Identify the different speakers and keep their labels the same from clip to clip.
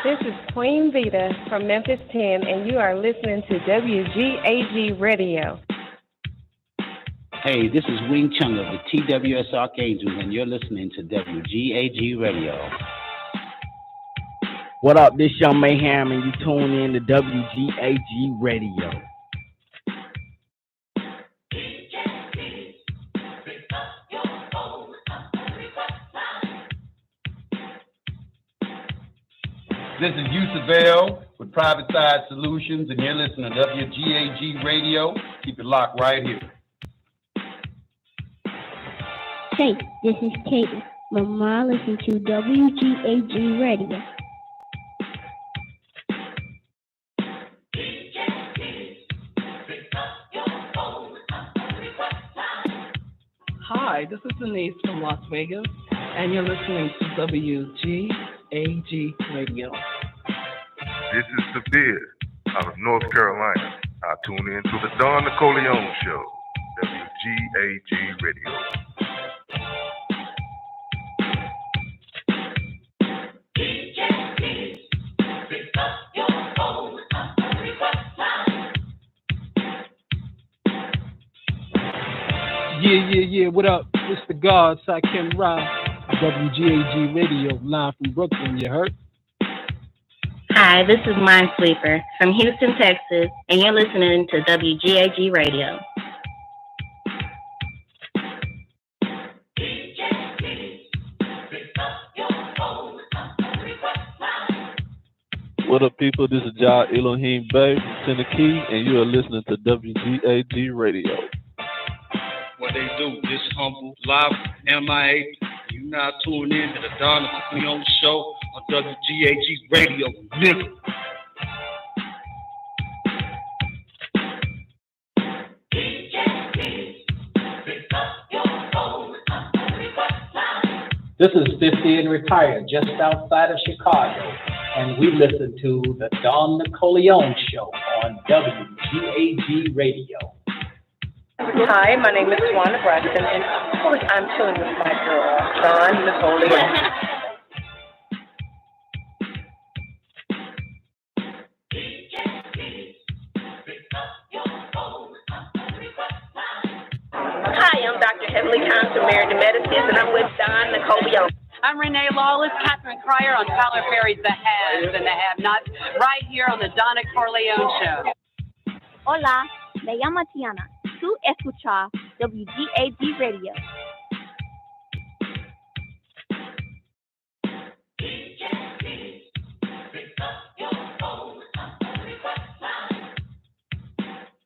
Speaker 1: This is Queen Vita from Memphis 10, and you are listening to WGAG Radio.
Speaker 2: Hey, this is Wing Chung of the TWS Archangels, and you're listening to WGAG Radio.
Speaker 3: What up, this Young Mayhem, and you tune in to WGAG Radio.
Speaker 4: This is Yusuf with Private Side Solutions, and you're listening to WGAG Radio. Keep it locked right here.
Speaker 5: Hey, this is Katie. Mama, listen to WGAG Radio.
Speaker 6: Hi, this is Denise from Las Vegas, and you're listening to WGAG Radio.
Speaker 7: This is Sabir out of North Carolina. I tune in to the Don Nicoleon Show, WGAG Radio.
Speaker 8: Yeah, what up? It's the God, Sakim Ra, WGAG Radio, live from Brooklyn, you heard?
Speaker 9: Hi, this is Minesweeper from Houston, Texas, and you're listening to WGAG Radio.
Speaker 10: What up, people? This is Ja Elohim Bay from Tennessee, and you are listening to WGAG Radio.
Speaker 11: What they do, this humble, live, MIA. You now tune in to the Don Nicoleon Show on WGAG Radio, nigga.
Speaker 12: This is 50 and retired, just outside of Chicago, and we listen to the Don Nicoleon Show on WGAG Radio.
Speaker 13: Hi, my name is Tawana Braxton, and of course I'm chilling with my girl, Don Nicoleon. Hi, I'm Dr. Heavenly Counsel, Married to Medicine, and I'm with Don Nicoleon.
Speaker 14: I'm Renee Lawless, Catherine Cryer on Tyler Perry's The Haves and the Have-Nots, right here on the Don Nicoleon Show.
Speaker 5: Hola, me llamo Tiana. Tú escuchas WGAG Radio.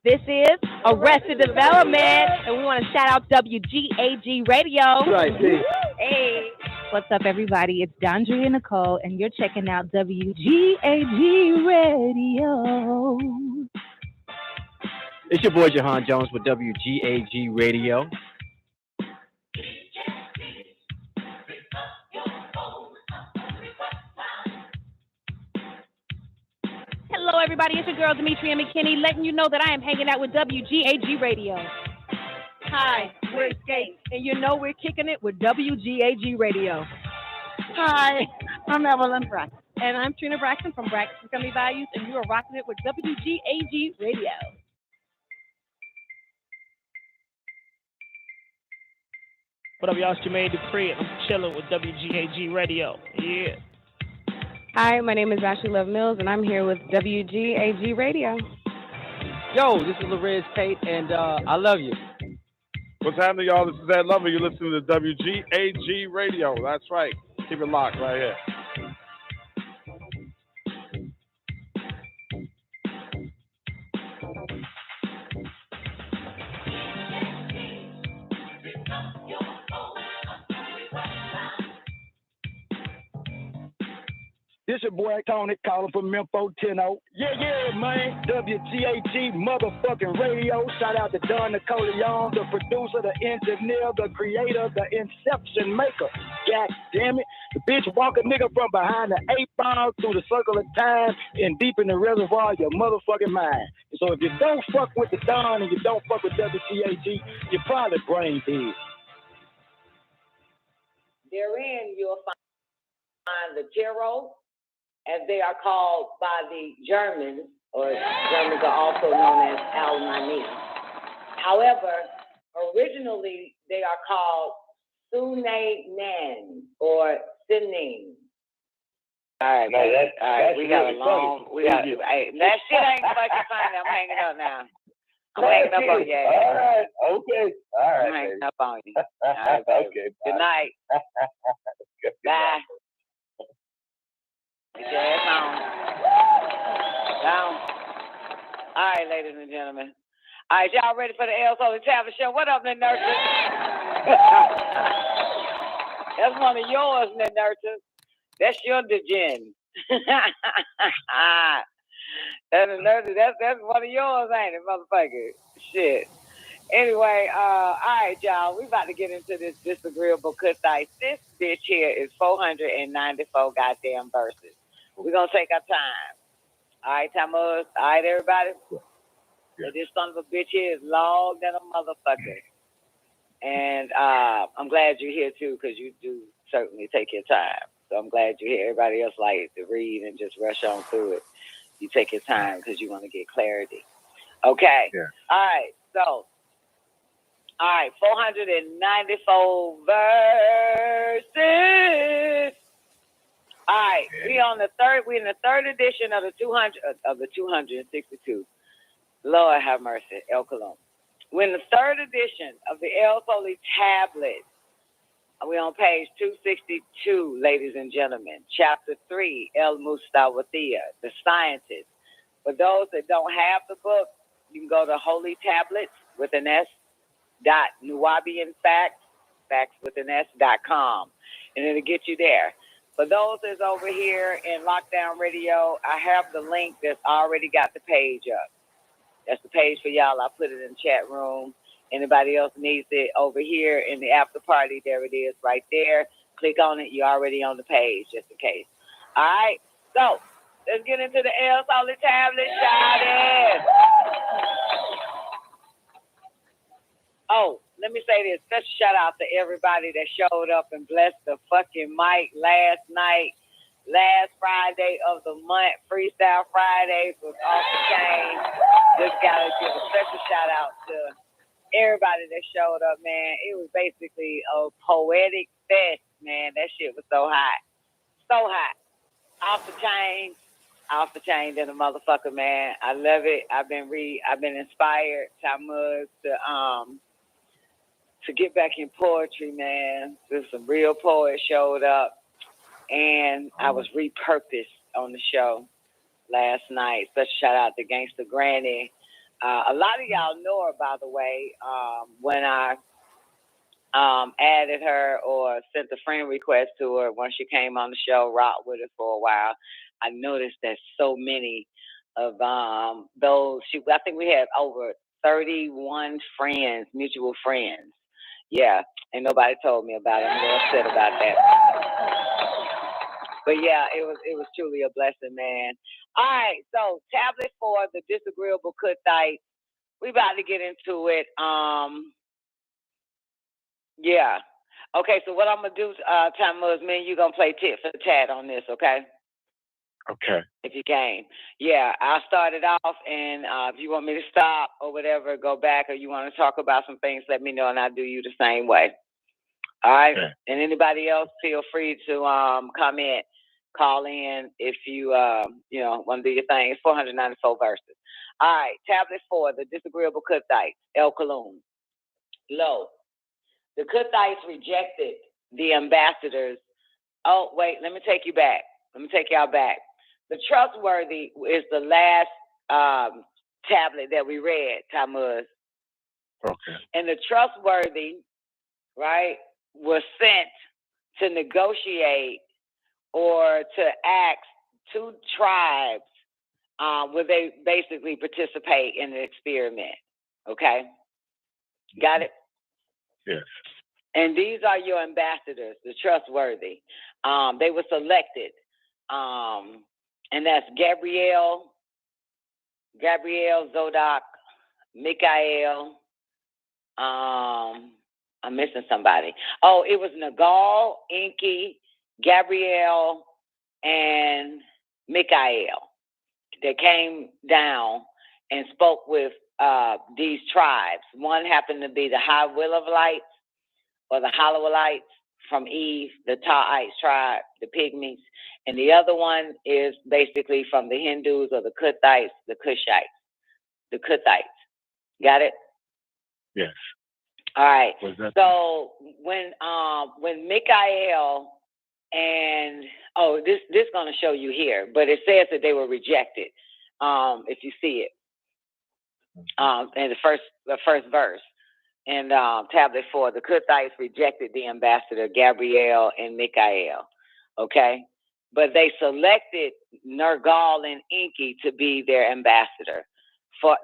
Speaker 1: This is Arrested Development, and we want to shout out WGAG Radio.
Speaker 3: Right,
Speaker 1: hey. What's up, everybody? It's Dondria Nicole, and you're checking out WGAG Radio.
Speaker 3: It's your boy Jahan Jones with WGAG Radio.
Speaker 1: Hello, everybody. It's your girl, Demetria McKinney, letting you know that I am hanging out with WGAG Radio. Hi, we're Escape, and you know we're kicking it with WGAG Radio.
Speaker 14: Hi, I'm Evelyn Braxton.
Speaker 1: And I'm Trina Braxton from Braxton Family Values, and you are rocking it with WGAG Radio.
Speaker 15: What up, y'all? It's Jermaine Dupree, and I'm chilling with WGAG Radio. Yeah.
Speaker 1: Hi, my name is Ashley Love Mills, and I'm here with WGAG Radio.
Speaker 3: Yo, this is Lorez Tate, and I love you.
Speaker 16: What's happening, y'all? This is Ed Lover. You're listening to WGAG Radio. That's right. Keep it locked right here.
Speaker 17: This your boy Tony calling from Memphis 10. Yeah, man. WGAG motherfucking radio. Shout out to Don Nicoleon, the producer, the engineer, the creator, the inception maker. God damn it. The bitch walk a nigga from behind the 8 ball through the circle of time and deep in the reservoir of your motherfucking mind. So if you don't fuck with the Don and you don't fuck with WGAG, you're probably brain dead.
Speaker 18: Therein, you'll find the Tiro, as they are called by the Germans, or Germans are also known as Almani. However, originally they are called Sunanan or Sinin. All right, we got a long, hey, that shit ain't fucking funny. I'm hanging up now. I'm hanging up on you.
Speaker 7: All right, okay. All right,
Speaker 18: I'm hanging up on you. All right, baby.
Speaker 7: Okay,
Speaker 18: good night. Bye. Get your ass on. Down. All right, ladies and gentlemen. All right, y'all ready for the L Holy Tablet Show? What up, the nurses? That's one of yours, the nurses. That's your degen. That's a nurses. That's one of yours, ain't it, motherfucker? Shit. Anyway, all right, y'all. We about to get into this Disagreeable Cuthites. This bitch here is 494 goddamn verses. We're going to take our time. All right, Thomas. All right, everybody? Yeah. This son of a bitch here is long than a motherfucker. And I'm glad you're here, too, because you do certainly take your time. So I'm glad you're here. Everybody else likes to read and just rush on through it. You take your time because you want to get clarity. Okay. Yeah. All right. So, all right, 494 verses. All right, we're in the third edition of the 262. Lord have mercy, El Colon. We're in the third edition of the El Holy Tablet. We're on page 262, ladies and gentlemen. Chapter 3, El MUSTAWATHEE'YA, the scientists. For those that don't have the book, you can go to Holy Tablets with an S. Nubian facts with an S.com, and it'll get you there. For those that's over here in Lockdown Radio, I have the link that's already got the page up. That's the page for y'all. I put it in the chat room. Anybody else needs it over here in the after party, there it is right there. Click on it. You're already on the page, just in case. All right, so let's get into the El Holy Tablet. Shout it. Oh, let me say this. Special shout out to everybody that showed up and blessed the fucking mic last night, last Friday of the month. Freestyle Fridays was off the chain. Just gotta give a special shout out to everybody that showed up, man. It was basically a poetic fest, man. That shit was so hot. So hot. Off the chain than a motherfucker, man. I love it. I've been inspired, Talmud, to get back in poetry, man. There's some real poets showed up, and I was repurposed on the show last night. Special shout out to Gangsta Granny. A lot of y'all know her, by the way. When I added her or sent a friend request to her when she came on the show, rocked with her for a while, I noticed that so many of those, I think we had over 31 friends, mutual friends. Yeah, and nobody told me about it. I'm a little upset about that. But yeah, it was truly a blessing, man. All right, so tablet 4, the Disagreeable Cuthites. We about to get into it. Yeah. Okay, so what I'm gonna do, Thomas, me and you gonna play tit for tat on this, okay?
Speaker 7: Okay.
Speaker 18: If you can. Yeah, I'll start it off, and if you want me to stop or whatever, go back, or you want to talk about some things, let me know, and I'll do you the same way. All right? Okay. And anybody else, feel free to comment, call in if you, want to do your thing. It's 494 verses. All right, tablet 4, the Disagreeable Cuthites, El Colon. Lo, the Cuthites rejected the ambassadors. Oh, wait, let me take you back. Let me take y'all back. The trustworthy is the last tablet that we read, Talmud.
Speaker 7: Okay.
Speaker 18: And the trustworthy, right, was sent to negotiate or to ask 2 tribes where they basically participate in the experiment. Okay? Got it?
Speaker 7: Yes.
Speaker 18: And these are your ambassadors, the trustworthy. They were selected. And that's Gabriel, Zodok, Michael. I'm missing somebody. Oh, it was Nagal, Inky, Gabriel, and Michael. They came down and spoke with these tribes. One happened to be the High Willowites or the Hollowalites from Eve, the Ta'ites tribe, the Pygmies. And the other one is basically from the Hindus or the Kuthites, the Kushites, the Kuthites. Got it?
Speaker 16: Yes.
Speaker 18: All right. So when Michael and this going to show you here, but it says that they were rejected. If you see it, in the first verse. And tablet 4, the Kuthites rejected the ambassador Gabriel and Michael, okay? But they selected Nergal and Inky to be their ambassador.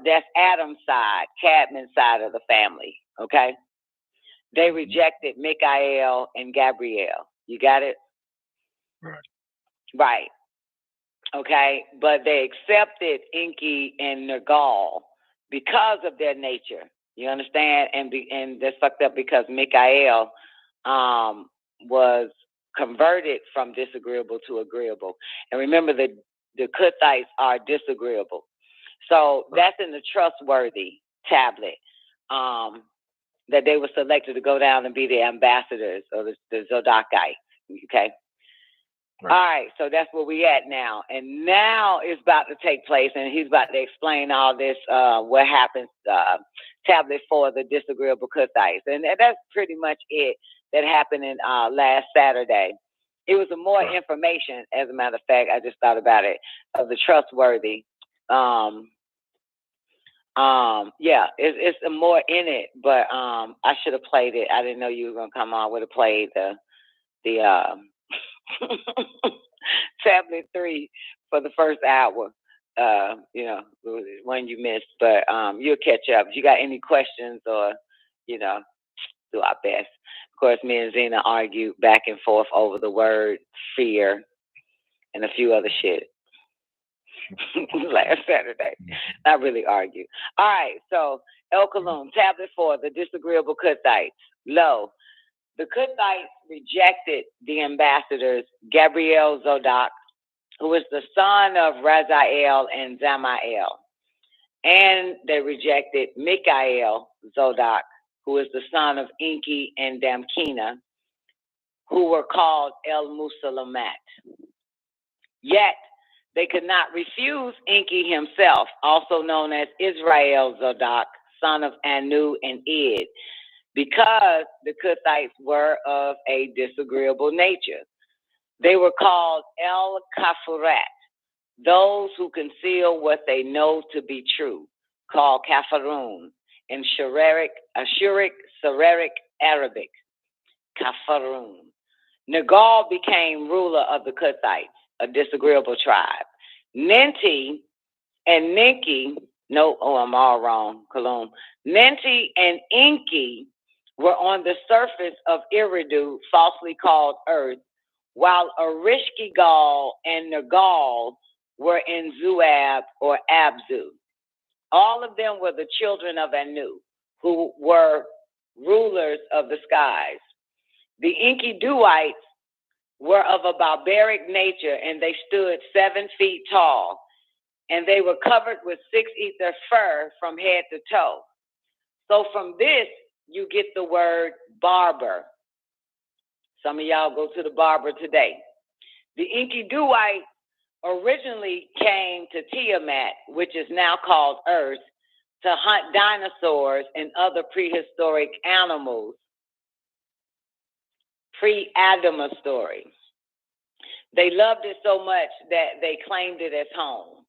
Speaker 18: That's Adam's side, Cadman's side of the family, okay? They rejected Michael and Gabriel. You got it?
Speaker 16: Right. Right.
Speaker 18: Okay, but they accepted Inky and Nergal because of their nature. You understand? And that's fucked up because Michael was converted from disagreeable to agreeable. And remember, the Kuthites are disagreeable. So that's in the trustworthy tablet that they were selected to go down and be the ambassadors of the Zodokites. Okay? Right. All right, so that's where we at now. And now it's about to take place, and he's about to explain all this, what happens, tablet 4, the disagreeable Cuthites. And that's pretty much it that happened in last Saturday. It was more information, as a matter of fact, I just thought about it, of the trustworthy. Yeah, it's more in it, but I should have played it. I didn't know you were going to come on. I would have played the tablet 3 for the first hour, one you missed, but you'll catch up. If you got any questions or, do our best. Of course, me and Zena argued back and forth over the word fear and a few other shit last Saturday. Not really argue. All right, so El Kalum, tablet 4, the disagreeable Kuthites. Lo, the Kuthites rejected the ambassadors Gabriel Zodok, who was the son of Raziel and Zamael. And they rejected Michael Zodok, who is the son of Inky and Damkina, who were called El Musalamat. Yet, they could not refuse Inky himself, also known as Israel Zodok, son of Anu and Id, because the Kuthites were of a disagreeable nature. They were called El Kafurat, those who conceal what they know to be true, called Kafarun, in Ashuric, Sereric, Arabic, Kafarun. Nagal became ruler of the Kuthites, a disagreeable tribe. Ninti and Ninky, I'm all wrong, Kalum. Ninti and Inky were on the surface of Eridu, falsely called Earth, while Erishkigal and Nagal were in Zuab or Abzu. All of them were the children of Anu, who were rulers of the skies. The Inky Dewites were of a barbaric nature, and they stood 7 feet tall, and they were covered with 6 ether fur from head to toe. So from this, you get the word barber. Some of y'all go to the barber today. The Inky Dewites originally came to Tiamat, which is now called Earth, to hunt dinosaurs and other prehistoric animals. Pre-Adama story. They loved it so much that they claimed it as home.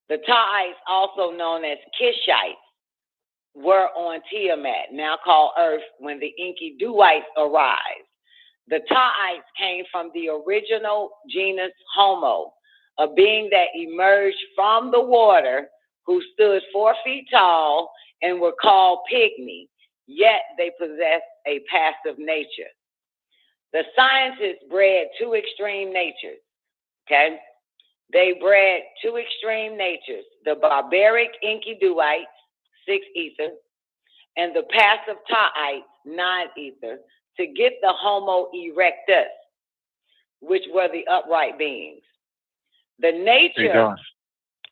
Speaker 18: The Ta'ites, also known as Kishites, were on Tiamat, now called Earth, when the Inky Dewites arrived. The Ta'ites came from the original genus Homo, a being that emerged from the water who stood 4 feet tall and were called pygmy, yet they possess a passive nature. The scientists bred two extreme natures, okay? They bred two extreme natures, the barbaric Inky Dewites, 6 ether, and the passive Ta'ites, 9 ether, to get the Homo erectus, which were the upright beings. The nature...
Speaker 19: Hey, Don.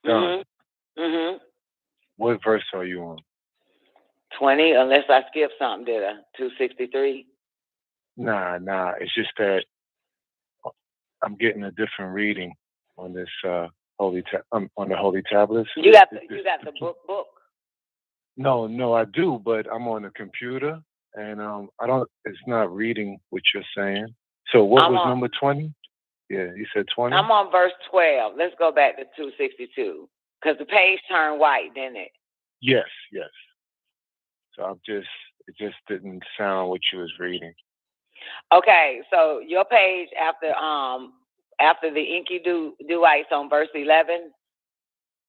Speaker 18: Mm-hmm. Mm-hmm.
Speaker 19: What verse are you on?
Speaker 18: 20, unless I skipped something, did I? 263?
Speaker 19: Nah. It's just that I'm getting a different reading on this on the holy tablets.
Speaker 18: You got the book.
Speaker 19: No, I do, but I'm on the computer and I don't. It's not reading what you're saying. So what was number 20? Yeah, you said 20.
Speaker 18: I'm on verse 12. Let's go back to 262 because the page turned white, didn't it?
Speaker 19: Yes. So it just didn't sound what you was reading.
Speaker 18: Okay, so your page after the Inky Dewites on verse 11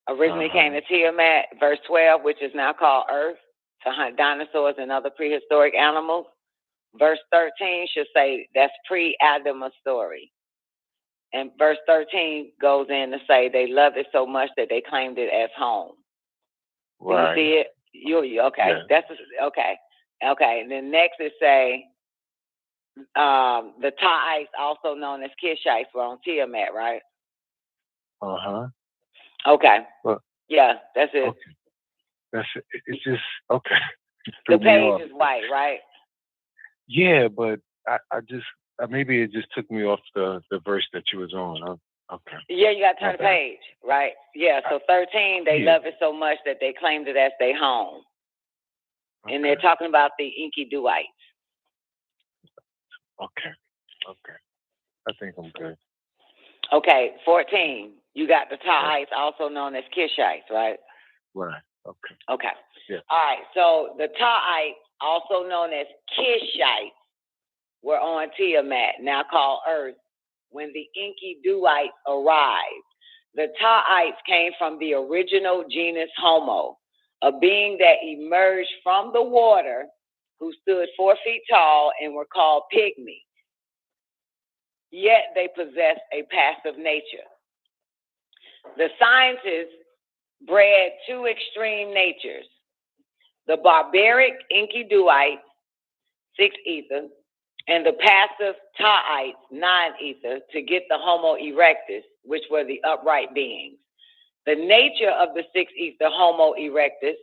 Speaker 18: originally came to Tiamat, verse 12, which is now called Earth, to hunt dinosaurs and other prehistoric animals. Verse 13 should say that's pre-Adam's story. And verse 13 goes in to say they loved it so much that they claimed it as home.
Speaker 19: Right.
Speaker 18: Do you see it? You okay? Yeah. That's okay. Okay. And then next it say the Ta'ites, also known as Kishites, were on Tiamat, right? Okay.
Speaker 19: Well,
Speaker 18: yeah, that's it.
Speaker 19: Okay. That's it. It's just okay.
Speaker 18: The page is white, right?
Speaker 19: Yeah, but I just maybe it just took me off the verse that you was on. Okay.
Speaker 18: Yeah, you got to turn the page, right? Yeah, so 13, they love it so much that they claimed it as their home. Okay. And they're talking about the Inky Dewites.
Speaker 19: Okay. I think I'm good.
Speaker 18: Okay, 14, you got the Ta'ites, also known as Kishites, right?
Speaker 19: Right, okay.
Speaker 18: Okay.
Speaker 19: Yeah.
Speaker 18: All right, so the Ta'ites, also known as Kishites, were on Tiamat, now called Earth, when the Inky Dewites arrived. The Ta'ites came from the original genus Homo, a being that emerged from the water who stood 4 feet tall and were called pygmies. Yet they possessed a passive nature. The scientists bred two extreme natures, the barbaric Inky Dewites, 6 ether, and the passive Ta'ites, 9 ether, to get the Homo erectus, which were the upright beings. The nature of the 6 ether Homo erectus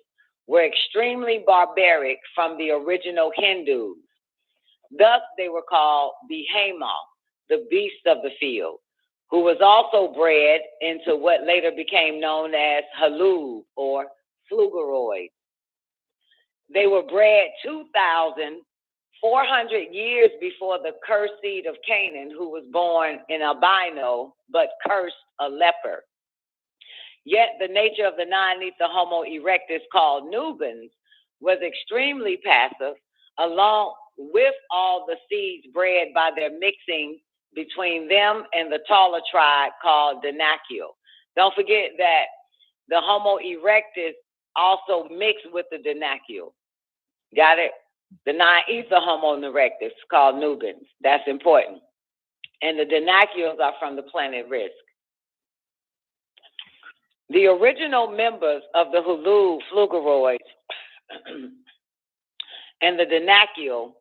Speaker 18: were extremely barbaric from the original Hindus. Thus, they were called Behemoth, the beast of the field, who was also bred into what later became known as Halub or Phlugoroid. They were bred 2,400 years before the cursed seed of Canaan, who was born an albino but cursed a leper. Yet the nature of the 9 ether Homo erectus, called Nubans, was extremely passive, along with all the seeds bred by their mixing between them and the taller tribe called Danakil. Don't forget that the Homo erectus also mixed with the Danakil. Got it? The 9 ether Homo erectus, called Nubans. That's important. And the Danakils are from the planet Risk. The original members of the Halub Phlugoroids and the Danakil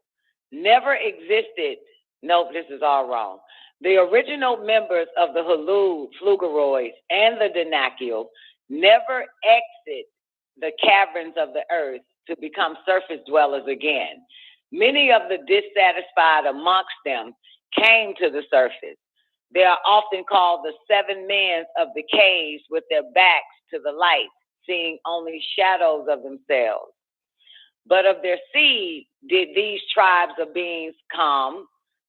Speaker 18: never existed. Nope, this is all wrong. The original members of the Halub Phlugoroids and the Danakil never exit the caverns of the earth to become surface dwellers again. Many of the dissatisfied amongst them came to the surface. They are often called the 7 men of the caves, with their backs to the light, seeing only shadows of themselves. But of their seed did these tribes of beings come: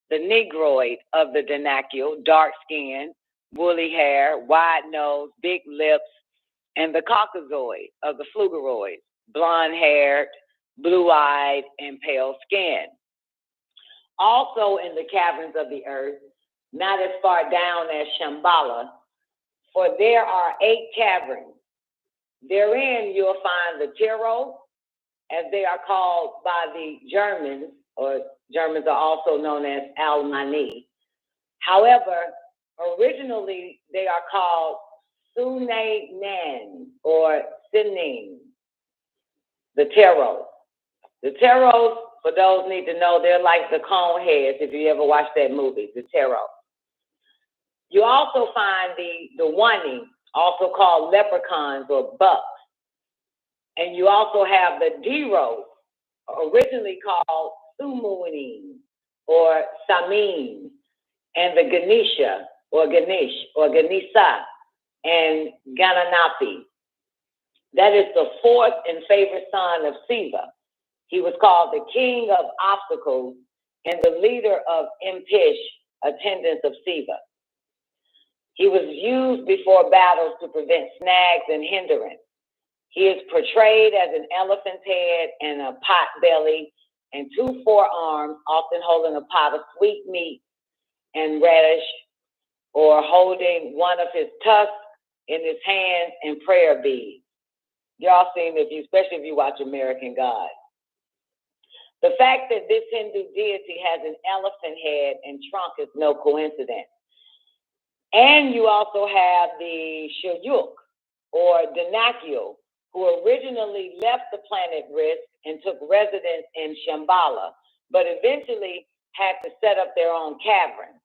Speaker 18: the Negroid of the Danakil, dark skin, woolly hair, wide nose, big lips, and the Caucasoid of the Phlugoroids, blonde-haired, blue-eyed, and pale skin. Also in the caverns of the earth, not as far down as Shambhala, for there are 8 caverns. Therein you'll find the Tiro, as they are called by the Germans, or Germans are also known as Almani. However, originally they are called Sunanan or Sinin, the Teros. The Teros, for those who need to know, they're like the cone heads if you ever watched that movie, the Teros. You also find the Wani, also called leprechauns or bucks. And you also have the Deros, originally called Sumunin or Samin, and the Ganesha or Ganesh or Ganesa and Gananapi. That is the fourth and favorite son of Siva. He was called the king of obstacles and the leader of Impish, attendants of Siva. He was used before battles to prevent snags and hindrance. He is portrayed as an elephant's head and a pot belly and two forearms, often holding a pot of sweet meat and radish, or holding one of his tusks in his hands and prayer beads. Y'all seen it, especially if you watch American Gods. The fact that this Hindu deity has an elephant head and trunk is no coincidence. And you also have the Shayuk, or Danakil, who originally left the planet Risk and took residence in Shambhala, but eventually had to set up their own cavern.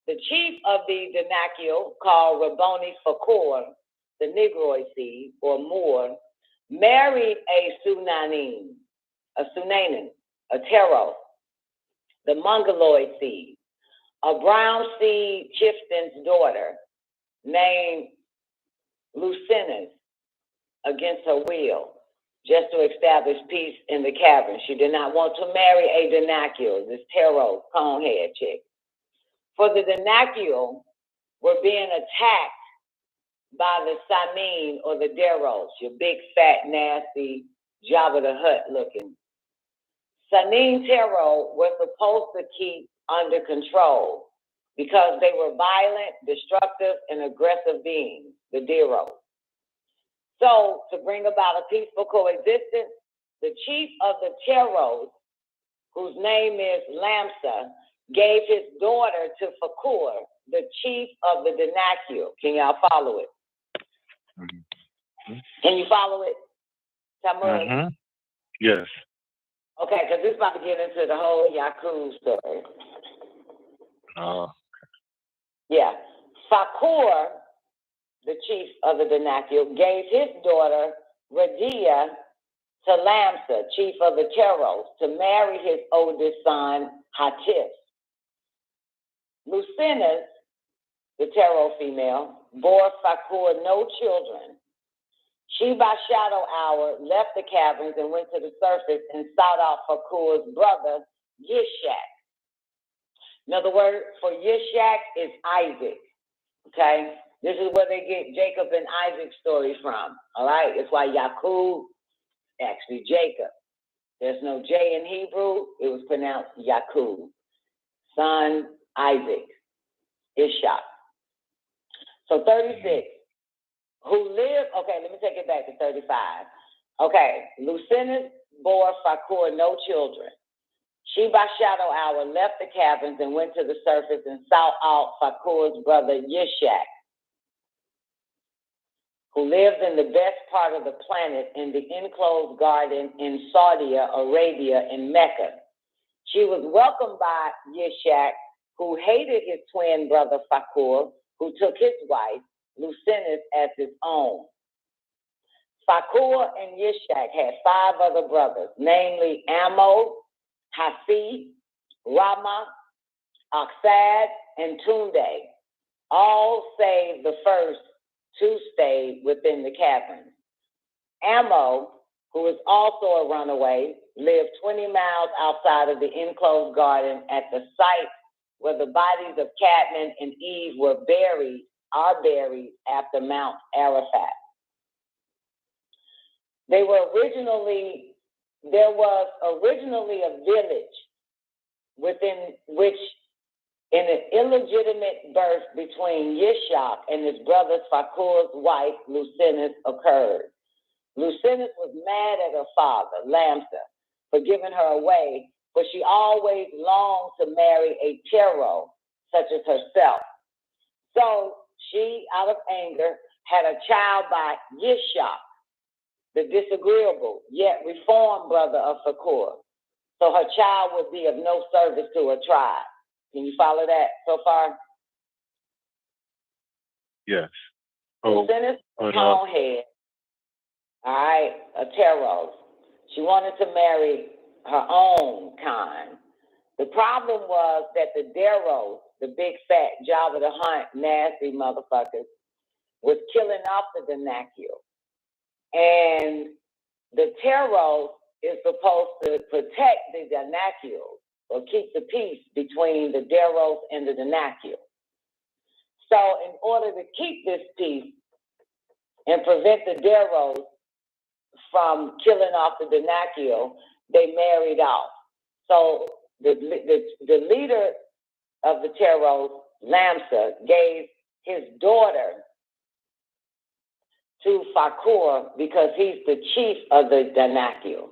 Speaker 18: The chief of the Danakil, called Rabboni Fakor, the Negroid seed, or Moor, married a Sunanin, a Tero, the Mongoloid seed, a brown seed chieftain's daughter named Lucinus, against her will, just to establish peace in the cavern. She did not want to marry a Danakil, this Tero conehead chick. For the Danakil were being attacked by the Samin or the Deros, your big, fat, nasty, Jabba the Hutt looking. Samin Tero were supposed to keep under control because they were violent, destructive, and aggressive beings, the Deros. So, to bring about a peaceful coexistence, the chief of the Teros, whose name is Lamsa, gave his daughter to Fakur, the chief of the Danakil. Can y'all follow it? Can you follow it, Tamur?
Speaker 19: Yes.
Speaker 18: Okay, because this is about to get into the whole Yakub story.
Speaker 19: Oh.
Speaker 18: Yeah. Fakur, the chief of the Danakil, gave his daughter, Radia, to Lamsa, chief of the Teros, to marry his oldest son, Hatif. Lucinus, the Tero female, bore Fakur no children. She, by shadow hour, left the caverns and went to the surface and sought out Fakur's brother, Yishak. Another word for Yishak is Isaac, okay? This is where they get Jacob and Isaac's story from, all right? It's why Yakub, actually Jacob. There's no J in Hebrew. It was pronounced Yakub. Son Isaac, Ishak. So 36, who lived, okay, let me take it back to 35. Okay, Lucinus bore Fakur no children. She, by shadow hour, left the caverns and went to the surface and sought out Fakur's brother Yishak, who lived in the best part of the planet in the enclosed garden in Saudi Arabia in Mecca. She was welcomed by Yishak, who hated his twin brother Fakur, who took his wife, Lucinus, as his own. Fakur and Yishak had 5 other brothers, namely Amo, Hasi, Rama, Aksad, and Tunde, all save the first 2 stayed within the caverns. Amo, who was also a runaway, lived 20 miles outside of the enclosed garden at the site where the bodies of Cadman and Eve are buried after Mount Arafat. There was originally a village within which, in an illegitimate birth between Yishak and his brother Fakur's wife, Lucinus, occurred. Lucinus was mad at her father, Lamsa, for giving her away, but she always longed to marry a Tero, such as herself. So she, out of anger, had a child by Yishak, the disagreeable yet reformed brother of Fakur. So her child would be of no service to her tribe. Can you follow that so far?
Speaker 19: Yes.
Speaker 18: Lucinus, tall head, all right, a Tero. She wanted to marry her own kind. The problem was that the Deros, the big fat Java the Hunt, nasty motherfuckers, was killing off the Danakil. And the Teros is supposed to protect the Danakil or keep the peace between the Deros and the Danakil. So in order to keep this peace and prevent the Deros from killing off the Danakil, they married off. So the leader of the Teros, Lamsa, gave his daughter to Fakur because he's the chief of the Danakil.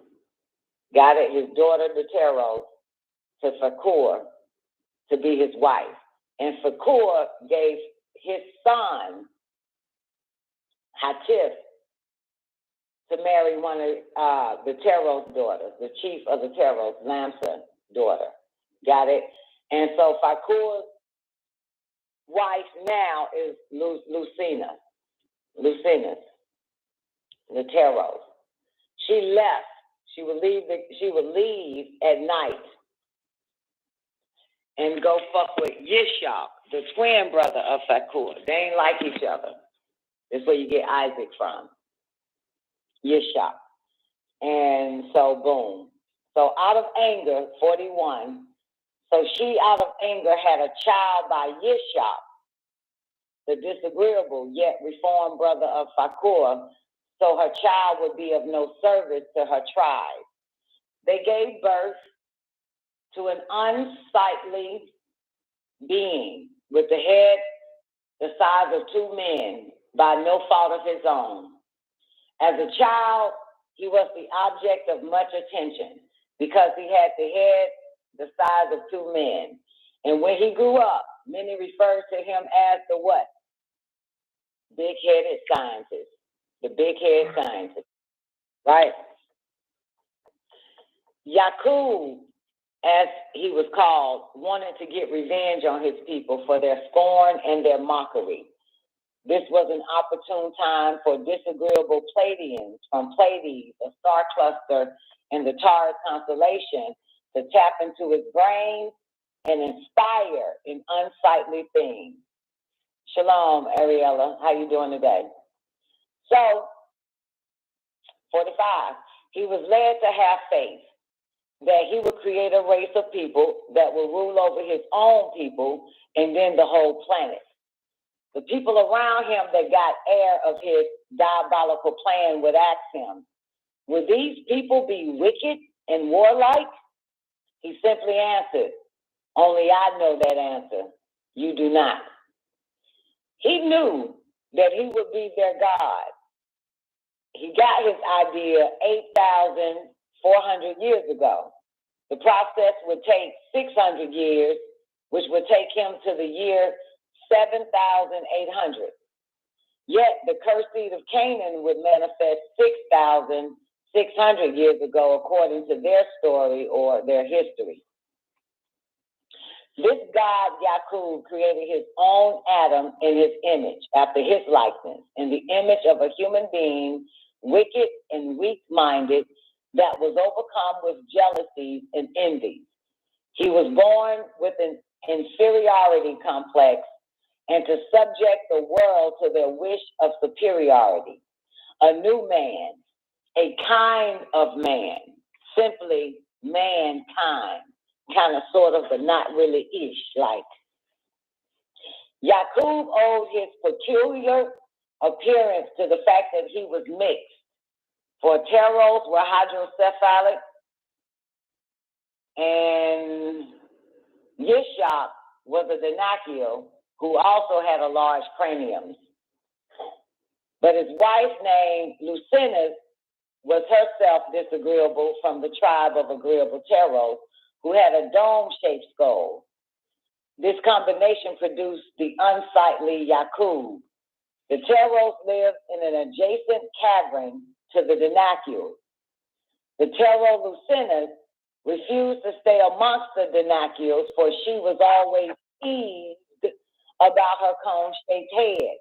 Speaker 18: Got it? His daughter, the Teros, to Fakur to be his wife. And Fakur gave his son, Hatif, to marry one of the Teros' daughters, the chief of the Teros, Lamsa's daughter. Got it? And so Fakur's wife now is Lucinus, the Teros. She left. She would leave at night and go fuck with Yishak, the twin brother of Fakur. They ain't like each other. That's where you get Isaac from. Yishak. And so boom. So out of anger, 41. So she out of anger had a child by Yishak, the disagreeable yet reformed brother of Fakur, so her child would be of no service to her tribe. They gave birth to an unsightly being with the head the size of two men by no fault of his own. As a child, he was the object of much attention because he had the head the size of two men. And when he grew up, many referred to him as the what? Big-headed scientist. The big-headed scientist, right? Yakub, as he was called, wanted to get revenge on his people for their scorn and their mockery. This was an opportune time for disagreeable Pleiadians from Pleiades, a star cluster in the Taurus constellation, to tap into his brain and inspire in unsightly things. Shalom, Ariella. How you doing today? So, 45, he was led to have faith that he would create a race of people that will rule over his own people and then the whole planet. The people around him that got air of his diabolical plan would ask him, will these people be wicked and warlike? He simply answered, only I know that answer. You do not. He knew that he would be their God. He got his idea 8,400 years ago. The process would take 600 years, which would take him to the year 7,800. Yet the cursed seed of Canaan would manifest 6,600 years ago, according to their story or their history. This God, Yakub, created his own Adam in his image, after his likeness, in the image of a human being, wicked and weak-minded, that was overcome with jealousies and envy. He was born with an inferiority complex and to subject the world to their wish of superiority. A new man, a kind of man, simply mankind, kind of sort of, but not really ish like. Yakub owed his peculiar appearance to the fact that he was mixed. For Teros were hydrocephalic, and Yishak was a Danakil who also had a large cranium. But his wife, named Lucinus, was herself disagreeable from the tribe of agreeable Teros, who had a dome-shaped skull. This combination produced the unsightly Yakub. The Teros lived in an adjacent cavern to the Denacule. The Tero Lucinus refused to stay amongst the Denacules, for she was always teased about her cone-shaped head.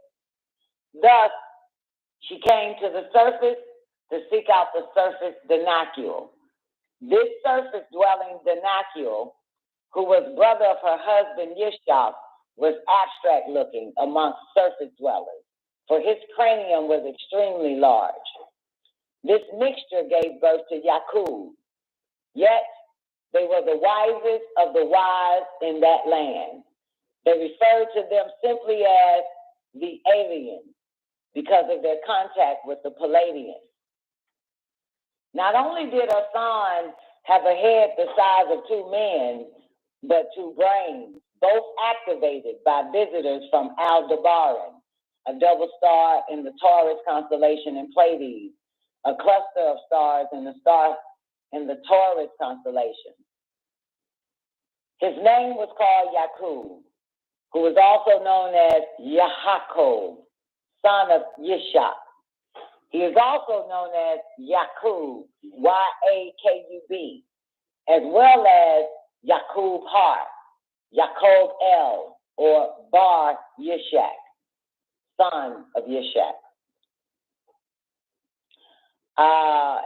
Speaker 18: Thus, she came to the surface to seek out the surface Denacule. This surface-dwelling Denacule, who was brother of her husband Yishak, was abstract-looking amongst surface dwellers, for his cranium was extremely large. This mixture gave birth to Yakub. Yet, they were the wisest of the wise in that land. They referred to them simply as the aliens because of their contact with the Palladians. Not only did her son have a head the size of two men, but two brains, both activated by visitors from Aldebaran, a double star in the Taurus constellation in Pleiades, a cluster of stars in the Taurus constellation. His name was called Yakub, who was also known as Yahakub, son of Yishak. He is also known as Yakub, Y-A-K-U-B, as well as Yakub Har, Yakub El, or Bar Yishak, son of Yishak.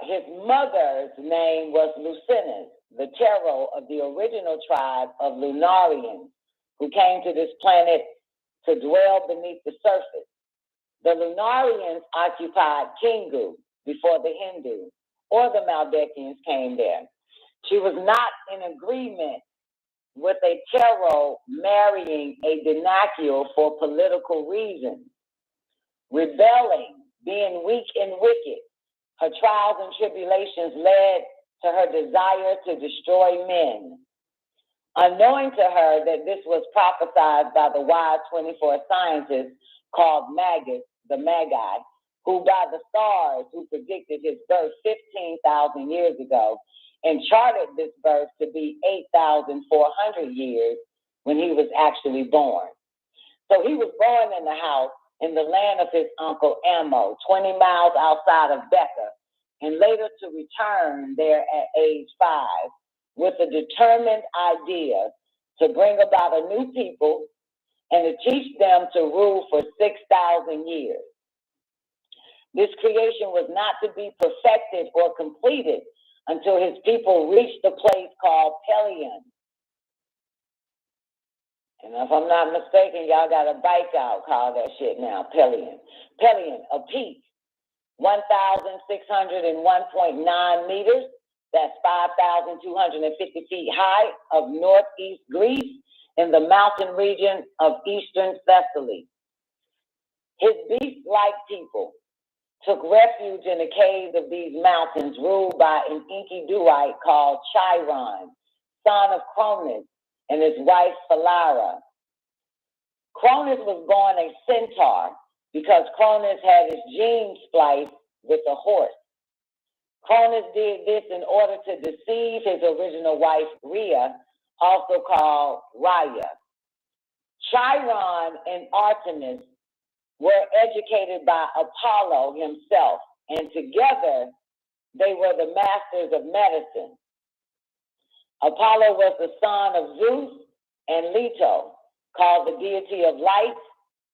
Speaker 18: His mother's name was Lucinus, the Tero of the original tribe of Lunarians, who came to this planet to dwell beneath the surface. The Lunarians occupied Kingu before the Hindus or the Maldekians came there. She was not in agreement with a Tero marrying a Denacule for political reasons. Rebelling, being weak and wicked, her trials and tribulations led to her desire to destroy men. Unknowing to her that this was prophesied by the wise 24 scientists called Magus, the Magi, who by the stars who predicted his birth 15,000 years ago and charted this birth to be 8,400 years when he was actually born. So he was born in the house in the land of his uncle Ammo, 20 miles outside of Becca, and later to return there at age 5 with a determined idea to bring about a new people and to teach them to rule for 6,000 years. This creation was not to be perfected or completed until his people reached a place called Pelion. And if I'm not mistaken, y'all got a bike out called that shit now, Pelion. Pelion, a peak, 1,601.9 meters. That's 5,250 feet high of northeast Greece in the mountain region of eastern Thessaly. His beast-like people took refuge in the caves of these mountains ruled by an Inky Dewite called Chiron, son of Cronus, and his wife Phalara. Cronus was born a centaur because Cronus had his genes spliced with a horse. Cronus did this in order to deceive his original wife, Rhea, also called Raya. Chiron and Artemis were educated by Apollo himself, and together they were the masters of medicine. Apollo was the son of Zeus and Leto, called the deity of light,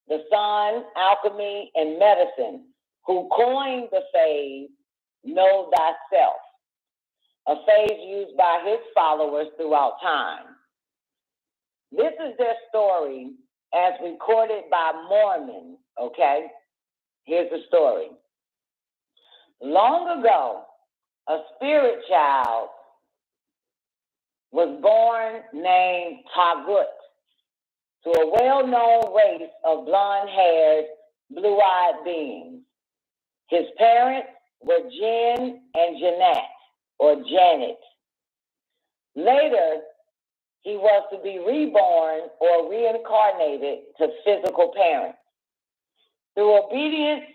Speaker 18: the sun, alchemy, and medicine, who coined the phrase, know thyself, a phrase used by his followers throughout time. This is their story as recorded by Mormon, okay? Here's the story. Long ago, a spirit child was born named Tagut to a well-known race of blonde-haired, blue-eyed beings. His parents were Jen and Jeanette, or Janet. Later, he was to be reborn or reincarnated to physical parents. Through obedience,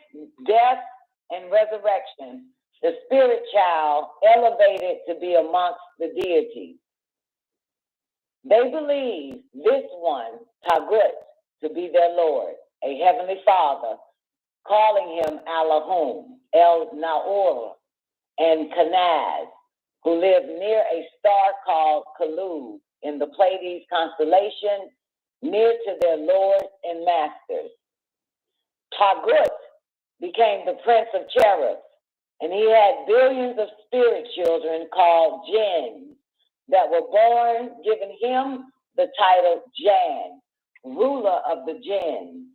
Speaker 18: death, and resurrection, the spirit child elevated to be amongst the deities. They believe this one, Tagut, to be their Lord, a heavenly father, calling him Allahum, El Naur, and Kanaz, who lived near a star called Kalub in the Pleiades constellation, near to their lords and masters. Tagut became the prince of cherubs, and he had billions of spirit children called jinns that were born, giving him the title Jan, ruler of the jinns.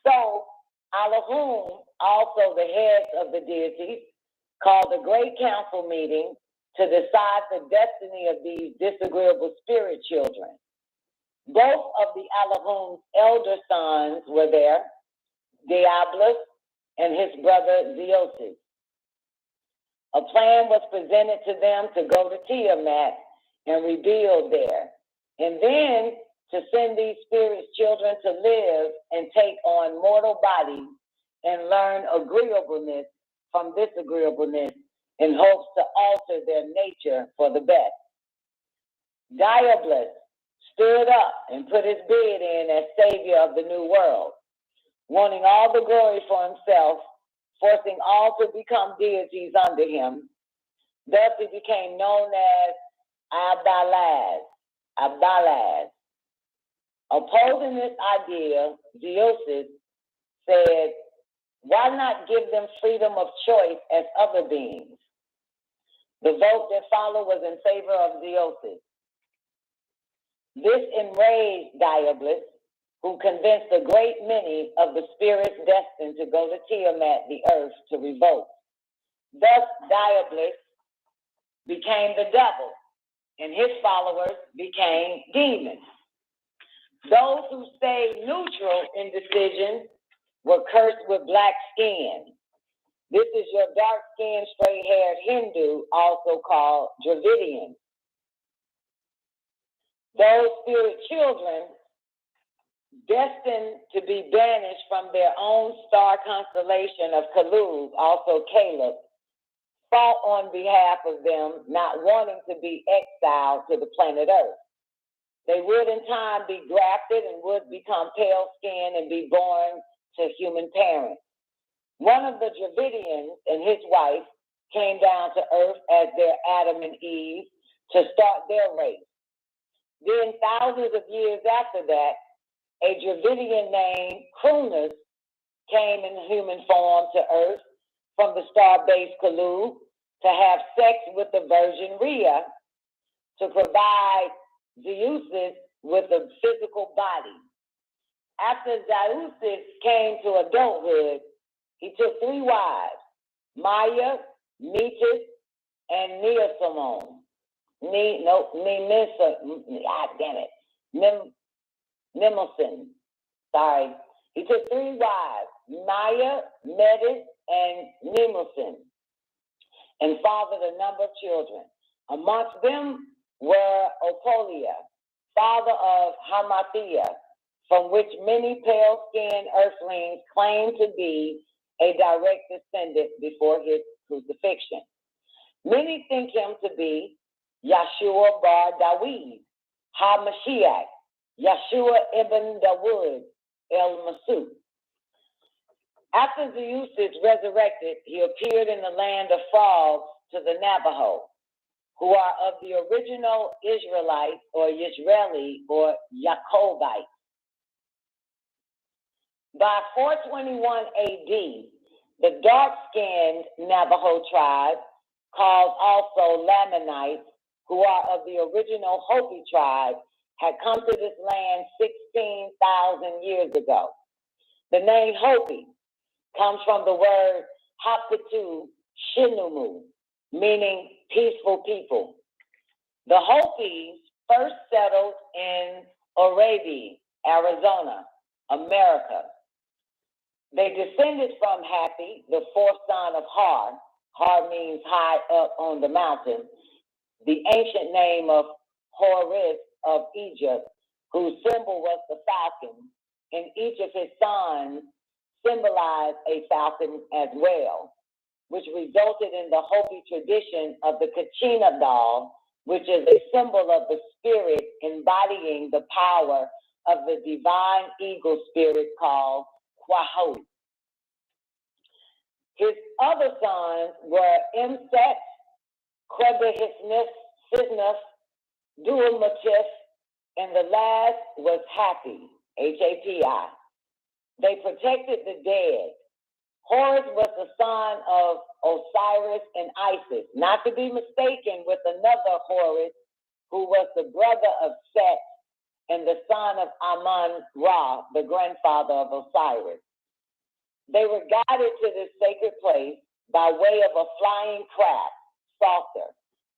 Speaker 18: So Allahum, also the heads of the deities, called a great council meeting to decide the destiny of these disagreeable spirit children. Both of the Allahum's elder sons were there, Diabolus and his brother Zeosis. A plan was presented to them to go to Tiamat and rebuild there, and then to send these spirit children to live and take on mortal bodies and learn agreeableness from disagreeableness in hopes to alter their nature for the best. Diabolus stood up and put his bid in as savior of the new world, wanting all the glory for himself, forcing all to become deities under him. Thus he became known as Abdalaz. Opposing this idea, Zeosis said, why not give them freedom of choice as other beings? The vote that followed was in favor of Zeosis. This enraged Diabolus, who convinced a great many of the spirits destined to go to Tiamat, the earth, to revolt. Thus Diabolus became the devil, and his followers became demons. Those who stayed neutral in decisions were cursed with black skin. This is your dark-skinned, straight-haired Hindu, also called Dravidian. Those spirit children, destined to be banished from their own star constellation of Kalub, also Caleb, fought on behalf of them, not wanting to be exiled to the planet Earth. They would in time be grafted and would become pale-skinned and be born to human parents. One of the Dravidians and his wife came down to earth as their Adam and Eve to start their race. Then thousands of years after that, a Dravidian named Cronus came in human form to earth from the star-based Kalub to have sex with the virgin Rhea to provide Zeus with a physical body. After Zeus came to adulthood, he took 3 wives, Maya, Metis, and Neosimone. Nemosin. Sorry. He took 3 wives, Maya, Metis, and Nemosin, and fathered a number of children. Amongst them were Opolia, father of Hamathia, from which many pale-skinned earthlings claim to be a direct descendant before his crucifixion. Many think him to be Yeshua bar Dawid, HaMashiach, Yeshua ibn Dawud el-Masud. After Zeus is resurrected, he appeared in the land of frogs to the Navajo, who are of the original Israelites or Yisraeli or Yakubites. By 421 AD, the dark-skinned Navajo tribe, called also Lamanites, who are of the original Hopi tribe, had come to this land 16,000 years ago. The name Hopi comes from the word Hapitu Shinumu, meaning peaceful people. The Hopis first settled in Arabia, Arizona, America. They descended from Hapi, the 4th son of Har. Har means high up on the mountain, the ancient name of Horus of Egypt, whose symbol was the falcon, and each of his sons symbolized a falcon as well. which resulted in the Hopi tradition of the Kachina doll, which is a symbol of the spirit embodying the power of the divine eagle spirit called Kwahu. His other sons were Imset, Kwebehisnif, Dualmatif, and the last was Hapi, Hapi. They protected the dead. Horus was the son of Osiris and Isis, not to be mistaken with another Horus, who was the brother of Set and the son of Amun-Ra, the grandfather of Osiris. They were guided to this sacred place by way of a flying craft, saucer,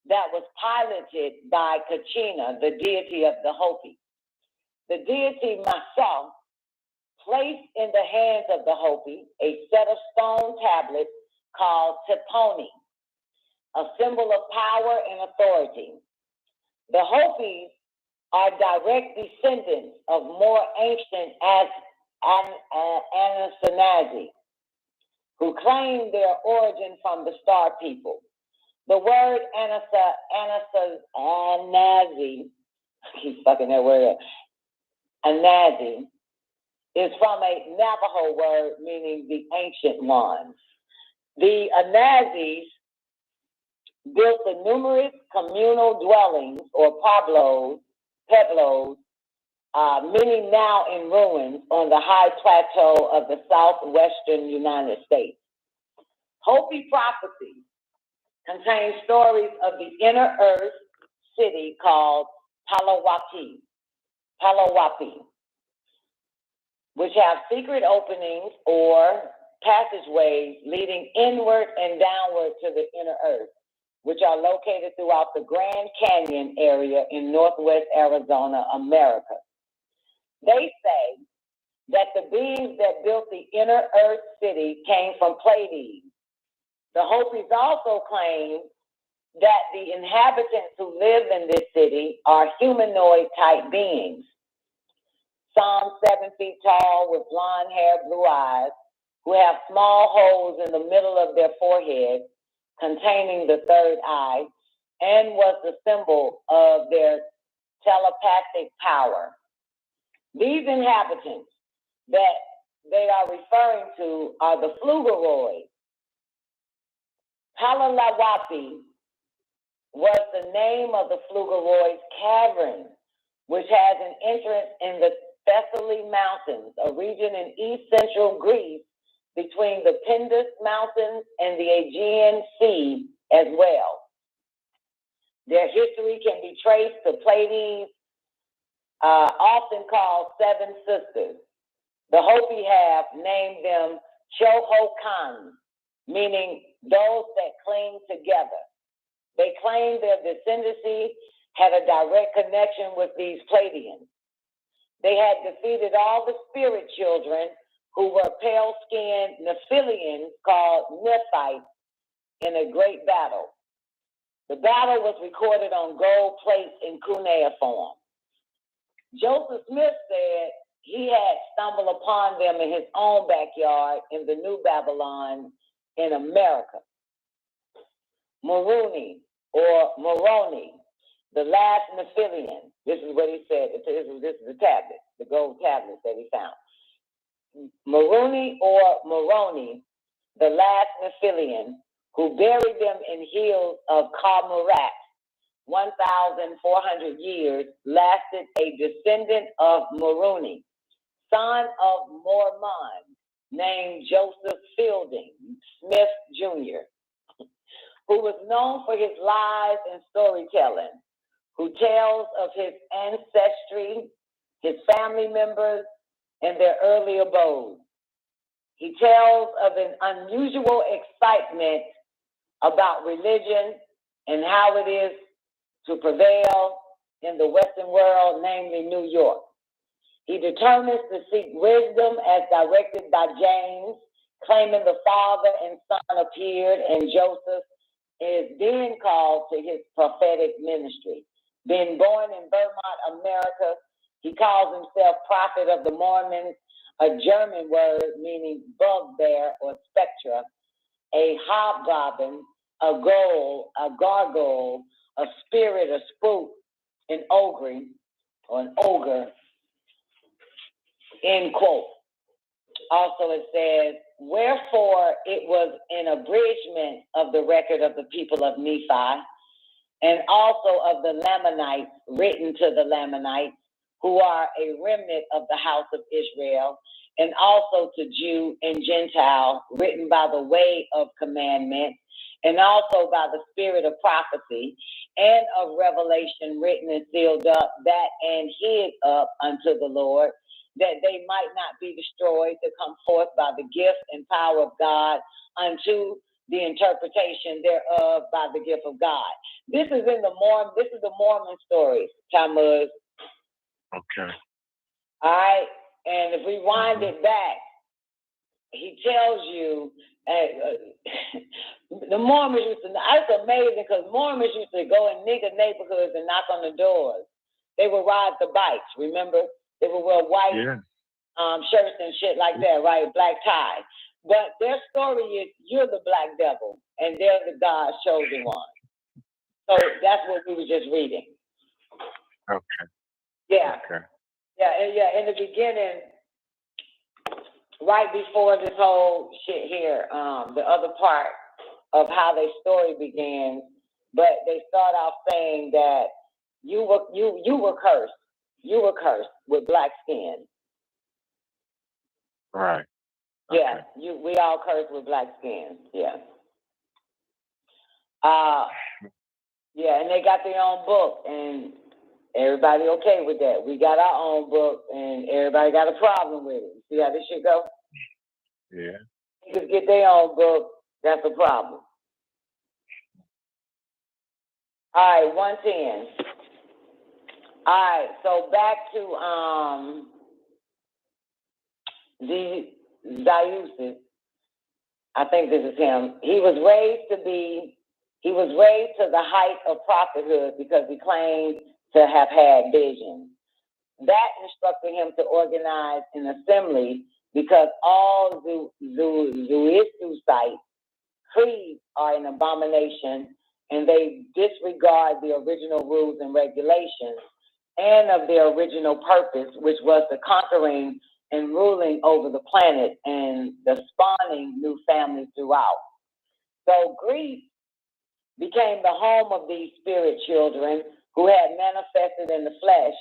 Speaker 18: that was piloted by Kachina, the deity of the Hopi. The deity Masah placed in the hands of the Hopi a set of stone tablets called Teponi, a symbol of power and authority. The Hopis are direct descendants of more ancient Anunnaki, who claim their origin from the star people. The word Anazi, I keep fucking that word up, Anazi, is from a Navajo word meaning the ancient ones. The Anazis built the numerous communal dwellings or pueblos, many now in ruins on the high plateau of the southwestern United States. Hopi prophecies contain stories of the inner earth city called Palawapi, which have secret openings or passageways leading inward and downward to the inner earth, which are located throughout the Grand Canyon area in northwest Arizona, America. They say that the beings that built the inner earth city came from Pleiades. The Hopis also claim that the inhabitants who live in this city are humanoid-type beings, some 7 feet tall with blonde hair, blue eyes, who have small holes in the middle of their forehead containing the third eye, and was the symbol of their telepathic power. These inhabitants that they are referring to are the Phlugoroids. Palalawapi was the name of the Phlugoroids cavern, which has an entrance in the Thessaly Mountains, a region in east-central Greece between the Pindus Mountains and the Aegean Sea as well. Their history can be traced to Pleiades, often called Seven Sisters. The Hopi have named them Chohokan, meaning those that cling together. They claim their descendancy had a direct connection with these Pleiadians. They had defeated all the spirit children who were pale-skinned Nephilians called Nephites in a great battle. The battle was recorded on gold plates in cuneiform. Joseph Smith said he had stumbled upon them in his own backyard in the New Babylon in America. Moroni, the last Nephilian. This is what he said. This is the tablet, the gold tablet that he found. Moroni, the last Nephilian, who buried them in hills of Kamurat, 1,400 years, lasted a descendant of Moroni, son of Mormon, named Joseph Fielding Smith Jr., who was known for his lies and storytelling, who tells of his ancestry, his family members, and their early abode. He tells of an unusual excitement about religion and how it is to prevail in the Western world, namely New York. He determines to seek wisdom as directed by James, claiming the Father and Son appeared, and Joseph is then called to his prophetic ministry. Being born in Vermont, America, he calls himself Prophet of the Mormons, a German word meaning bugbear or spectre, a hobgoblin, a ghoul, a gargoyle, a spirit, a spook, an ogre, or an ogre, end quote. Also it says, wherefore it was an abridgment of the record of the people of Nephi, and also of the Lamanites, written to the Lamanites, who are a remnant of the house of Israel, and also to Jew and Gentile, written by the way of commandment, and also by the spirit of prophecy, and of revelation, written and sealed up, that and hid up unto the Lord, that they might not be destroyed, to come forth by the gift and power of God unto the interpretation thereof by the gift of God. This is in the Mormon. This is the Mormon story, Tammuz.
Speaker 19: Okay.
Speaker 18: All right, and if we wind it back, he tells you. The Mormons used to. It's amazing because Mormons used to go in nigger neighborhoods and knock on the doors. They would ride the bikes. Remember, they would wear white shirts and shit like that, right? Black tie. But their story is you're the black devil and they're the God's chosen one. So that's what we were just reading.
Speaker 19: Okay.
Speaker 18: Yeah.
Speaker 19: Okay.
Speaker 18: Yeah. In the beginning, right before this whole shit here, the other part of how their story began, but they start off saying that you were cursed. You were cursed with black skin.
Speaker 19: Right.
Speaker 18: Yeah, we all cursed with black skin. Yeah. Yeah, and they got their own book, and everybody okay with that. We got our own book, and everybody got a problem with it. See how this shit go?
Speaker 19: Yeah.
Speaker 18: Niggas get their own book, that's a problem. All right, 110. All right, so back to the Zaiusis. I think this is him. He was raised to the height of prophethood because he claimed to have had vision. That instructed him to organize an assembly because all Zaiusites creeds are an abomination and they disregard the original rules and regulations and of their original purpose, which was the conquering and ruling over the planet and the spawning new families throughout. So Greece became the home of these spirit children who had manifested in the flesh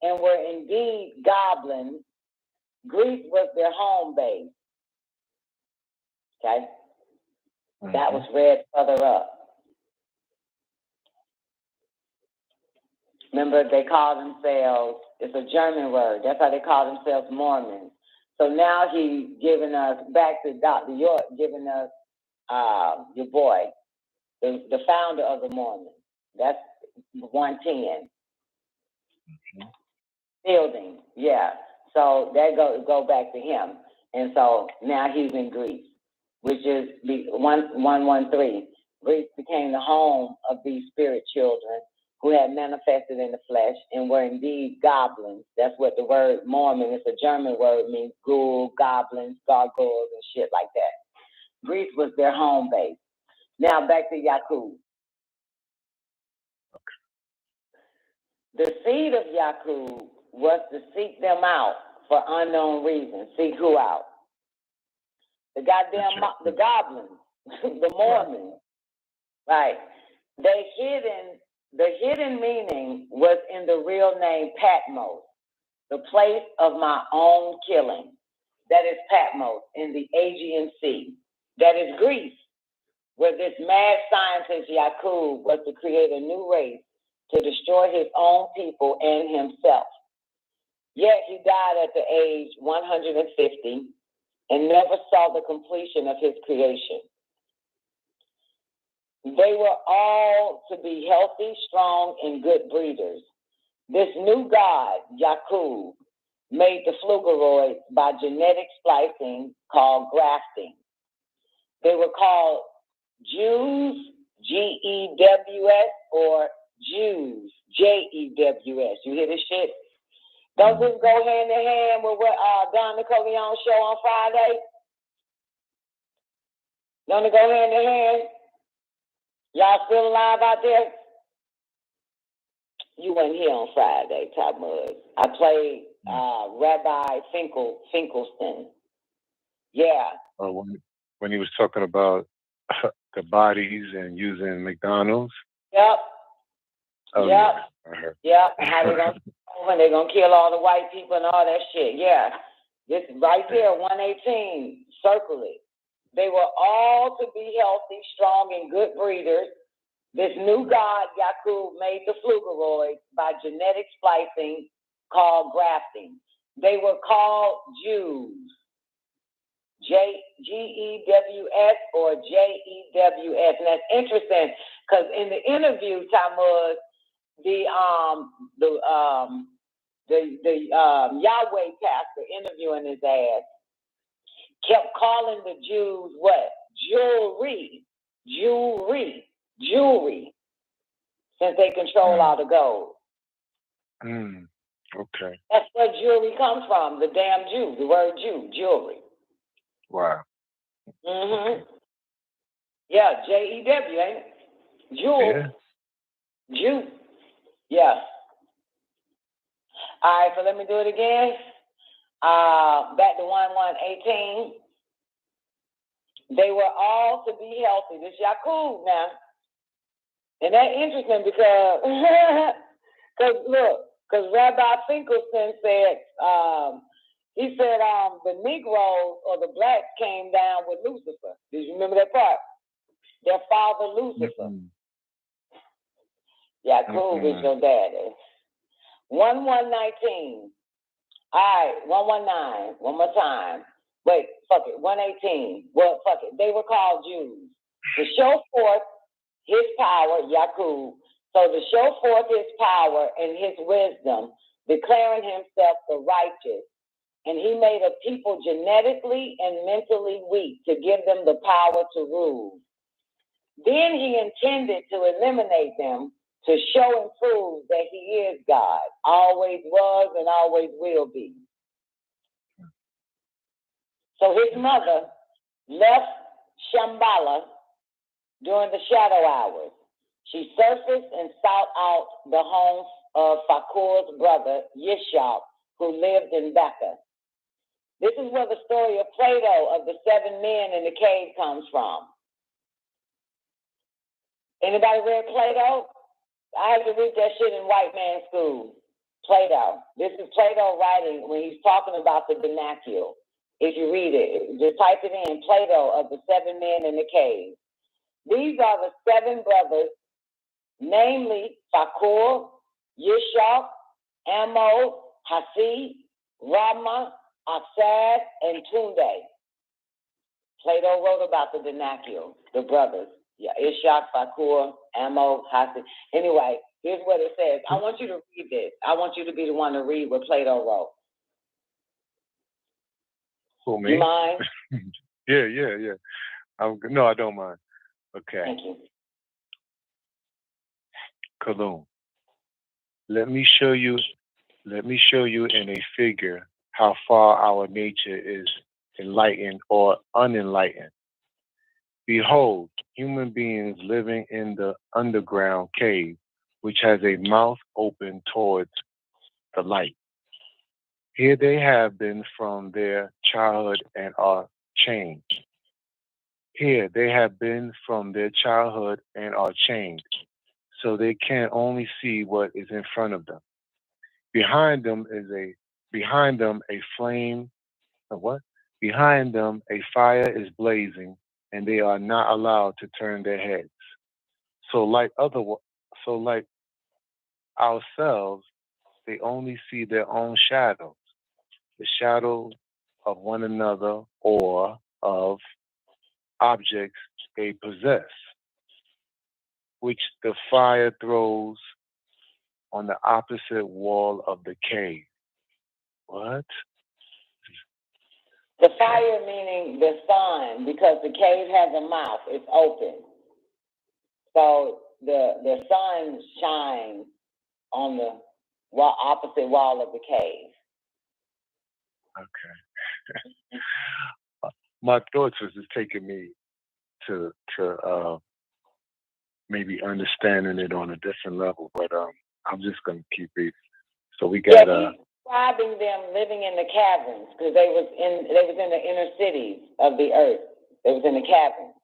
Speaker 18: and were indeed goblins. Greece was their home base. Okay? That was read further up. Remember, they call themselves, it's a German word, that's how they call themselves Mormons. So now he's giving us, back to Dr. York, giving us your boy, the founder of the Mormons. That's 110. Fielding, yeah. So that go back to him. And so now he's in Greece, which is 113. Greece became the home of these spirit children who had manifested in the flesh and were indeed goblins. That's what the word Mormon, it's a German word, means ghoul, goblins, gargoyles, and shit like that. Greece was their home base. Now back to Yakub. The seed of Yakub was to seek them out for unknown reasons. Seek who out? The goblins, the Mormons. Right. The hidden meaning was in the real name Patmos, the place of my own killing. That is Patmos in the Aegean Sea. That is Greece, where this mad scientist Yakub was to create a new race to destroy his own people and himself. Yet he died at the age 150 and never saw the completion of his creation. They were all to be healthy, strong, and good breeders. This new god, Yakub, made the phlugoroids by genetic splicing called grafting. They were called Jews, G-E-W-S, or Jews, J-E-W-S. You hear this shit? Don't this go hand in hand with what Don Nicoleon show on Friday? Don't it go hand in hand? Y'all still alive out there? You weren't here on Friday, Talmud. I played Rabbi Finkelstein. Yeah.
Speaker 19: When he was talking about the bodies and using McDonald's.
Speaker 18: Yep.
Speaker 19: Oh,
Speaker 18: yep.
Speaker 19: Yeah, I heard.
Speaker 18: Yep. And how they're gonna kill all the white people and all that shit. Yeah. This right there, 118. Circle it. They were all to be healthy, strong, and good breeders. This new god, Yakub, made the flugeroids by genetic splicing called grafting. They were called Jews. G-E-W-S or J-E-W-S. And that's interesting because in the interview, Talmud, the Yahweh pastor interviewing his ass kept calling the Jews what? Jewelry, since they control all the gold.
Speaker 19: Okay.
Speaker 18: That's where jewelry comes from, the damn Jew, the word Jew, jewelry.
Speaker 19: Wow.
Speaker 18: Mm-hmm. Yeah, J-E-W, ain't it? Jewel.
Speaker 19: Yeah.
Speaker 18: Jew. Yeah. All right, so let me do it again. Back to 1118. They were all to be healthy. This Yakub now. And that's interesting because, because Rabbi Finkelstein said, he said the Negroes or the blacks came down with Lucifer. Did you remember that part? Their father, Lucifer. Yakub is your daddy. 1119. All right, 119. One more time. Wait, fuck it. 118. Well, fuck it. They were called Jews. To show forth his power, Yakub. So to show forth his power and his wisdom, declaring himself the righteous. And he made a people genetically and mentally weak to give them the power to rule. Then he intended to eliminate them to show and prove that he is God, always was and always will be. So his mother left Shambhala during the shadow hours. She surfaced and sought out the home of Fakur's brother, Yishak, who lived in Becca. This is where the story of Plato of the 7 men in the cave comes from. Anybody read Plato? I had to read that shit in white man school. Plato. This is Plato writing when he's talking about the vernacular. If you read it, just type it in, Plato of the 7 men in the cave. These are the 7 brothers, namely Fakur, Yishak, Amo, Hasi, Rama, Asad, and Tunde. Plato wrote about the vernacular, the brothers. Yeah, Ishak, Fakur, Amo, Hasi. Anyway, here's what it says. I want you to read this. I want you to be the one to read what Plato wrote.
Speaker 19: Who, me?
Speaker 18: You mind?
Speaker 19: Yeah. No, I don't mind. Okay.
Speaker 18: Thank you.
Speaker 19: Kalum. Let me show you in a figure how far our nature is enlightened or unenlightened. Behold, human beings living in the underground cave, which has a mouth open towards the light. Here they have been from their childhood and are chained. Here they have been from their childhood and are chained, so they can only see what is in front of them. Behind them a flame. What? Behind them a fire is blazing, and they are not allowed to turn their heads. So like ourselves, they only see their own shadows, the shadow of one another or of objects they possess, which the fire throws on the opposite wall of the cave. What?
Speaker 18: The fire meaning the sun, because the cave has a mouth, it's open. So the sun shines on the opposite wall of the cave.
Speaker 19: Okay. My thoughts was just taking me to maybe understanding it on a different level. But I'm just gonna keep reading. So we got
Speaker 18: he's describing them living in the caverns because they was in the inner cities of the earth. They was in the caverns,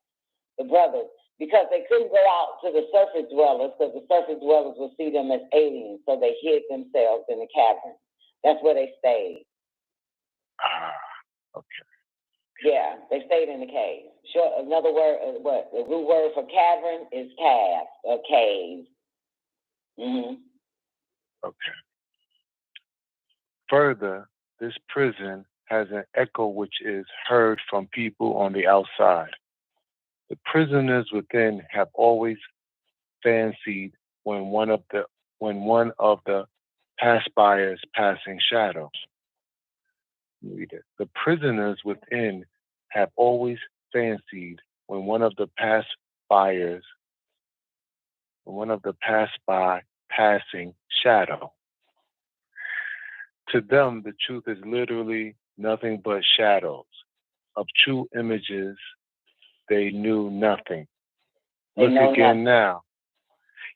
Speaker 18: the brothers, because they couldn't go out to the surface dwellers because the surface dwellers would see them as aliens, so they hid themselves in the caverns. That's where they stayed.
Speaker 19: Okay.
Speaker 18: Yeah, they stayed in the cave. Sure. Another word, what the root word for cavern is cave, or cave.
Speaker 19: Okay. Further, this prison has an echo which is heard from people on the outside. The prisoners within have always fancied when one of the passers passing shadow. Read it. The prisoners within have always fancied when one of the passers passing shadow. To them, the truth is literally nothing but shadows. Of true images, they knew nothing. Look again now.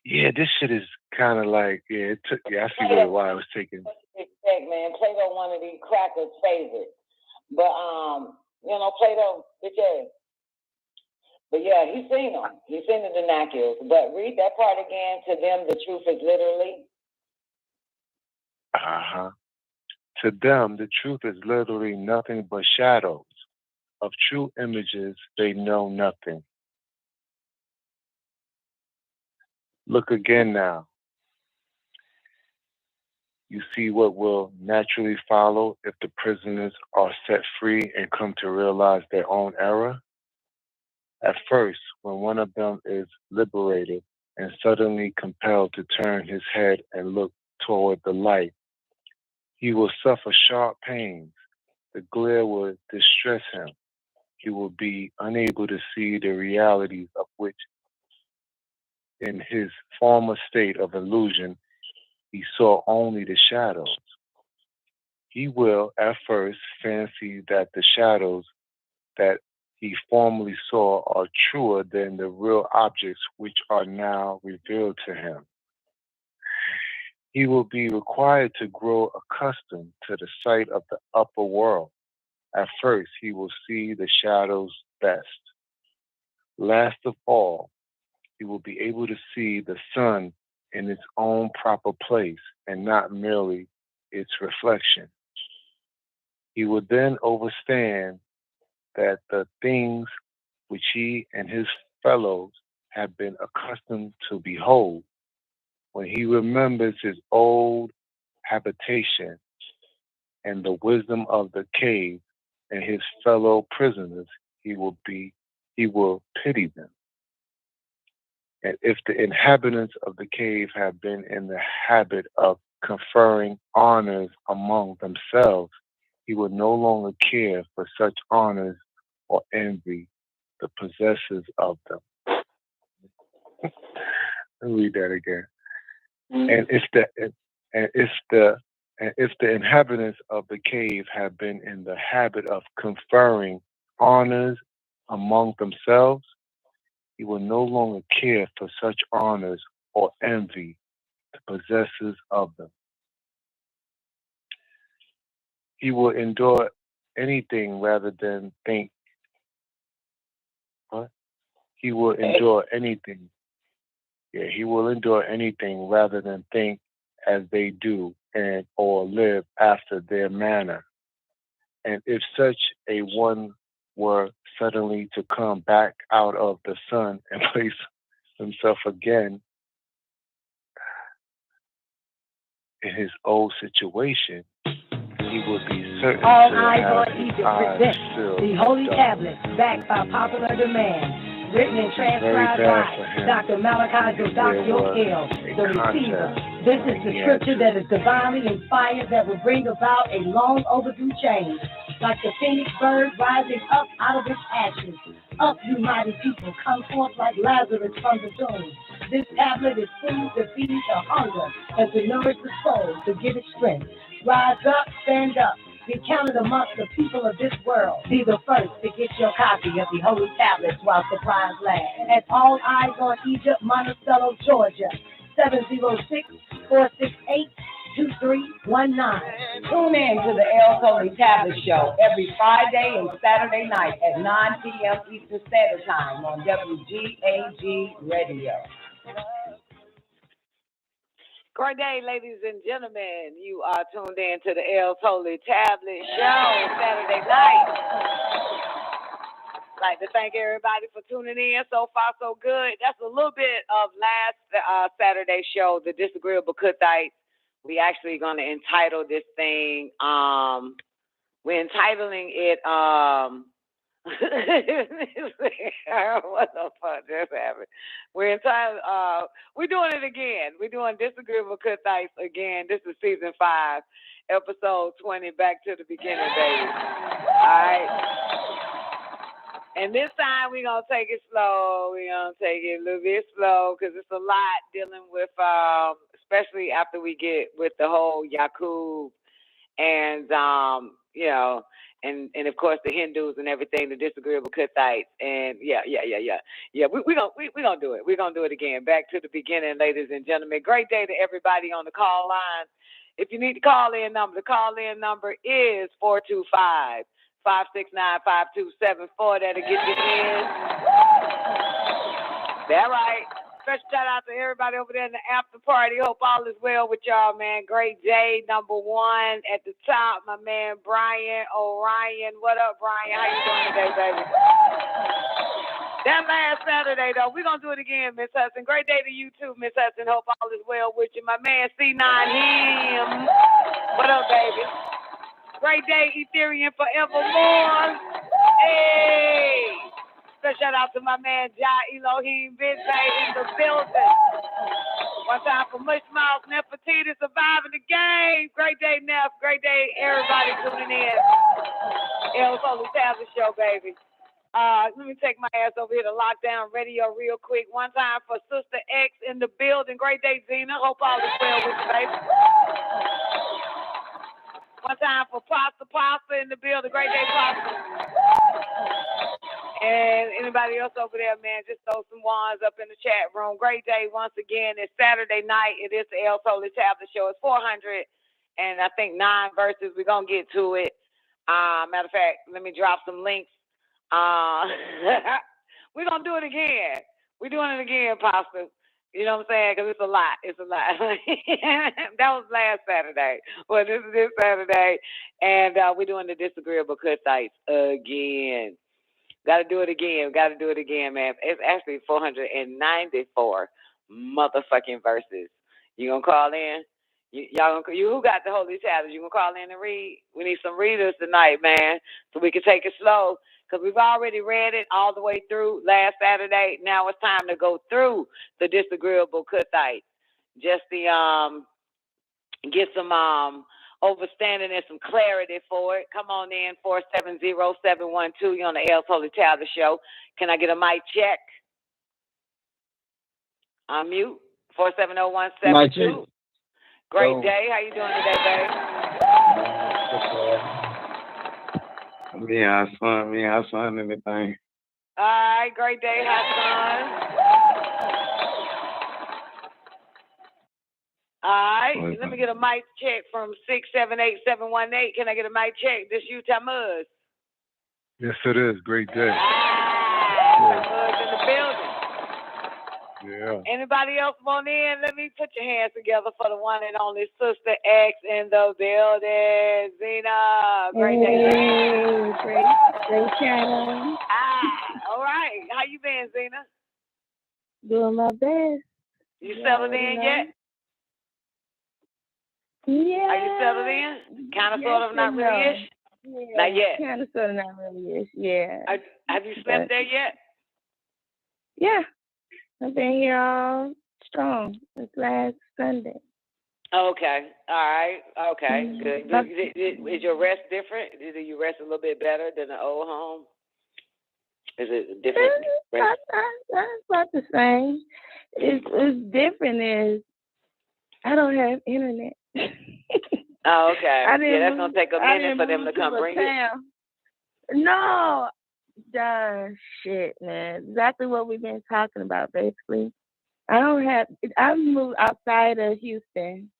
Speaker 19: Yeah, this shit is kind of like, I see why I was taking.
Speaker 18: Man, Plato one of these crackers' favorites. But, Plato, bitch. But yeah, he's seen them. He's seen the vernaculars. But read that part again. To them, the truth is literally.
Speaker 19: To them, the truth is literally nothing but shadows. Of true images, they know nothing. Look again now. You see what will naturally follow if the prisoners are set free and come to realize their own error? At first, when one of them is liberated and suddenly compelled to turn his head and look toward the light, he will suffer sharp pains. The glare will distress him. He will be unable to see the realities of which, in his former state of illusion, he saw only the shadows. He will, at first, fancy that the shadows that he formerly saw are truer than the real objects which are now revealed to him. He will be required to grow accustomed to the sight of the upper world. At first, he will see the shadows best. Last of all, he will be able to see the sun in its own proper place and not merely its reflection. He will then understand that the things which he and his fellows have been accustomed to behold, when he remembers his old habitation and the wisdom of the cave and his fellow prisoners, he will pity them. And if the inhabitants of the cave have been in the habit of conferring honors among themselves, he will no longer care for such honors or envy the possessors of them. Let me read that again. And if the inhabitants of the cave have been in the habit of conferring honors among themselves, he will no longer care for such honors or envy the possessors of them. He will endure anything rather than think. What? He will endure anything. Yeah, he will endure anything rather than think as they do and or live after their manner. And if such a one were suddenly to come back out of the sun and place himself again in his old situation, he would be certain
Speaker 20: All
Speaker 19: to
Speaker 20: Eyes
Speaker 19: have
Speaker 20: on
Speaker 19: his
Speaker 20: Egypt
Speaker 19: eyes
Speaker 20: presents
Speaker 19: still
Speaker 20: the Holy
Speaker 19: dark.
Speaker 20: Tablets, backed by popular demand, written and transcribed by Dr. Malachi Yakub, the receiver. This is the scripture that is divinely inspired that will bring about a long overdue change. Like the phoenix bird rising up out of its ashes. Up, you mighty people, come forth like Lazarus from the tomb. This tablet is food to feed the hunger and to nourish the soul, to give it strength. Rise up, stand up, be counted amongst the people of this world. Be the first to get your copy of the Holy Tablets while supplies last. At All Eyes on Egypt, Monticello, Georgia, 706-468-2319. Tune in to the El Holy Tablet Show every Friday and Saturday night at 9 p.m. Eastern Standard Time on WGAG Radio.
Speaker 18: Great day, ladies and gentlemen. You are tuned in to the El Holy Tablet Show Saturday night. I'd like to thank everybody for tuning in. So far, so good. That's a little bit of last Saturday show, the Disagreeable Cuthites. We actually going to entitle this thing. We're entitling it. What the fuck just happened? We're entitled. We're doing it again. We're doing Disagreeable Cuthites again. This is season 5, episode 20. Back to the beginning, baby. All right. And this time we're gonna take it slow. We're gonna take it a little bit slow because it's a lot dealing with, especially after we get with the whole Yakub and you know. And of course the Hindus and everything, the Disagreeable Cuthites, and yeah. We're gonna do it. We're gonna do it again. Back to the beginning, ladies and gentlemen. Great day to everybody on the call line. If you need the call-in number, the call-in number is 425-569-5274. That'll get you in. That right. Special shout out to everybody over there in the after party. Hope all is well with y'all, man. Great day. Number 1 at the top, my man Brian Orion. What up, Brian? How you doing today, baby? That last Saturday, though, we're going to do it again, Miss Hudson. Great day to you, too, Miss Hudson. Hope all is well with you. My man C9 him. What up, baby? Great day, Ethereum forevermore. Hey! Special shout out to my man Jah Elohim Bttb in the building. One time for Mush Mouth, Nefertiti surviving the game. Great day, Neff. Great day, everybody tuning in. El Holy Tablet Show, baby. Let me take my ass over here to Lockdown Radio real quick. One time for Sister X in the building. Great day, Zena. Hope all is well with you, baby. One time for Pasta in the building. Great day, Pasta. And anybody else over there, man, just throw some ones up in the chat room. Great day once again. It's Saturday night. It is the El Holy Tablet Show. It's 400 and I think 9 verses. We're going to get to it. Matter of fact, let me drop some links. We're going to do it again. We're doing it again, Pasta. You know what I'm saying? Because it's a lot. It's a lot. That was last Saturday. Well, this is this Saturday. And we're doing the Disagreeable Cuthites again. Got to do it again. Got to do it again, man. It's actually 494 motherfucking verses. You gonna call in? You who got the Holy Tablets? You gonna call in and read? We need some readers tonight, man, so we can take it slow. Because we've already read it all the way through last Saturday. Now it's time to go through the Disagreeable Cuthites. Just the get some overstanding and some clarity for it. Come on in, 470-712. You're on the El Holy Tablet Show. Can I get a mic check? Unmute. 470-172. Great day. How you doing today, babe?
Speaker 21: Me and son, anything.
Speaker 18: All right. Great day, Hassan. All right, let me get a mic check from 678-718. Can I get a mic check? This you, Tamuz.
Speaker 21: Yes, it is. Great day.
Speaker 18: Tamuz in the building.
Speaker 21: Yeah.
Speaker 18: Anybody else want in? Let me put your hands together for the one and only Sister X in the building. Zena, great day.
Speaker 5: Great channel.
Speaker 18: All right. How you been, Zena?
Speaker 5: Doing my best.
Speaker 18: You settled in yet?
Speaker 5: Yeah.
Speaker 18: Are you settled in? Kind of, sort of, not really-ish?
Speaker 5: Yeah.
Speaker 18: Not yet.
Speaker 5: Kind of, sort of, not really-ish. Yeah.
Speaker 18: Have you slept there yet?
Speaker 5: Yeah. I've been here all strong since last Sunday.
Speaker 18: Okay. All right. Okay. Good. Is your rest different? Do you rest a little bit better than the old home? Is it different?
Speaker 5: It's about the same. It's different is I don't have internet.
Speaker 18: Oh, okay.
Speaker 2: I didn't
Speaker 18: Yeah, that's
Speaker 2: move.
Speaker 18: gonna take a
Speaker 2: I
Speaker 18: minute
Speaker 2: didn't
Speaker 18: for them
Speaker 2: move
Speaker 18: to come
Speaker 2: to a
Speaker 18: bring it.
Speaker 2: town. No, shit, man. Exactly what we've been talking about, basically. I moved outside of Houston,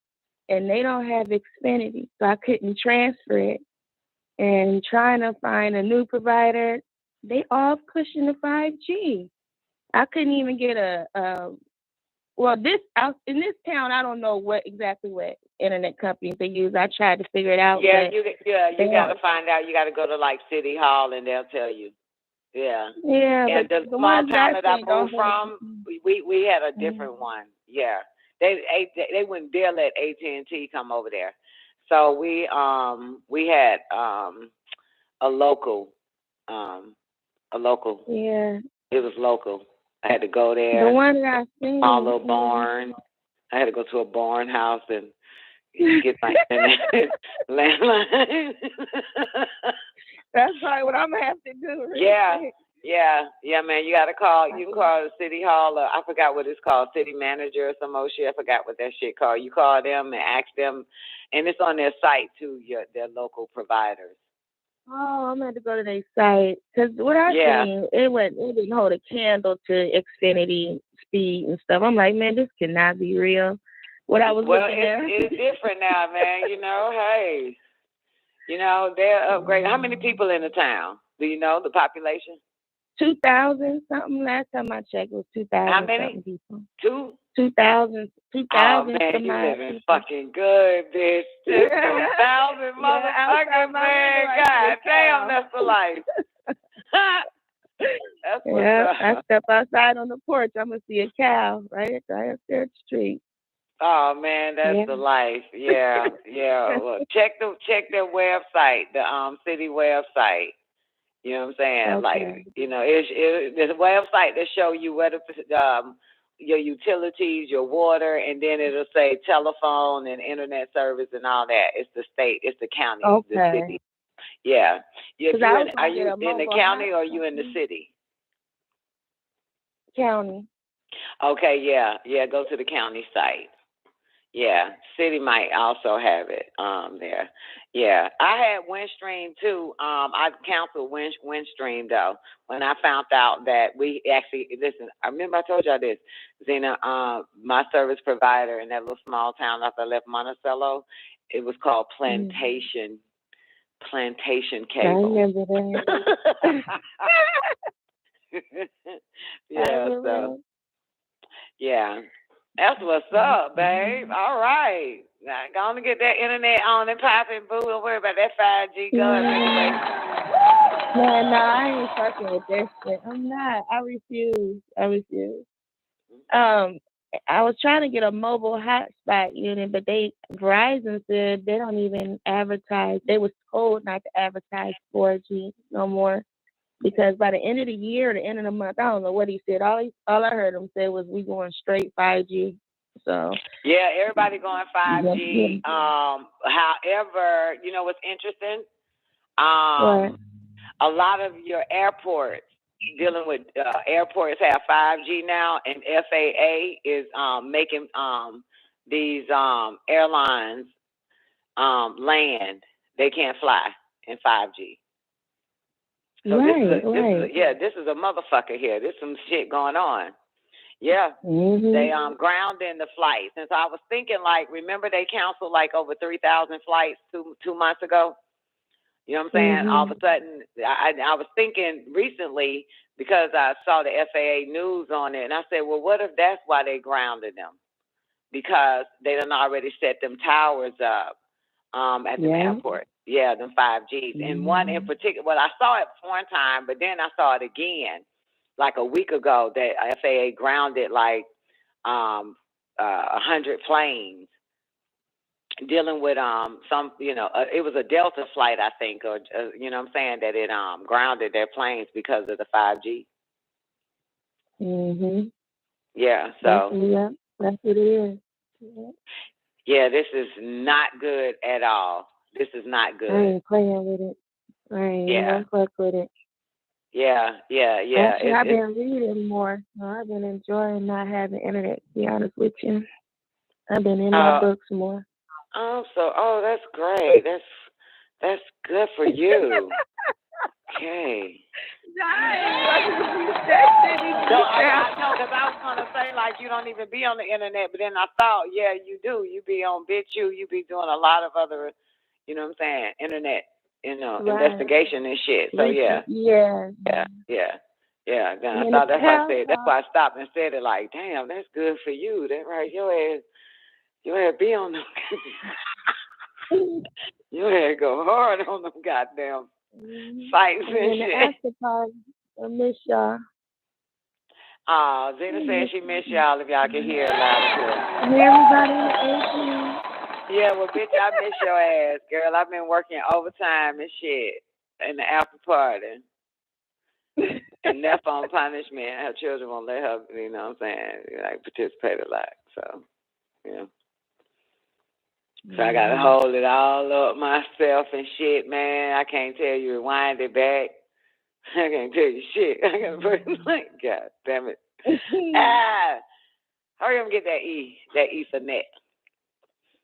Speaker 2: and they don't have Xfinity, so I couldn't transfer it. And trying to find a new provider, they all pushing the 5G. I couldn't even get in this town, I don't know exactly what internet companies they use. I tried to figure it out.
Speaker 18: Yeah,
Speaker 2: but
Speaker 18: you got to find out. You got to go to like City Hall, and they'll tell you. Yeah.
Speaker 2: Yeah,
Speaker 18: And
Speaker 2: but
Speaker 18: the
Speaker 2: the
Speaker 18: small
Speaker 2: ones
Speaker 18: town
Speaker 2: that
Speaker 18: that I
Speaker 2: I don't
Speaker 18: moved from, we had a different one. Yeah. They wouldn't dare let AT&T come over there. So we had a local.
Speaker 2: Yeah.
Speaker 18: It was local. I had to go there.
Speaker 2: The one that I seen.
Speaker 18: Small little barn. I had to go to a barn house and get my landline.
Speaker 2: That's probably what I'm gonna have to do. Really.
Speaker 18: Yeah, man. You gotta call. You can call the city hall. I forgot what it's called, city manager or some old shit. I forgot what that shit called. You call them and ask them, and it's on their site too. Their local providers.
Speaker 2: Oh, I'm gonna have to go to their site because what I seen, it didn't hold a candle to Xfinity speed and stuff. I'm like, man, this cannot be real. What I was looking at.
Speaker 18: It's different now, man. Hey, they're upgrading. How many people in the town? Do you know the population?
Speaker 2: 2,000 something. Last time I checked, it was 2,000.
Speaker 18: How many?
Speaker 2: People.
Speaker 18: 2,000.
Speaker 2: 2,000.
Speaker 18: Oh man, you living fucking good, bitch. 2,000 motherfuckers, man. God damn, that's the life. That's what's up.
Speaker 2: I step outside on the porch, I'm gonna see a cow right up there the street.
Speaker 18: Oh man, that's the life. Yeah. Well, check their website, the city website. You know what I'm saying?
Speaker 2: Okay.
Speaker 18: Like, there's a website that show you where your utilities, your water, and then it'll say telephone and internet service and all that. It's the state, it's the county, the city. Yeah. Are you in the county or are you in the city?
Speaker 2: County.
Speaker 18: Okay, yeah. Go to the county site. Yeah, city might also have it there. Yeah, I had Windstream too. I canceled Windstream though when I found out that we actually listen. I remember I told y'all this, Zena. My service provider in that little small town after I left Monticello, it was called Plantation Cable.
Speaker 2: I remember that.
Speaker 18: Yeah. That's what's up, babe. All right. Now, gonna get that internet on and popping, boo. Don't worry about that 5G going anyway.
Speaker 2: No, I ain't fucking with that shit. I'm not. I refuse. I was trying to get a mobile hotspot unit, but Verizon said they don't even advertise. They was told not to advertise 4G no more. Because by the end of the year, the end of the month, I don't know what he said. All I heard him say was we going straight 5G. So
Speaker 18: yeah, everybody going 5G. However, you know what's interesting? A lot of your airports dealing with airports have 5G now, and FAA is making these airlines land. They can't fly in 5G. So this is a motherfucker here. There's some shit going on. Yeah.
Speaker 2: Mm-hmm.
Speaker 18: They grounding the flights. And so I was thinking, like, remember they canceled like over 3,000 flights two months ago? You know what I'm saying?
Speaker 2: Mm-hmm.
Speaker 18: All of a sudden, I was thinking recently because I saw the FAA news on it, and I said, well, what if that's why they grounded them? Because they done already set them towers up at the airport. Yeah, them 5Gs.
Speaker 2: Mm-hmm.
Speaker 18: And one in particular, well, I saw it one time, but then I saw it again like a week ago that FAA grounded like 100 planes dealing with some, it was a Delta flight, I think, or, you know what I'm saying, that it grounded their planes because of the 5G.
Speaker 2: Mm-hmm.
Speaker 18: Yeah, so.
Speaker 2: That's what it is.
Speaker 18: Yeah, this is not good at all. This is not good.
Speaker 2: I ain't playing with it. I ain't gonna fuck with it.
Speaker 18: Yeah.
Speaker 2: Actually, I've been reading more. I've been enjoying not having internet, to be honest with you. I've been in my books more.
Speaker 18: That's great. That's good for you. Okay.
Speaker 2: Nice.
Speaker 18: No, I know, because I was going to say, like, you don't even be on the internet, but then I thought, yeah, you do. You be on BitU. You be doing a lot of other, you know what I'm saying, internet, investigation and shit. So, yeah.
Speaker 2: Yeah.
Speaker 18: Then I thought that's why I said, that's why I stopped and said it, like, damn, that's good for you. That right, your ass be on them. Your ass go hard on them goddamn sites and shit.
Speaker 2: After party, I miss y'all.
Speaker 18: Zena says she miss y'all if y'all can hear loud and clear.
Speaker 2: And everybody in the 18.
Speaker 18: Yeah, well, bitch, I miss your ass, girl. I've been working overtime and shit in the after party. And that's on punishment. Her children won't let her, you know what I'm saying, like participate a lot. So, yeah. So I got to hold it all up myself and shit, man. I can't tell you, rewind it back. I can't tell you shit. I got to put it like, God damn it. Hurry up and get that E for net.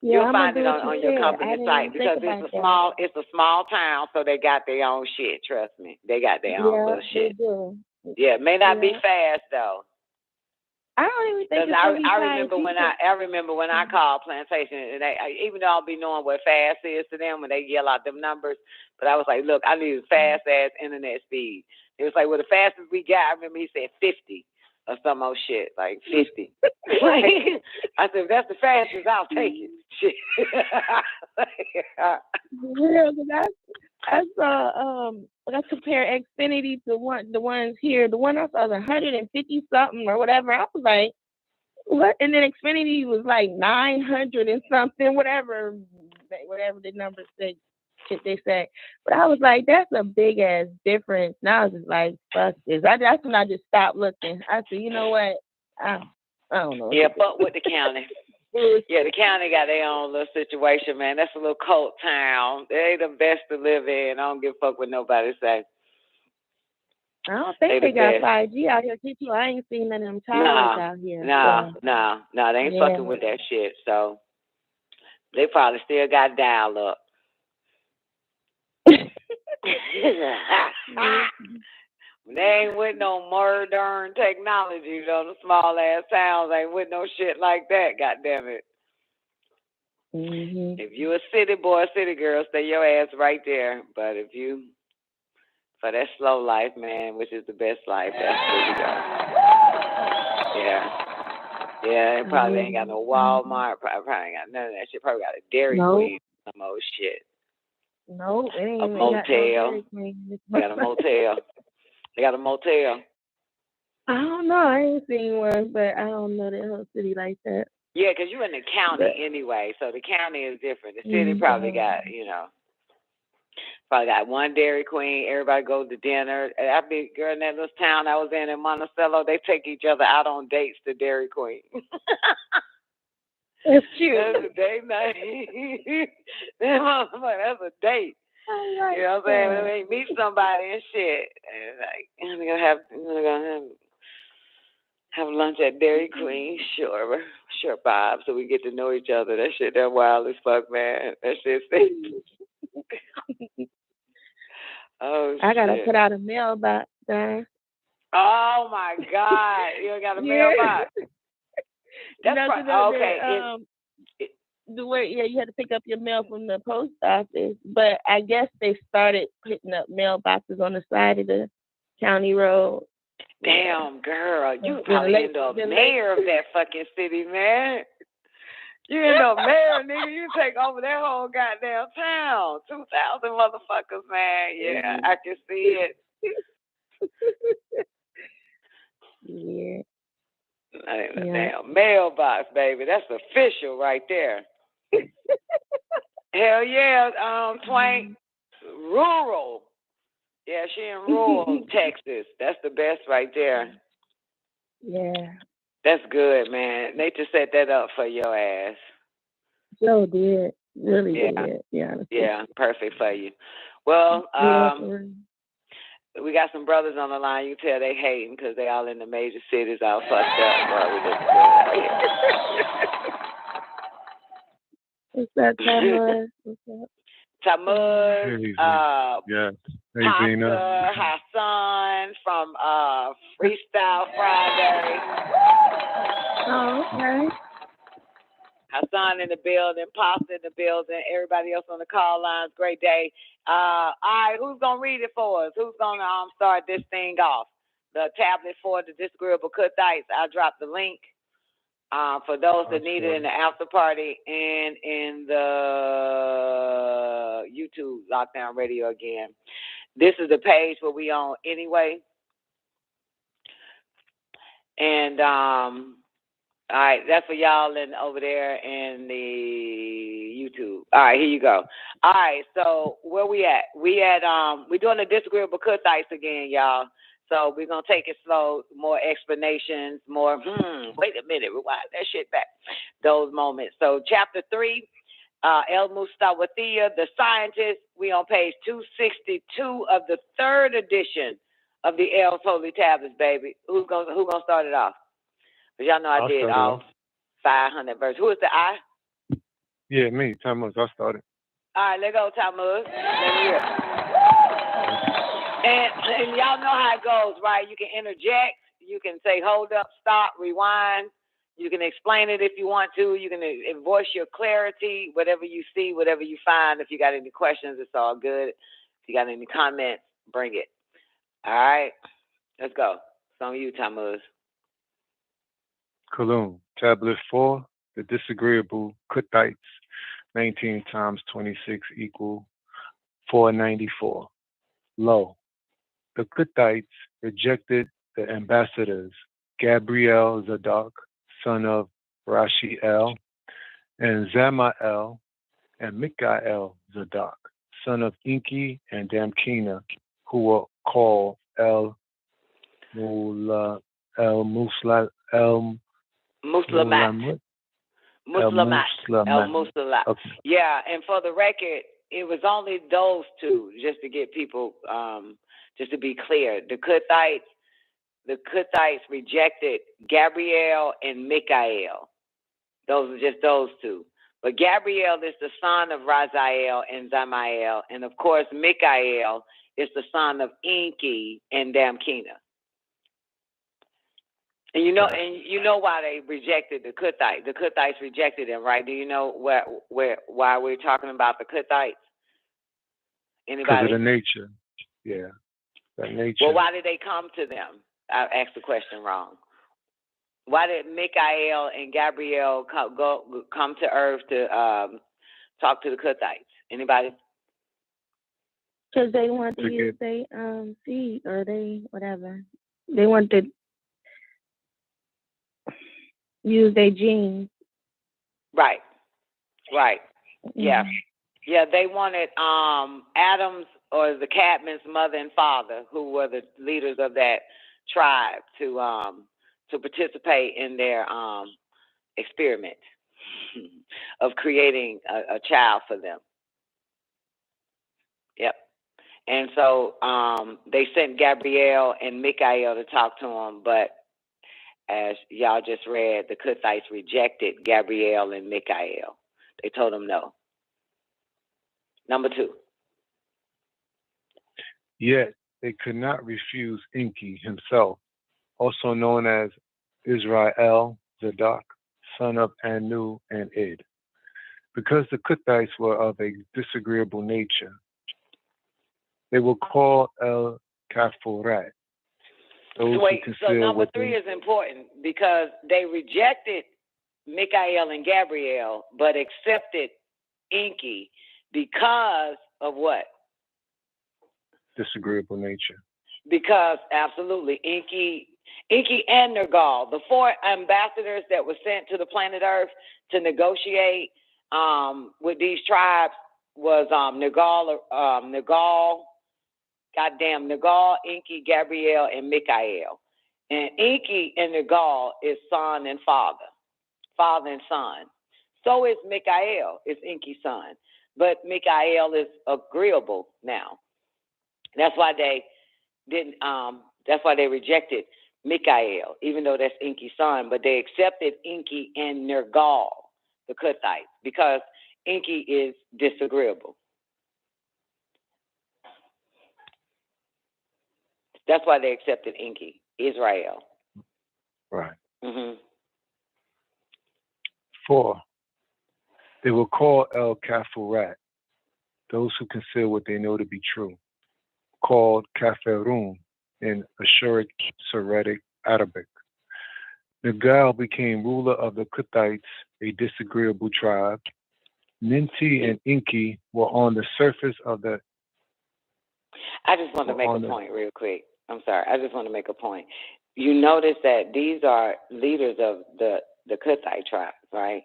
Speaker 2: Yeah,
Speaker 18: You'll find it on your company site because it's a small town, so they got their own shit. Trust me, they got their own little shit.
Speaker 2: They do.
Speaker 18: Yeah, it may not be fast though.
Speaker 2: I don't even think
Speaker 18: I remember when I called Plantation, and even though I'll be knowing what fast is to them when they yell out them numbers, but I was like, look, I need fast ass internet speed. It was like, well, the fastest we got, I remember he said 50 or some old shit, like 50. I said, if that's the fastest, I'll take it. Shit.
Speaker 2: I compare Xfinity to the ones here. The one I saw was 150 something or whatever. I was like, what? And then Xfinity was like 900 and something, whatever the numbers say. Shit they say. But I was like, that's a big ass difference. And I was just like, fuck this. That's when I just stopped looking. I said, you know what? I don't know.
Speaker 18: Yeah, fuck with the county. Yeah, the county got their own little situation, man. That's a little cult town. They the best to live in. I don't give a fuck what nobody say.
Speaker 2: I don't think they got 5G out here, too. I ain't seen none of them towers out here.
Speaker 18: No, they ain't fucking with that shit. So they probably still got dial up. They ain't with no modern technology, the small ass towns ain't with no shit like that, goddamn it. If you a city boy, city girl, stay your ass right there. But if you for that slow life, man, which is the best life, that's where you go. Yeah, it probably ain't got no Walmart, probably ain't got none of that shit. Probably got a Dairy Queen, some old shit.
Speaker 2: No, it ain't
Speaker 18: a motel. They got a motel. They got a motel.
Speaker 2: I don't know. I ain't seen one, but I don't know that whole city like that.
Speaker 18: Yeah, because you're in the county anyway, so the county is different. The city probably got, probably got one Dairy Queen. Everybody goes to dinner. I be girl in that little town I was in Monticello. They take each other out on dates to Dairy Queen.
Speaker 2: It's cute.
Speaker 18: That's a date night. That's a date.
Speaker 2: Like
Speaker 18: you know what I'm saying? They meet somebody and shit. And like, I'm gonna have lunch at Dairy Queen. Sure, Bob. So we get to know each other. That shit, that wild as fuck, man. That shit's oh,
Speaker 2: I gotta
Speaker 18: shit.
Speaker 2: put out a mailbox, guys.
Speaker 18: Oh my God! You got a mailbox. That's okay.
Speaker 2: The way, you had to pick up your mail from the post office, but I guess they started putting up mailboxes on the side of the county road.
Speaker 18: Damn, girl, you probably end up mayor of that fucking city, man. You end up mayor, nigga. You take over that whole goddamn town. 2,000 motherfuckers, man. Yeah, I can see it.
Speaker 2: Yeah.
Speaker 18: Damn mailbox, baby. That's official right there. Hell yeah, Twank. Rural. Yeah, she in rural Texas. That's the best right there.
Speaker 2: Yeah.
Speaker 18: That's good, man. Nature set that up for your ass.
Speaker 2: Joe did. Really did. Yeah.
Speaker 18: Yeah, perfect for you. Well, we got some brothers on the line. You can tell they hating because they all in the major cities all fucked up. Well, we just
Speaker 2: What's up, Tammuz? What's up?
Speaker 18: Tammuz,
Speaker 21: Yeah. Hey, Zena.
Speaker 18: Pastor Hassan from Freestyle Friday.
Speaker 2: Oh, okay.
Speaker 18: Hassan in the building, Pasta in the building, everybody else on the call lines. Great day. All right, who's going to read it for us? Who's going to start this thing off? The tablet for the Disagreeable Cuthites. I'll drop the link for those that need it in the after party and in the YouTube Lockdown Radio again. This is the page where we on anyway. And all right, that's for y'all and over there in the YouTube. All right, here you go. All right, so where we at? We're doing the Disagreeable Cuthites again, y'all. So we're gonna take it slow, more explanations, more wait a minute, rewind that shit back. Those moments. So chapter 3, MUSTAWATHEE'YA, the scientist. We on page 262 of the 3rd edition of the L's Holy Tablets, baby. Who gonna start it off? But y'all know I did all 500 verses. Who is the I?
Speaker 21: Yeah, me, Tammuz. I started.
Speaker 18: All right, let's go, Tammuz. Let me hear it. And y'all know how it goes, right? You can interject. You can say, hold up, stop, rewind. You can explain it if you want to. You can voice your clarity, whatever you see, whatever you find. If you got any questions, it's all good. If you got any comments, bring it. All right, let's go. It's on you, Tammuz.
Speaker 21: Kalum, Tablet 4, the Disagreeable Cuthites, 19 times 26 equal 494. Lo, the Cuthites rejected the ambassadors Gabriel Zadok, son of Rashiel, and Zamael, and Mikael Zadok, son of Inky and Damkina, who were called Muslamat. Okay.
Speaker 18: Yeah, and for the record, it was only those two, just to get people, just to be clear. The Cuthites rejected Gabriel and Mikael. Those are just those two. But Gabriel is the son of Raziel and Zamael, and of course Mikael is the son of Inky and Damkina. And you know why they rejected the Cuthites. The Cuthites rejected them, right? Do you know why we're talking about the Cuthites? Anybody?
Speaker 21: Because of the nature. Yeah, that nature.
Speaker 18: Well, why did they come to them? I asked the question wrong. Why did Mikael and Gabriel come to Earth to talk to the Cuthites? Anybody?
Speaker 2: Because they want to use their seed or they whatever. They want to use their genes.
Speaker 18: Right. Yeah. Yeah, they wanted Adam's or the Cadman's mother and father, who were the leaders of that tribe, to participate in their experiment of creating a child for them. Yep. And so they sent Gabriel and Mikael to talk to him, but as y'all just read, the Cuthites rejected Gabriel and Mikael. They told them no. Number 2.
Speaker 21: Yet they could not refuse Inky himself, also known as Israel Zadok, son of Anu and Id, because the Cuthites were of a disagreeable nature. They were called El Kafurat.
Speaker 18: Wait, so number 3 is important because they rejected Mikael and Gabriel, but accepted Inky because of what?
Speaker 21: Disagreeable nature.
Speaker 18: Because absolutely, Inky and Nergal, the 4 ambassadors that were sent to the planet Earth to negotiate with these tribes was Nergal, Inky, Gabriel, and Mikael. And Inky and Nergal is son and father and son. So is Mikael, is Inky's son. But Mikael is agreeable now. That's why they didn't. That's why they rejected Mikael, even though that's Inky's son. But they accepted Inky and Nergal, the Cuthites, because Inky is disagreeable. That's why they accepted Inky, Israel.
Speaker 21: Right.
Speaker 18: Mm-hmm.
Speaker 21: 4. They will call El Kafurat, those who conceal what they know to be true, called Kaferun in Ashuric Soretic Arabic. Nagal became ruler of the Kuthites, a disagreeable tribe. Ninti and Inky were on the surface of the...
Speaker 18: I just want to make a point real quick. I'm sorry. I just want to make a point. You notice that these are leaders of the Kuthite tribe, right?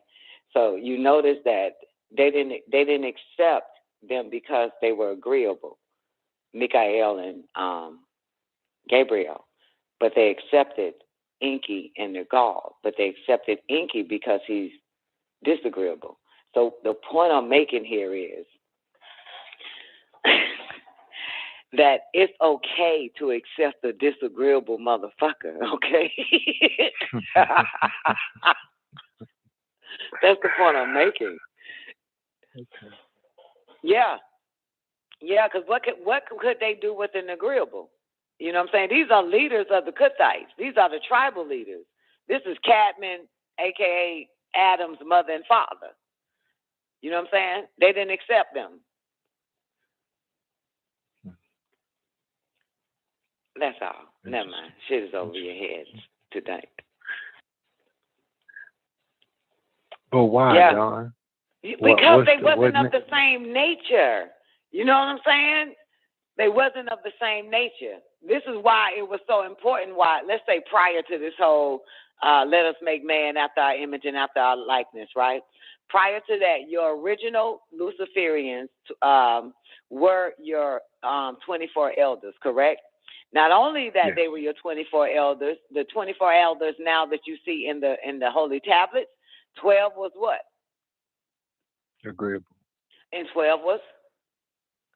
Speaker 18: So you notice that they didn't accept them because they were agreeable, Michael and Gabriel, but they accepted Inky and Nagal, but they accepted Inky because he's disagreeable. So the point I'm making here is that it's okay to accept a disagreeable motherfucker, okay? That's the point I'm making.
Speaker 21: Okay.
Speaker 18: Yeah, because what could they do with an agreeable? You know what I'm saying? These are leaders of the Kuthites. These are the tribal leaders. This is Cadman, a.k.a. Adam's mother and father. You know what I'm saying? They didn't accept them. That's all. Never mind. Shit is over your heads tonight.
Speaker 21: But why, Don?
Speaker 18: Because they wasn't of the same nature. You know what I'm saying? They wasn't of the same nature. This is why it was so important. Why, let's say prior to this whole let us make man after our image and after our likeness, right? Prior to that, your original Luciferians were your 24 elders, correct? Not only that they were your 24 elders, the 24 elders now that you see in the holy tablets, 12 was what?
Speaker 21: Agreeable.
Speaker 18: And 12 was?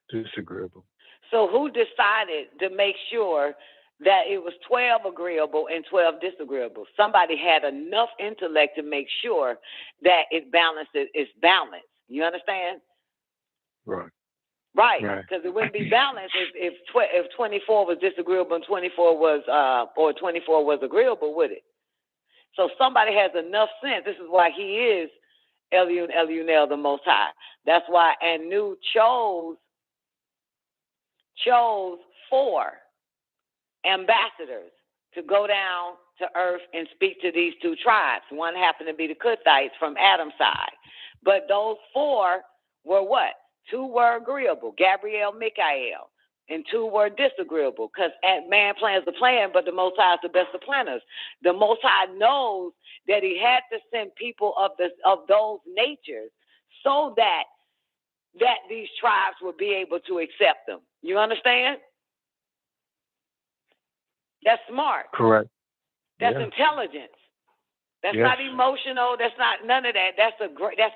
Speaker 21: Disagreeable.
Speaker 18: So who decided to make sure that it was 12 agreeable and 12 disagreeable? Somebody had enough intellect to make sure that it's balanced. You understand?
Speaker 21: Right.
Speaker 18: Right, because it wouldn't be balanced if 24 was disagreeable and 24 was agreeable, would it? So somebody has enough sense. This is why he is Elunel, the Most High. That's why Anu chose 4 ambassadors to go down to earth and speak to these 2 tribes. One happened to be the Kuthites from Adam's side. But those 4 were what? 2 were agreeable, Gabriel, Michael, and 2 were disagreeable, because man plans the plan, but the Most High is the best of planners. The Most High knows that he had to send people of those natures so that these tribes would be able to accept them. You understand? That's smart.
Speaker 21: Correct.
Speaker 18: That's intelligence. That's not emotional. That's not none of that. That's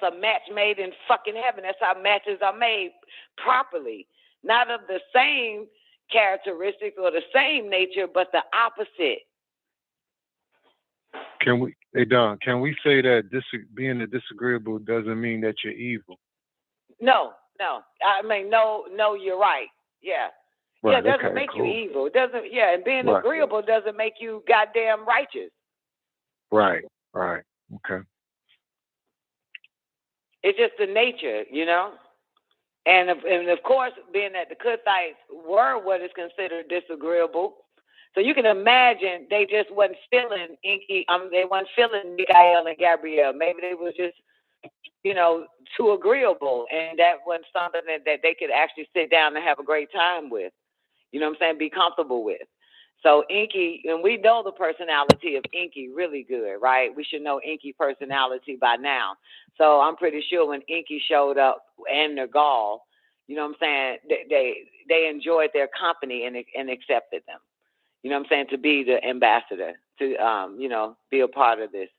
Speaker 18: a match made in fucking heaven. That's how matches are made properly. Not of the same characteristics or the same nature, but the opposite.
Speaker 21: Don, can we say that being a disagreeable doesn't mean that you're evil?
Speaker 18: No. I mean, no, you're right. Yeah.
Speaker 21: Right,
Speaker 18: it doesn't make you evil. It doesn't, and being agreeable doesn't make you goddamn righteous.
Speaker 21: Right. Okay.
Speaker 18: It's just the nature, you know? And of course, being that the Kuthites were what is considered disagreeable, so you can imagine they just wasn't feeling Inky. They wasn't feeling Michael and Gabriel. Maybe they was just, too agreeable, and that wasn't something that they could actually sit down and have a great time with. You know what I'm saying? Be comfortable with. So Inky, and we know the personality of Inky really good, right? We should know Inky personality by now. So I'm pretty sure when Inky showed up and Nagal, you know what I'm saying, they enjoyed their company and accepted them. You know what I'm saying, to be the ambassador, to, be a part of this,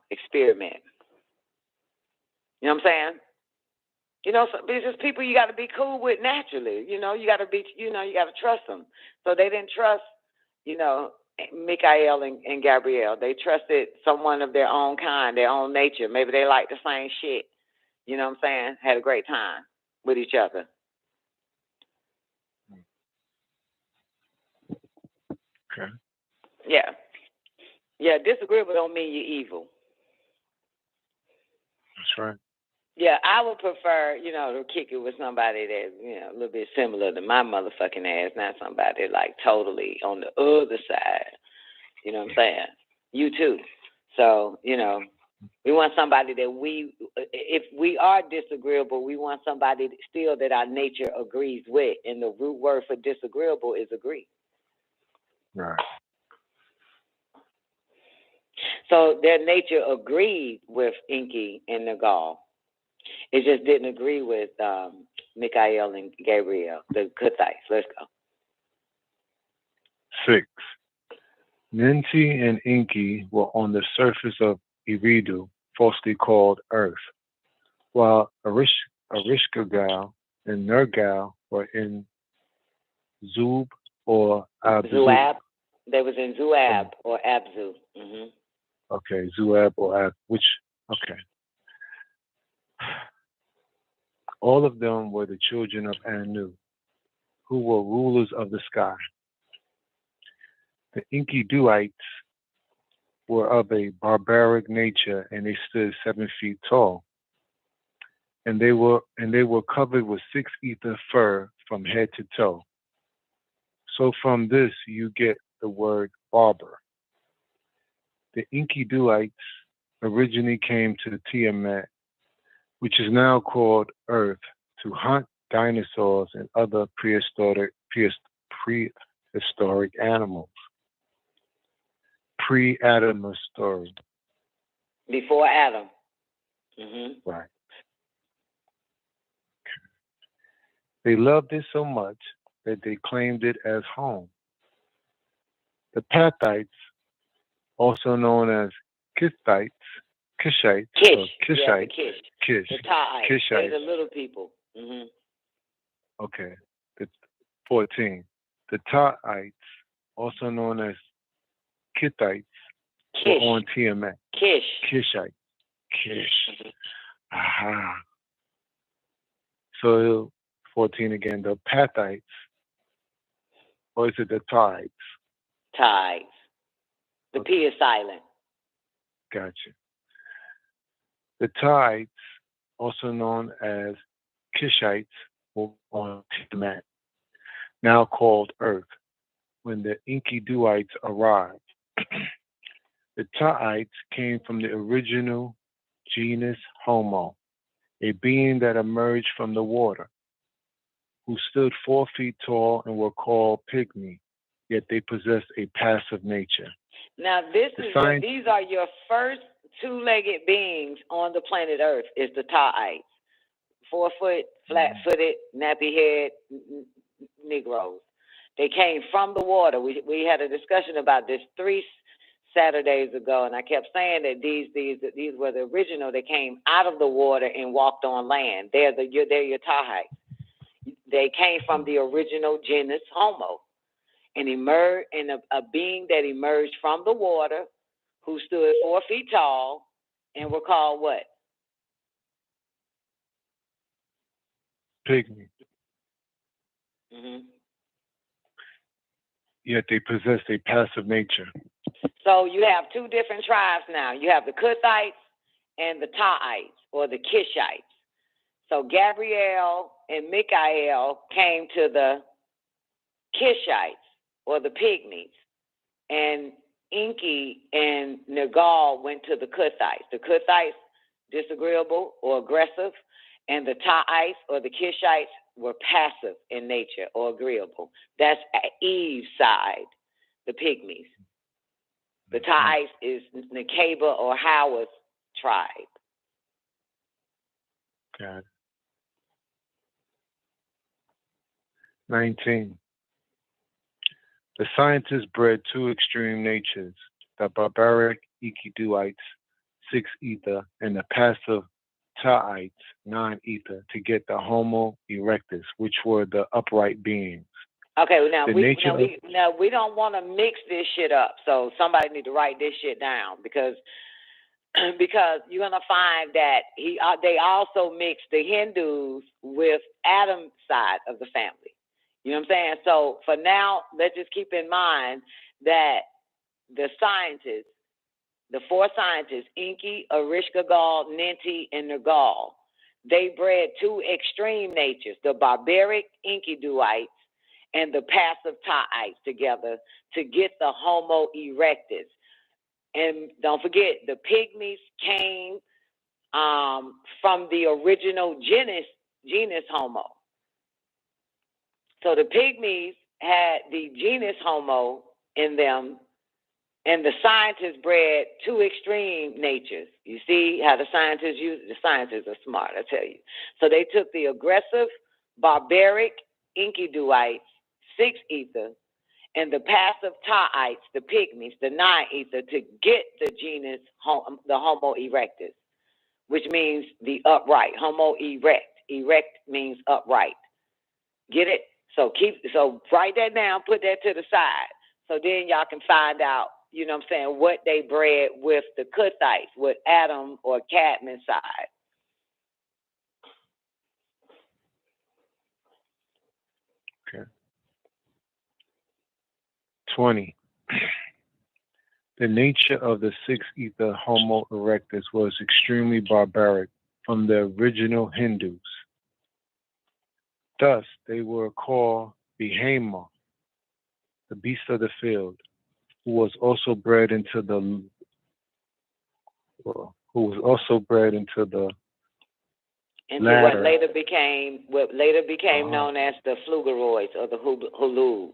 Speaker 18: experiment. You know what I'm saying? So it's just people you got to be cool with naturally. You got to be, you got to trust them. So they didn't trust, Michael and Gabrielle. They trusted someone of their own kind, their own nature. Maybe they liked the same shit. You know what I'm saying? Had a great time with each other.
Speaker 21: Okay.
Speaker 18: Yeah. Yeah, disagreeable don't mean you're evil.
Speaker 21: That's right.
Speaker 18: Yeah, I would prefer, to kick it with somebody that's, a little bit similar to my motherfucking ass, not somebody like totally on the other side. You know what I'm saying? You too. So, we want somebody that if we are disagreeable, we want somebody still that our nature agrees with. And the root word for disagreeable is agree.
Speaker 21: Right.
Speaker 18: So their nature agreed with Inky and Nagal. It just didn't agree with Michael and Gabriel, the Cuthites. Let's go.
Speaker 21: 6. Ninti and Inky were on the surface of Eridu, falsely called Earth, while Erishkigal and Nergal were in Zub or Abzu.
Speaker 18: Zuab. They was in Zuab or Abzu. Mm-hmm.
Speaker 21: Okay, Zuab or Ab, okay. All of them were the children of Anu, who were rulers of the sky. The Inky Dewites were of a barbaric nature, and they stood 7 feet tall. And they were covered with 6 ether fur from head to toe. So from this you get the word barber. The Inky Dewites originally came to Tiamat, which is now called Earth, to hunt dinosaurs and other prehistoric animals. Pre-Adam story.
Speaker 18: Before Adam. Mm-hmm.
Speaker 21: Right. They loved it so much that they claimed it as home. The Pathites, also known as Kishites,
Speaker 18: Kishites.
Speaker 21: Kish.
Speaker 18: The Ta'ites.
Speaker 21: Kishites.
Speaker 18: They're the little people. Mm-hmm.
Speaker 21: Okay. 14. The Ta'ites, also known as Kithites, were on Tiamat. Kishite. Kish. Aha. So 14 again, the Pathites, or is it the Ta'ites?
Speaker 18: Ta'ites. The P is silent.
Speaker 21: Gotcha. The Ta'ites, also known as Kishites, were on Tiamat, now called Earth, when the Inky Dewites arrived. The Ta'ites came from the original genus Homo, a being that emerged from the water, who stood 4 feet tall and were called pygmy, yet they possessed a passive nature.
Speaker 18: Now, these are your first 2-legged beings on the planet Earth, is the Ta'ites. 4 foot, flat-footed, nappy-head Negroes. They came from the water. We had a discussion about this 3 Saturdays ago, and I kept saying that these were the original. They came out of the water and walked on land. They're your Ta'ites. They came from the original genus Homo, and emerged in a being that emerged from the water, who stood 4 feet tall, and were called what?
Speaker 21: Pygmy.
Speaker 18: Mm-hmm.
Speaker 21: Yet they possessed a passive nature.
Speaker 18: So you have 2 different tribes now. You have the Cuthites and the Ta'ites, or the Kishites. So Gabriel and Michael came to the Kishites, or the Pygmies, and Inky and Nagal went to the Cuthites. The Cuthites, disagreeable or aggressive, and the Ta'ites, or the Kishites, were passive in nature or agreeable. That's Eve's side, the Pygmies. The Ta'ites is Nakeba or Howard's tribe.
Speaker 21: Got it. 19. The scientists bred 2 extreme natures, the barbaric Inky Dewites, 6 ether, and the passive Ta'ites, 9 ether, to get the Homo erectus, which were the upright beings.
Speaker 18: Okay, well,
Speaker 19: The nature of
Speaker 18: we don't want to mix this shit up. So somebody need to write this shit down because you're gonna find that they also mix the Hindus with Adam's side of the family. You know what I'm saying? So for now, let's just keep in mind that the scientists, the four scientists, Inky, Erishkigal, Ninti, and Nergal, they bred two extreme natures, the barbaric Inky Dewites and the passive Taites together to get the Homo erectus. And don't forget, the pygmies came from the original genus Homo. So the pygmies had the genus Homo in them, and the scientists bred two extreme natures. You see how the scientists are smart, I tell you. So they took the aggressive, barbaric Inky Dewites, 6 ether, and the passive Taites, the pygmies, the 9 ether, to get the genus, the Homo erectus, which means the upright. Homo erect. Erect means upright. Get it? So write that down, put that to the side. So then y'all can find out, you know what I'm saying, what they bred with the Cuthites, with Adam or Cadman's side.
Speaker 21: Okay. 20. The nature of the 6 ether Homo erectus was extremely barbaric from the original Hindus. Thus, they were called Behemoth, the beast of the field, who was also bred into the
Speaker 18: what later became known as the Flugeroids or the Hulud.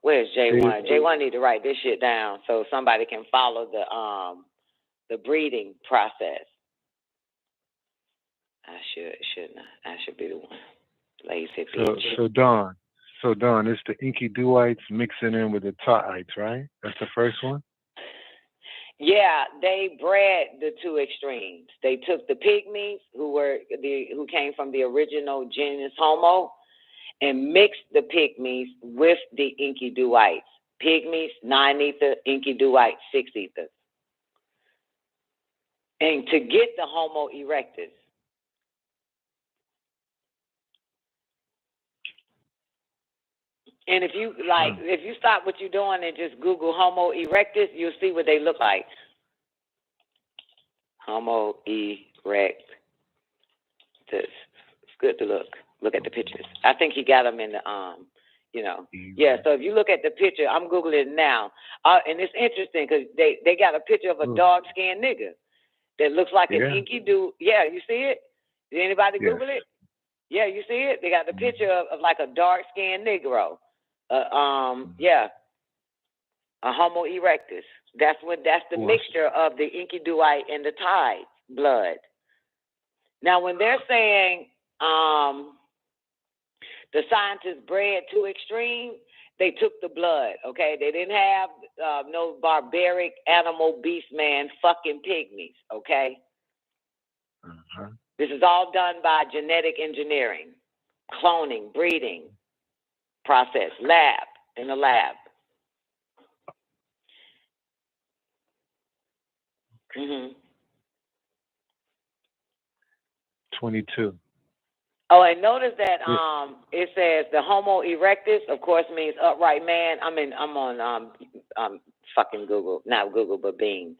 Speaker 18: Where's J1? J1 need to write this shit down so somebody can follow the breeding process. I should be the one. Late 6.
Speaker 21: So Don, it's the Inky Dewites mixing in with the Taites, right? That's the first one?
Speaker 18: Yeah, they bred the two extremes. They took the pygmies who came from the original genus Homo and mixed the pygmies with the Inky Dewites. Pygmies, 9 ether, Inky Dewites, 6 ether. And to get the Homo erectus. And if you stop what you're doing and just Google Homo erectus, you'll see what they look like. Homo erectus. It's good to look. Look at the pictures. I think he got them in the Yeah, so if you look at the picture, I'm Googling it now. And it's interesting because they got a picture of a dark-skinned nigga that looks like an Inky dude. Yeah, you see it? Did anybody Google it? Yeah, you see it? They got the picture of like a dark-skinned Negro. A Homo erectus. That's the mixture of the Inky Dewite and the Tide blood. Now, when they're saying the scientists bred too extreme, they took the blood, okay? They didn't have no barbaric animal beast man fucking pygmies, okay?
Speaker 21: Uh-huh.
Speaker 18: This is all done by genetic engineering, cloning, breeding process, in the lab. Mm-hmm.
Speaker 21: 22.
Speaker 18: Oh, and notice that it says the Homo erectus, of course, means upright man. I'm on fucking Google, not Google, but Bing.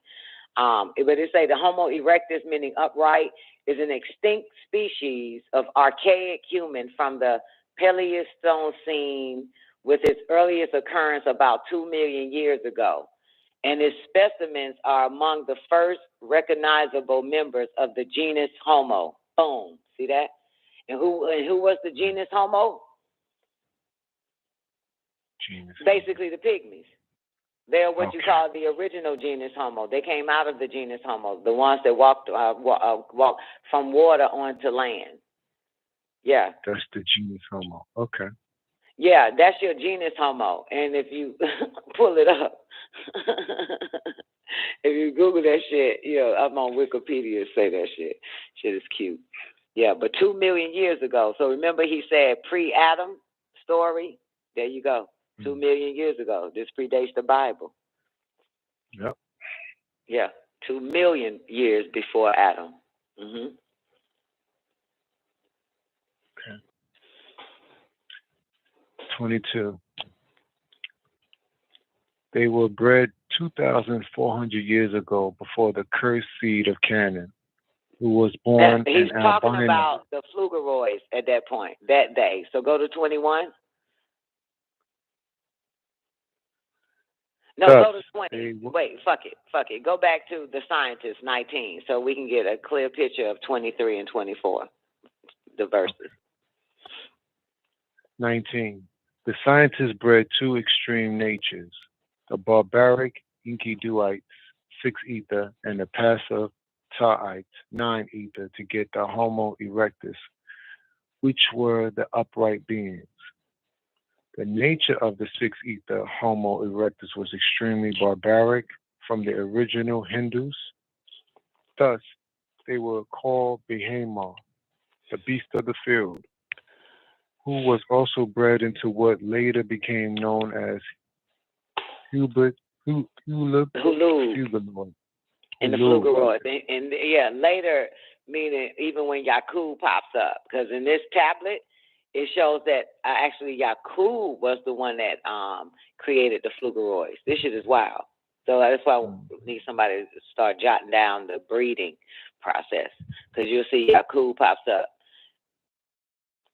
Speaker 18: But it say the Homo erectus, meaning upright, is an extinct species of archaic human from the Paleocene, with its earliest occurrence about 2 million years ago. And its specimens are among the first recognizable members of the genus Homo. Boom. See that? And who was the genus Homo? Basically the pygmies. They're what you call the original genus Homo. They came out of the genus Homo, the ones that walked from water onto land. Yeah.
Speaker 21: That's the genus Homo. Okay.
Speaker 18: Yeah, that's your genus Homo. And if you pull it up, if you Google that shit, I'm on Wikipedia say that shit. Shit is cute. Yeah, but 2 million years ago. So remember he said pre-Adam story? There you go. 2 million years ago. This predates the Bible.
Speaker 21: Yep.
Speaker 18: Yeah, 2 million years before Adam. Mm-hmm.
Speaker 21: Okay. 22. They were bred 2,400 years ago before the cursed seed of Canaan, who was born
Speaker 18: He's
Speaker 21: in
Speaker 18: talking
Speaker 21: albino.
Speaker 18: about the Flugeroids at that point, that day. So go to 21. No, go to 20. Wait, fuck it. Go back to the scientists, 19, so we can get a clear picture of 23 and 24, the verses.
Speaker 21: 19. The scientists bred two extreme natures, the barbaric Inky Dewites, 6-ether, and the passive Ta'ites, 9-ether, to get the Homo erectus, which were the upright beings. The nature of the 6-ether Homo erectus was extremely barbaric from the original Hindus. Thus, they were called Behemoth, the beast of the field, who was also bred into what later became known as Hubert, Hulub,
Speaker 18: And the Flugeroids. And yeah, later, meaning even when Yakub pops up, because in this tablet, it shows that actually Yakub was the one that created the Flugeroids. This shit is wild. So that's why we need somebody to start jotting down the breeding process, because you'll see Yakub pops up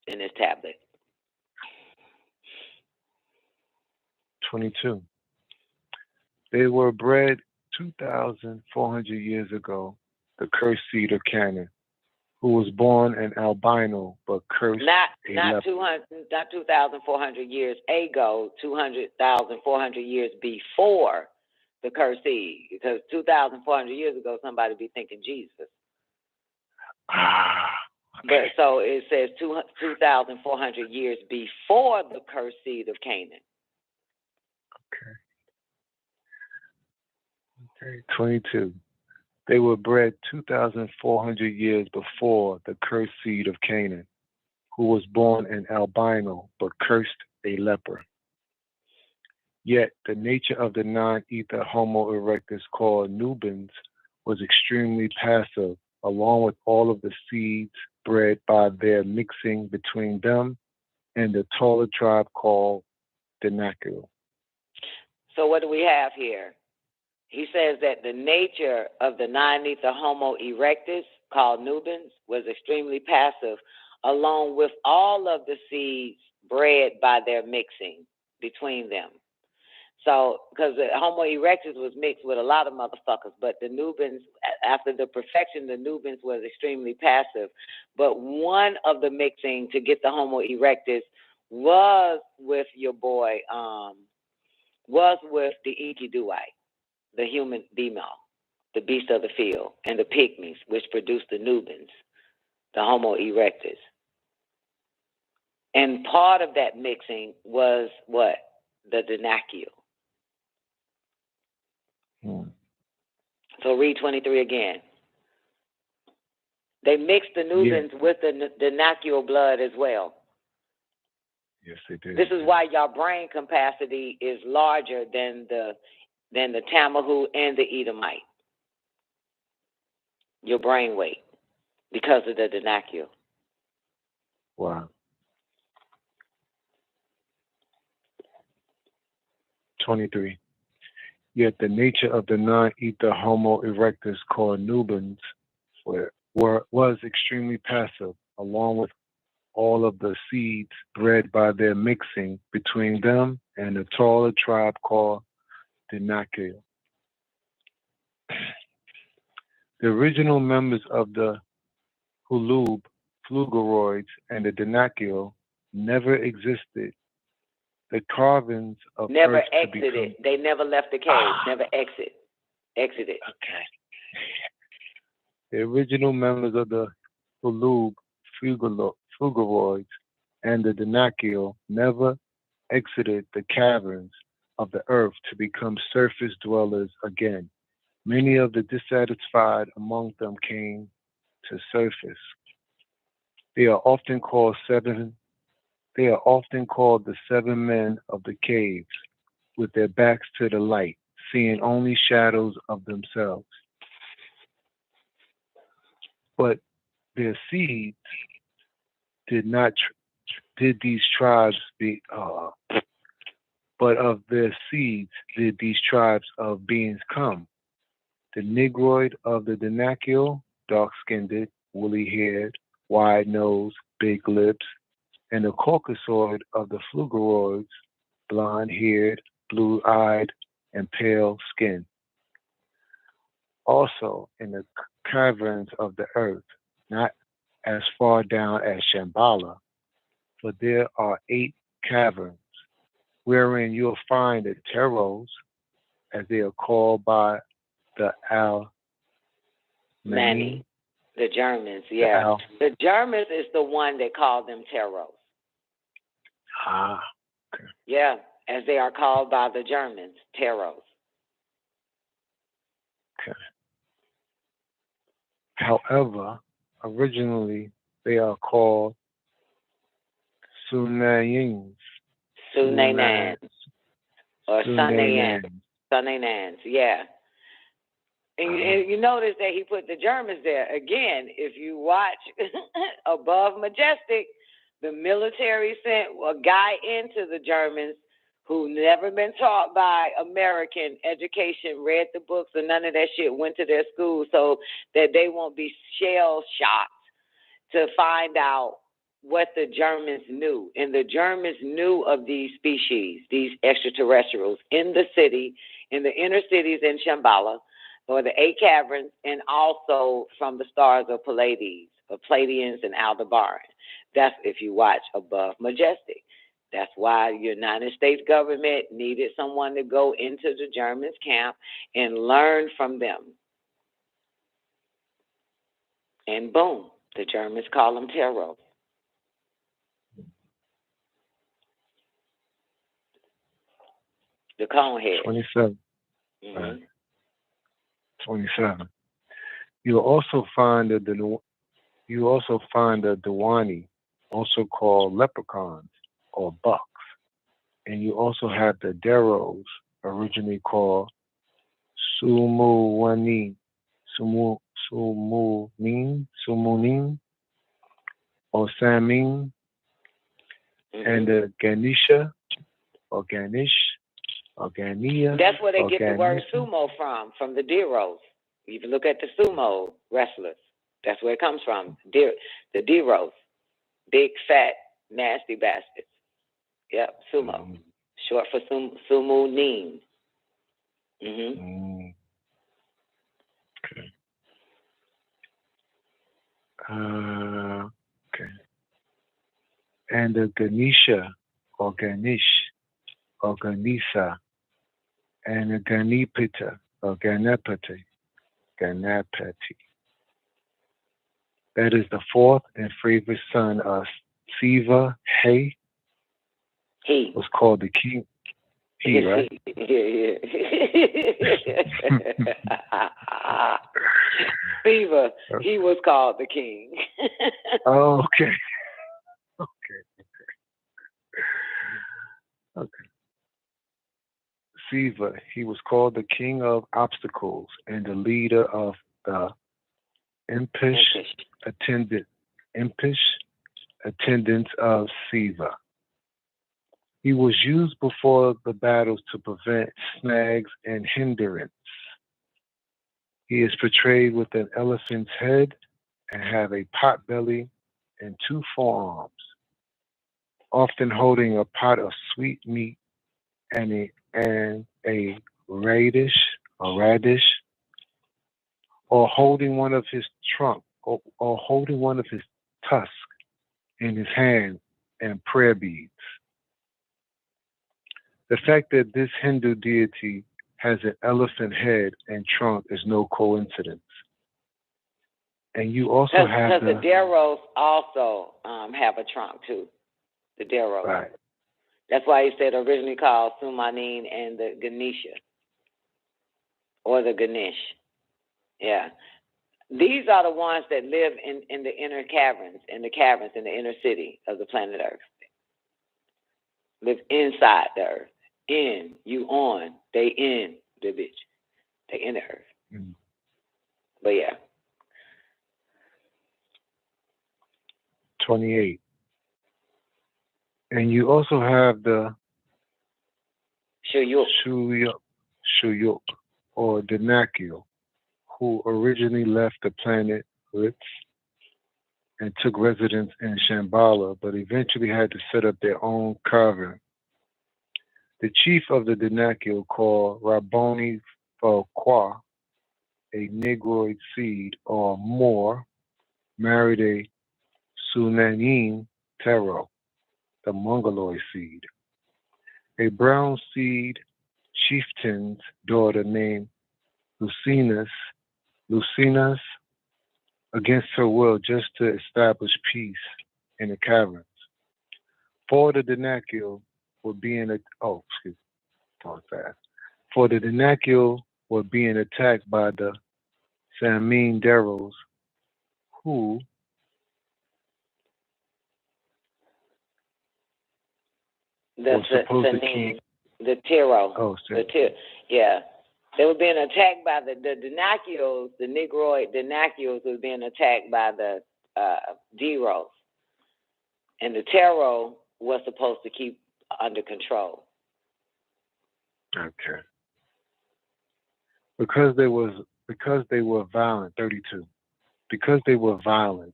Speaker 18: in this tablet.
Speaker 21: 22. They were bred 2,400 years ago, the cursed seed of Canaan, who was born an albino but cursed
Speaker 18: Not
Speaker 21: leper.
Speaker 18: 2,400 years ago, 200,400 years before the cursed seed, because 2,400 years ago somebody be thinking Jesus. But so it says 2,400 years before the cursed seed of Canaan.
Speaker 21: Okay. 22. They were bred 2,400 years before the cursed seed of Canaan, who was born an albino but cursed a leper. Yet the nature of the non-ether Homo erectus called Nubians was extremely passive, along with all of the seeds bred by their mixing between them and the taller tribe called Denakiel.
Speaker 18: So what do we have here? He says that the nature of the non-ether Homo erectus, called Nubians, was extremely passive, along with all of the seeds bred by their mixing between them. So, because the Homo erectus was mixed with a lot of motherfuckers, but the Nubians, after the perfection, the Nubians was extremely passive. But one of the mixing to get the Homo erectus was with your boy, was with the Inky Dewite, the human female, the beast of the field, and the pygmies, which produced the Nubians, the Homo erectus. And part of that mixing was what? The Denakiel. So read 23 again. They mixed the Nubians with the Denakiel blood as well.
Speaker 21: Yes, they did.
Speaker 18: This is why your brain capacity is larger than the Tamahu and the Edomite. Your brain weight, because of the Denakiel.
Speaker 21: Wow. 23. Yet the nature of the non-ether Homo erectus called Nubians was extremely passive, along with all of the seeds bred by their mixing between them and a taller tribe called Denakiel. The original members of the Hulub, Flugeroids, and the Denakiel never existed. The carvings of
Speaker 18: never
Speaker 21: Earth
Speaker 18: exited. They never left the cave. Never exited.
Speaker 21: Okay. The original members of the Hulub, Flugeroids, and the Denakiel never exited the caverns of the earth to become surface dwellers again. Many of the dissatisfied among them came to surface. They are often called the 7 men of the caves, with their backs to the light, seeing only shadows of themselves. But their seeds did not did these tribes be but of their seeds did these tribes of beings come. The Negroid of the Danakiel, dark-skinned, woolly-haired, wide-nosed, big lips, and the Caucasoid of the Flugeroids, blonde-haired, blue-eyed, and pale skin. Also in the caverns of the earth, not as far down as Shambhala, for there are 8 caverns, wherein you'll find the Teros, as they are called by the
Speaker 18: Many. The Germans, yeah. The Germans is the one that called them Teros.
Speaker 21: Ah, okay.
Speaker 18: Yeah, as they are called by the Germans, Teros.
Speaker 21: Okay. However, originally they are called Sunayans.
Speaker 18: Sunanans. Or Sunanans, yeah. And you notice that he put the Germans there. Again, if you watch Above Majestic, the military sent a guy into the Germans who never been taught by American education, read the books, and none of that shit, went to their school so that they won't be shell-shocked to find out what the Germans knew. And the Germans knew of these species, these extraterrestrials, in the city, in the inner cities in Shambhala, or the 8 caverns, and also from the stars of Pleiades, or Pleiadians and Aldebaran. That's if you watch Above Majestic. That's why the United States government needed someone to go into the Germans' camp and learn from them. And boom, the Germans call them Teros. The conehead.
Speaker 21: 27.
Speaker 18: Mm-hmm.
Speaker 21: Right. 27. You also find the Dewani, also called leprechauns or bucks, and you also have the Deros, originally called Sumunin, or Samin, and the Ganisha or Ganish or Gania.
Speaker 18: That's where they get the word sumo from the Deros. You can look at the sumo wrestlers. That's where it comes from. The Deros. Big, fat, nasty bastards. Yep, sumo. Short for Sumunin. Mm-hmm.
Speaker 21: Okay. Okay. And the Ganesha or Ganesh or Ganesa and the Ganipita or Ganapati. That is the 4th and favorite son of Siva. He was called the king. He, right?
Speaker 18: Siva, he was called the king.
Speaker 21: Oh, okay. Okay. Siva, he was called the king of obstacles and the leader of the impish attendants of Siva. He was used before the battles to prevent snags and hindrance. He is portrayed with an elephant's head and have a pot belly and 2 forearms, often holding a pot of sweet meat and a radish, or holding one of his trunk, or holding one of his tusks in his hand, and prayer beads. The fact that this Hindu deity has an elephant head and trunk is no coincidence. And you also have
Speaker 18: the Deros also have a trunk too. The Deros.
Speaker 21: Right.
Speaker 18: That's why he said originally called Sumanin and the Ganesha. Or the Ganesh. Yeah. These are the ones that live in the inner caverns, in the inner city of the planet Earth. Live inside the Earth. In, you on, they in the bitch. They in the Earth. Mm-hmm. But yeah.
Speaker 21: 28. And you also have the Shuyuk, or Denakil, who originally left the planet Ritz and took residence in Shambhala, but eventually had to set up their own cavern. The chief of the Denakil, called Rabboni Falqua, a Negroid seed or more, married a Sunanin Taro, the Mongoloid seed. A brown seed chieftain's daughter named Lucinas, against her will, just to establish peace in the caverns. For the Denakil were being attacked by the Samin Deros, who
Speaker 18: That's the Tero. Yeah. They were being attacked by the Denakils, the Negroid Denakils were being attacked by the Deros. And the Tero was supposed to keep under control.
Speaker 21: Okay. Because they were violent, 32. Because they were violent,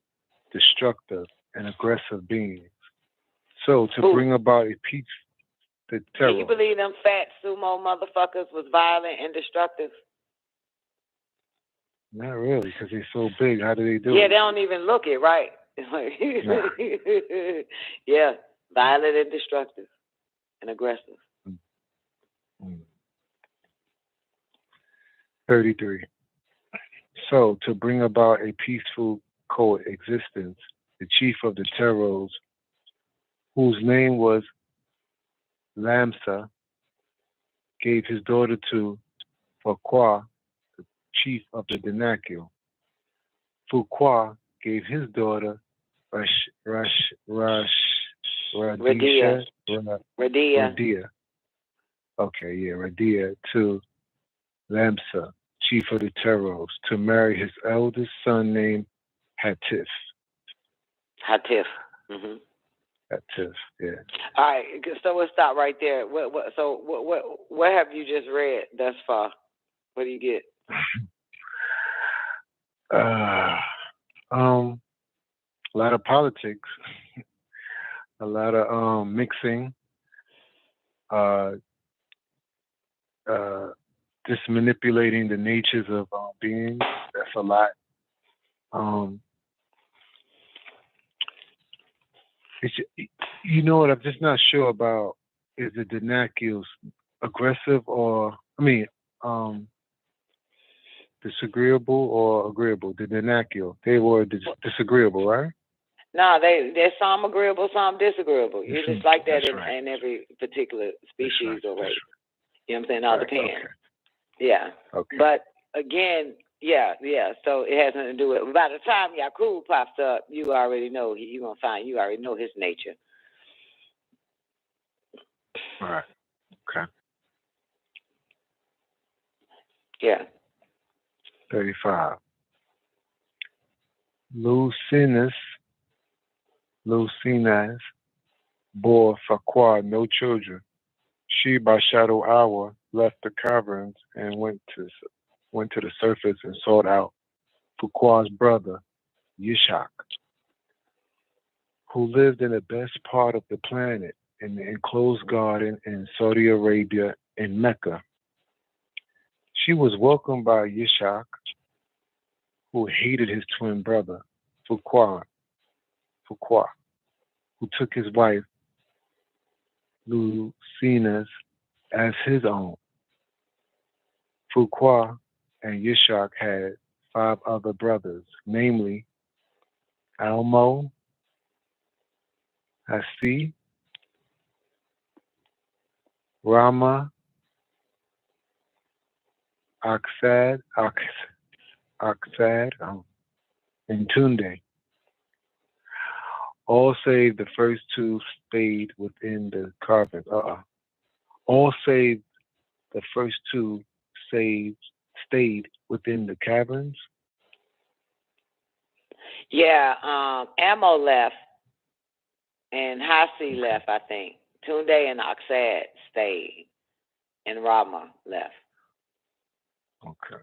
Speaker 21: destructive, and aggressive beings. So to bring about a peace, the terror.
Speaker 18: Do you believe them fat sumo motherfuckers was violent and destructive?
Speaker 21: Not really, because they're so big. How do they do it?
Speaker 18: Yeah, they don't even look it, right?
Speaker 21: Nah.
Speaker 18: Yeah, violent and destructive and aggressive.
Speaker 21: 33. So to bring about a peaceful coexistence, the chief of the Teros, whose name was Lamsa, gave his daughter to Fuqua, the chief of the Denakil. Fuqua gave his daughter Radia. Okay, yeah, Radia, to Lamsa, chief of the Teros, to marry his eldest son named Hatif.
Speaker 18: Hatif. Mm-hmm.
Speaker 21: Hatif, yeah.
Speaker 18: All right, so we'll stop right there. What have you just read thus far? What do you get?
Speaker 21: A lot of politics, a lot of mixing, just manipulating the natures of beings. That's a lot. You know what? I'm just not sure about, is the Denakils aggressive or, disagreeable or agreeable? The Denakil, they were disagreeable, right?
Speaker 18: No, there's some agreeable, some disagreeable. You're just like that in every particular species or race. You know what I'm saying? All depends. Okay. Yeah. Okay. But again, yeah. So it has nothing to do with. By the time Yakub pops up, you already know you already know his nature.
Speaker 21: All right. Okay.
Speaker 18: Yeah.
Speaker 21: 35. Lucinas bore Fuqua no children. She, by shadow hour, left the caverns and went to the surface and sought out Fuqua's brother, Yishak, who lived in the best part of the planet in the enclosed garden in Saudi Arabia in Mecca. She was welcomed by Yishak, who hated his twin brother, Fuqua, who took his wife, Lucinas, as his own. Fuqua and Yishak had 5 other brothers, namely Almo, Hasi, Rama, Aksad, Oxad, and Tunde. All save the first two stayed within the caverns. All save the first two stayed within the caverns.
Speaker 18: Yeah, Ammo left and Hasi left, I think. Tunde and Oxad stayed, and Rama left.
Speaker 21: Okay.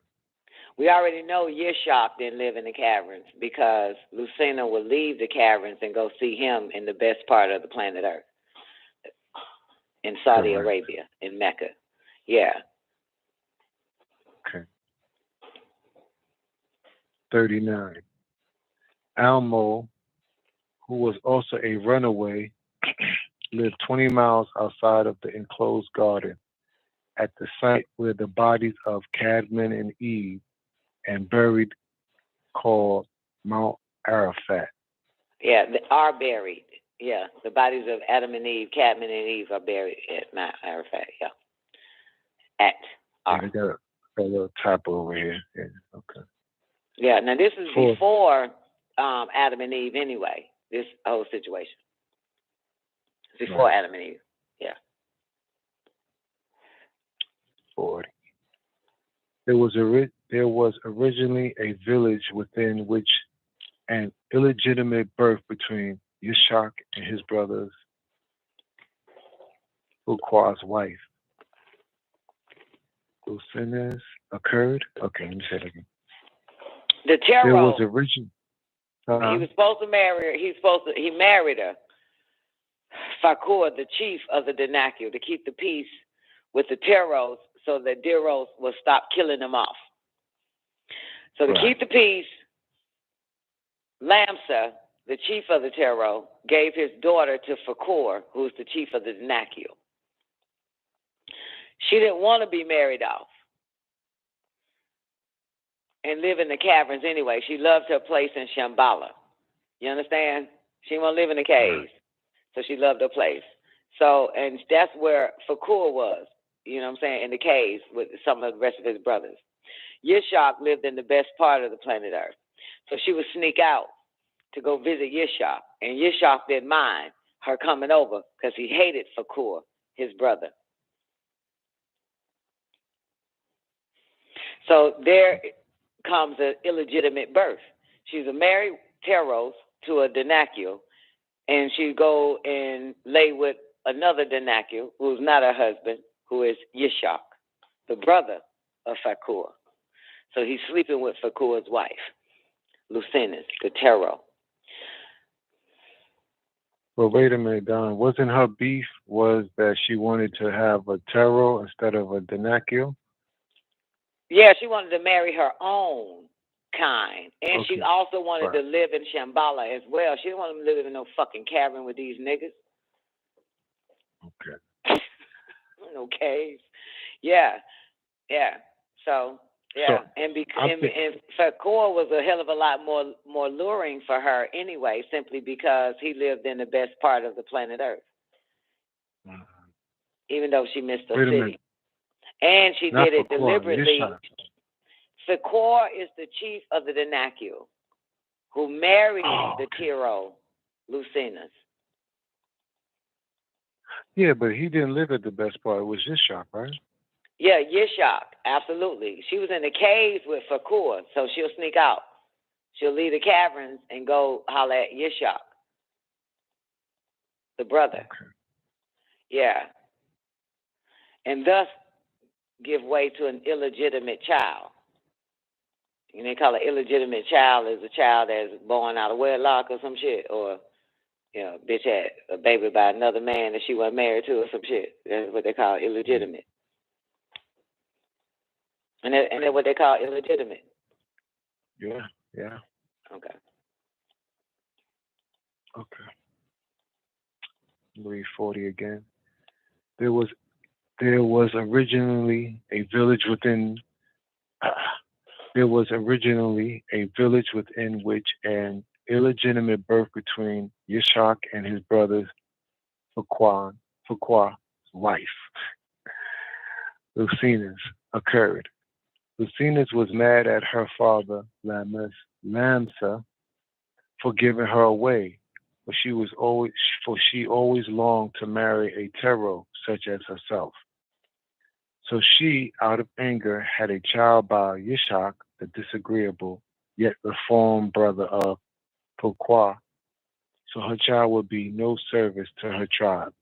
Speaker 18: We already know Yishak didn't live in the caverns because Lucina would leave the caverns and go see him in the best part of the planet Earth, in Saudi Arabia, in Mecca. Yeah.
Speaker 21: Okay. 39. Almo, who was also a runaway, lived 20 miles outside of the enclosed garden at the site where the bodies of Cadman and Eve and buried called Mount Arafat.
Speaker 18: Yeah, they are buried. Yeah, the bodies of Adam and Eve, Cadman and Eve are buried at Mount Arafat. Yeah. At
Speaker 21: I got a little typo over here. Yeah, okay.
Speaker 18: Yeah, now this is before Adam and Eve anyway, this whole situation. Before Adam and Eve. Yeah.
Speaker 21: 40. There was originally a village within which an illegitimate birth between Yishak and his brothers, Fuqua's wife, Lucines, occurred. Okay, let me say it again.
Speaker 18: The Tarot.
Speaker 21: There was original.
Speaker 18: He was supposed to marry her. He married her. Fakur, the chief of the Denakiel, to keep the peace with the Teros so that Deros will stop killing them off. So to keep the peace, Lamsa, the chief of the Tero, gave his daughter to Fakur, who's the chief of the Denakiel. She didn't want to be married off and live in the caverns anyway. She loved her place in Shambhala. You understand? She didn't want to live in the caves. So she loved her place. So, and that's where Fakur was, you know what I'm saying, in the caves with some of the rest of his brothers. Yishak lived in the best part of the planet Earth. So she would sneak out to go visit Yishak. And Yishak didn't mind her coming over because he hated Fakur, his brother. So there comes an illegitimate birth. She's a married Teros to a Denakiel, and she'd go and lay with another Denakiel who's not her husband, who is Yishak, the brother of Fakur. So he's sleeping with Fakur's wife, Lucines, the Tero.
Speaker 21: Well, wait a minute, Don. Wasn't her beef was that she wanted to have a Tero instead of a Denakiel?
Speaker 18: Yeah, she wanted to marry her own kind. And she also wanted to live in Shambhala as well. She didn't want to live in no fucking cavern with these niggas.
Speaker 21: Okay.
Speaker 18: No caves. Yeah. So, yeah. And Fakur was a hell of a lot more luring for her anyway, simply because he lived in the best part of the planet Earth. Even though she missed the city. And she did it deliberately. Fakur is the chief of the Denakiel who married the Tero, Lucines.
Speaker 21: Yeah, but he didn't live at the best part. It was Yishak, right?
Speaker 18: Yeah, Yishak, absolutely. She was in the caves with Fakur, so she'll sneak out. She'll leave the caverns and go holler at Yishak, the brother.
Speaker 21: Okay.
Speaker 18: Yeah. And thus give way to an illegitimate child. And they call an illegitimate child is a child that's born out of wedlock or some shit, or bitch had a baby by another man that she wasn't married to or some shit. That's what they call illegitimate. And that's what they call illegitimate.
Speaker 21: Yeah.
Speaker 18: Okay.
Speaker 21: Read 40 again. There was originally a village within which an illegitimate birth between Yishak and his brothers, Fuqua's wife, Lucines, occurred. Lucina was mad at her father, Lamsa, for giving her away, but she always longed to marry a Tero such as herself. So she, out of anger, had a child by Yishak, the disagreeable yet reformed brother of Pokwa, so her child would be no service to her tribe.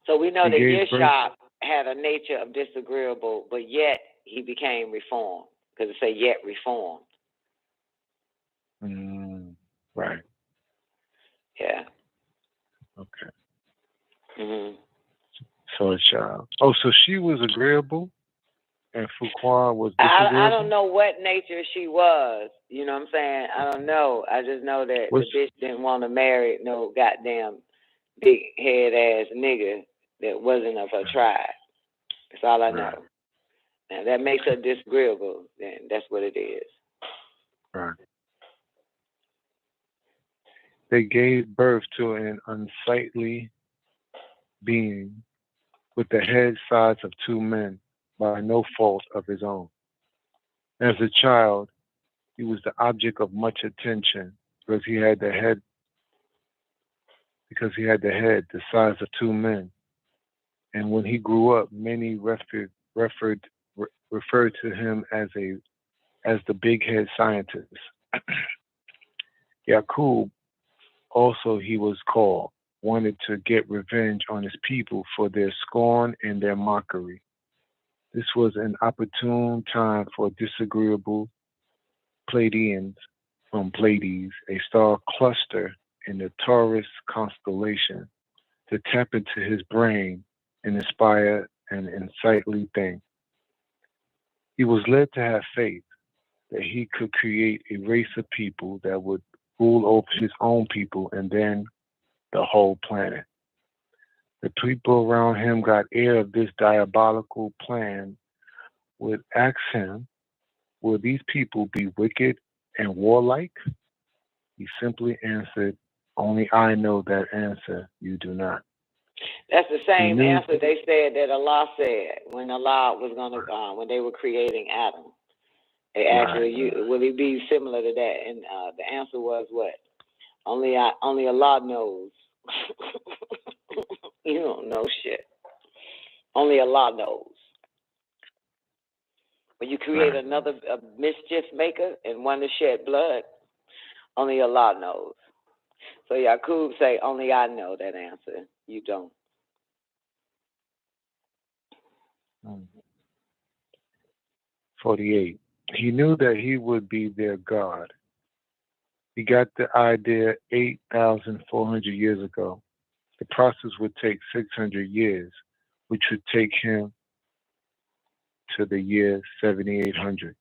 Speaker 18: So we know
Speaker 21: He
Speaker 18: that
Speaker 21: gave
Speaker 18: Yishak had a nature of disagreeable, but yet he became reformed, because it say yet reformed.
Speaker 21: Right.
Speaker 18: Yeah.
Speaker 21: Okay.
Speaker 18: Mm-hmm.
Speaker 21: So a child. Oh, so she was agreeable, and Fuqua was disagreeable?
Speaker 18: I don't know what nature she was. You know what I'm saying? I don't know. I just know that the bitch didn't want to marry no goddamn big head ass nigga that wasn't of her tribe. That's all I know. Now that makes her disagreeable, then that's what it is.
Speaker 21: Right. They gave birth to an unsightly being with the head size of two men by no fault of his own. As a child, he was the object of much attention because he had the head the size of two men. And when he grew up, many referred to him as the big head scientist. Yakub, also he was called, wanted to get revenge on his people for their scorn and their mockery. This was an opportune time for disagreeable Pleiadians from Pleiades, a star cluster in the Taurus constellation, to tap into his brain and inspire an unsightly thing. He was led to have faith that he could create a race of people that would rule over his own people and then the whole planet. The people around him got air of this diabolical plan, would ask him, will these people be wicked and warlike? He simply answered, only I know that answer, you do not.
Speaker 18: That's the same answer they said that Allah said when Allah was going to, when they were creating Adam. They asked, will he be similar to that? And the answer was what? Only Allah knows. You don't know shit. Only Allah knows. When you create another mischief maker and one to shed blood, only Allah knows. So Yakub say, only I know that answer. You don't.
Speaker 21: 48. He knew that he would be their God. He got the idea 8,400 years ago. The process would take 600 years, which would take him to the year 7800.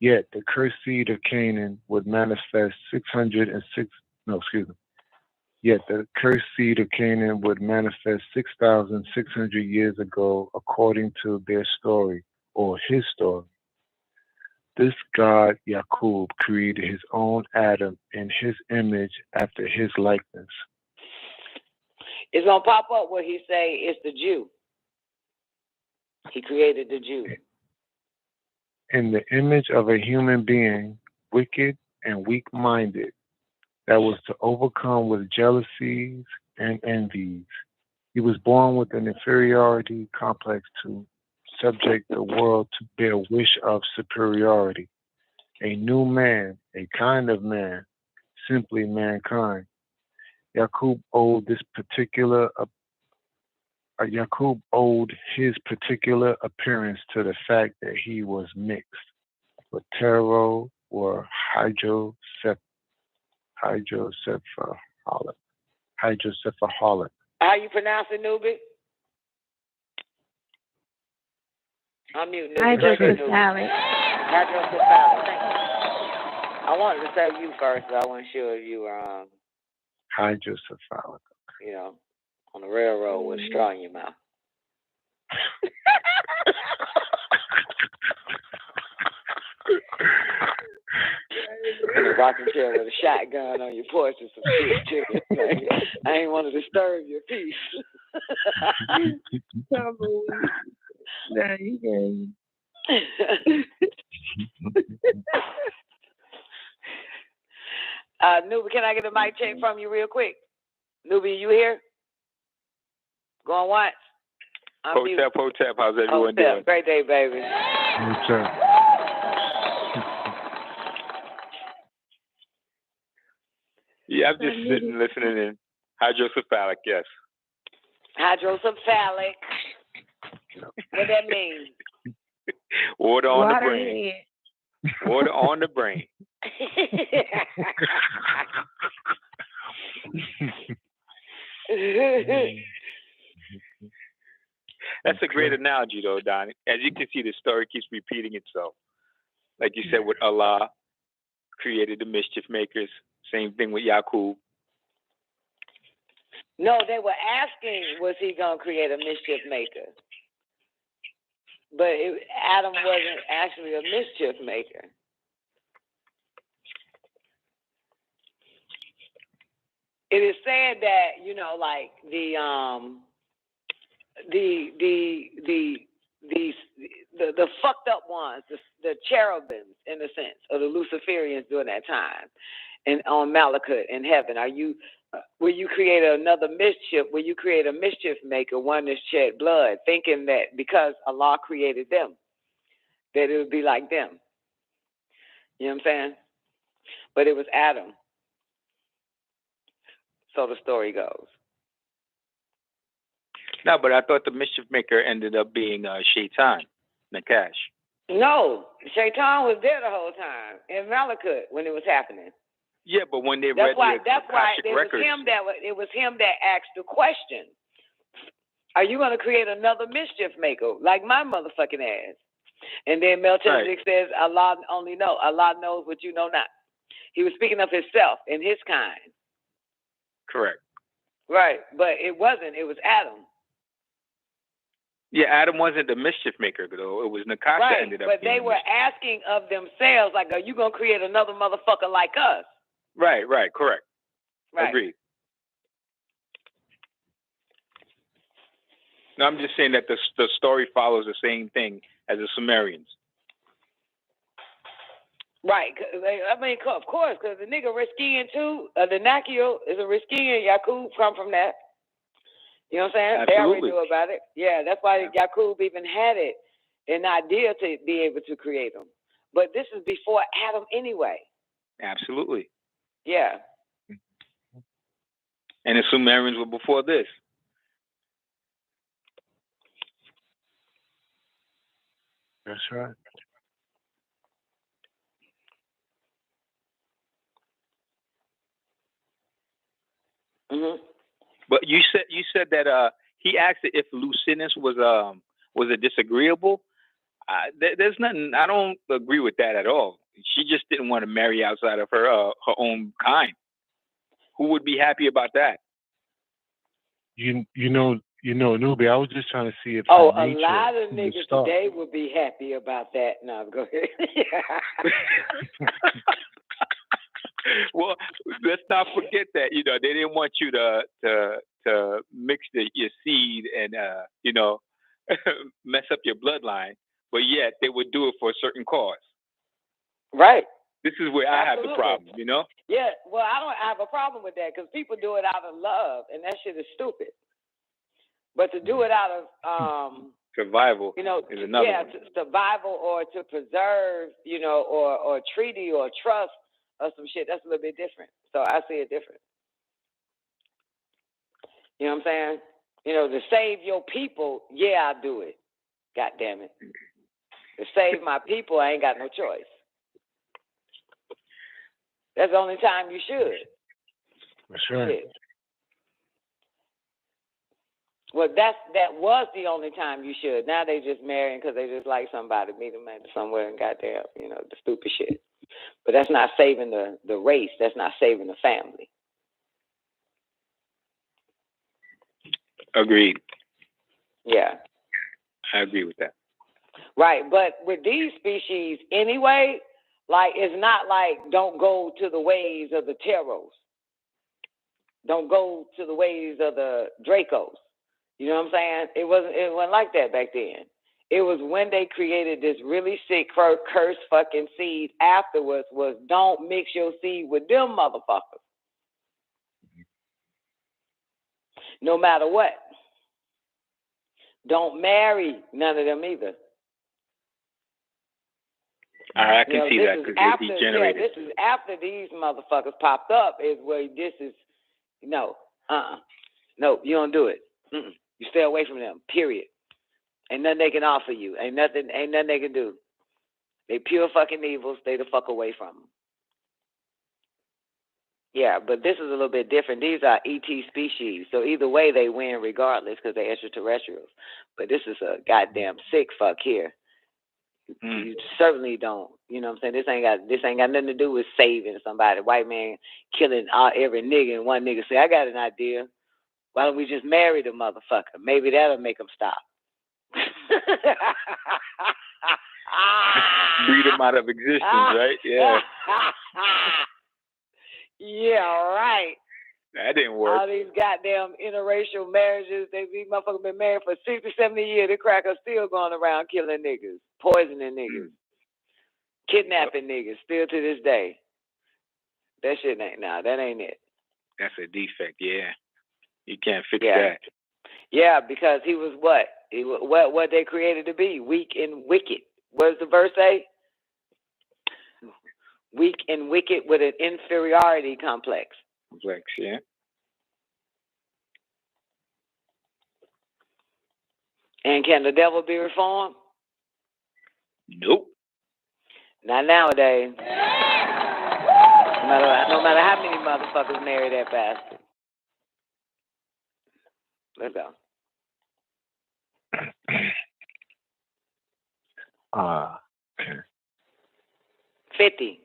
Speaker 21: Yet the cursed seed of Canaan would manifest 6,600 years ago, according to their story, or his story. This God, Yakub, created his own Adam in his image after his likeness.
Speaker 18: It's going to pop up where he say it's the Jew. He created the Jew.
Speaker 21: In the image of a human being, wicked and weak-minded, that was to overcome with jealousies and envies. He was born with an inferiority complex to subject the world to their wish of superiority. A new man, a kind of man, simply mankind. Yakub owed his particular appearance to the fact that he was mixed with Tero or hydrocephalic.
Speaker 18: How you pronounce it, Newbie? I'm muting
Speaker 2: Hydrocephalic.
Speaker 18: Hydrocephalic. Thank you. I wanted to say you first, but I wasn't sure if you were
Speaker 21: hydrocephalic.
Speaker 18: You know, on the railroad with a straw in your mouth. In a rocking chair with a shotgun on your porch and some shit, chicken. I ain't want to disturb your peace. Nubi, can I get a mic check from you real quick? Nubi, you here? Going once?
Speaker 4: Hotep, how's everyone doing?
Speaker 18: Great day, baby.
Speaker 4: Yeah, I'm just sitting listening in. Hydrocephalic, yes.
Speaker 18: Hydrocephalic. What that mean?
Speaker 4: Water on the brain. Water on the brain. That's a great analogy, though, Don. As you can see, the story keeps repeating itself. Like you said, with Allah created the mischief makers. Same thing with Yakub.
Speaker 18: No, they were asking, was he going to create a mischief maker? But Adam wasn't actually a mischief maker. It is said that, you know, like the fucked up ones, the cherubims in a sense, or the Luciferians during that time, and on Malachut in heaven, will you create another mischief? Will you create a mischief maker, one that shed blood, thinking that because Allah created them, that it would be like them? You know what I'm saying? But it was Adam. So the story goes.
Speaker 4: No, but I thought the mischief maker ended up being Shaitan, Nakash.
Speaker 18: No, Shaitan was there the whole time in Malachut when it was happening.
Speaker 4: Yeah, but when they
Speaker 18: That's
Speaker 4: read
Speaker 18: why
Speaker 4: the
Speaker 18: it
Speaker 4: records,
Speaker 18: was him that asked the question. Are you going to create another mischief maker like my motherfucking ass? And then Melchizedek says, Allah only knows. Allah knows what you know not. He was speaking of himself and his kind.
Speaker 4: Correct.
Speaker 18: Right, but it wasn't. It was Adam.
Speaker 4: Yeah, Adam wasn't the mischief maker, though. It was Nakash that ended up
Speaker 18: but
Speaker 4: being
Speaker 18: they were asking of themselves, like, are you going to create another motherfucker like us?
Speaker 4: Right, correct.
Speaker 18: Right.
Speaker 4: Agreed. No, I'm just saying that the story follows the same thing as the Sumerians.
Speaker 18: Right. I mean, of course, because the nigga Riskian too, the Nakio is a Riskian. Yakub come from that. You know what I'm saying?
Speaker 4: Absolutely.
Speaker 18: They already knew about it. Yeah, that's why Yakub even had it, an idea to be able to create them. But this is before Adam anyway.
Speaker 4: Absolutely.
Speaker 18: Yeah.
Speaker 4: And the Sumerians were before this.
Speaker 21: That's right.
Speaker 18: Mm-hmm.
Speaker 4: But you said that he asked if Lucinus was a disagreeable. There's nothing. I don't agree with that at all. She just didn't want to marry outside of her own kind. Who would be happy about that?
Speaker 21: You know, Nubi, I was just trying to see if
Speaker 18: a lot of niggas today would be happy about that. No, go ahead.
Speaker 4: Well, let's not forget that, you know, they didn't want you to mix your seed and mess up your bloodline, but yet they would do it for a certain cause.
Speaker 18: Right.
Speaker 4: This is where I have the problem, you know?
Speaker 18: Yeah, well, I have a problem with that because people do it out of love, and that shit is stupid. But to do it out of
Speaker 4: survival, is another one.
Speaker 18: Survival or to preserve, or treaty or trust or some shit, that's a little bit different. So I see it different. You know what I'm saying? To save your people, yeah, I do it. God damn it. To save my people, I ain't got no choice. That's the only time you should.
Speaker 21: That's right.
Speaker 18: Shit. Well, that was the only time you should. Now they just marrying because they just like somebody, meet them somewhere and goddamn, the stupid shit. But that's not saving the race. That's not saving the family.
Speaker 4: Agreed.
Speaker 18: Yeah.
Speaker 4: I agree with that.
Speaker 18: Right, but with these species anyway, like it's not like don't go to the ways of the Teros. Don't go to the ways of the Dracos. You know what I'm saying? It wasn't like that back then. It was when they created this really sick cursed fucking seed afterwards was don't mix your seed with them motherfuckers. No matter what. Don't marry none of them either.
Speaker 4: I can see that because they degenerated.
Speaker 18: Yeah, this is after these motherfuckers popped up is where this is, no, no, you don't do it. You stay away from them, period. Ain't nothing they can offer you. Ain't nothing they can do. They pure fucking evil. Stay the fuck away from them. Yeah, but this is a little bit different. These are ET species. So either way, they win regardless because they're extraterrestrials. But this is a goddamn sick fuck here. You certainly don't. You know what I'm saying? This ain't got nothing to do with saving somebody. White man killing every nigga and one nigga say, I got an idea. Why don't we just marry the motherfucker? Maybe that'll make them stop.
Speaker 4: Breed them out of existence, right? Yeah.
Speaker 18: Yeah, right.
Speaker 4: That didn't work.
Speaker 18: All these goddamn interracial marriages, these motherfuckers been married for 60, 70 years. The crackers still going around killing niggas, poisoning niggas, kidnapping niggas, still to this day. That shit ain't, that ain't it.
Speaker 4: That's a defect, yeah. You can't fix that.
Speaker 18: Yeah, because he was what? What they created to be, weak and wicked. What does the verse say? Weak and wicked with an inferiority complex.
Speaker 4: Complex, yeah.
Speaker 18: And can the devil be reformed?
Speaker 4: Nope.
Speaker 18: Not nowadays. No matter how many motherfuckers marry that bastard. Let's go. 50.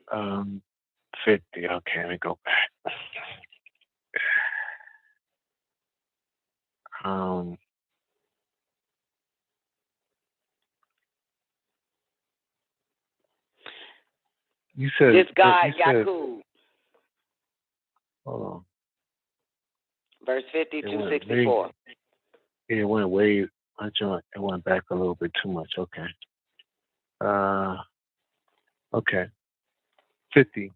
Speaker 21: 50. Okay, let me go back. You said
Speaker 18: this guy Yakub.
Speaker 21: Hold on.
Speaker 18: Verse 50 to 64.
Speaker 21: It went way. It went back a little bit too much. Okay. Okay. 50.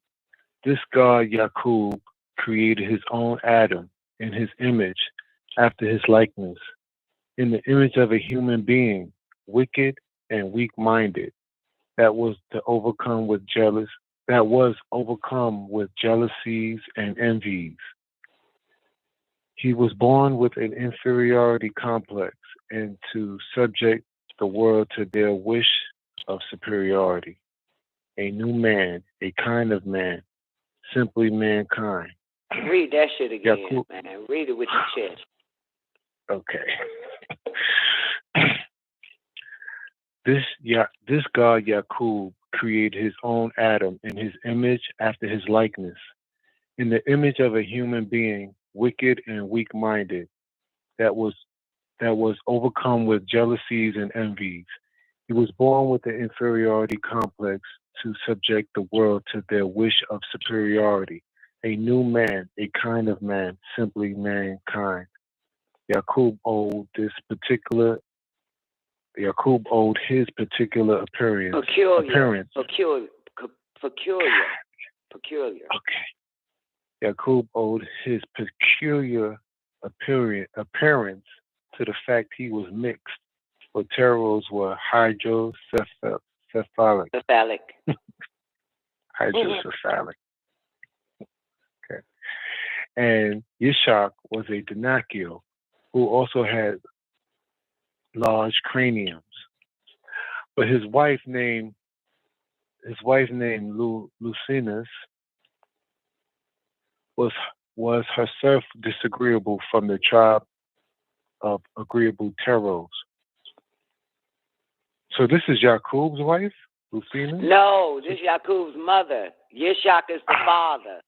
Speaker 21: This God Yakub created his own Adam in his image, after his likeness, in the image of a human being, wicked and weak-minded, that was overcome with jealousy jealousies and envies. He was born with an inferiority complex and to subject the world to their wish of superiority. A new man, a kind of man, simply mankind.
Speaker 18: Read that shit again, man. Read it with your chest.
Speaker 21: Okay. This God Yakub created his own Adam in his image, after his likeness, in the image of a human being, wicked and weak-minded, that was overcome with jealousies and envies. He was born with an inferiority complex to subject the world to their wish of superiority. A new man, a kind of man, simply mankind. Yakub owed his particular appearance.
Speaker 18: Peculiar.
Speaker 21: Okay. Yakub owed his peculiar appearance to the fact he was mixed. Pteros were hydrocephalic. Hydrocephalic. Okay. And Yishak was a Donakio who also had large craniums. But his wife named Lucinus was herself disagreeable from the tribe of agreeable Pteros. So this is Yakub's wife, Lucinus?
Speaker 18: No, this is Yakub's mother. Yishak is the father.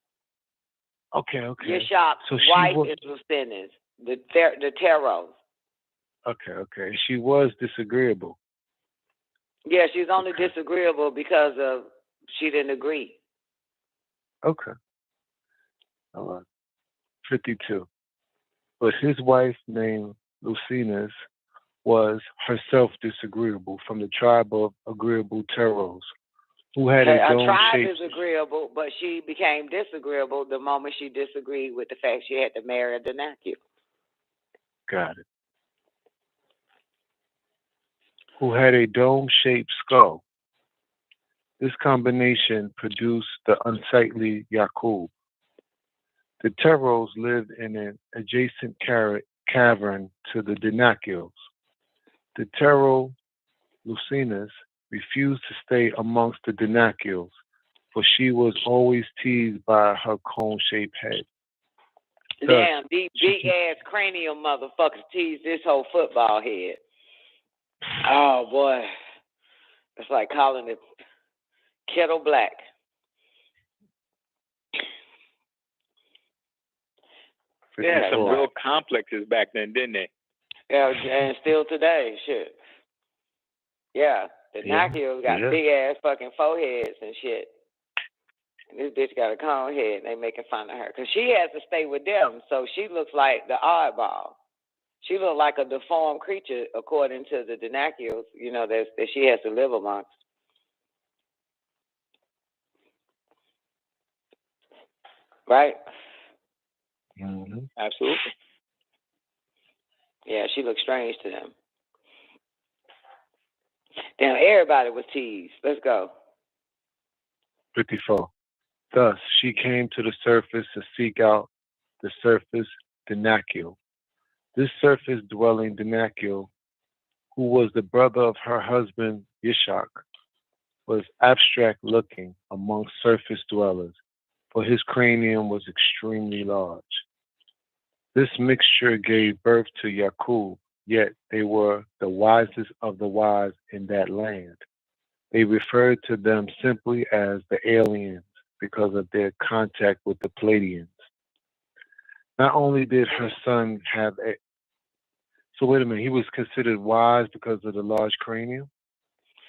Speaker 21: Okay.
Speaker 18: Yishak's wife is Lucinus, the Pteros.
Speaker 21: Okay. She was disagreeable.
Speaker 18: Yeah, she's only disagreeable because of she didn't agree.
Speaker 21: Okay. All right. 52. But his wife named Lucinus was herself disagreeable from the tribe of agreeable Teros, who had a
Speaker 18: Her
Speaker 21: dome
Speaker 18: tribe
Speaker 21: shaped.
Speaker 18: is agreeable, but she became disagreeable the moment she disagreed with the fact she had to marry a Denakil.
Speaker 21: Got it. Who had a dome shaped skull. This combination produced the unsightly Yakub. The Teros lived in an adjacent cavern to the Denakils. The Tero Lucinus refused to stay amongst the Denakils, for she was always teased by her cone-shaped head.
Speaker 18: Damn, these big-ass cranial motherfuckers tease this whole football head. Oh, boy. It's like calling it kettle black.
Speaker 4: They had some real complexes back then, didn't they?
Speaker 18: Yeah, and still today, shit. Yeah, the Nakils got big-ass fucking foreheads and shit. And this bitch got a cone head, and they making fun of her. Because she has to stay with them, so she looks like the oddball. She looks like a deformed creature, according to the Denakils, you know, that she has to live amongst. Right?
Speaker 21: Mm-hmm.
Speaker 4: Absolutely.
Speaker 18: Yeah, she looks strange to them. Damn, everybody was teased. Let's go.
Speaker 21: 54. Thus, she came to the surface to seek out the surface Denakil. This surface-dwelling Denakil, who was the brother of her husband Yishak, was abstract-looking among surface dwellers, for his cranium was extremely large. This mixture gave birth to Yakub, yet they were the wisest of the wise in that land. They referred to them simply as the aliens because of their contact with the Pleiadians. Not only did her son have a... So wait a minute, he was considered wise because of the large cranium?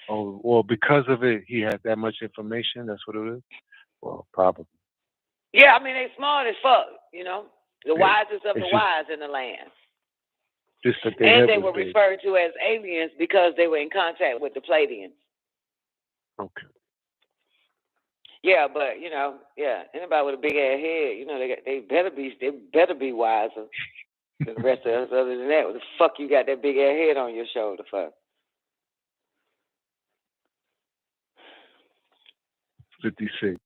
Speaker 21: Oh, well, because of it, he had that much information? That's what it is? Well, probably.
Speaker 18: Yeah, I mean, they smart as fuck, you know? The wisest of the wise in the land.
Speaker 21: Just that
Speaker 18: they were referred to as aliens because they were in contact with the Pleiadians.
Speaker 21: Okay.
Speaker 18: Yeah, but you know, anybody with a big ass head, you know, they better be wiser than the rest of us. Other than that, what the fuck you got that big ass head on your shoulder for?
Speaker 21: 56.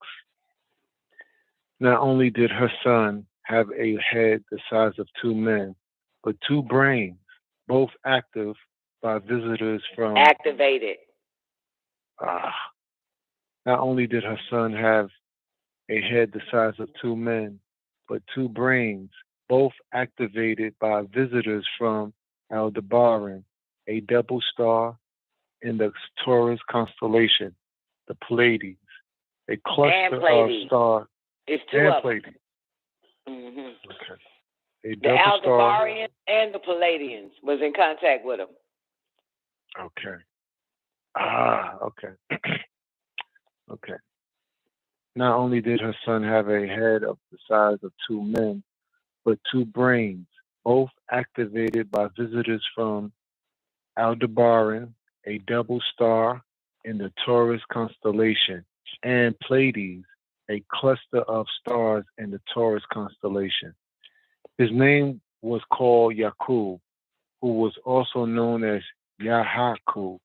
Speaker 21: Not only did her son have a head the size of 2 men, but 2 brains, both active by visitors from...
Speaker 18: Activated.
Speaker 21: Not only did her son have a head the size of 2 men, but 2 brains, both activated by visitors from Aldebaran, a double star in the Taurus constellation, the Pleiades, a cluster of stars.
Speaker 18: It's 2 of them. Mm-hmm.
Speaker 21: Okay.
Speaker 18: The Aldebarians and the Pleiadians was in contact with them.
Speaker 21: Okay. Okay. Okay. Not only did her son have a head of the size of 2 men, but 2 brains, both activated by visitors from Aldebaran, a double star in the Taurus constellation, and Pleiades, a cluster of stars in the Taurus constellation. His name was called Yakub, who was also known as Yahakobi.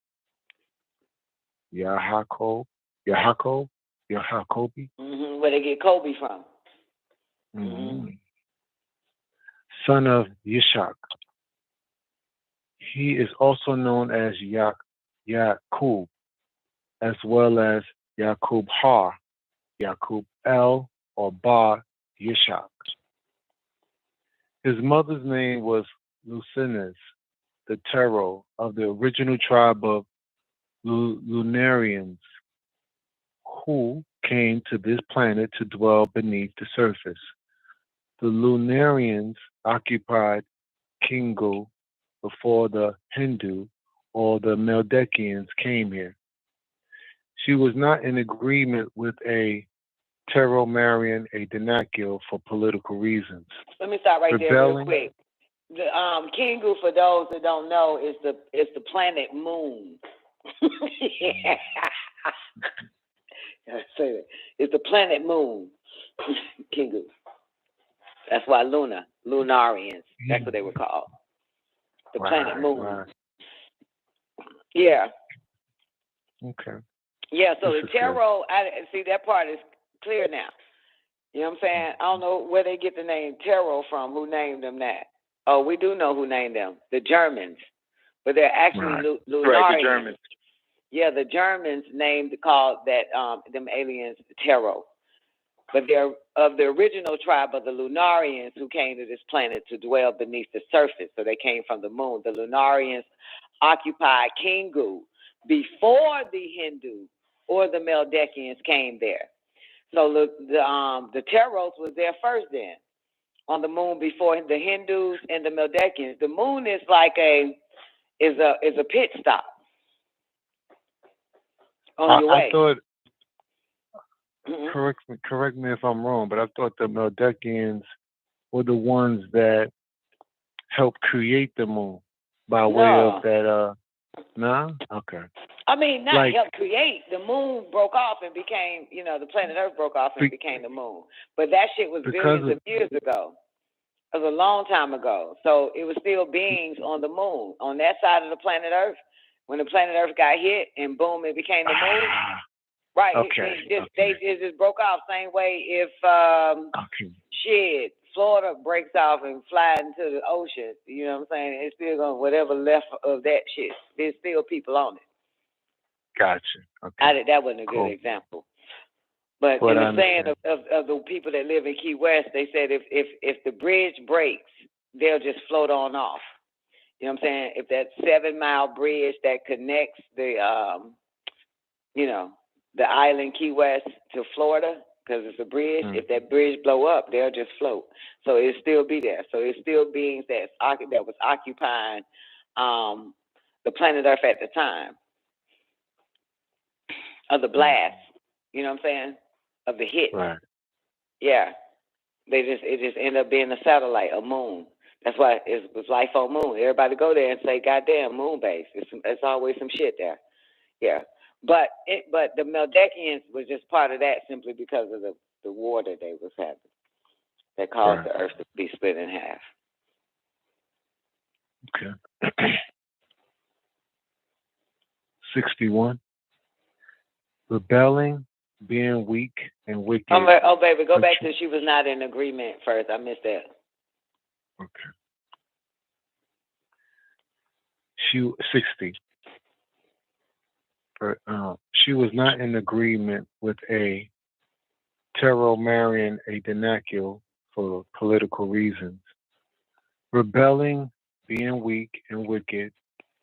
Speaker 18: Where they get Kobe from.
Speaker 21: Son of Yishak. He is also known as Yakub, as well as Yakub Har, Yakub El, or Bar Yishak. His mother's name was Lucinus, the Tero of the original tribe of Lunarians, who came to this planet to dwell beneath the surface. The Lunarians occupied Kingu before the Hindu or the Meldekians came here. She was not in agreement with a Tero marrying a Denakil for political reasons.
Speaker 18: Let me stop right there real quick. The Kingu, for those that don't know, is the planet Moon. Yeah. I say that. It's the planet Moon. Kingu. That's why Lunarians. That's what they were called. The planet Moon. Right. Yeah.
Speaker 21: Okay.
Speaker 18: Yeah, so the tarot, I see that part is clear now. You know what I'm saying? I don't know where they get the name tarot from, who named them that. Oh, we do know who named them, the Germans. But they're actually Lunarians.
Speaker 4: Right, the Germans.
Speaker 18: Yeah, the Germans called them aliens tarot. But they're of the original tribe of the Lunarians who came to this planet to dwell beneath the surface. So they came from the moon. The Lunarians occupied Kingu before the Hindu or the Meldekians came there. So the Taros was there first then on the moon before the Hindus and the Meldekians. The moon is like a pit stop on your way.
Speaker 21: I thought, correct me if I'm wrong, but I thought the Meldekians were the ones that helped create the moon by way of that. No? Okay.
Speaker 18: I mean, not help create. The moon broke off and became, the planet Earth broke off and became the moon. But that shit was billions of years ago. It was a long time ago. So it was still beings on the moon, on that side of the planet Earth. When the planet Earth got hit and boom, it became the moon. Right.
Speaker 21: Okay.
Speaker 18: It just broke off. Same way if Florida breaks off and flies into the ocean, you know what I'm saying? It's still going, whatever left of that shit, there's still people on it.
Speaker 21: Gotcha. Okay.
Speaker 18: That wasn't a good example. But in the saying of the people that live in Key West, they said if the bridge breaks, they'll just float on off. You know what I'm saying? If that 7-mile bridge that connects the island Key West to Florida, because it's a bridge, if that bridge blow up, they'll just float. So it'll still be there. So it's still beings that was occupying the planet Earth at the time of the blast. You know what I'm saying? Of the hit.
Speaker 21: Right.
Speaker 18: Yeah. It just ended up being a satellite, a moon. That's why it was life on moon. Everybody go there and say, "Goddamn, moon base." It's always some shit there. Yeah. But the Meldekians was just part of that simply because of the war that they was having that caused the Earth to be split in half.
Speaker 21: Okay. 61. Rebelling, being weak, and wicked.
Speaker 18: Oh, baby, go back to she was not in agreement first. I missed that.
Speaker 21: Okay. 60. She was not in agreement with a tarot marrying a denacule for political reasons. Rebelling, being weak and wicked,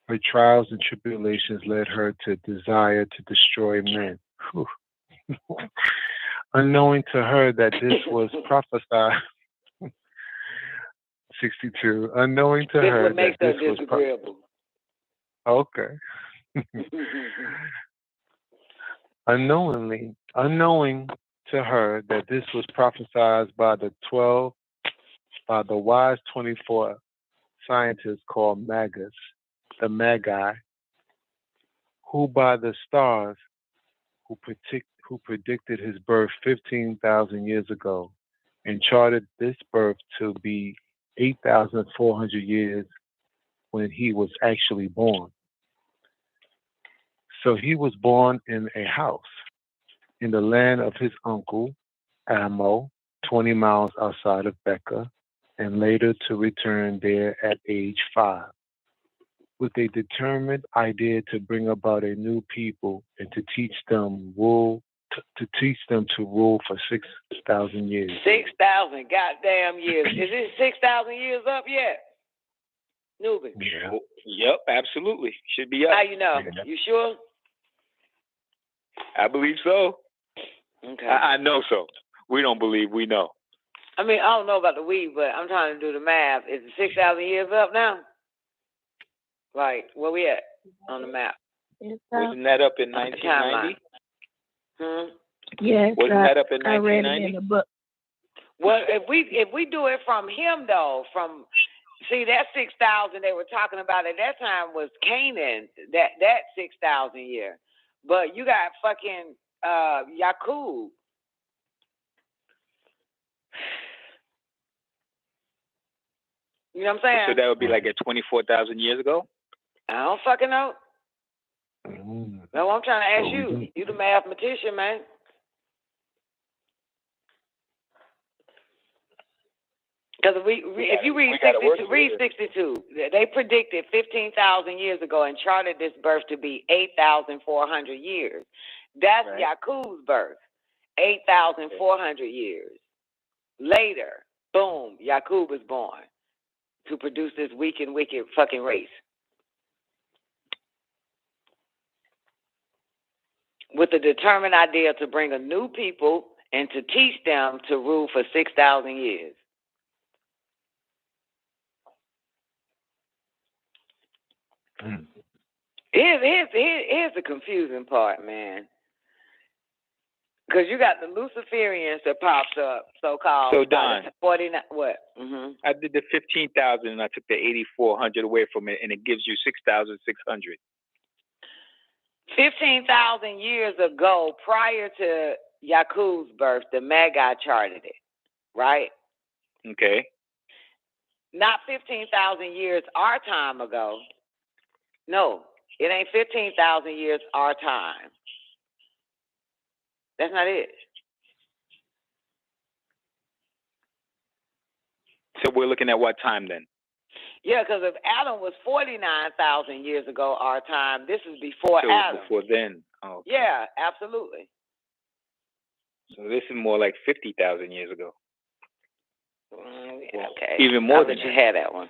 Speaker 21: her trials and tribulations led her to desire to destroy men. Unknowing to her that this was prophesied. 62. Unknowing to her that this was
Speaker 18: disagreeable.
Speaker 21: Okay. Unknowing to her that this was prophesied by the wise 24 scientists called Magus, the Magi, who by the stars who predicted his birth 15,000 years ago and charted this birth to be 8,400 years when he was actually born. So he was born in a house in the land of his uncle, Amo, 20 miles outside of Becca, and later to return there at age 5, with a determined idea to bring about a new people and to teach them to rule for 6,000 years.
Speaker 18: 6,000 goddamn years. Is it 6,000 years up yet? Newbie.
Speaker 21: Yeah.
Speaker 4: Yep, absolutely. Should be up.
Speaker 18: How you know? You sure?
Speaker 4: I believe so.
Speaker 18: Okay.
Speaker 4: I know so. We don't believe, we know.
Speaker 18: I mean, I don't know about the we, but I'm trying to do the math. Is it 6,000 years up now? Like, where we at on the map?
Speaker 4: Wasn't that up in 1990?
Speaker 2: Yes.
Speaker 4: Wasn't that up in 1990?
Speaker 2: I read it in the book.
Speaker 18: Well, if we do it from him though, from See, that 6,000 they were talking about at that time was Canaan, that 6,000 year. But you got fucking Yakub. You know what I'm saying?
Speaker 4: So that would be like at 24,000 years ago?
Speaker 18: I don't fucking know. No, I'm trying to ask you. You the mathematician, man. Because if you read 62, they predicted 15,000 years ago and charted this birth to be 8,400 years. That's right. Yakub's birth, 8,400 years. Later, boom, Yakub is born to produce this weak and wicked fucking race. With the determined idea to bring a new people and to teach them to rule for 6,000 years. Here's the confusing part, man. Because you got the Luciferians that pops up, so-called.
Speaker 4: So, Don.
Speaker 18: 49, what? Mm-hmm.
Speaker 4: I did the 15,000 and I took the 8,400 away from it, and it gives you 6,600.
Speaker 18: 15,000 years ago, prior to Yakub's birth, the Magi charted it, right?
Speaker 4: Okay.
Speaker 18: Not 15,000 years our time ago. No, it ain't 15,000 years our time. That's not it.
Speaker 4: So we're looking at what time then?
Speaker 18: Yeah, because if Adam was 49,000 years ago our time, this is before Adam.
Speaker 4: Before then. Oh, okay.
Speaker 18: Yeah, absolutely.
Speaker 4: So this is more like 50,000 years ago.
Speaker 18: Okay.
Speaker 4: Even more
Speaker 18: I'll
Speaker 4: than
Speaker 18: let
Speaker 4: that.
Speaker 18: you have that one.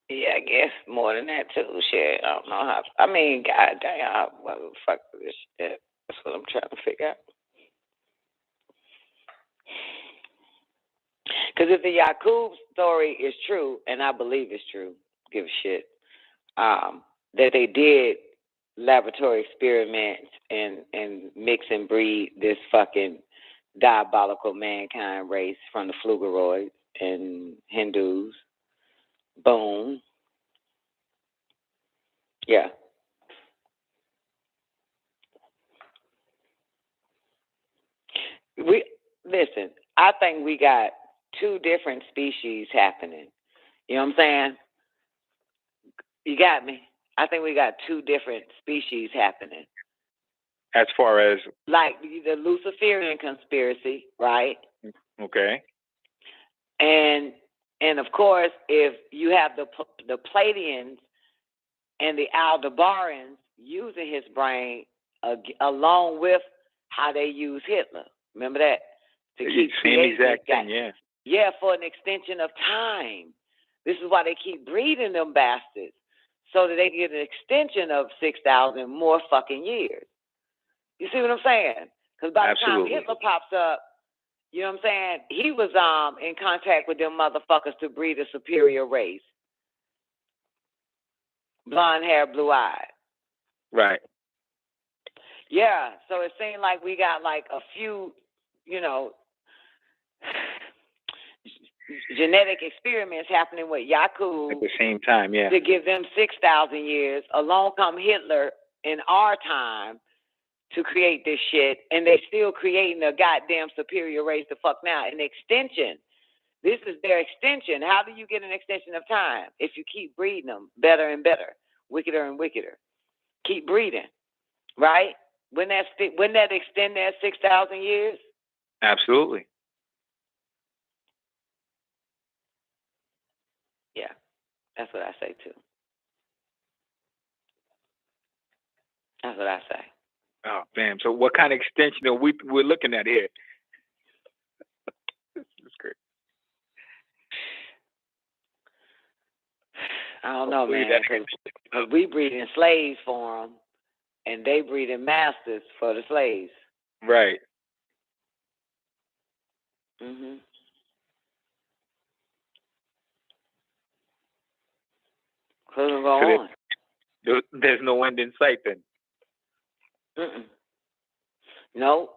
Speaker 18: Yeah, I guess more than that too. Shit, I don't know how. I mean, goddamn, what the fuck is this shit? That's what I'm trying to figure out. Because if the Yakub story is true, and I believe it's true, give a shit, that they did laboratory experiments and mix and breed this fucking diabolical mankind race from the Phlugoroids and Hindus. Boom. Yeah. Listen, I think we got two different species happening. You know what I'm saying? You got me? I think we got two different species happening.
Speaker 4: As far as?
Speaker 18: Like the Luciferian conspiracy, right?
Speaker 4: Okay.
Speaker 18: And of course, if you have the Platonians and the Aldebarans using his brain along with how they use Hitler. Remember that? To keep
Speaker 4: same exact thing, yeah.
Speaker 18: Yeah, for an extension of time. This is why they keep breeding them bastards, so that they get an extension of 6,000 more fucking years. You see what I'm saying? Because by the time Hitler pops up, you know what I'm saying, he was in contact with them motherfuckers to breed a superior race. Blonde hair, blue eyed.
Speaker 4: Right.
Speaker 18: Yeah, so it seemed like we got like a few, you know, genetic experiments happening with Yakub
Speaker 4: at the same time, yeah.
Speaker 18: To give them 6,000 years. Along come Hitler in our time to create this shit, and they still creating a goddamn superior race to fuck now. An extension. This is their extension. How do you get an extension of time? If you keep breeding them better and better, wickeder and wickeder. Keep breeding, right? Wouldn't that extend that 6,000 years?
Speaker 4: Absolutely.
Speaker 18: Yeah, that's what I say too. That's what I say.
Speaker 4: Oh, damn. So what kind of extension are we're looking at here? This is great.
Speaker 18: I don't know, man. Because we breeding slaves for them, and they breeding masters for the slaves.
Speaker 4: Right.
Speaker 18: Mhm. Couldn't go on.
Speaker 4: There's no end in sight then.
Speaker 18: No.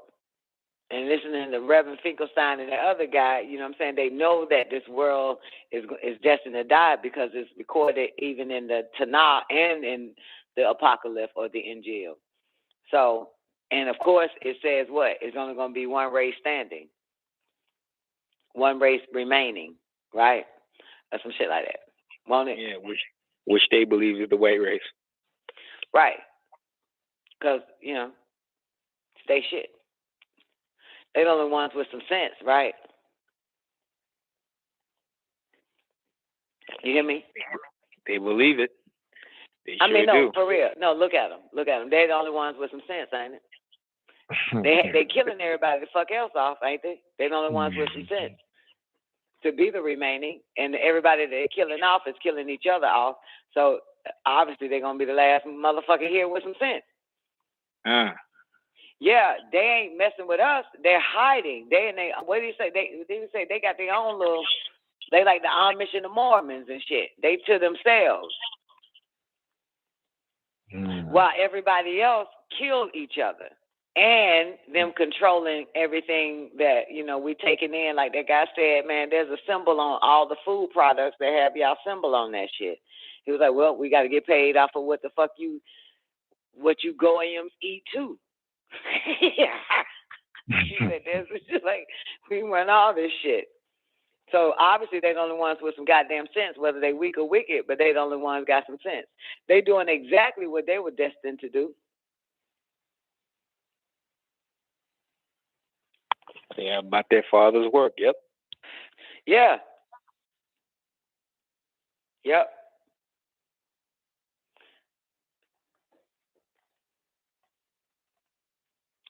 Speaker 18: and listening to Reverend Finkelstein and the other guy, you know what I'm saying, they know that this world is destined to die because it's recorded even in the Tanakh and in the Apocalypse or the Injil. So, and of course, it says what? It's only going to be one race standing, one race remaining, right? Or some shit like that. Won't it?
Speaker 4: Yeah, which they believe is the white race.
Speaker 18: Right. Because, you know, they shit. They're the only ones with some sense, right? You hear me?
Speaker 4: They believe it.
Speaker 18: I mean, no, for real. No, look at them. Look at them. They're the only ones with some sense, ain't it? They killing everybody the fuck else off, ain't they? They're the only ones with some sense to be the remaining, and everybody they're killing off is killing each other off. So obviously they're gonna be the last motherfucker here with some sense. Yeah, they ain't messing with us. They're hiding. What do you say? They got their own little. They like the Amish and the Mormons and shit. They to themselves. While everybody else killed each other. And them controlling everything that, you know, we taking in. Like that guy said, man, there's a symbol on all the food products that have y'all symbol on that shit. He was like, well, we got to get paid off of what you goyams eat too. Yeah. He said, it's just like, we run all this shit. So obviously they're the only ones with some goddamn sense, whether they weak or wicked, but they're the only ones got some sense. They doing exactly what they were destined to do.
Speaker 4: Yeah, about their father's work. Yep.
Speaker 18: Yeah. Yep.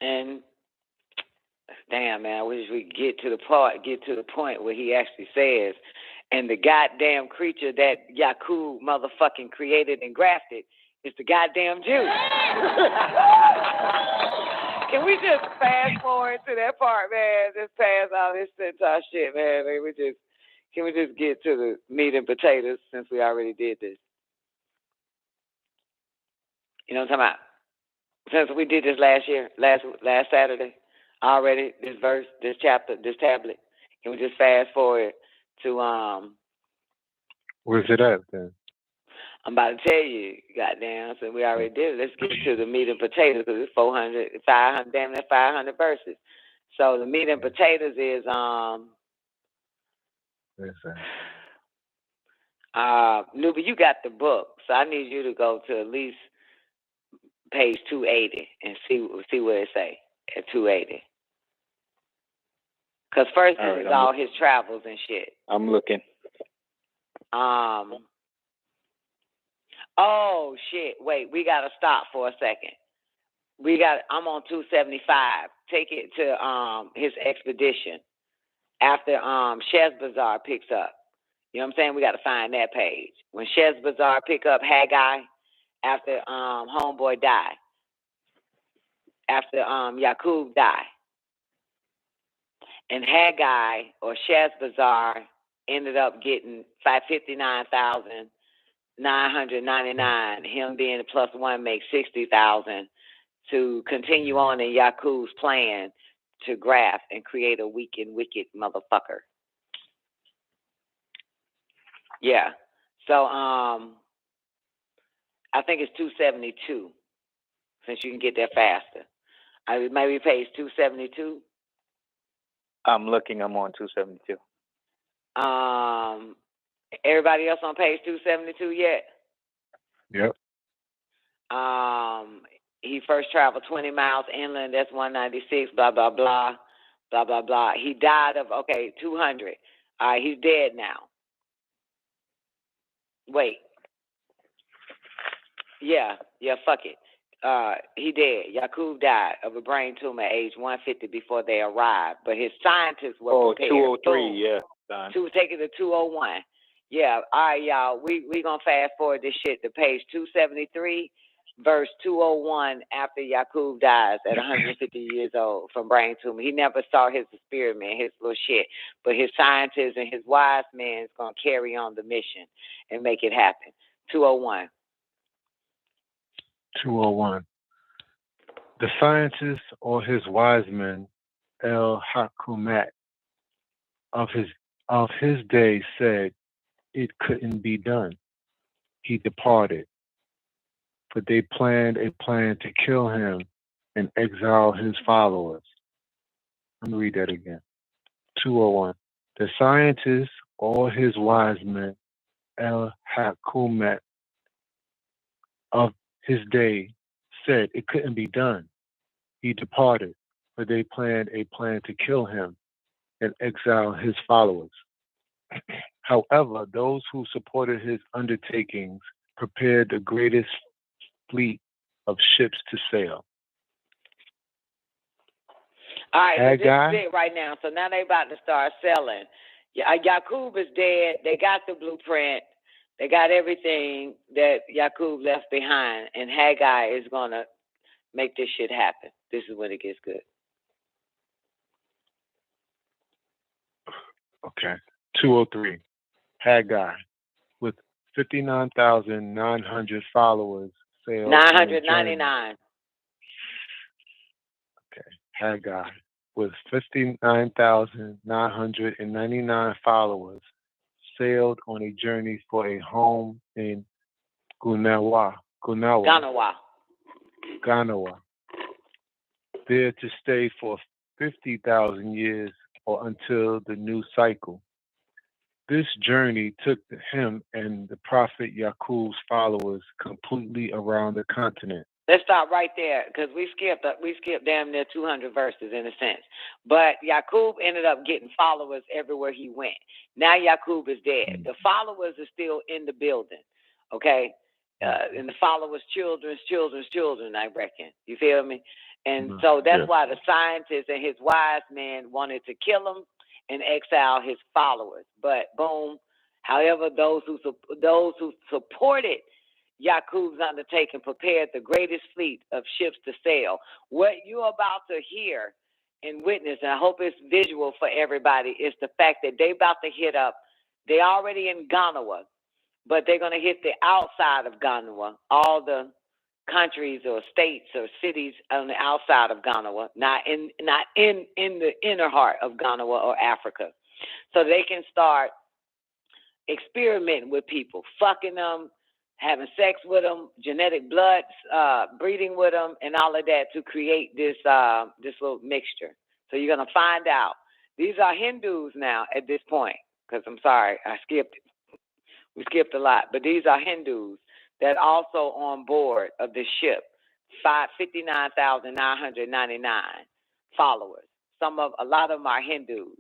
Speaker 18: And damn, man, I wish we could get to the point where he actually says, and the goddamn creature that Yakub motherfucking created and grafted is the goddamn Jew. Can we just fast forward to that part, man? Just pass all this Centaur shit, man. Can we just get to the meat and potatoes since we already did this? You know what I'm talking about? Since we did this last Saturday, already, this verse, this chapter, this tablet. Can we just fast forward to
Speaker 21: Where's it at then?
Speaker 18: I'm about to tell you, goddamn, so we already did it. Let's get to the meat and potatoes because it's 400, 500, damn near 500 verses. So the meat and potatoes is Nuba, you got the book, so I need you to go to at least page 280 and see what it say at 280. Because first this is all his travels and shit.
Speaker 4: I'm looking.
Speaker 18: Oh shit! Wait, we gotta stop for a second. I'm on 275. Take it to his expedition after Sheshbazzar picks up. You know what I'm saying? We gotta find that page when Sheshbazzar pick up Haggai after homeboy die. After Yakub die. And Haggai or Sheshbazzar ended up getting 59,999. Him being the plus one makes 60,000 to continue on in Yakub's plan to graft and create a weak and wicked motherfucker. Yeah. So I think it's 272 since you can get there faster. Maybe page 272.
Speaker 4: I'm looking. I'm on 272.
Speaker 18: Everybody else on page 272 yet?
Speaker 21: Yep.
Speaker 18: He first traveled 20 miles inland. That's 196. Blah blah blah, blah blah blah. He died of 200. All right, he's dead now. Wait. Yeah. Fuck it. He dead. Yakub died of a brain tumor at age 150 before they arrived. But his scientists were prepared.
Speaker 4: 203, yeah.
Speaker 18: Take it to 201. Yeah, all right, y'all. We gonna fast forward this shit to page 273, verse 201. After Yakub dies at 150 years old from brain tumor, he never saw his experiment, his little shit. But his scientists and his wise men is gonna carry on the mission and make it happen. 201.
Speaker 21: 201. The scientists or his wise men El Hakumat of his day said it couldn't be done. He departed, but they planned a plan to kill him and exile his followers. Let me read that again. 201. The scientists, all his wise men, El Hakumat of his day, said it couldn't be done. He departed, but they planned a plan to kill him and exile his followers. However, those who supported his undertakings prepared the greatest fleet of ships to sail.
Speaker 18: All right, so this is it right now. So now they about to start selling. Yakub is dead. They got the blueprint. They got everything that Yakub left behind, and Haggai is going to make this shit happen. This is when it gets good.
Speaker 21: Okay. 203. Haggai, with 59,900 followers, sailed
Speaker 18: 999.
Speaker 21: Okay. Haggai, with 59,999 followers, sailed on a journey for a home in Ganawa, there to stay for 50,000 years or until the new cycle. This journey took him and the prophet Yakub's followers completely around the continent.
Speaker 18: Let's stop right there because we skipped damn near 200 verses in a sense. But Yakub ended up getting followers everywhere he went. Now Yakub is dead. The followers are still in the building, okay? And the followers' children's children, I reckon. You feel me? And so that's why the scientists and his wise men wanted to kill him and exile his followers. But boom, however, those who supported Yakub's undertaking prepared the greatest fleet of ships to sail. What you're about to hear and witness, and I hope it's visual for everybody, is the fact that they about to hit up, they already in Ganawa, but they're going to hit the outside of Ganawa, all the countries or states or cities on the outside of Ganawa, not in the inner heart of Ganawa or Africa. So they can start experimenting with people, fucking them, having sex with them, genetic blood, breeding with them, and all of that to create this little mixture. So you're going to find out. These are Hindus now at this point, because I'm sorry, we skipped a lot, but these are Hindus that also on board of this ship, 59,999 followers. A lot of them are Hindus.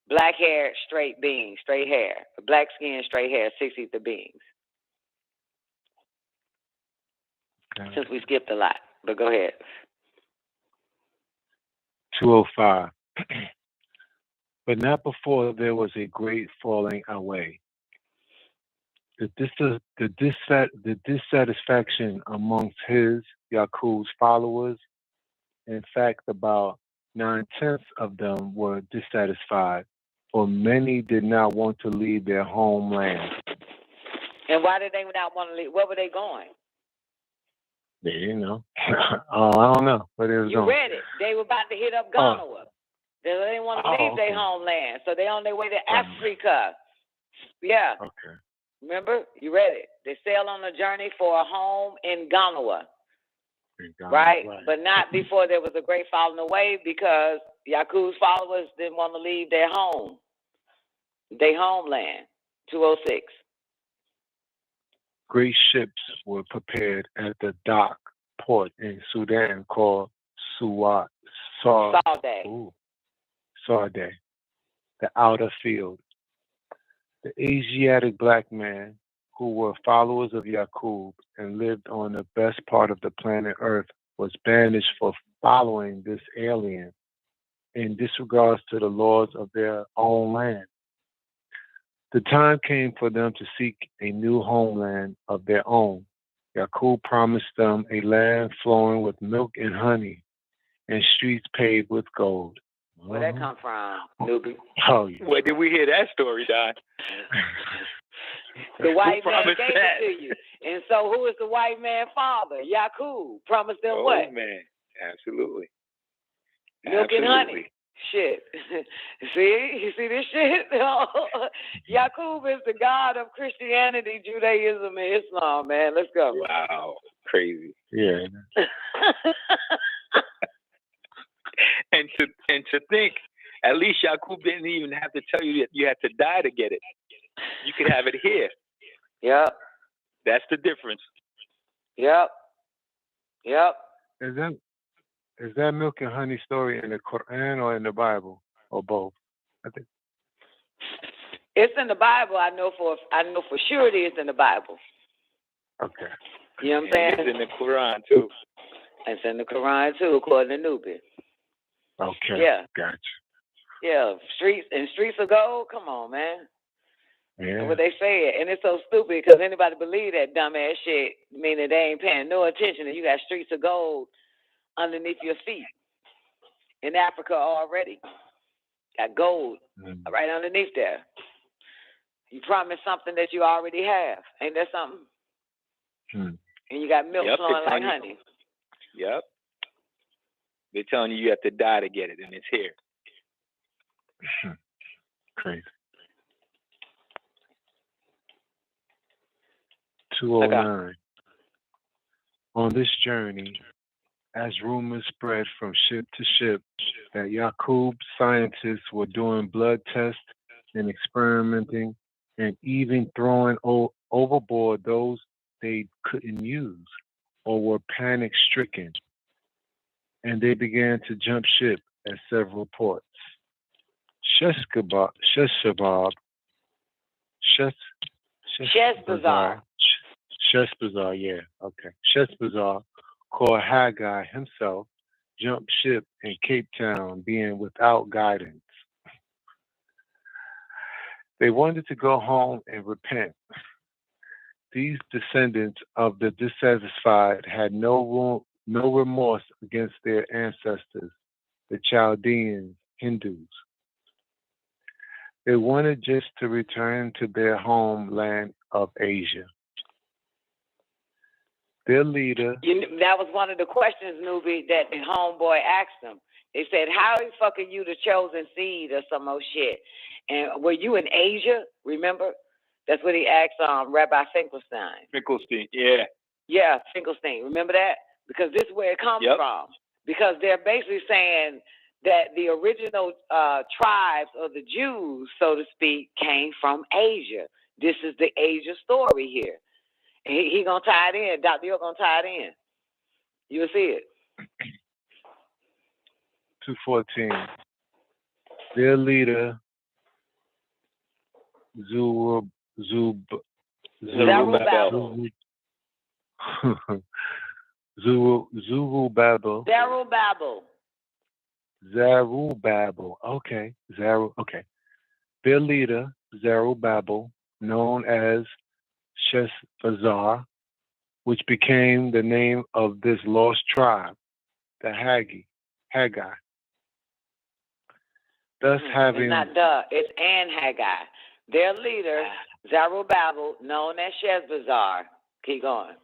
Speaker 18: Black hair, straight beings, straight hair. Black skin, straight hair, 6 ether beings. Okay. Since we skipped a lot, but go ahead.
Speaker 21: 205. But not before there was a great falling away. The dissatisfaction amongst Yakub's followers, in fact, about 9/10 of them were dissatisfied, for many did not want to leave their homeland.
Speaker 18: And why did they not want to leave? Where were they going?
Speaker 21: They didn't know. I don't know where they was going.
Speaker 18: You read it. They were about to hit up Ganawa. They didn't want to leave their homeland, so they on their way to Africa. Yeah.
Speaker 21: Okay.
Speaker 18: Remember? You read it. They sail on a journey for a home in Ganawa. Right? But not before there was a great falling away, because Yakub's followers didn't want to leave their home, their homeland. 206.
Speaker 21: Great ships were prepared at the dock port in Sudan called Sardé, the outer field. The Asiatic black men who were followers of Yakub and lived on the best part of the planet Earth was banished for following this alien in disregards to the laws of their own land. The time came for them to seek a new homeland of their own. Yakub promised them a land flowing with milk and honey and streets paved with gold.
Speaker 18: Where'd that come from, newbie?
Speaker 21: Oh, yeah.
Speaker 4: Where did we hear that story, Don?
Speaker 18: The white man gave it to you. And so who is the white man father? Yakub. Promised them what?
Speaker 4: Oh, man. Absolutely.
Speaker 18: Milk and honey. Shit. See? You see this shit? Yakub is the god of Christianity, Judaism, and Islam, man. Let's go.
Speaker 4: Wow. Crazy.
Speaker 21: Yeah.
Speaker 4: And to think, at least Yakub didn't even have to tell you that you had to die to get it. You could have it here.
Speaker 18: Yep.
Speaker 4: That's the difference.
Speaker 18: Yep.
Speaker 21: Is that milk and honey story in the Quran or in the Bible or both? I think
Speaker 18: it's in the Bible. I know for sure it is in the Bible.
Speaker 21: Okay.
Speaker 18: You know what I'm saying?
Speaker 4: It's in the Quran too.
Speaker 18: It's in the Quran too, according to Nubi.
Speaker 21: Okay.
Speaker 18: Yeah.
Speaker 21: Gotcha.
Speaker 18: Yeah. Streets of gold. Come on, man.
Speaker 21: Yeah.
Speaker 18: That's what they say, and it's so stupid because anybody believe that dumbass shit, meaning they ain't paying no attention, and you got streets of gold underneath your feet in Africa already. Got gold right underneath there. You promise something that you already have. Ain't that something? And you got milk flowing like honey.
Speaker 4: Yep. They're telling you have to die to get it, and it's here.
Speaker 21: Crazy. 209. On this journey, as rumors spread from ship to ship that Yakub's scientists were doing blood tests and experimenting and even throwing overboard those they couldn't use or were panic-stricken, and they began to jump ship at several ports. Sheshbazar, yeah, okay. Sheshbazar, called Haggai himself, jumped ship in Cape Town, being without guidance. They wanted to go home and repent. These descendants of the dissatisfied had no remorse against their ancestors, the Chaldeans, Hindus. They wanted just to return to their homeland of Asia. Their leader...
Speaker 18: that was one of the questions, Nubi, that the homeboy asked them. They said, how the fuck are you the chosen seed or some old shit? And were you in Asia? Remember? That's what he asked Rabbi Finkelstein.
Speaker 4: Yeah.
Speaker 18: Yeah, Finkelstein. Remember that? Because this is where it comes from. Because they're basically saying that the original tribes of the Jews, so to speak, came from Asia. This is the Asia story here. And he gonna tie it in. Dr. York gonna tie it in. You'll see it.
Speaker 21: 214. Their leader, Zerubbabel. Okay. Okay. Their leader, Zerubbabel, known as Sheshbazar, which became the name of this lost tribe, the Haggai. Thus having...
Speaker 18: It's not it's and Haggai. Their leader, Zerubbabel, known as Sheshbazar. Keep going.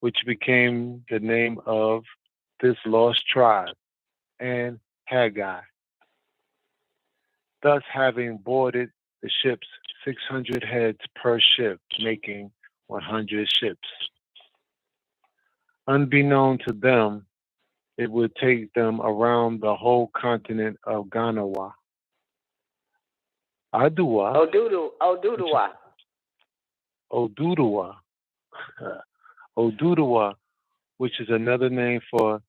Speaker 21: Which became the name of this lost tribe, and Haggai. Thus having boarded the ships 600 heads per ship, making 100 ships. Unbeknown to them, it would take them around the whole continent of Ganawa. Oduduwa, which is another name for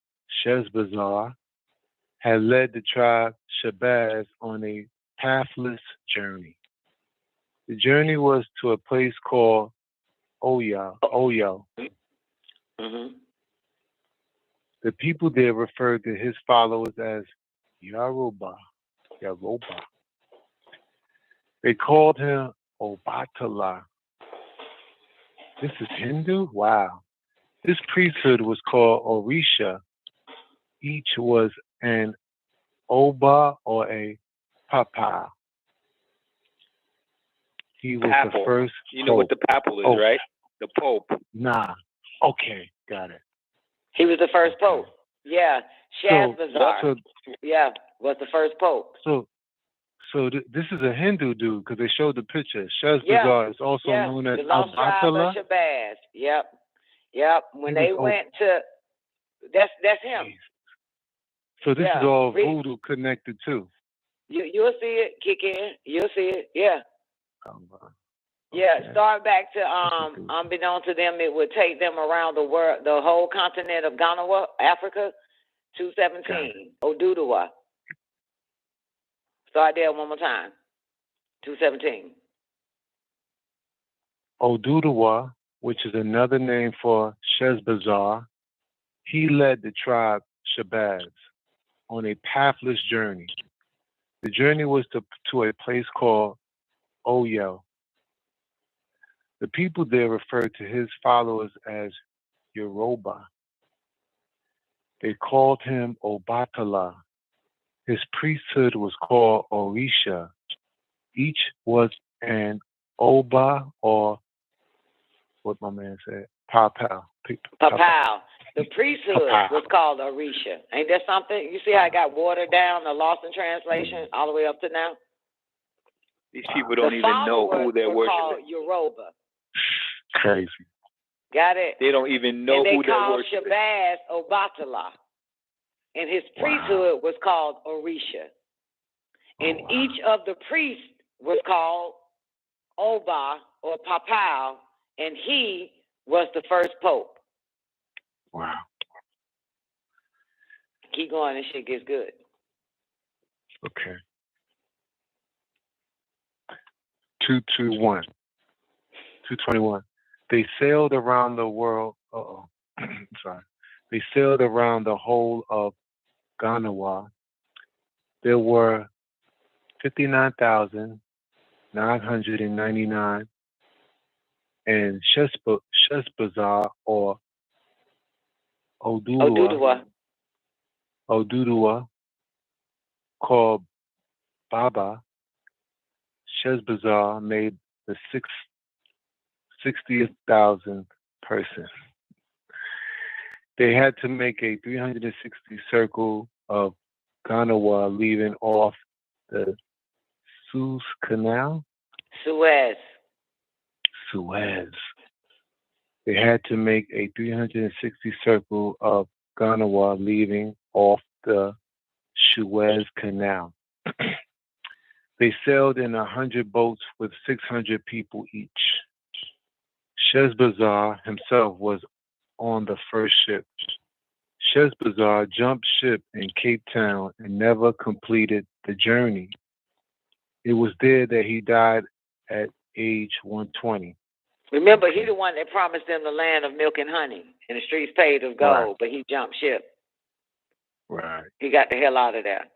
Speaker 21: Sheshbazar, had led the tribe Shabazz on a pathless journey. The journey was to a place called Oyo.
Speaker 18: Mm-hmm.
Speaker 21: The people there referred to his followers as Yoruba. They called him Obatala. This is Hindu? Wow. This priesthood was called Orisha. Each was an Oba or a Papa. He was the first
Speaker 4: You know what the papal is, right? The Pope.
Speaker 21: Nah. Okay, got it.
Speaker 18: He was the first Pope. Yeah, Shazbazar. Yeah, was the first pope.
Speaker 21: So this is a Hindu dude because they showed the picture. Shazbazar is also known as
Speaker 18: the lost tribe of Shabazz. Yep. When they went to, that's him.
Speaker 21: So this is all voodoo connected too.
Speaker 18: You'll see it kick in. You'll see it. Yeah.
Speaker 21: Okay.
Speaker 18: Start back to unbeknown to them, it would take them around the world, the whole continent of Ghana, Africa, 217. Oduduwa. Start there one more time. 217.
Speaker 21: Oduduwa, which is another name for Shazbazar, he led the tribe Shabazz on a pathless journey. The journey was to a place called Oyo. The people there referred to his followers as Yoruba. They called him Obatala. His priesthood was called Orisha. Each was an Oba or what my man said, Papal.
Speaker 18: Papal. The priesthood was called Orisha. Ain't that something? You see how it got watered down, the lost in translation, all the way up to now?
Speaker 4: These people don't even know who they're worshiping.
Speaker 18: Called Yoruba.
Speaker 21: Crazy.
Speaker 18: Got it?
Speaker 4: They don't even know who they're worshiping.
Speaker 18: They called Shabazz Obatala. And his priesthood was called Orisha. And each of the priests was called Oba or Papal, and he was the first pope.
Speaker 21: Wow.
Speaker 18: Keep going, this shit gets good.
Speaker 21: Okay. 221. They sailed around the world. Sorry. They sailed around the whole of Ganawa. There were 59,999, and Shazbazar or Oduduwa, called Baba. Shazbazar made the 60,000th person. They had to make a 360 circle of Ganawa, leaving off the Suez Canal.
Speaker 18: Suez.
Speaker 21: They had to make a 360 circle of Ganawa, leaving off the Suez Canal. They sailed in 100 boats with 600 people each. Shazbazar himself was on the first ship. Shazbazar jumped ship in Cape Town and never completed the journey. It was there that he died at age 120.
Speaker 18: Remember, he the one that promised them the land of milk and honey and the streets paved of gold, but he jumped ship.
Speaker 21: Right.
Speaker 18: He got the hell out of there.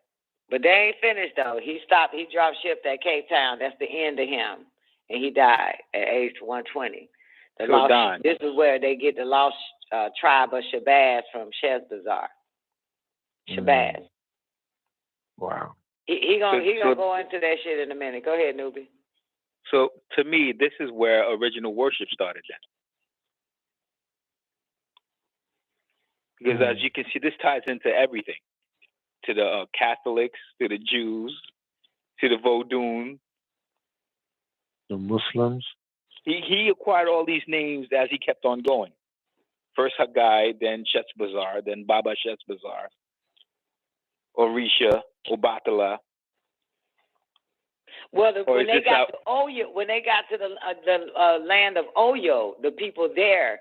Speaker 18: But they ain't finished, though. He stopped. He dropped ship at Cape Town. That's the end of him. And he died at age 120. This is where they get the lost tribe of Shabazz from Shazbazar. Shabazz.
Speaker 21: Wow.
Speaker 18: He gonna go into that shit in a minute. Go ahead, newbie.
Speaker 4: So to me, this is where original worship started then. Because as you can see, this ties into everything. To the Catholics, to the Jews, to the Vodun.
Speaker 21: The Muslims.
Speaker 4: He acquired all these names as he kept on going. First Haggai, then Shazbazar, then Baba Shazbazar, Orisha, Obatala.
Speaker 18: Well, when they got to Oyo, when they got to the land of Oyo, the people there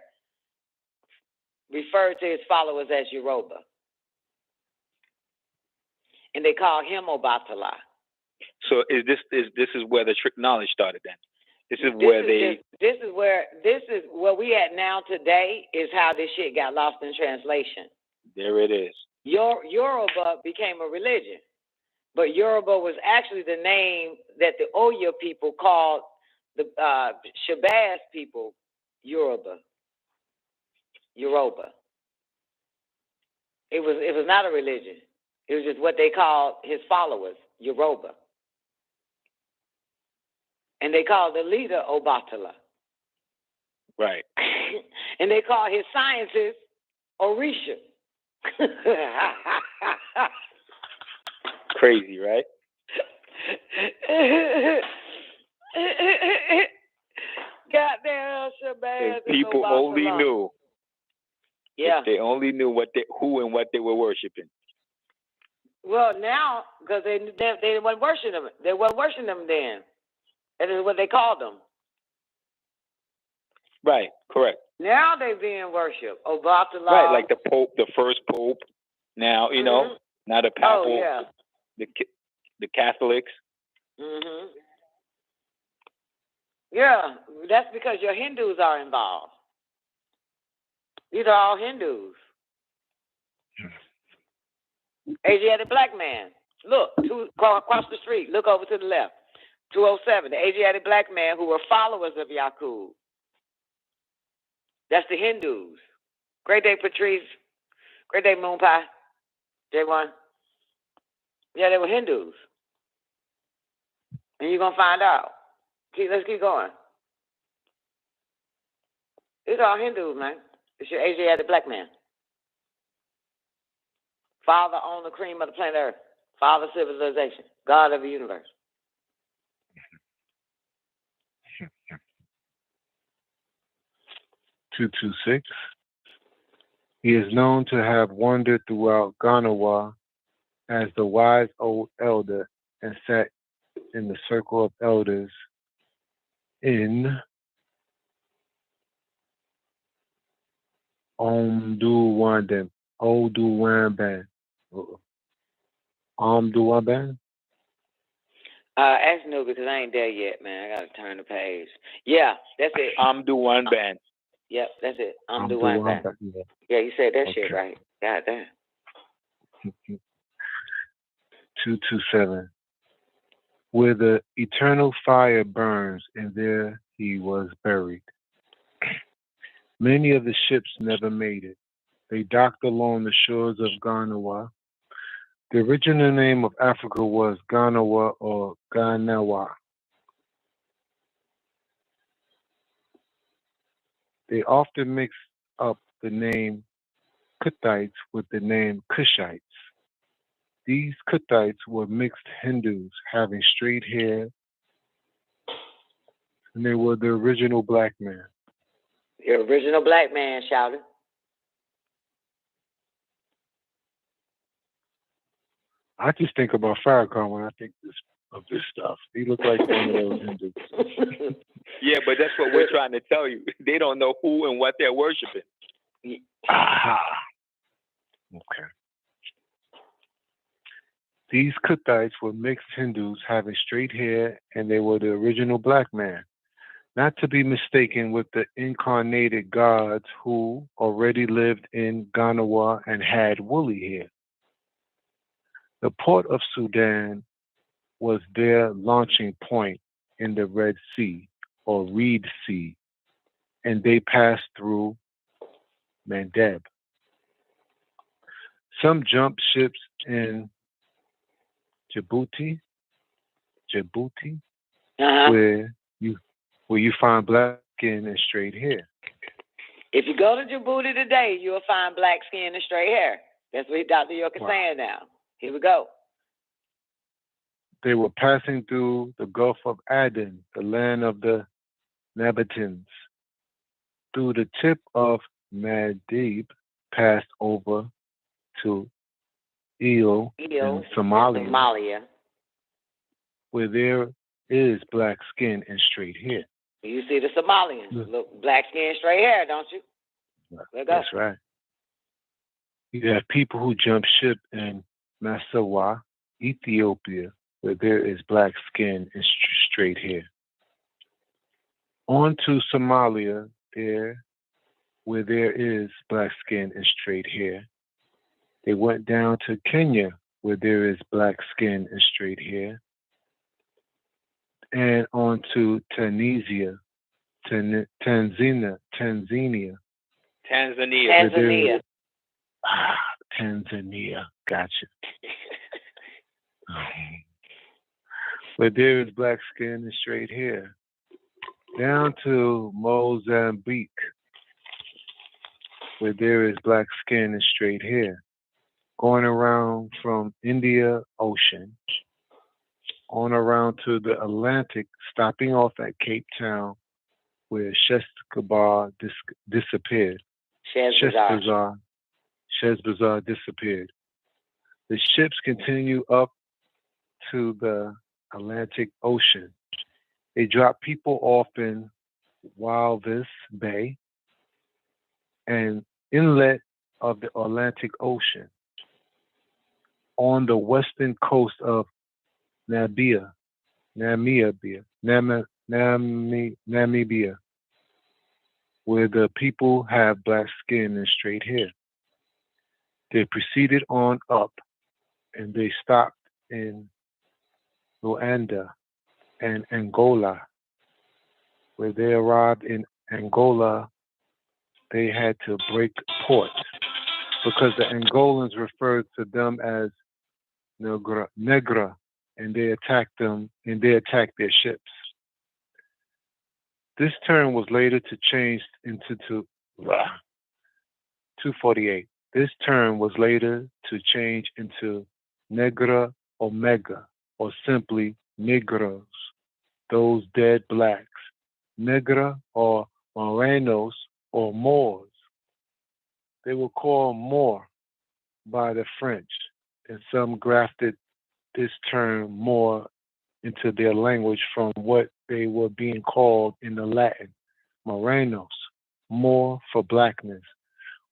Speaker 18: referred to his followers as Yoruba, and they called him Obatala.
Speaker 4: So this is where the trick knowledge started then. This is where we at now today is how this shit got lost in translation. There it is.
Speaker 18: Yoruba became a religion, but Yoruba was actually the name that the Oyo people called the Shabazz people Yoruba. It was not a religion. It was just what they called his followers, Yoruba. And they called the leader Obatala.
Speaker 4: Right.
Speaker 18: And they called his scientists Orisha.
Speaker 4: Crazy, right?
Speaker 18: Goddamn, Shabazz.
Speaker 4: If people only knew.
Speaker 18: Yeah.
Speaker 4: If they only knew who and what they were worshiping.
Speaker 18: Well, now, because they weren't worshiping them. They weren't worshiping them then. That is what they called them.
Speaker 4: Right, correct.
Speaker 18: Now they're being worshipped. About the law.
Speaker 4: Right, like the Pope, the first Pope. Now, you know, not a papal.
Speaker 18: Oh, yeah.
Speaker 4: The Catholics.
Speaker 18: Mhm. Yeah, that's because your Hindus are involved. These are all Hindus. Asiatic black man. Look, across the street. Look over to the left. 207. The Asiatic black man who were followers of Yakub. That's the Hindus. Great day, Patrice. Great day, Moon Pie. J1. Yeah, they were Hindus. And you're going to find out. Let's keep going. It's all Hindus, man. It's your Asiatic black man. Father on the cream of the planet Earth. Father civilization. God of the universe.
Speaker 21: (226). He is known to have wandered throughout Ganawa as the wise old elder and sat in the circle of elders in Omduwanban. Omduwanban?
Speaker 18: Ask no because I ain't there yet, man. I gotta turn the page. Yeah, that's it.
Speaker 4: Omduwanban.
Speaker 18: Yep, that's it. Omduwanban. Yeah, you said that shit right. God damn.
Speaker 21: 227. Where the eternal fire burns, and there he was buried. Many of the ships never made it. They docked along the shores of Ganawa. The original name of Africa was Ganawa or Ganawa. They often mix up the name Cuthites with the name Cushites. These Cuthites were mixed Hindus having straight hair, and they were the original black man.
Speaker 18: The original black man shouted.
Speaker 21: I just think about Farrakhan when I think of this stuff. He looked like one of those Hindus.
Speaker 4: Yeah, but that's what we're trying to tell you. They don't know who and what they're worshiping.
Speaker 21: Aha. Okay. These Cuthites were mixed Hindus having straight hair, and they were the original black man, not to be mistaken with the incarnated gods who already lived in Ganawa and had woolly hair. The port of Sudan was their launching point in the Red Sea, or Reed Sea, and they passed through Mandeb. Some jumped ships in Djibouti, where you find black skin and straight hair.
Speaker 18: If you go to Djibouti today, you'll find black skin and straight hair. That's what Dr. York is saying now. Here we go.
Speaker 21: They were passing through the Gulf of Aden, the land of the Nabateans. Through the tip of Mandeb, passed over to Eel in Somalia, where there is black skin and straight hair.
Speaker 18: You see the Somalians, look, black skin, straight hair, don't you?
Speaker 21: That's right. You have people who jump ship in Massawa, Ethiopia, where there is black skin and straight hair. On to Somalia, where there is black skin and straight hair. They went down to Kenya, where there is black skin and straight hair. And on to Tanzania. Tanzania, gotcha. Where there is black skin and straight hair. Down to Mozambique, where there is black skin and straight hair. going around from India Ocean on around to the Atlantic, stopping off at Cape Town, where Sheshbazzar disappeared. Sheshbazzar disappeared. The ships continue up to the Atlantic Ocean. They drop people off in Walvis Bay, an inlet of the Atlantic Ocean, on the western coast of Namibia, where the people have black skin and straight hair. They proceeded on up, and they stopped in Luanda and Angola. Where they arrived in Angola, they had to break port because the Angolans referred to them as Negra, and they attacked them, and they attacked their ships. This term was later to change into 248. This term was later to change into Negra Omega, or simply Negros, those dead blacks. Negra or Morenos or Moors. They were called Moor by the French, and some grafted this term Moor into their language from what they were being called in the Latin, Morenos, Moor for blackness,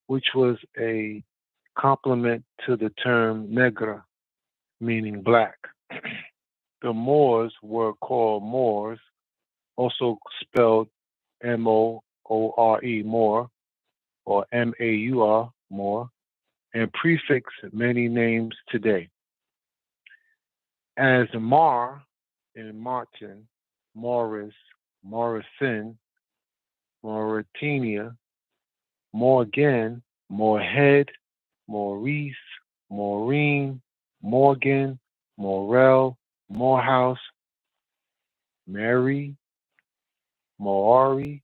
Speaker 21: which was a complement to the term Negra, meaning black. The Moors were called Moors, also spelled M-O-O-R-E, Moor, or M-A-U-R, Moor, and prefix many names today. As Mar in Martin, Morris, Morrison, Mauritania, Morgan, Moorhead, Maurice, Maureen, Morgan, Morel, Morehouse, Mary, Maori,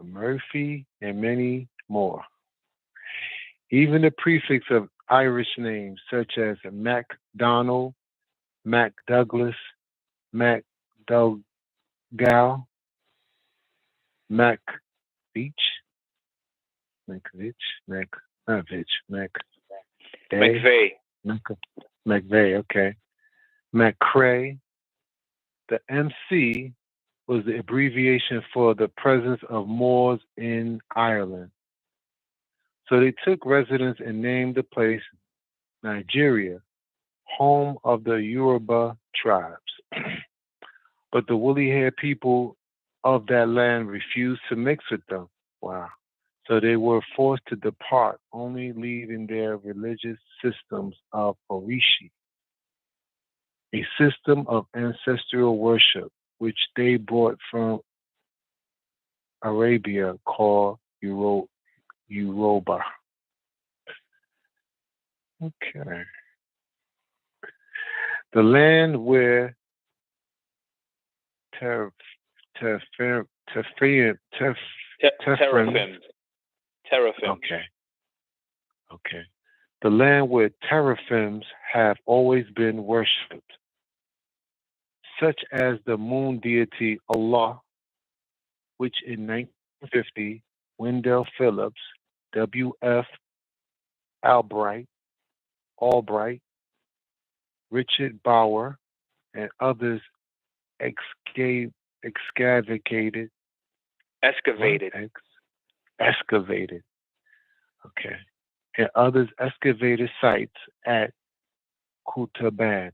Speaker 21: Murphy, and many more. Even the prefix of Irish names such as MacDonald, MacDouglas, MacDougall, McVeigh, okay. McCrae. The MC was the abbreviation for the presence of Moors in Ireland. So they took residence and named the place Nigeria, home of the Yoruba tribes. But the woolly-haired people of that land refused to mix with them. Wow. So they were forced to depart, only leaving their religious systems of Orishi, a system of ancestral worship which they brought from Arabia called Yoruba. Okay. The land where terraforms. Okay. The land where teraphims have always been worshipped, such as the moon deity Allah, which in 1950, Wendell Phillips, W.F. Albright, Richard Bauer, and others excavated. Okay. And others excavated sites at Qutaban,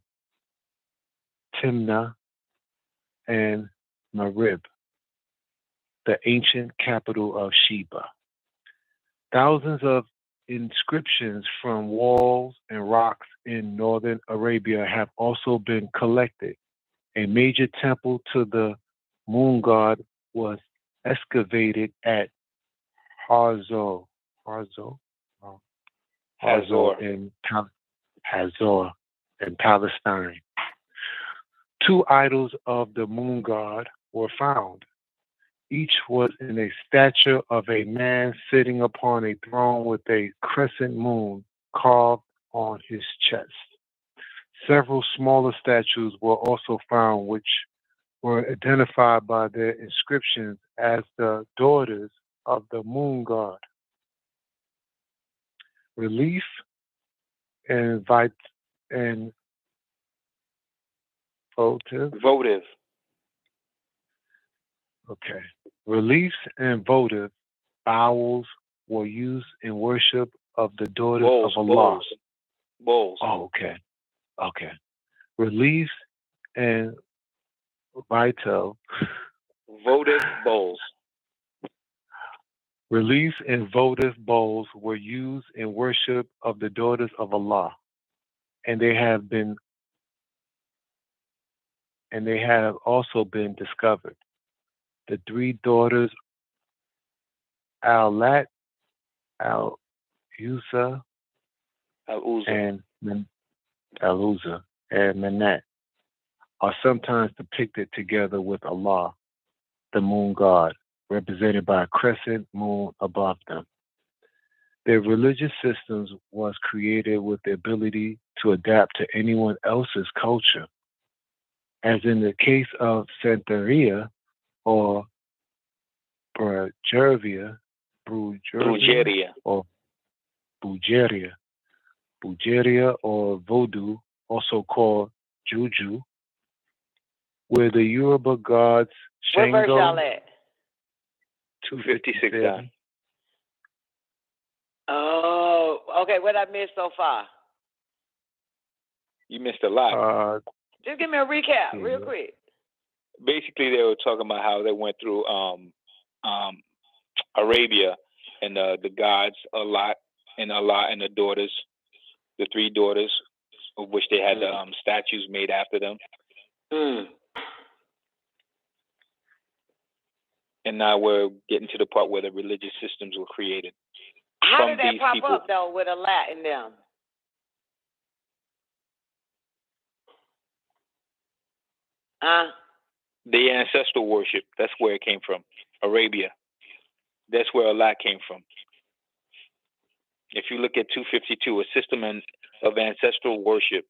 Speaker 21: Timna, and Marib, the ancient capital of Sheba. Thousands of inscriptions from walls and rocks in northern Arabia have also been collected. A major temple to the moon god was excavated at Hazor in Palestine. Two idols of the moon god were found. Each was in a stature of a man sitting upon a throne with a crescent moon carved on his chest. Several smaller statues were also found, which were identified by their inscriptions as the daughters of the moon god. Relief and
Speaker 4: votive.
Speaker 21: Okay. Reliefs and votive bowls were used in worship of the daughters of Allah.
Speaker 4: Bowls.
Speaker 21: Oh, okay. Okay. Reliefs and
Speaker 4: votive bowls.
Speaker 21: Relief and votive bowls were used in worship of the daughters of Allah, and they have also been discovered. The three daughters, Al-Lat, Al-Uzza, and Manat, are sometimes depicted together with Allah, the moon god, represented by a crescent moon above them. Their religious systems was created with the ability to adapt to anyone else's culture. As in the case of Santeria or Brujeria or Voodoo, also called Juju, where the Yoruba gods
Speaker 18: What verse
Speaker 21: Shango,
Speaker 18: y'all at?
Speaker 4: 256 down.
Speaker 18: Oh, okay. What I missed so far?
Speaker 4: You missed a lot.
Speaker 18: Just give me a recap, real quick.
Speaker 4: Basically, they were talking about how they went through Arabia and the gods Allah and the daughters, the three daughters, of which they had statues made after them. And now we're getting to the part where the religious systems were created.
Speaker 18: How did that pop up, though, with Allah in them?
Speaker 4: The ancestral worship, that's where it came from. Arabia. That's where Allah came from. If you look at 252, a system of ancestral worship,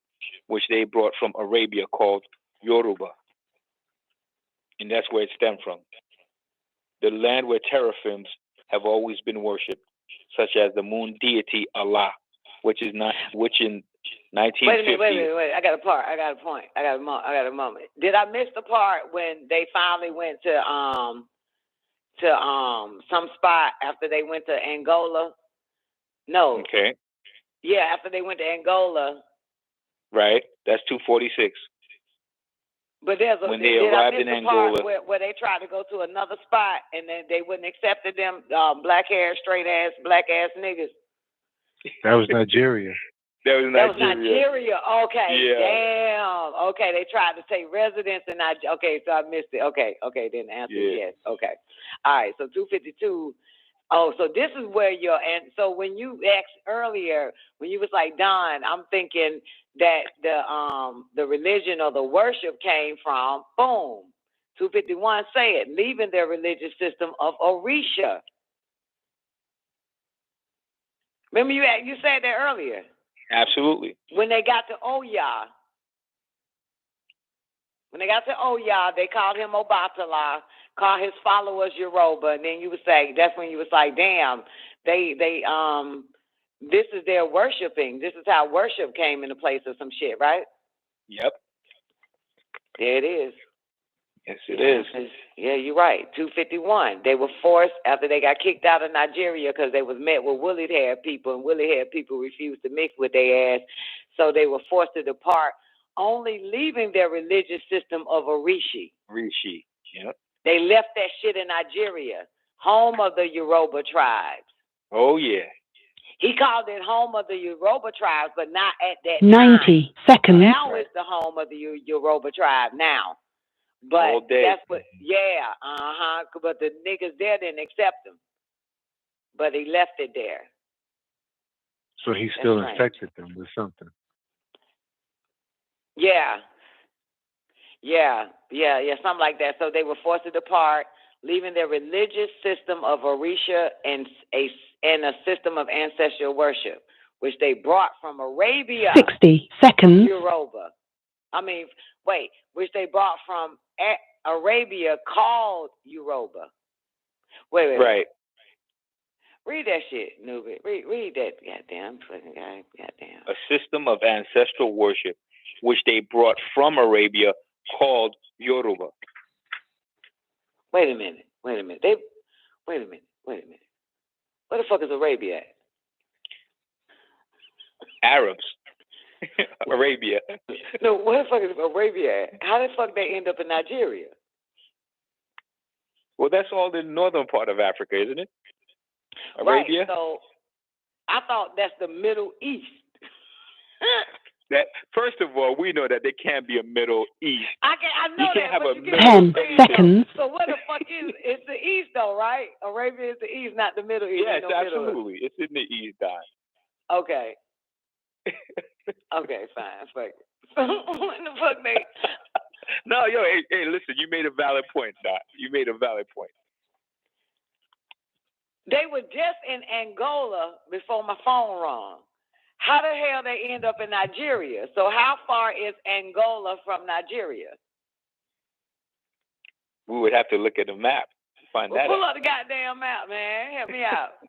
Speaker 4: which they brought from Arabia called Yoruba. And that's where it stemmed from. The land where teraphims have always been worshipped, such as the moon deity Allah, which in 1950.
Speaker 18: Wait. I got a point. I got a moment. Did I miss the part when they finally went to some spot after they went to Angola? No.
Speaker 4: Okay.
Speaker 18: Yeah, after they went to Angola.
Speaker 4: Right. That's 246.
Speaker 18: But there's
Speaker 4: when they arrived in Angola,
Speaker 18: where they tried to go to another spot and then they wouldn't accept them black hair, straight ass, black ass niggas.
Speaker 21: That was Nigeria.
Speaker 18: That was Nigeria. Okay.
Speaker 4: Yeah.
Speaker 18: Damn. Okay. They tried to take residence in Nigeria. Okay. So I missed it. Okay. Then the answer is yes. Okay. All right. So 252. Oh, so this is where so when you asked earlier, when you was like, Don, I'm thinking that the religion or the worship came from, boom, 251 say it, leaving their religious system of Orisha. Remember you said that earlier.
Speaker 4: Absolutely.
Speaker 18: When they got to Oya, they called him Obatala, called his followers Yoruba, and then you would say, that's when you was like, damn, they this is their worshiping. This is how worship came into place or some shit, right?
Speaker 4: Yep.
Speaker 18: There it is.
Speaker 4: Yes, it is.
Speaker 18: Yeah, you're right. 251. They were forced after they got kicked out of Nigeria because they was met with woolly-haired people, and woolly-haired people refused to mix with their ass. So they were forced to depart, only leaving their religious system of Orishi.
Speaker 4: Rishi, yep.
Speaker 18: They left that shit in Nigeria, home of the Yoruba tribes.
Speaker 4: Oh, yeah.
Speaker 18: He called it home of the Yoruba tribes, but not at that
Speaker 20: 90
Speaker 18: time.
Speaker 20: seconds.
Speaker 18: Now it's the home of the Yoruba tribe now. But that's what, but the niggas there didn't accept him. But he left it there.
Speaker 21: So he still infected them with something.
Speaker 18: Yeah, something like that. So they were forced to depart, leaving their religious system of Orisha and a system of ancestral worship, which they brought from Arabia.
Speaker 1: 60 seconds.
Speaker 18: Yoruba. Which they brought from Arabia called Yoruba. Wait.
Speaker 4: Right.
Speaker 18: Read that shit, newbie. Read that goddamn fucking guy. Goddamn.
Speaker 4: A system of ancestral worship, which they brought from Arabia, called Yoruba.
Speaker 18: Wait a minute. Wait a minute. Where the fuck is Arabia at?
Speaker 4: Arabs. Arabia.
Speaker 18: No, where the fuck is Arabia at? How the fuck they end up in Nigeria?
Speaker 4: Well, that's all the northern part of Africa, isn't it? Arabia.
Speaker 18: Right, so I thought that's the Middle East.
Speaker 4: That first of all, we know that there can't be a Middle East.
Speaker 18: I know
Speaker 4: you can't
Speaker 18: that.
Speaker 4: Have a Middle
Speaker 1: 10 seconds.
Speaker 18: So what the fuck is it's the East though, right? Arabia is the East, not the Middle East.
Speaker 4: Yes,
Speaker 18: no
Speaker 4: absolutely. It's in the East, Don.
Speaker 18: Okay. Okay, fine. Fuck it. What the fuck, mate?
Speaker 4: No, hey, listen. You made a valid point, Don. You made a valid point.
Speaker 18: They were just in Angola before my phone rang. How the hell they end up in Nigeria? So how far is Angola from Nigeria?
Speaker 4: We would have to look at the map to find that
Speaker 18: Pull
Speaker 4: out.
Speaker 18: up the goddamn map, man. Help me out.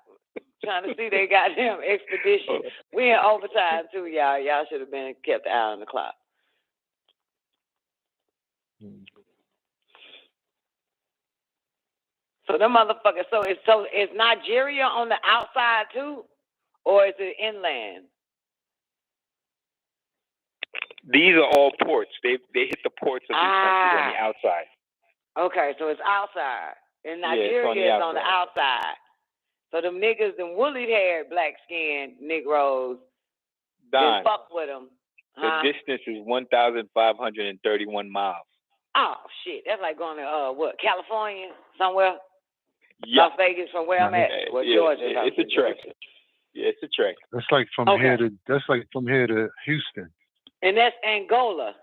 Speaker 18: Trying to see their goddamn expedition. We in overtime too, y'all. Y'all should have been kept the eye on the clock. So them motherfuckers. So is Nigeria on the outside too, or is it inland?
Speaker 4: These are all ports. They hit the ports of these countries on the outside.
Speaker 18: Okay, so it's outside. And
Speaker 4: Yeah,
Speaker 18: Nigeria is on the outside. So them niggas, them woolly-haired, black-skinned Negroes,
Speaker 4: Don,
Speaker 18: fuck with them.
Speaker 4: the distance is 1,531 miles.
Speaker 18: Oh, shit. That's like going to, California? Somewhere?
Speaker 4: Yeah.
Speaker 18: Las Vegas from where I'm at? Well, Georgia.
Speaker 4: It's a trek. Yeah, it's a trek.
Speaker 21: That's like from here to Houston.
Speaker 18: And that's Angola.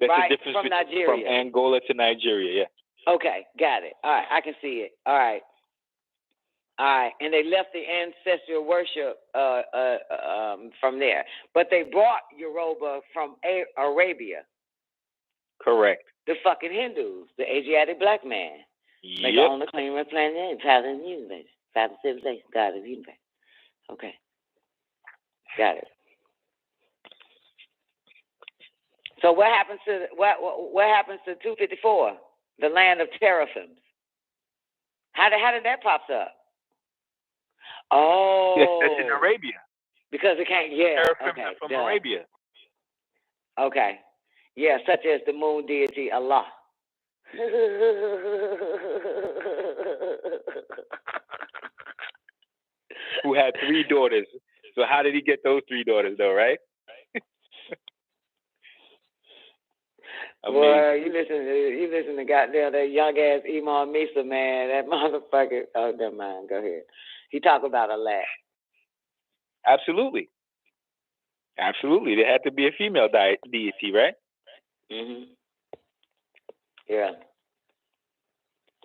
Speaker 4: That's
Speaker 18: right,
Speaker 4: the difference
Speaker 18: from Nigeria.
Speaker 4: From Angola to Nigeria, yeah.
Speaker 18: Okay, got it. All right, I can see it. All right. And they left the ancestral worship from there. But they brought Yoruba from Arabia.
Speaker 4: Correct.
Speaker 18: The fucking Hindus, the Asiatic black man. They
Speaker 4: Yep.
Speaker 18: own the claim of planet, father of the universe, father of civilization, God of the universe. Okay. Got it. So what happens to what happens to 254, the land of teraphims? How did that pop up? Oh,
Speaker 4: yes, that's in Arabia.
Speaker 18: Because it can't. Yeah,
Speaker 4: Teraphims
Speaker 18: okay,
Speaker 4: are from Arabia.
Speaker 18: Okay, yeah, such as the moon deity Allah.
Speaker 4: Who had 3 daughters? So how did he get those 3 daughters, though? Right?
Speaker 18: Boy, you listen to goddamn that young ass Imam Misa, man. That motherfucker. Oh, never mind. Go ahead. He talk about a lot.
Speaker 4: Absolutely. Absolutely. There had to be a female deity, right?
Speaker 18: Mhm. Yeah.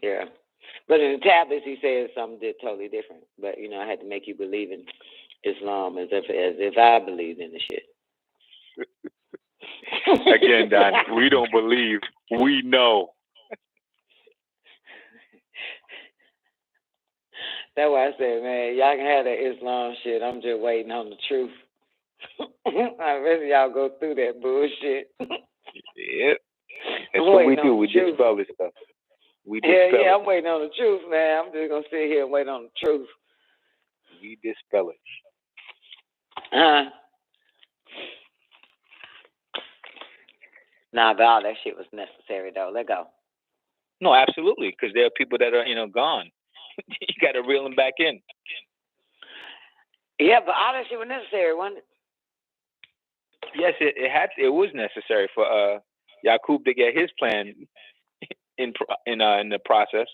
Speaker 18: Yeah. But in the tablets, he says something totally different. But I had to make you believe in Islam as if I believed in the shit.
Speaker 4: Again, Don, we don't believe. We know.
Speaker 18: That's why I said, man, y'all can have that Islam shit. I'm just waiting on the truth. I really y'all go through that bullshit.
Speaker 4: Yep. That's what we do. We dispel this stuff. We dispel
Speaker 18: Yeah, I'm waiting on the truth, man. I'm just going to sit here and wait on the truth.
Speaker 4: We dispel it.
Speaker 18: Nah, but all that shit was necessary, though. Let go.
Speaker 4: No, absolutely, because there are people that are, gone. You got to reel them back in.
Speaker 18: Yeah, but all that shit was necessary, wasn't it?
Speaker 4: Yes, it was necessary for Yakub to get his plan in the process.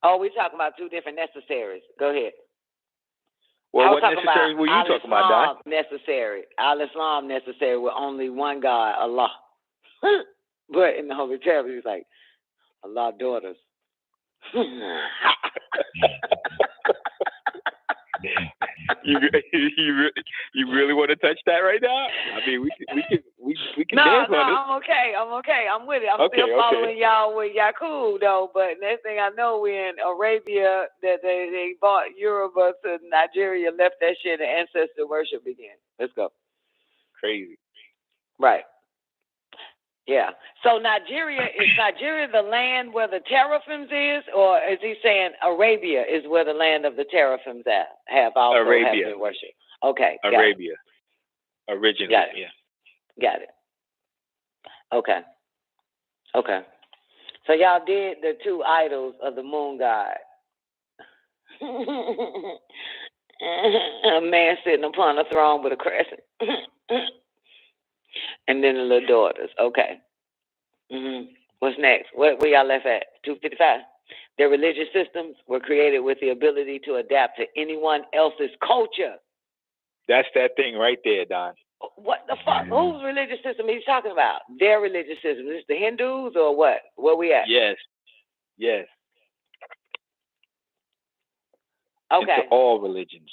Speaker 18: Oh, we talking about 2 different necessaries. Go ahead.
Speaker 4: Well, what necessary were you talking about, Don?
Speaker 18: Necessary. Al-Islam necessary with only one God, Allah. But in the Holy Tablet, he's like, Allah daughters.
Speaker 4: you really want to touch that right now? I mean, we can
Speaker 18: No,
Speaker 4: dance
Speaker 18: no,
Speaker 4: on it.
Speaker 18: I'm okay. I'm with it. I'm
Speaker 4: Okay,
Speaker 18: still following y'all with Yakub though. But next thing I know, we're in Arabia. That they bought Yoruba to Nigeria, left that shit, and ancestor worship began. Let's go.
Speaker 4: Crazy.
Speaker 18: Right. Yeah. So Nigeria, is Nigeria the land where the teraphims is, or is he saying Arabia is where the land of the teraphims have been worshipped? Okay.
Speaker 4: Arabia. Originally.
Speaker 18: Got it.
Speaker 4: Yeah.
Speaker 18: Got it. Okay. Okay. So y'all did the two idols of the moon god. A man sitting upon a throne with a crescent. And then the little daughters. Okay. What's next? Where y'all left at? 255. Their religious systems were created with the ability to adapt to anyone else's culture.
Speaker 4: That's that thing right there, Don.
Speaker 18: What the fuck? Whose religious system he's talking about? Their religious system. Is this the Hindus or what? Where we at?
Speaker 4: Yes. Yes.
Speaker 18: Okay.
Speaker 4: Into all religions.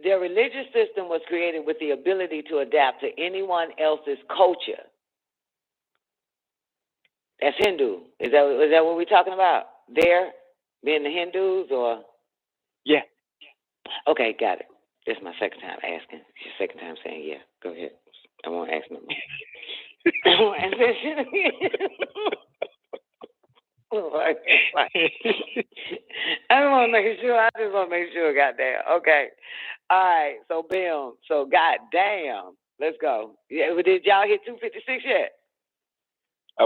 Speaker 18: Their religious system was created with the ability to adapt to anyone else's culture. That's Hindu. Is that what we're talking about? There, being the Hindus, or?
Speaker 4: Yeah.
Speaker 18: Okay, got it. This is my second time asking. It's your second time saying yeah. Go ahead. I won't ask no more. I won't ask that shit again. I just want to make sure. Goddamn. Okay. All right. So, bam. So, goddamn. Let's go. Yeah. Did y'all hit 256 yet?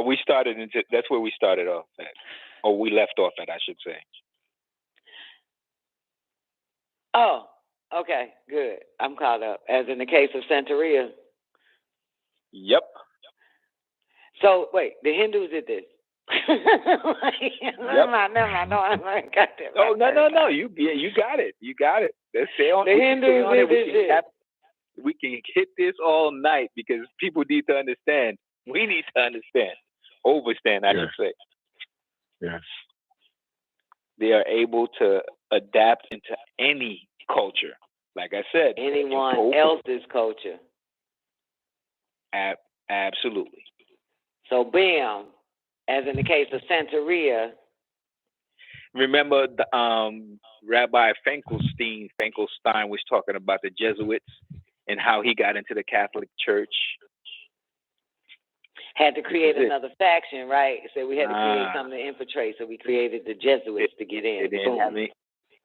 Speaker 4: We started that's where we started off at. Or we left off at, I should say.
Speaker 18: Oh, okay, good. I'm caught up. As in the case of Santeria.
Speaker 4: Yep.
Speaker 18: So, wait, the Hindus did this. Never mind. No,
Speaker 4: You got it. You got it. The
Speaker 18: Hindus did this shit.
Speaker 4: We can hit this all night because people need to understand. We need to understand. Overstand, I should say.
Speaker 21: Yes.
Speaker 4: They are able to adapt into any culture. Like I said.
Speaker 18: Anyone else's culture.
Speaker 4: Absolutely.
Speaker 18: So, bam, as in the case of Santeria.
Speaker 4: Remember the Rabbi Finkelstein was talking about the Jesuits and how he got into the Catholic Church.
Speaker 18: Had to create another faction, right? So we had to create something to infiltrate. So we created the Jesuits to get in.
Speaker 4: They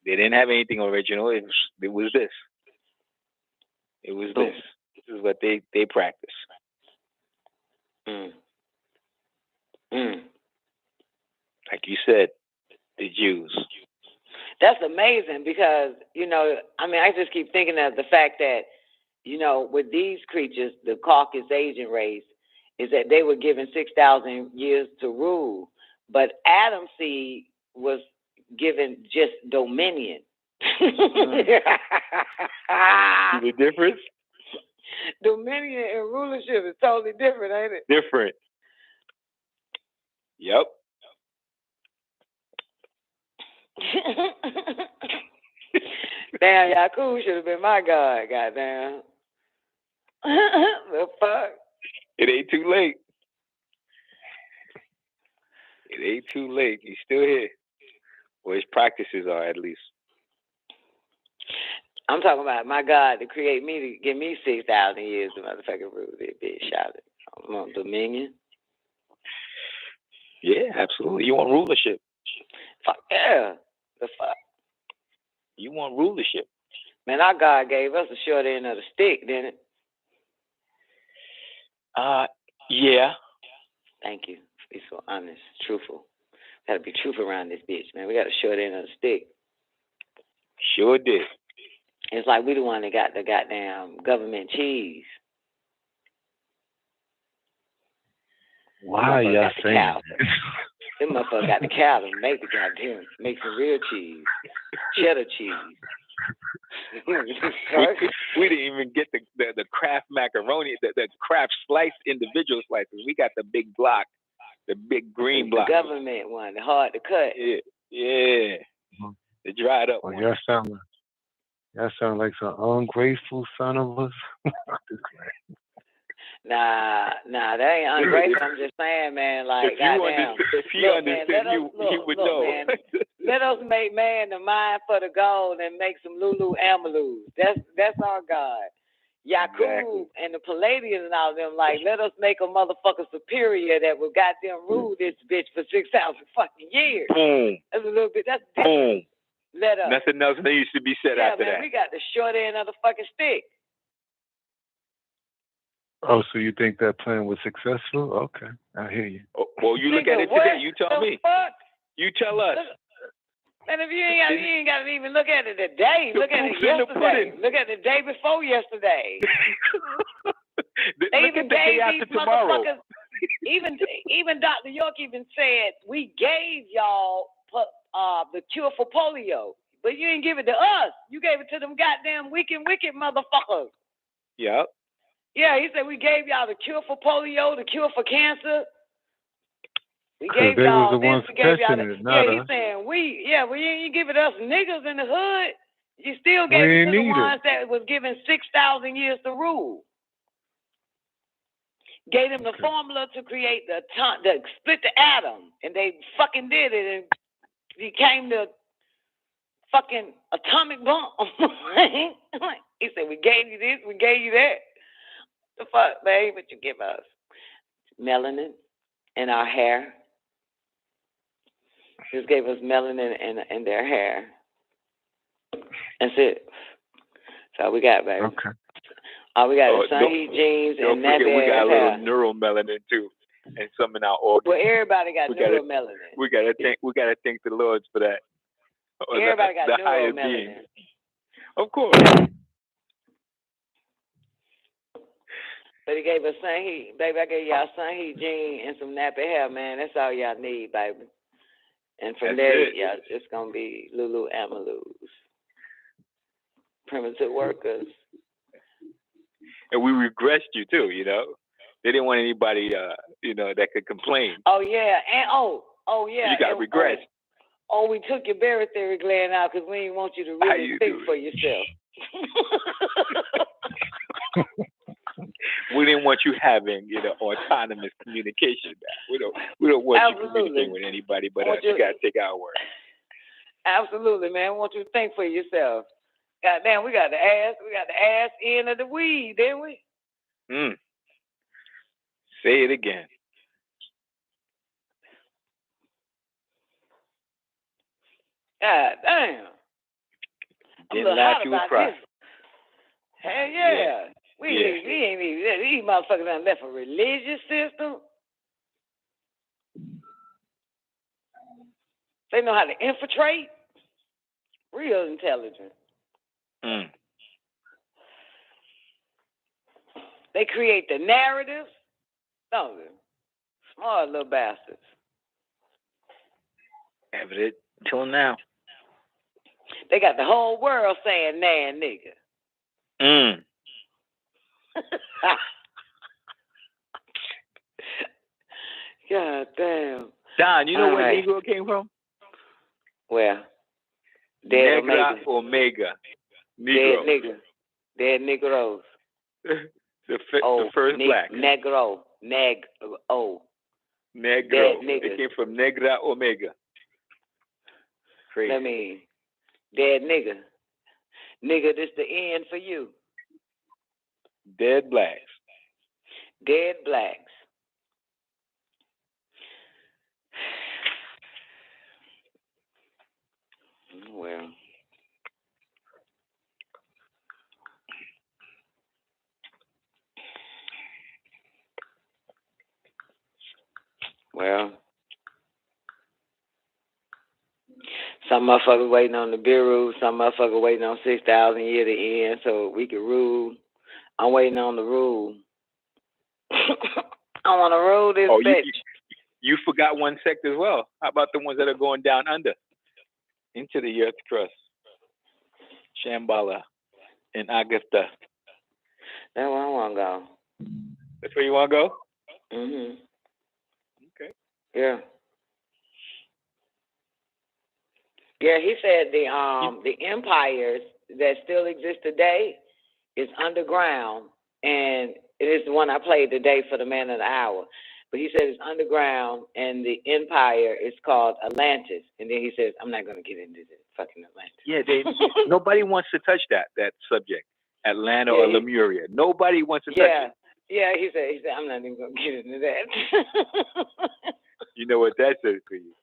Speaker 4: didn't have anything original. It was this. It was this. This is what they practice. Like you said, the Jews.
Speaker 18: That's amazing because, I just keep thinking of the fact that, with these creatures, the Caucasus Asian race, is that they were given 6,000 years to rule, but Adam's seed was given just dominion.
Speaker 4: The difference?
Speaker 18: Dominion and rulership is totally different, ain't it?
Speaker 4: Different. Yep.
Speaker 18: Damn, Yakub should have been my god, goddamn. The fuck?
Speaker 4: It ain't too late. It ain't too late. He's still here. Well, his practices are, at least.
Speaker 18: I'm talking about my God to create me, to give me 6,000 years to motherfucking rule this bitch. Shout it. I want dominion.
Speaker 4: Yeah, absolutely. You want rulership.
Speaker 18: Fuck yeah. The fuck?
Speaker 4: You want rulership.
Speaker 18: Man, our God gave us a short end of the stick, didn't it?
Speaker 4: Yeah.
Speaker 18: Thank you. Be so honest, truthful. Gotta be truthful around this bitch, man. We got a short end of the stick.
Speaker 4: Sure did.
Speaker 18: It's like we the one that got the goddamn government cheese.
Speaker 21: Why are y'all saying that?
Speaker 18: Them motherfuckers got the cow to make the goddamn, make some real cheese. Cheddar cheese.
Speaker 4: we didn't even get the Kraft macaroni, the Kraft sliced individual slices. We got the big block, the big green block.
Speaker 18: The government one, the hard to cut.
Speaker 4: Yeah. The dried up
Speaker 21: Well,
Speaker 4: one.
Speaker 21: y'all sound like some ungrateful son of a.
Speaker 18: Nah, that ain't ungrateful. I'm just saying, man, like, goddamn.
Speaker 4: If he understood, he would know.
Speaker 18: Man, let us make man the mind for the gold and make some Lulu Amalus. That's our God. Yakub and the Palladians and all of them, like, let us make a motherfucker superior that will goddamn rule this bitch for 6,000 fucking years.
Speaker 4: Boom.
Speaker 18: That's a little bit, that's
Speaker 4: boom.
Speaker 18: Let us.
Speaker 4: Nothing else needs to be said after
Speaker 18: man,
Speaker 4: that.
Speaker 18: We got the short end of the fucking stick.
Speaker 21: Oh, so you think that plan was successful? Okay, I hear you.
Speaker 4: Oh, well, you look at it today. You tell me.
Speaker 18: Fuck?
Speaker 4: You tell us.
Speaker 18: And if you ain't got to even look at it today. Look at it yesterday. Look at the day before yesterday. They even gave these motherfuckers. Even Dr. York even said we gave y'all the cure for polio, but you didn't give it to us. You gave it to them goddamn wicked motherfuckers.
Speaker 4: Yep.
Speaker 18: Yeah, he said we gave y'all the cure for polio, the cure for cancer. We gave y'all this, we gave y'all that. Yeah, he's saying you give it us niggas in the hood. You still gave it to the ones that was given 6,000 years to rule. Gave them the formula to create the split the atom, and they fucking did it, and became the fucking atomic bomb. He said we gave you this, we gave you that. The fuck, babe, what you give us? Melanin in our hair. Just gave us melanin in their hair. That's it. That's all we got, baby.
Speaker 21: Okay.
Speaker 18: All we got is sun heat genes and that
Speaker 4: we got a
Speaker 18: hair.
Speaker 4: little neuromelanin too, and some in our organs.
Speaker 18: Well, everybody got neuromelanin.
Speaker 4: We gotta thank the Lord for that.
Speaker 18: Everybody got
Speaker 4: the higher
Speaker 18: neuromelanin.
Speaker 4: being. Of course.
Speaker 18: But he gave us sun heat. Baby, I gave y'all sun heat gene and some nappy hair, man. That's all y'all need, baby. And from there, y'all just going to be Lulu Amalus. Primitive workers.
Speaker 4: And we regressed you, too, you know. They didn't want anybody, that could complain.
Speaker 18: Oh, yeah. And, oh, yeah.
Speaker 4: You got regressed.
Speaker 18: Oh, we took your barytheric gland out because we didn't want you to really think for yourself.
Speaker 4: We didn't want you having, autonomous communication. We don't want you communicating with anybody but us. You gotta take our word.
Speaker 18: Absolutely, man. I want you to think for yourself. Goddamn, we got the ass end of the weed, didn't we?
Speaker 4: Say it again.
Speaker 18: God damn.
Speaker 4: Didn't laugh, you was cry.
Speaker 18: Hell yeah. We ain't even, these motherfuckers done left a religious system. They know how to infiltrate. Real intelligent. They create the narratives. Don't they? Smart little bastards.
Speaker 4: Evident till now.
Speaker 18: They got the whole world saying "nan nigga." God damn.
Speaker 4: Don, you know where Negro came from?
Speaker 18: Where?
Speaker 4: Dead Omega. Negro.
Speaker 18: Dead nigga. Dead Negroes.
Speaker 4: the first black.
Speaker 18: Negro.
Speaker 4: Negro. It came from Negra Omega. Crazy.
Speaker 18: Dead nigga. Nigga, this the end for you.
Speaker 4: Dead blacks.
Speaker 18: Dead blacks. Well. Some motherfuckers waiting on the bureau, some motherfuckers waiting on 6,000 years to end so we can rule. I'm waiting on the rule. I want to rule this bitch.
Speaker 4: You forgot one sect as well. How about the ones that are going down under? Into the earth crust. Shambhala and Agatha.
Speaker 18: That's where I want to go.
Speaker 4: That's where you want to go?
Speaker 18: Mm-hmm.
Speaker 4: Okay.
Speaker 18: Yeah. Yeah, he said the empires that still exist today is underground, and it is the one I played today for the Man of the Hour. But he said it's underground, and the empire is called Atlantis. And then he says, I'm not going to get into this fucking Atlantis.
Speaker 4: Yeah, nobody wants to touch that subject, Atlanta or Lemuria. Nobody wants to touch it.
Speaker 18: Yeah, he said, I'm not even going to get into that.
Speaker 4: You know what that says for you.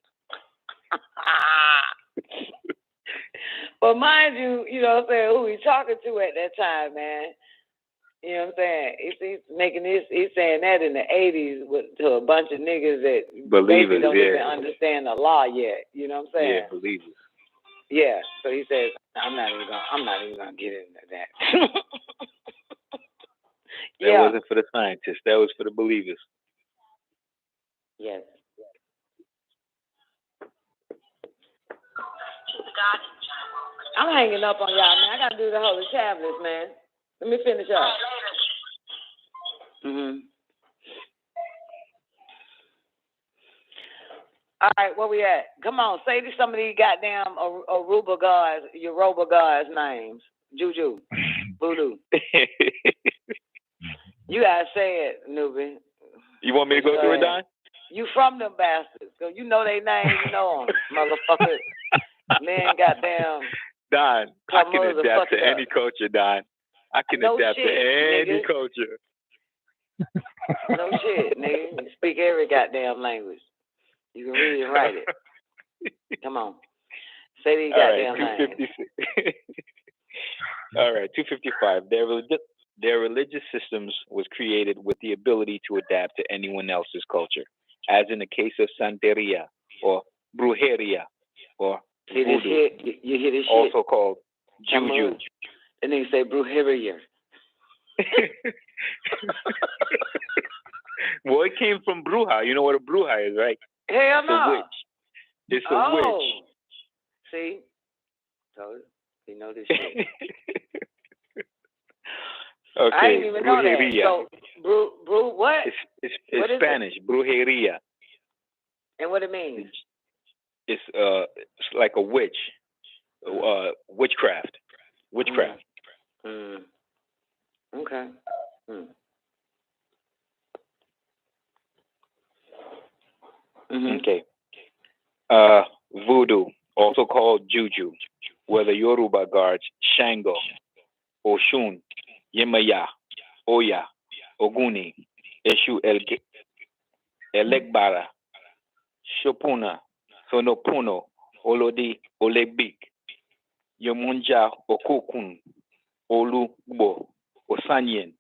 Speaker 18: But mind you, you know what I'm saying, who he's talking to at that time, man. You know what I'm saying? He's making this, he's saying that in the 80s to a bunch of niggas that
Speaker 4: Believers,
Speaker 18: don't even understand the law yet. You know what I'm saying?
Speaker 4: Yeah, believers.
Speaker 18: Yeah. So he says, I'm not even gonna get into that.
Speaker 4: That wasn't for the scientists. That was for the believers.
Speaker 18: Yes. I'm hanging up on y'all, man. I gotta do the Holy Tablets, man. Let me finish up. All right, where we at? Come on, say some of these goddamn Aruba gods, Yoruba gods' names. Juju, Voodoo. You gotta say it, newbie.
Speaker 4: You want me to go through it, Don?
Speaker 18: You from them bastards. So you know their names, you know them, motherfucker. Man, goddamn.
Speaker 4: Don, I can adapt to any culture, Don. I can adapt to any culture.
Speaker 18: No shit, nigga. You speak every goddamn language. You can read and write it. Come on. Say these goddamn names.
Speaker 4: All right, 255. Their religious systems was created with the ability to adapt to anyone else's culture, as in the case of Santeria or Brujeria or Voodoo,
Speaker 18: you hear this shit?
Speaker 4: also called Juju.
Speaker 18: And they say Brujeria.
Speaker 4: Well, it came from Bruja. You know what a Bruja is, right?
Speaker 18: Hell no.
Speaker 4: It's a witch. It's a witch.
Speaker 18: See? So, you know this shit.
Speaker 4: Okay,
Speaker 18: I didn't even know that. So, what?
Speaker 4: It's Spanish, Brujeria.
Speaker 18: And what it means?
Speaker 4: It's like a witch, witchcraft. Witchcraft.
Speaker 18: Okay.
Speaker 4: Okay. Voodoo, also called Juju, were the Yoruba gods Shango, Oshun, Yemaya, Oya, Oguni, Eshu Elegbara, Shopuna, Sonopuno, Olodi, Olebik, Yomunja, Okokun, Olugbo, Osanyen,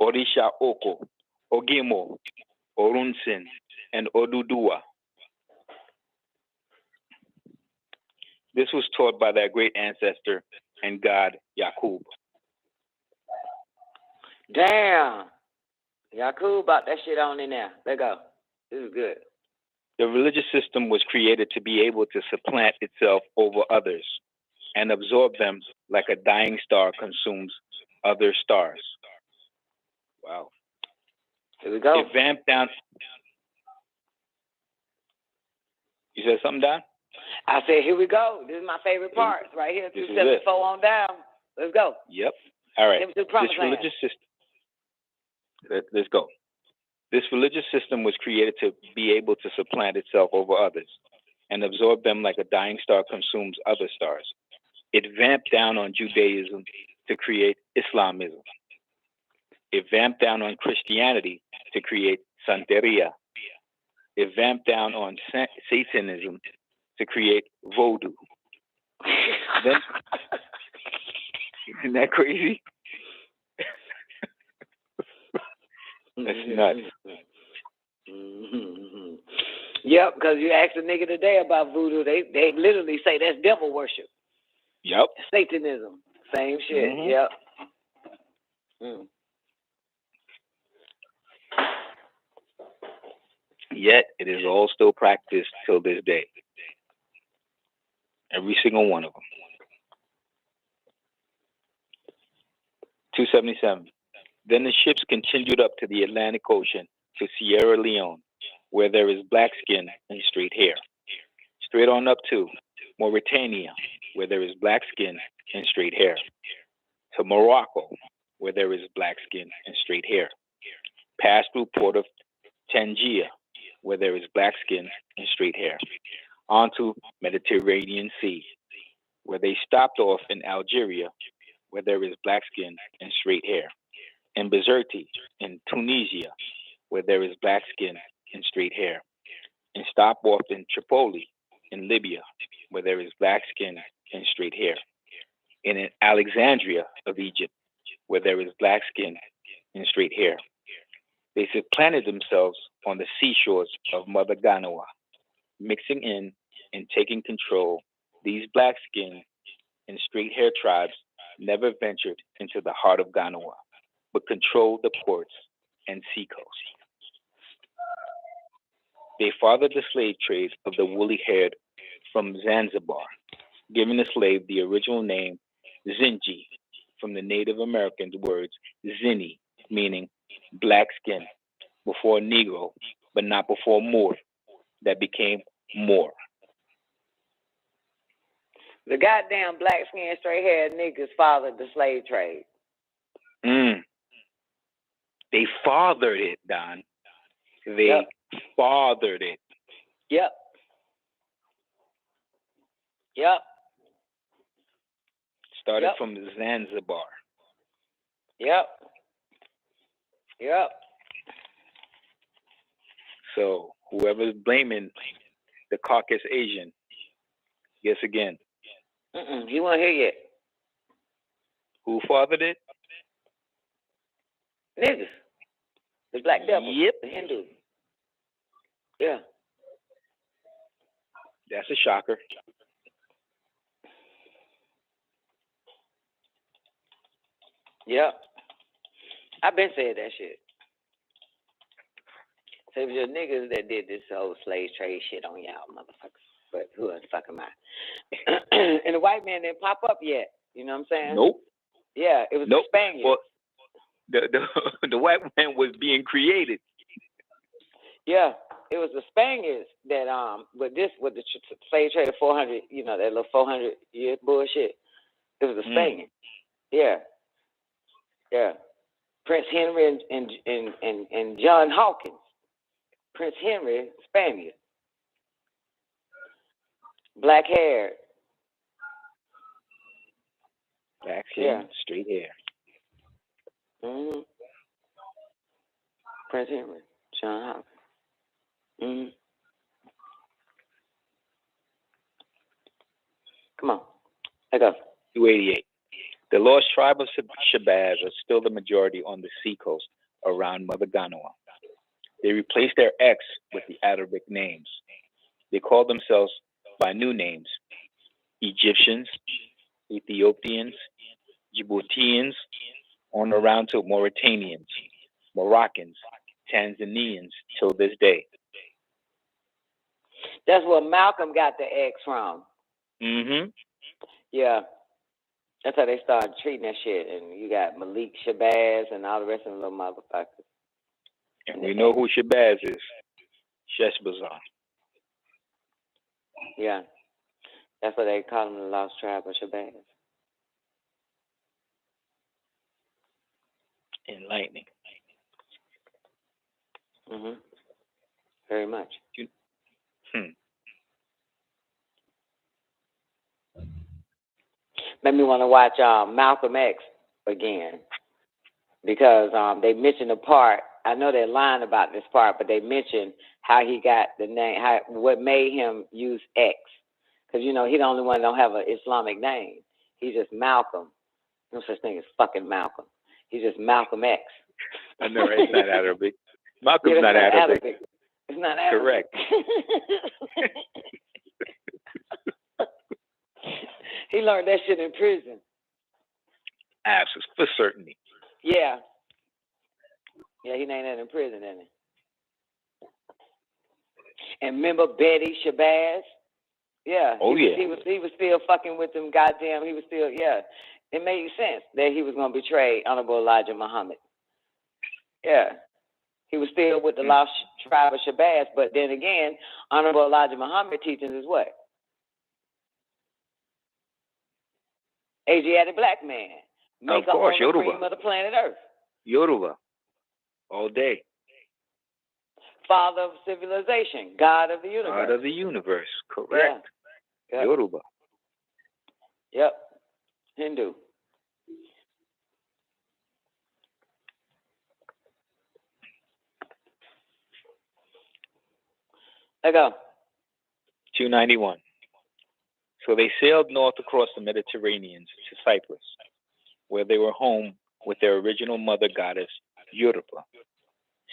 Speaker 4: Orisha Oko, Ogemo, Orunsin, and Odudua. This was taught by their great ancestor and god Yakub.
Speaker 18: Damn. Yakub brought that shit on in there. Let go. This is good.
Speaker 4: The religious system was created to be able to supplant itself over others and absorb them like a dying star consumes other stars. Wow.
Speaker 18: Here we go.
Speaker 4: It vamped down. You said something, Don?
Speaker 18: I said, here we go. This is my favorite part. Right here, 274 on down. Let's go.
Speaker 4: Yep. All right.
Speaker 18: This religious
Speaker 4: system. Let's go. This religious system was created to be able to supplant itself over others and absorb them like a dying star consumes other stars. It vamped down on Judaism to create Islamism. It vamped down on Christianity to create Santeria. It vamped down on Satanism to create Voodoo. Then, isn't that crazy? That's nuts.
Speaker 18: Yep, because you asked a nigga today about voodoo, they literally say that's devil worship.
Speaker 4: Yep.
Speaker 18: Satanism. Same shit. Yep.
Speaker 4: Yet it is all still practiced till this day. Every single one of them. 277. Then the ships continued up to the Atlantic Ocean to Sierra Leone, where there is black skin and straight hair. Straight on up to Mauritania, where there is black skin and straight hair. To Morocco, where there is black skin and straight hair. Passed through port of Tangier, where there is black skin and straight hair. Onto Mediterranean Sea, where they stopped off in Algeria, where there is black skin and straight hair. And Bizerti in Tunisia, where there is black skin and straight hair. And stop off in Tripoli in Libya, where there is black skin and straight hair. And in Alexandria of Egypt, where there is black skin and straight hair. They supplanted themselves on the seashores of Mother Ganawa, mixing in and taking control. These black skin and straight hair tribes never ventured into the heart of Ganawa, but controlled the ports and seacoast. They fathered the slave trade of the woolly-haired from Zanzibar, giving the slave the original name Zinji, from the Native Americans' words Zini, meaning black skin, before Negro, but not before Moor, that became Moor.
Speaker 18: The goddamn black skin, straight haired niggas fathered the slave trade.
Speaker 4: They fathered it, Don. They fathered it.
Speaker 18: Yep.
Speaker 4: Started from Zanzibar.
Speaker 18: Yep.
Speaker 4: So whoever's blaming the Caucasus Asian, guess again.
Speaker 18: You won't hear yet.
Speaker 4: Who fathered it?
Speaker 18: Niggas. The black devil.
Speaker 4: Yep.
Speaker 18: The Hindu. Yeah.
Speaker 4: That's a shocker.
Speaker 18: Yep. I've been saying that shit. So it was your niggas that did this whole slave trade shit on y'all motherfuckers. But who the fuck am I? And the white man didn't pop up yet. You know what I'm saying?
Speaker 4: Nope.
Speaker 18: Yeah, it was the Spaniards.
Speaker 4: Well, the white man was being created.
Speaker 18: Yeah, it was the Spaniards that with the slave trade of 400, you know, that little 400 year bullshit. It was the Spaniards. Yeah. Prince Henry and John Hawkins. Prince Henry, Spaniard. Black hair.
Speaker 4: Black skin, straight hair.
Speaker 18: Prince Henry, John Hawkins. Come on, let go.
Speaker 4: 288. The lost tribe of Shabazz are still the majority on the seacoast around Mother Ganawa. They replaced their X with the Arabic names. They call themselves by new names: Egyptians, Ethiopians, Djiboutians, on around to Mauritanians, Moroccans, Tanzanians till this day.
Speaker 18: That's where Malcolm got the X from. Yeah. That's how they started treating that shit. And you got Malik Shabazz and all the rest of them little motherfuckers.
Speaker 4: And we know who Shabazz is. Sheshbazar.
Speaker 18: Yeah. That's what they call them, the lost tribe of Shabazz.
Speaker 4: Enlightening.
Speaker 18: Very much. Made me want to watch Malcolm X again because they mentioned a part. I know they're lying about this part, but they mentioned how he got the name, what made him use X. Because, you know, he the only one that don't have an Islamic name. He's just Malcolm. No such thing as fucking Malcolm. He's just Malcolm X.
Speaker 4: I know, right? It's not Arabic. Malcolm's not Arabic.
Speaker 18: It's not Arabic.
Speaker 4: Correct.
Speaker 18: He learned that shit in prison.
Speaker 4: Absolutely, for certainty.
Speaker 18: Yeah. Yeah, he named that in prison, didn't he? And remember Betty Shabazz? Yeah.
Speaker 4: Oh, yeah.
Speaker 18: He was still fucking with them goddamn, he was still, yeah. It made sense that he was going to betray Honorable Elijah Muhammad. Yeah. He was still with the lost tribe of Shabazz, but then again, Honorable Elijah Muhammad teachings is what? Asiatic black man.
Speaker 4: Of course,
Speaker 18: on the
Speaker 4: Yoruba.
Speaker 18: cream of the planet Earth.
Speaker 4: Yoruba. All day.
Speaker 18: Father of civilization. God of the universe.
Speaker 4: God of the universe. Correct.
Speaker 18: Yeah. Yep.
Speaker 4: Yoruba.
Speaker 18: Yep. Hindu. Let go.
Speaker 4: 291. So they sailed north across the Mediterranean to Cyprus, where they were home with their original mother goddess, Yoruba,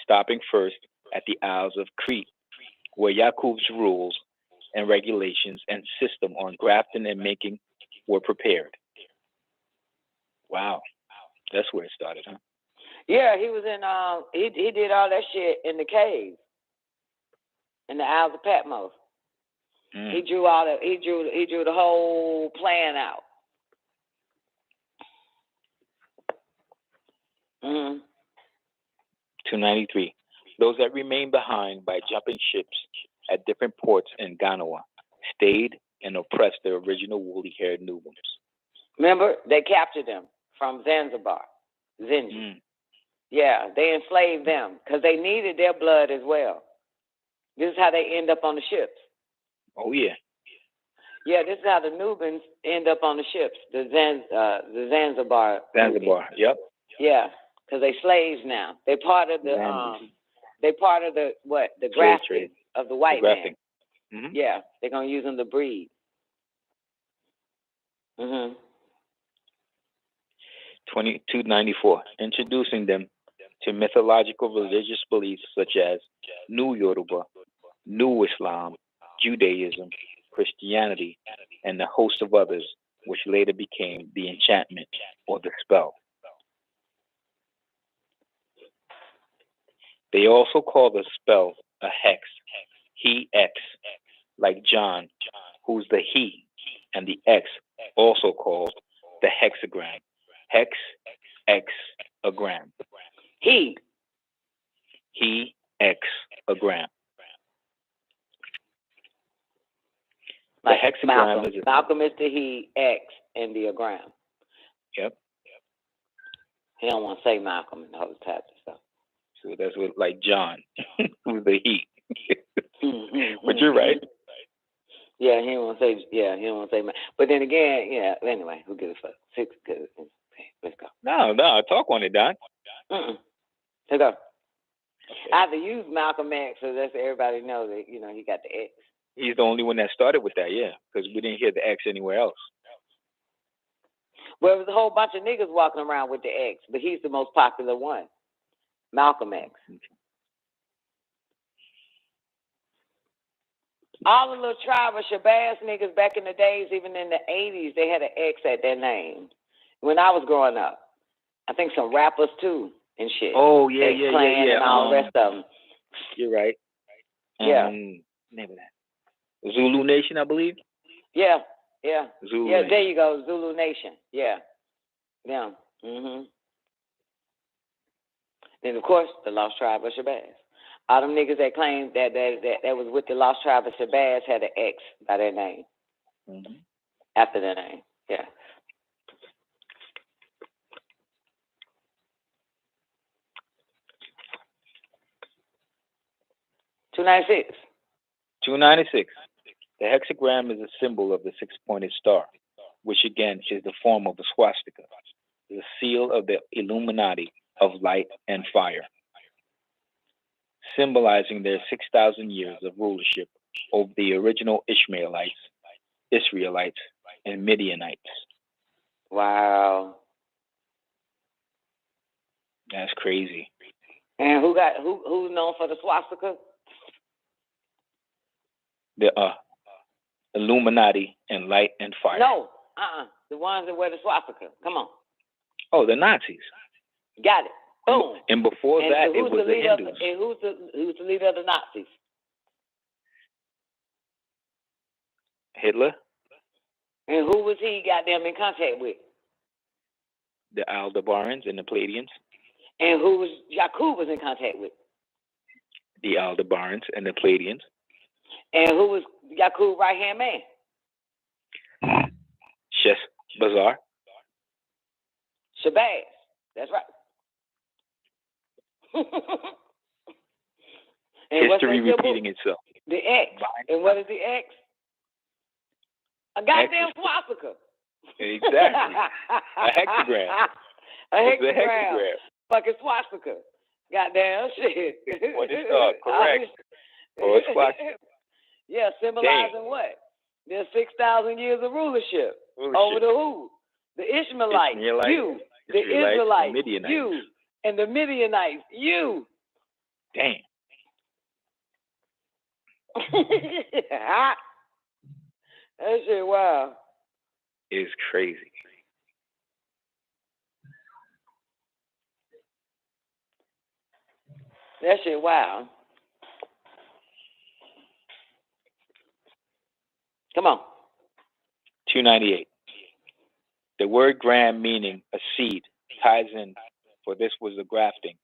Speaker 4: stopping first at the Isles of Crete, where Yakub's rules and regulations and system on grafting and making were prepared. Wow. That's where it started, huh?
Speaker 18: Yeah, he was in he did all that shit in the cave. In the Isles of Patmos. He drew the whole plan out.
Speaker 4: 293. Those that remained behind by jumping ships at different ports in Ghana stayed and oppressed their original woolly-haired Nubians.
Speaker 18: Remember, they captured them from Zanzibar. Zinji. Yeah, they enslaved them because they needed their blood as well. This is how they end up on the ships.
Speaker 4: Oh, yeah.
Speaker 18: Yeah, this is how the Nubians end up on the ships. The Zanzibar.
Speaker 4: Zanzibar, yep.
Speaker 18: Yeah, because they slaves now. They part of the the grafting of the white man.
Speaker 4: Mm-hmm.
Speaker 18: Yeah, they're gonna use them to breed.
Speaker 4: 294. Introducing them to mythological religious beliefs such as New Yoruba, New Islam, Judaism, Christianity, and a host of others, which later became the enchantment or the spell. They also call the spell a hex, he X, like John, who's the he, and the X, also called the hexagram, hex, X, agram.
Speaker 18: He
Speaker 4: X, agram. The
Speaker 18: like
Speaker 4: hexagram
Speaker 18: Malcolm is the he, X, and the agram.
Speaker 4: Yep.
Speaker 18: He don't want to say Malcolm and those types of stuff.
Speaker 4: So that's what, like John, who's the he. But you're right.
Speaker 18: Yeah, he don't want to say. Yeah, he don't want to say. But then again, yeah. Anyway, who gives a fuck? 6 good. Let's go.
Speaker 4: No, talk on it, Don.
Speaker 18: Let's go. I have to use Malcolm X so that everybody knows that he got the X.
Speaker 4: He's the only one that started with that, yeah, because we didn't hear the X anywhere else.
Speaker 18: Well, there was a whole bunch of niggas walking around with the X, but he's the most popular one. Malcolm X. All the little tribe of Shabazz niggas back in the days, even in the 80s, they had an X at their name. When I was growing up, I think some rappers too and shit.
Speaker 4: Oh, yeah.
Speaker 18: And all the rest of them.
Speaker 4: You're right.
Speaker 18: Yeah.
Speaker 4: Name of that. Zulu Nation, I believe.
Speaker 18: Yeah.
Speaker 4: Zulu
Speaker 18: yeah,
Speaker 4: Nation.
Speaker 18: there you go, Zulu Nation. Yeah. Then of course the Lost Tribe of Shabazz. All them niggas that claimed that was with the Lost Tribe of Shabazz had an X by their name. After their name. Yeah. $296.
Speaker 4: 296. The hexagram is a symbol of the six-pointed star, which again is the form of a swastika, the seal of the Illuminati of light and fire, symbolizing their 6,000 years of rulership over the original Ishmaelites, Israelites, and Midianites.
Speaker 18: Wow.
Speaker 4: That's crazy.
Speaker 18: And who's known for the swastika?
Speaker 4: The Illuminati and light and fire.
Speaker 18: No, the ones that wear the swastika. Come on.
Speaker 4: Oh, the Nazis.
Speaker 18: Got it. Boom.
Speaker 4: And before that, it was the Hindus.
Speaker 18: And who's the leader of the Nazis?
Speaker 4: Hitler.
Speaker 18: And who was he got them in contact with?
Speaker 4: The Aldebarans and the Pleiadians.
Speaker 18: And who was Yakub was in contact with?
Speaker 4: The Aldebarans and the Pleiadians.
Speaker 18: And who was Yakub's right-hand man?
Speaker 4: Shess Bazaar.
Speaker 18: Shabazz. That's right. And
Speaker 4: History repeating itself.
Speaker 18: The X. And what is the X? A goddamn swastika.
Speaker 4: Exactly. A hexagram.
Speaker 18: A
Speaker 4: It's a
Speaker 18: hexagram.
Speaker 4: hexagram.
Speaker 18: Fucking swastika. Goddamn shit.
Speaker 4: What is correct? Or it's swastika.
Speaker 18: Yeah, symbolizing what? There's 6,000 years of rulership. Over the who? The Ishmaelites. You. The Israelites.
Speaker 4: The Midianites.
Speaker 18: You. And the Midianites. You.
Speaker 4: Damn.
Speaker 18: That shit, wow.
Speaker 4: It's crazy.
Speaker 18: That shit, wow. Come on.
Speaker 4: 298. The word gram, meaning a seed, ties in, for this was the grafting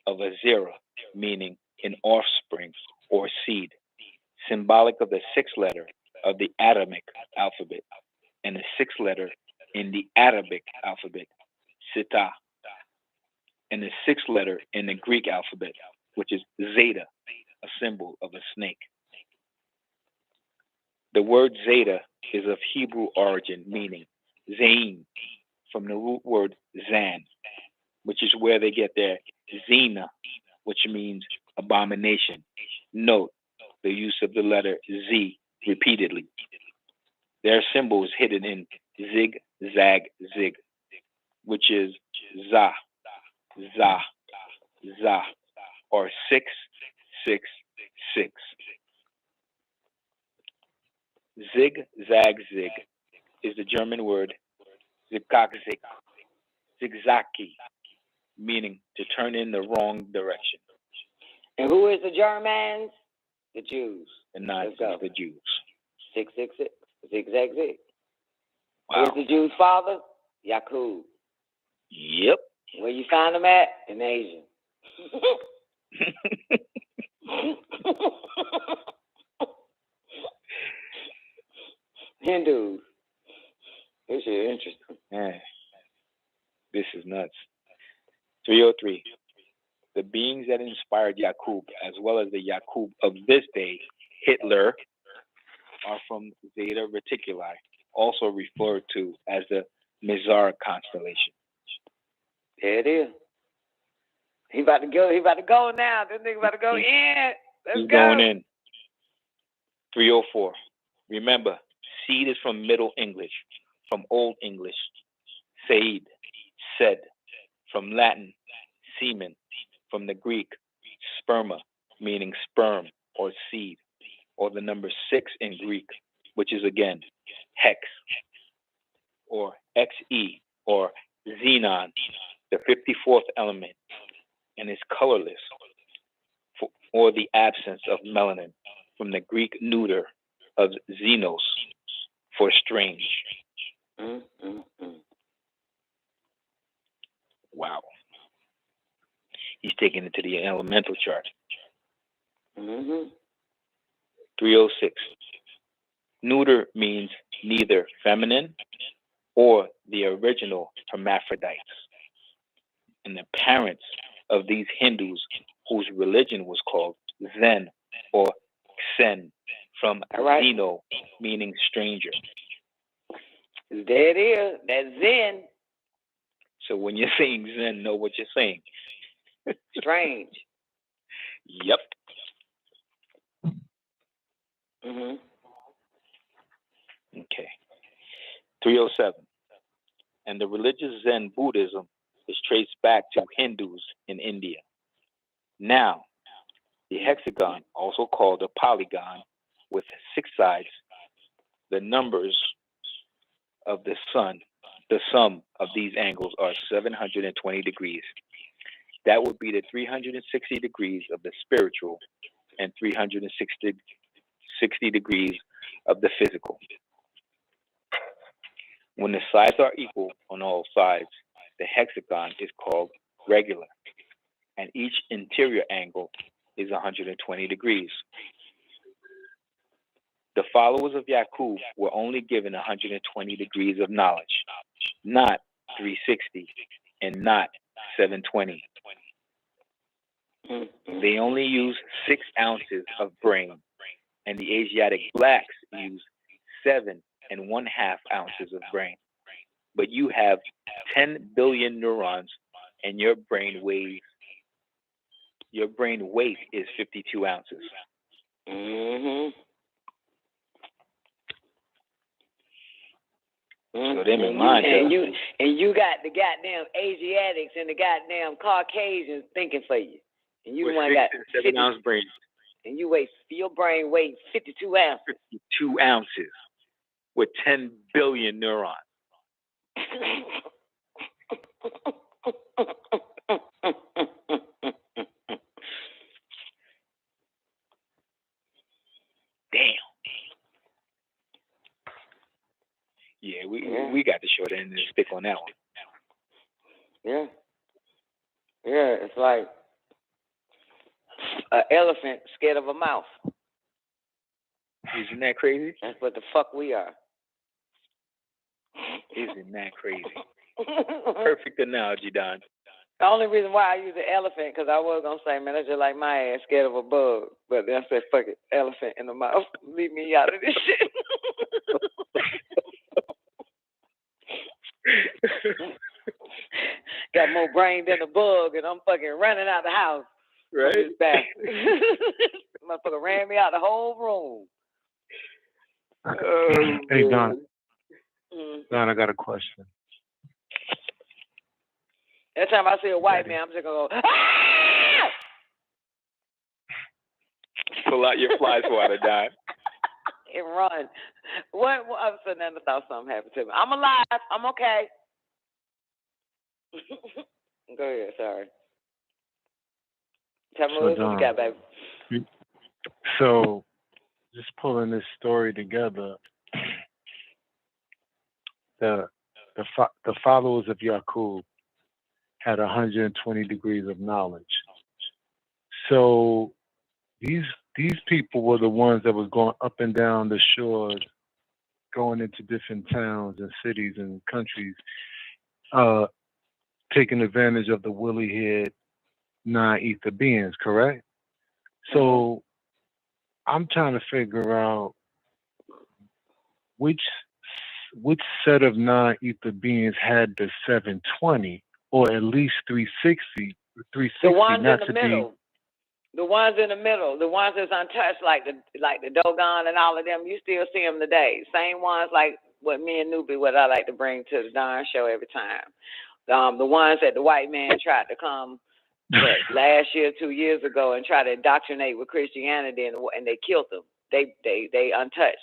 Speaker 4: of a zera, meaning an offspring or seed, symbolic of the sixth letter of the Adamic alphabet and the sixth letter in the Arabic alphabet, Sita, and the sixth letter in the Greek alphabet, which is Zeta, a symbol of a snake. The word Zeta is of Hebrew origin, meaning Zain, from the root word Zan, which is where they get their Zina, which means abomination. Note the use of the letter Z repeatedly. Their symbol is hidden in zig, zag, zig, which is za, za, za, or 666. Zig, zag, zig is the German word zigzag, zigzaki, meaning to turn in the wrong direction.
Speaker 18: And who is the Germans? The Jews.
Speaker 4: The Nazis, the Jews.
Speaker 18: 666. Zigzag, zig.
Speaker 4: Wow.
Speaker 18: Who's the Jews' father? Yakub.
Speaker 4: Yep.
Speaker 18: Where you find them at? In Asia. Hindus. This is interesting.
Speaker 4: Man, this is nuts. 303. The beings that inspired Yakub, as well as the Yakub of this day, Hitler, are from Zeta Reticuli, also referred to as the Mizar constellation.
Speaker 18: There it is. He about to go now. This nigga about to go in. Let's go.
Speaker 4: Going in. 304. Remember, seed is from Middle English, from Old English, seid, said, from Latin, semen, from the Greek, sperma, meaning sperm or seed, or the number 6 in Greek, which is again hex, or xe, or xenon, the 54th element, and is colorless, or the absence of melanin, from the Greek neuter of xenos, for strange. Wow. He's taking it to the elemental chart. 306. Neuter means neither feminine or the original hermaphrodites. And the parents of these Hindus, whose religion was called Zen or Xen, from Zeno, meaning stranger.
Speaker 18: There it is. That's Zen.
Speaker 4: So when you're saying Zen, know what you're saying.
Speaker 18: Strange.
Speaker 4: Yep. Okay. 307. And the religious Zen Buddhism is traced back to Hindus in India. Now, the hexagon, also called a polygon, with 6 sides, the numbers of the sun, the sum of these angles are 720 degrees. That would be the 360 degrees of the spiritual and 360 degrees of the physical. When the sides are equal on all sides, the hexagon is called regular, and each interior angle is 120 degrees. The followers of Yakub were only given 120 degrees of knowledge, not 360, and not 720. They only use 6 ounces of brain, and the Asiatic blacks use 7 1/2 ounces of brain. But you have 10 billion neurons, and your brain weight is 52 ounces. So them in mind,
Speaker 18: and you got the goddamn Asiatics and the goddamn Caucasians thinking for you, and you one got
Speaker 4: 7 ounce brain,
Speaker 18: and your brain weighs 52 ounces.
Speaker 4: 52 ounces with 10 billion neurons. Damn. Yeah, we got the short end of the stick on that one.
Speaker 18: Yeah, it's like an elephant scared of a mouse.
Speaker 4: Isn't that crazy?
Speaker 18: That's what the fuck we are.
Speaker 4: Isn't that crazy? Perfect analogy, Don.
Speaker 18: The only reason why I use the elephant, because I was going to say, man, that's just like my ass, scared of a bug. But then I said, fuck it, elephant in the mouth. Leave me out of this shit. Got more brain than a bug, and I'm fucking running out the house.
Speaker 4: Right?
Speaker 18: Motherfucker ran me out the whole room.
Speaker 21: Hey, Don. Don, I got a question.
Speaker 18: Every time I see a white man, I'm just going to go, ah!
Speaker 4: Pull out your fly swatter, Don.
Speaker 18: And run. What I never thought something happened to me. I'm alive. I'm okay. Go ahead. Sorry. Tell me what you got, baby.
Speaker 21: So, just pulling this story together, the followers of Yakub had 120 degrees of knowledge. So these people were the ones that was going up and down the shores, going into different towns and cities and countries, taking advantage of the woolly-haired non-ether beings, correct? So I'm trying to figure out which set of non-ether beings had the 720 or at least 360.
Speaker 18: The ones in the middle. The ones in the middle. The ones that's untouched, like the Dogon and all of them. You still see them today. Same ones like what me and Newbie, what I like to bring to the Don show every time. The ones that the white man tried to come last year, 2 years ago, and try to indoctrinate with Christianity, and they killed them. They untouched.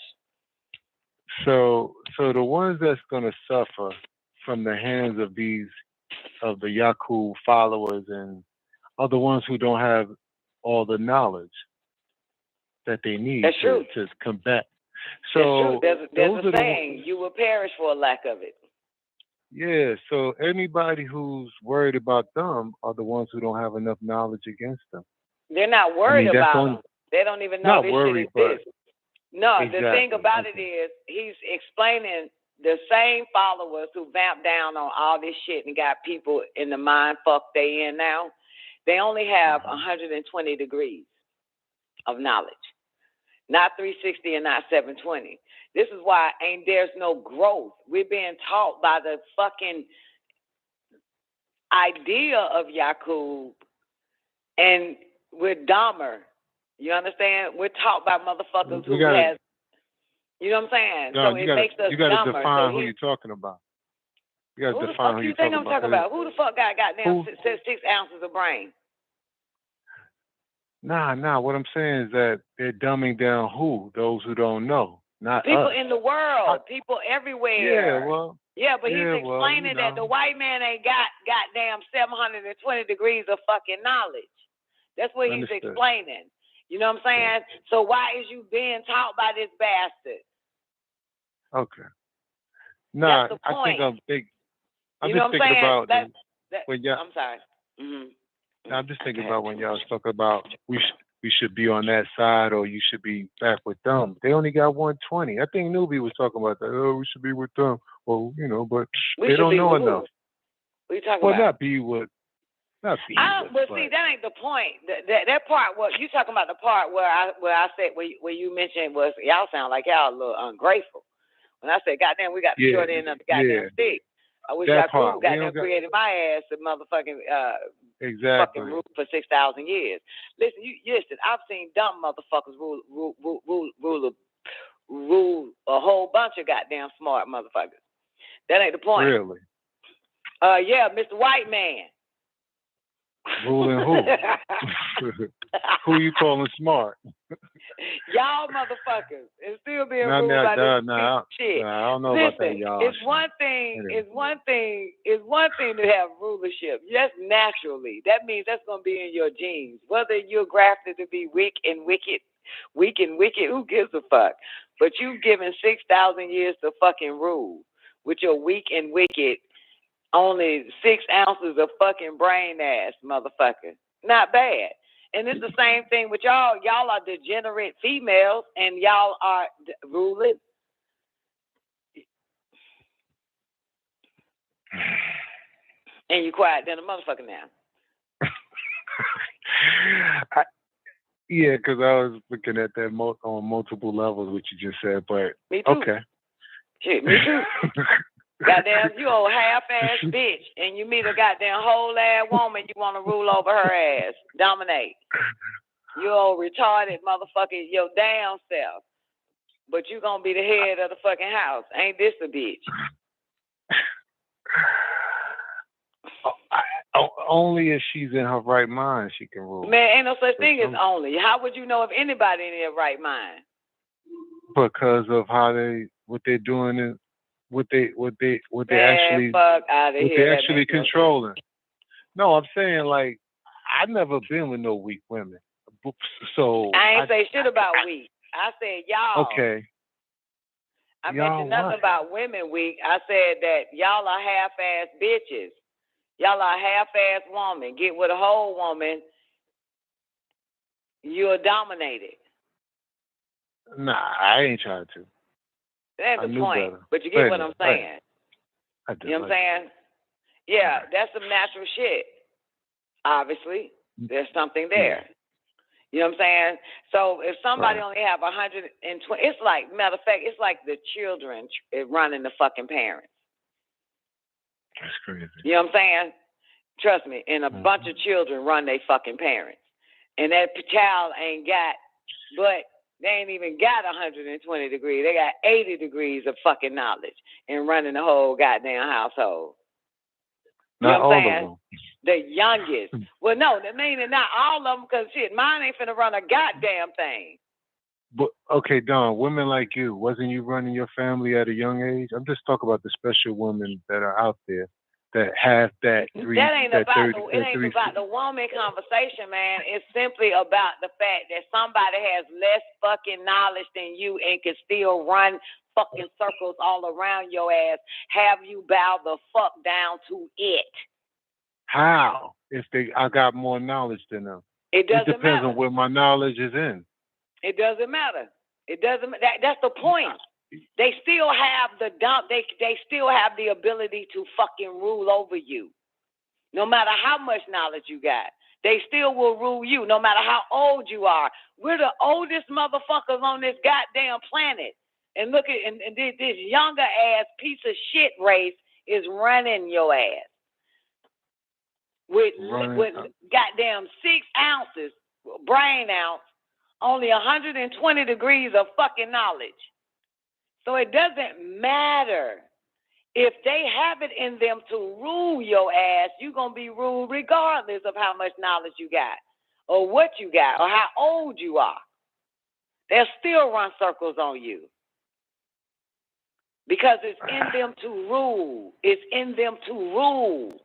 Speaker 21: So the ones that's going to suffer from the hands of the Yakub followers and are the ones who don't have all the knowledge that they need to combat. So
Speaker 18: there's a saying, you will perish for a lack of it.
Speaker 21: Yeah, so anybody who's worried about them are the ones who don't have enough knowledge against them.
Speaker 18: They're not worried about them. They don't even know this shit exists. No,
Speaker 21: exactly.
Speaker 18: The thing about it is he's explaining the same followers who vamped down on all this shit and got people in the mind fuck they in now. They only have 120 degrees of knowledge, not 360 and not 720. This is why there's no growth. We're being taught by the fucking idea of Yakub, and we're dumber. You understand? We're taught by motherfuckers who has, you know what I'm saying?
Speaker 21: No,
Speaker 18: so it makes us dumber.
Speaker 21: You got to define who you're talking about. You got to define who you're talking about.
Speaker 18: Who the fuck you think I'm talking about? Who the fuck got goddamn 6 ounces of brain?
Speaker 21: Nah. What I'm saying is that they're dumbing down who? Those who don't know. Not
Speaker 18: people
Speaker 21: us.
Speaker 18: in the world, people everywhere.
Speaker 21: Yeah, well.
Speaker 18: Yeah, but he's explaining that the white man ain't got goddamn 720 degrees of fucking knowledge. That's what he's explaining. You know what I'm saying? So why is you being taught by this bastard?
Speaker 21: Okay. Nah,
Speaker 18: that's the point.
Speaker 21: I think I'm big. I'm
Speaker 18: you know
Speaker 21: just thinking about
Speaker 18: when y'all. I'm sorry. Mm-hmm.
Speaker 21: I'm just thinking about when y'all was talking about we should be on that side or you should be back with them. They only got 120. I think Newbie was talking about that. Oh, we should be with them. Well, but they don't know enough.
Speaker 18: What are you talking
Speaker 21: Well,
Speaker 18: about?
Speaker 21: not be with.
Speaker 18: Well, see, that ain't the point. That part, what you talking about, the part where I said where you mentioned was y'all sound like y'all a little ungrateful. When I said, goddamn, we got the short end of the goddamn stick. I wish Yakub goddamn created my ass a motherfucking fucking rule for 6,000 years. Listen, I've seen dumb motherfuckers rule a whole bunch of goddamn smart motherfuckers. That ain't the point.
Speaker 21: Really?
Speaker 18: Yeah, Mr. White Man.
Speaker 21: Ruling who? Who you calling smart?
Speaker 18: Y'all motherfuckers. It's still being ruled by this shit.
Speaker 21: I don't know
Speaker 18: Listen,
Speaker 21: about that, y'all.
Speaker 18: It's one thing to have rulership. Yes, naturally. That means that's gonna be in your genes. Whether you're grafted to be weak and wicked, who gives a fuck? But you've given 6,000 years to fucking rule with your weak and wicked. Only 6 ounces of fucking brain ass, motherfucker. Not bad. And it's the same thing with y'all. Y'all are degenerate females, and y'all are ruling. And you quiet than a motherfucker now.
Speaker 21: Yeah, because I was looking at that on multiple levels, what you just said, but
Speaker 18: me too.
Speaker 21: Okay.
Speaker 18: Shit, me too. Goddamn, you old half-ass bitch, and you meet a goddamn whole-ass woman, you want to rule over her ass, dominate. You old retarded motherfucker, your damn self. But you gonna be the head of the fucking house. Ain't this a bitch?
Speaker 21: Only if she's in her right mind, she can rule.
Speaker 18: Man, ain't no such thing as only. How would you know if anybody in their right mind?
Speaker 21: Because of what they're doing is what they actually controlling. No, I'm saying like I've never been with no weak women, so
Speaker 18: I ain't say shit about weak. I said y'all.
Speaker 21: Okay.
Speaker 18: I mentioned nothing about women weak. I said that y'all are half-ass bitches. Y'all are a half-ass woman. Get with a whole woman, you're dominated.
Speaker 21: Nah, I ain't trying to.
Speaker 18: That's the point. But you get what I'm saying. You know what I'm saying? Yeah, that's some natural shit. Obviously, there's something there. You know what I'm saying? So if somebody only have 120, it's like, matter of fact, it's like the children running the fucking parents.
Speaker 21: That's crazy.
Speaker 18: You know what I'm saying? Trust me, and a bunch of children run their fucking parents. And that child ain't got, but they ain't even got 120 degrees. They got 80 degrees of fucking knowledge and running the whole goddamn household. You know what I'm saying? The youngest. Well, no, that means not all of them, because shit, mine ain't finna run a goddamn thing.
Speaker 21: But okay, Don, women like you, wasn't you running your family at a young age? I'm just talking about the special women that are out there that have that three.
Speaker 18: That ain't about the woman conversation, man. It's simply about the fact that somebody has less fucking knowledge than you and can still run fucking circles all around your ass. Have you bow the fuck down to it?
Speaker 21: How? If I got more knowledge than them.
Speaker 18: It
Speaker 21: depends on where my knowledge is in.
Speaker 18: It doesn't matter. It doesn't. That's the point. They still have They still have the ability to fucking rule over you, no matter how much knowledge you got. They still will rule you, no matter how old you are. We're the oldest motherfuckers on this goddamn planet, and look at and this younger ass piece of shit race is running your ass with goddamn 6 ounces brain ounce, only 120 degrees of fucking knowledge. So it doesn't matter. If they have it in them to rule your ass, you're going to be ruled regardless of how much knowledge you got or what you got or how old you are. They'll still run circles on you because it's in them to rule. It's in them to rule.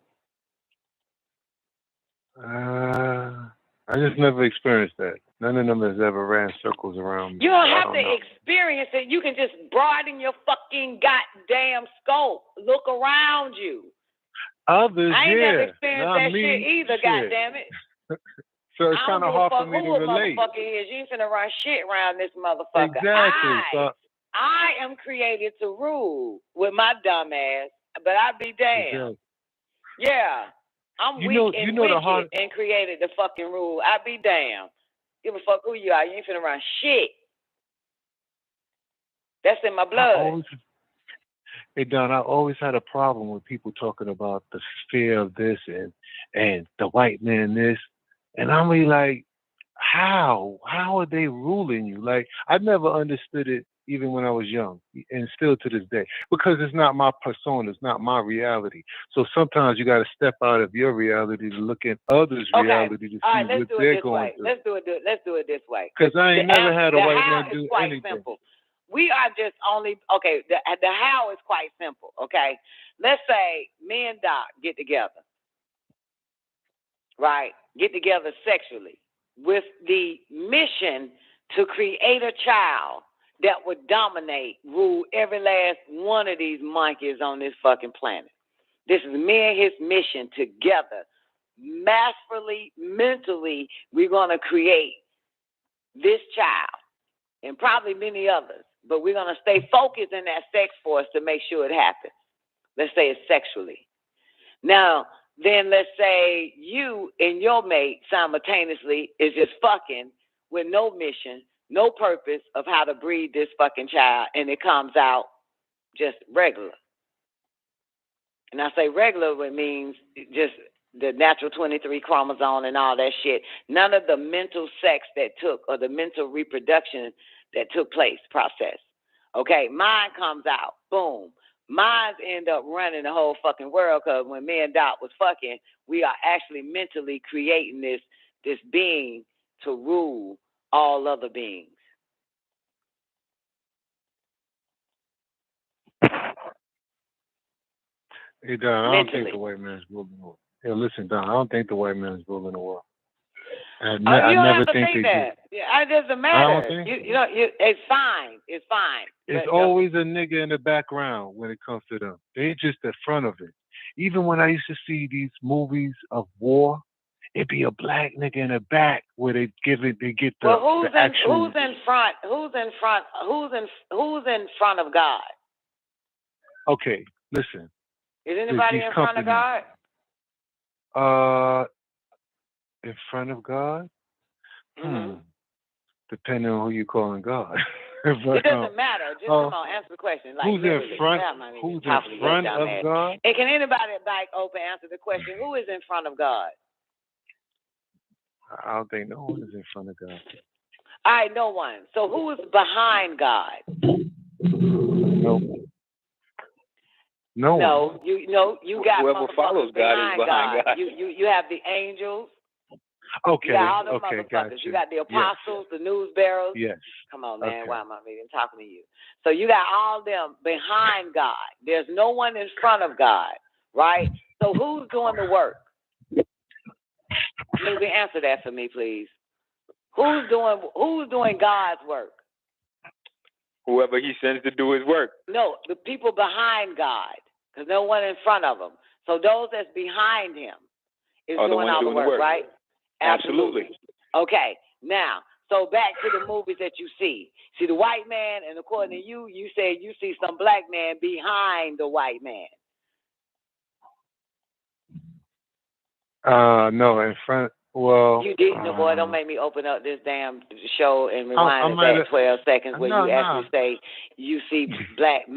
Speaker 21: I just never experienced that. None of them has ever ran circles around me.
Speaker 18: You don't have to experience it. You can just broaden your fucking goddamn scope. Look around you.
Speaker 21: Others,
Speaker 18: I ain't never experienced that shit either, goddammit.
Speaker 21: So it's kind of hard for me to relate.
Speaker 18: Motherfucker is. You ain't finna run shit around this motherfucker.
Speaker 21: Exactly.
Speaker 18: I am created to rule with my dumb ass, but I be damned.
Speaker 21: Exactly.
Speaker 18: Yeah. I'm weak and wicked and created the fucking rule. I be damned. Give a fuck who you are. You ain't finna run shit. That's in my blood.
Speaker 21: Hey Don, I always had a problem with people talking about the fear of this and the white man this, and I'm really like, how are they ruling you? Like, I never understood it even when I was young, and still to this day, because it's not my persona, it's not my reality. So sometimes you got to step out of your reality to look at others' reality to see what they're going through.
Speaker 18: Let's do it this way.
Speaker 21: Because I ain't never had a white man do anything.
Speaker 18: Simple. We are just only, okay, the how is quite simple, okay? Let's say me and Doc get together, right? Get together sexually with the mission to create a child that would dominate, rule every last one of these monkeys on this fucking planet. This is me and his mission together. Masterfully, mentally, we're going to create this child and probably many others. But we're going to stay focused in that sex force to make sure it happens. Let's say it's sexually. Now, then let's say you and your mate simultaneously is just fucking with no mission, no purpose of how to breed this fucking child, and it comes out just regular. And I say regular, it means just the natural 23 chromosome and all that shit. None of the mental sex that took or the mental reproduction that took place process. Okay, mine comes out, boom. Mine end up running the whole fucking world because when me and Doc was fucking, we are actually mentally creating this being to rule all other beings.
Speaker 21: Hey, Don, I don't think the white man's ruling the world. Hey, listen, Don, I don't think the white man's ruling the world.
Speaker 18: You don't have to think that. Yeah, it doesn't matter.
Speaker 21: I don't think
Speaker 18: it's fine. It's fine.
Speaker 21: It's always a nigga in the background when it comes to them. They just the front of it. Even when I used to see these movies of war, it'd be a black nigga in the back where they get the actual.
Speaker 18: Who's in front? Who's in front of God?
Speaker 21: Okay, listen.
Speaker 18: Is anybody in front of God?
Speaker 21: In front of God?
Speaker 18: Mm-hmm.
Speaker 21: Depending on who you calling God.
Speaker 18: It doesn't matter. Just come on, answer the question. Like,
Speaker 21: who's in front of God?
Speaker 18: Hey, can anybody back open answer the question? Who is in front of God?
Speaker 21: I don't think no one is in front of God.
Speaker 18: All right, no one. So who is behind God?
Speaker 21: Nope. No.
Speaker 18: No, you got
Speaker 4: whoever follows God is behind God.
Speaker 18: You have the angels.
Speaker 21: Okay.
Speaker 18: You got all the motherfuckers.
Speaker 21: Gotcha.
Speaker 18: You got the apostles, the news bearers.
Speaker 21: Yes.
Speaker 18: Come on, man. Okay. Why am I even talking to you? So you got all them behind God. There's no one in front of God, right? So who's doing the work? Maybe answer that for me, please. Who's doing God's work?
Speaker 4: Whoever he sends to do his work.
Speaker 18: No, the people behind God, because no one in front of him. So those that's behind him is doing all the work, right?
Speaker 4: Absolutely.
Speaker 18: Okay, now, so back to the movies that you see. See the white man, and according to you, you said you see some black man behind the white man.
Speaker 21: No, in front. Well,
Speaker 18: you didn't, boy. Don't make me open up this damn show and rewind it back 12 seconds where you actually say you see black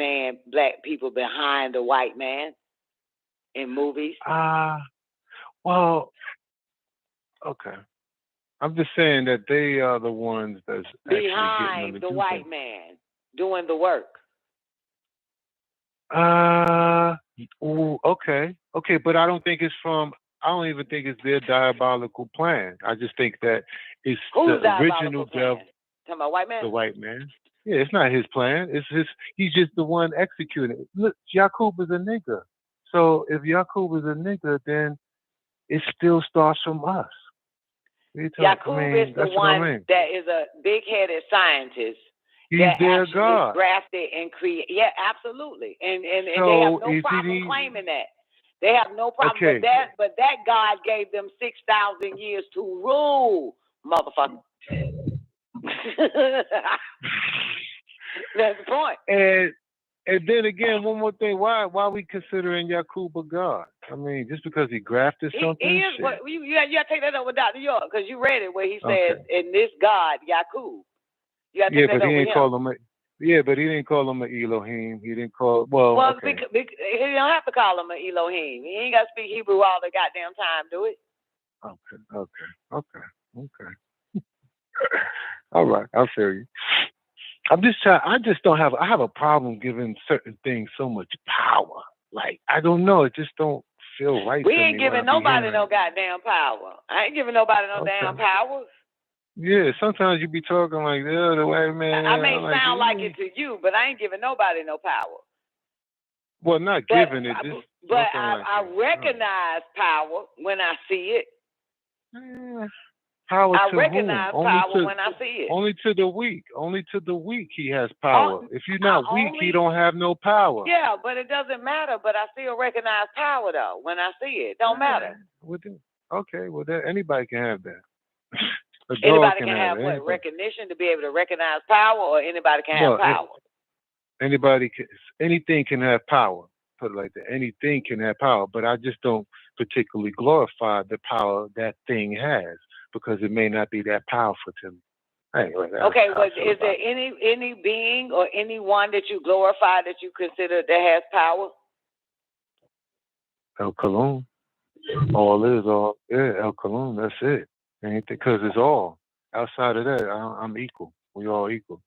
Speaker 18: people behind the white man in movies.
Speaker 21: Well, okay. I'm just saying that they are the ones that's
Speaker 18: behind the white man doing the work.
Speaker 21: Okay, but I don't think it's from. I don't even think it's their diabolical plan. I just think that it's the original devil.
Speaker 18: Talking about white man?
Speaker 21: The white man. Yeah, it's not his plan. It's his. He's just the one executing it. Look, Yakub is a nigga. So if Yakub is a nigga, then it still starts from us.
Speaker 18: Yakub is the one that is a big-headed scientist.
Speaker 21: He's their God.
Speaker 18: Grafted and created. Yeah, absolutely. And they have no problem claiming that. They have no problem with that, but that God gave them 6,000 years to rule, motherfucker. That's the point.
Speaker 21: And And then again, one more thing. Why we considering Yakub a god? I mean, just because he grafted something?
Speaker 18: He is. What, you got to take that up with Dr. York because you read it where he says, in this God, Yakub. You got to take that up with him.
Speaker 21: But he didn't call him but he didn't call him an Elohim. He didn't call. Well,
Speaker 18: he don't have to call him an Elohim. He ain't got to speak Hebrew all the goddamn time, do it?
Speaker 21: Okay. All right, I'll feel you. I'm just trying. I have a problem giving certain things so much power. Like, I don't know. It just don't feel right.
Speaker 18: We ain't giving nobody no goddamn power. I ain't giving nobody no damn power.
Speaker 21: Yeah, sometimes you be talking like, the white man.
Speaker 18: I may sound like it to you, but I ain't giving nobody no power.
Speaker 21: Well, not giving it. Just
Speaker 18: but I recognize power when I see it.
Speaker 21: Power
Speaker 18: I
Speaker 21: to
Speaker 18: recognize
Speaker 21: whom?
Speaker 18: power when I see it.
Speaker 21: Only to the weak. Only to the weak he has power. If you're not weak, he don't have no power.
Speaker 18: Yeah, but it doesn't matter. But I still recognize power, though, when I see it. Don't matter.
Speaker 21: Okay, well, anybody can have that.
Speaker 18: Anybody can have what? Recognition to be able to recognize power, or anybody can have power?
Speaker 21: Anything can have power. Put it like that. Anything can have power, but I just don't particularly glorify the power that thing has, because it may not be that powerful to me. Anyway,
Speaker 18: is there any being or anyone that you glorify that you consider that has power?
Speaker 21: El Kalum. All is all. Yeah, El Kalum, that's it. Because it's all. Outside of that, I'm equal. We all equal.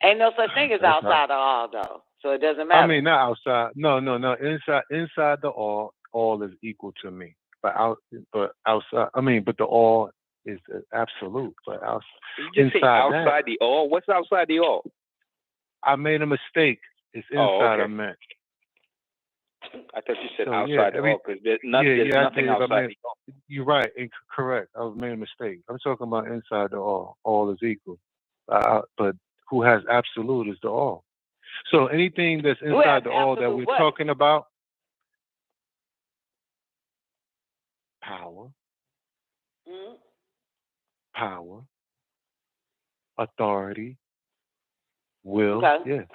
Speaker 18: Ain't no such thing as outside of all, though. So it doesn't matter.
Speaker 21: I mean, not outside. No. Inside the all is equal to me. But outside, but the all is absolute. But outside,
Speaker 4: you just say outside the all. What's outside the all?
Speaker 21: I made a mistake. It's inside. I meant.
Speaker 4: I thought you said outside the all, because there's nothing outside the all.
Speaker 21: You're right. Correct. I made a mistake. I'm talking about inside the all. All is equal. But who has absolute is the all. So anything that's inside the all that we're talking about, power, authority, will, yes.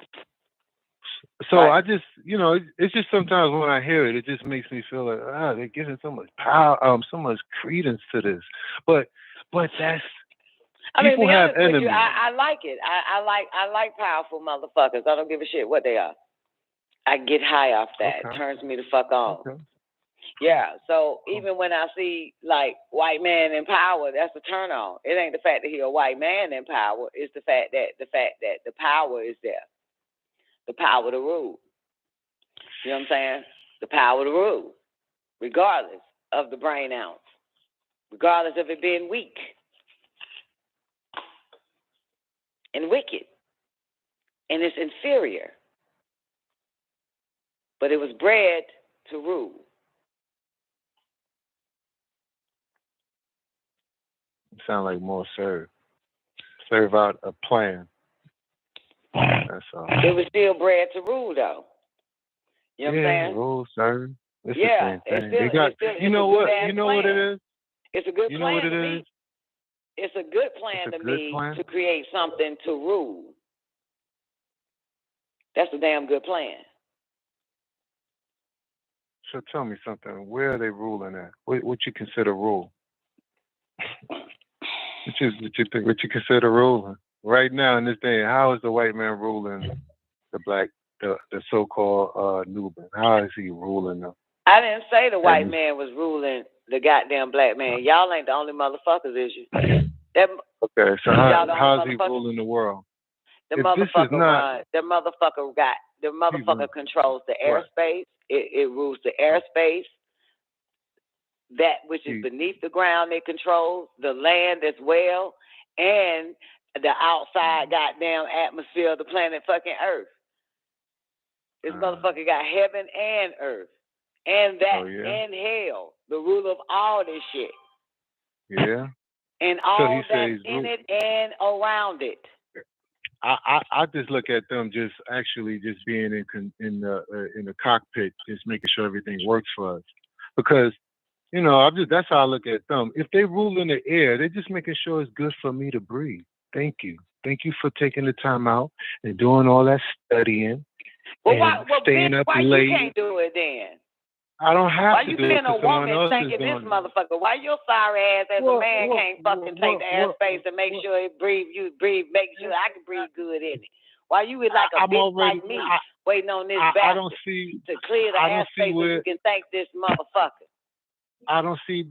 Speaker 21: So I just, it's just sometimes when I hear it, it just makes me feel like, they're giving so much power, so much credence to this. But that's, people have enemies.
Speaker 18: I like it. I like powerful motherfuckers. I don't give a shit what they are. I get high off that. It turns me the fuck on. Yeah. So even when I see like white man in power, that's a turn on. It ain't the fact that he a white man in power. It's the fact that the power is there. The power to rule. You know what I'm saying? The power to rule, regardless of the brain ounce, regardless of it being weak and wicked, and it's inferior, but it was bred to rule.
Speaker 21: Sound like more serve out a plan. That's all.
Speaker 18: It was still bred to rule, though. You know what I'm saying?
Speaker 21: Rule, serve. It's
Speaker 18: the
Speaker 21: same thing. You know what it is?
Speaker 18: It's a good plan.
Speaker 21: You know what it is?
Speaker 18: It's a good plan to me to create something to rule. That's a damn good plan.
Speaker 21: So tell me something. Where are they ruling at? What you consider rule? What you consider ruling? Right now in this day, how is the white man ruling the so-called Nubian? How is he ruling them?
Speaker 18: I didn't say the white man was ruling the goddamn black man. Y'all ain't the only motherfuckers, is you?
Speaker 21: Okay, so how's he ruling the world?
Speaker 18: The motherfucker controls the airspace. It rules the airspace. That which is beneath the ground, it controls the land as well, and the outside goddamn atmosphere of the planet fucking Earth. This motherfucker got heaven and earth, and and hell, the ruler of all this shit.
Speaker 21: Yeah.
Speaker 18: And all that's in it and around it.
Speaker 21: I just look at them just being in the cockpit, just making sure everything works for us, because that's how I look at them. If they rule in the air, they're just making sure it's good for me to breathe. Thank you for taking the time out and doing all that studying
Speaker 18: Well,
Speaker 21: and
Speaker 18: why? Well,
Speaker 21: staying
Speaker 18: bitch,
Speaker 21: up
Speaker 18: why
Speaker 21: late.
Speaker 18: you can't do it then?
Speaker 21: I don't have
Speaker 18: Why
Speaker 21: to
Speaker 18: you
Speaker 21: do it
Speaker 18: being a
Speaker 21: because someone
Speaker 18: woman
Speaker 21: else is
Speaker 18: thinking this
Speaker 21: doing it.
Speaker 18: motherfucker? Why your sorry ass as a man can't fucking take the airspace and make sure it breathe? You breathe, make sure I can breathe good in it. Why you with like a
Speaker 21: I'm
Speaker 18: bitch
Speaker 21: already.
Speaker 18: like me waiting on this
Speaker 21: I
Speaker 18: bastard
Speaker 21: don't see.
Speaker 18: to clear the
Speaker 21: I don't see
Speaker 18: airspace so
Speaker 21: where.
Speaker 18: you can thank this motherfucker?
Speaker 21: I don't see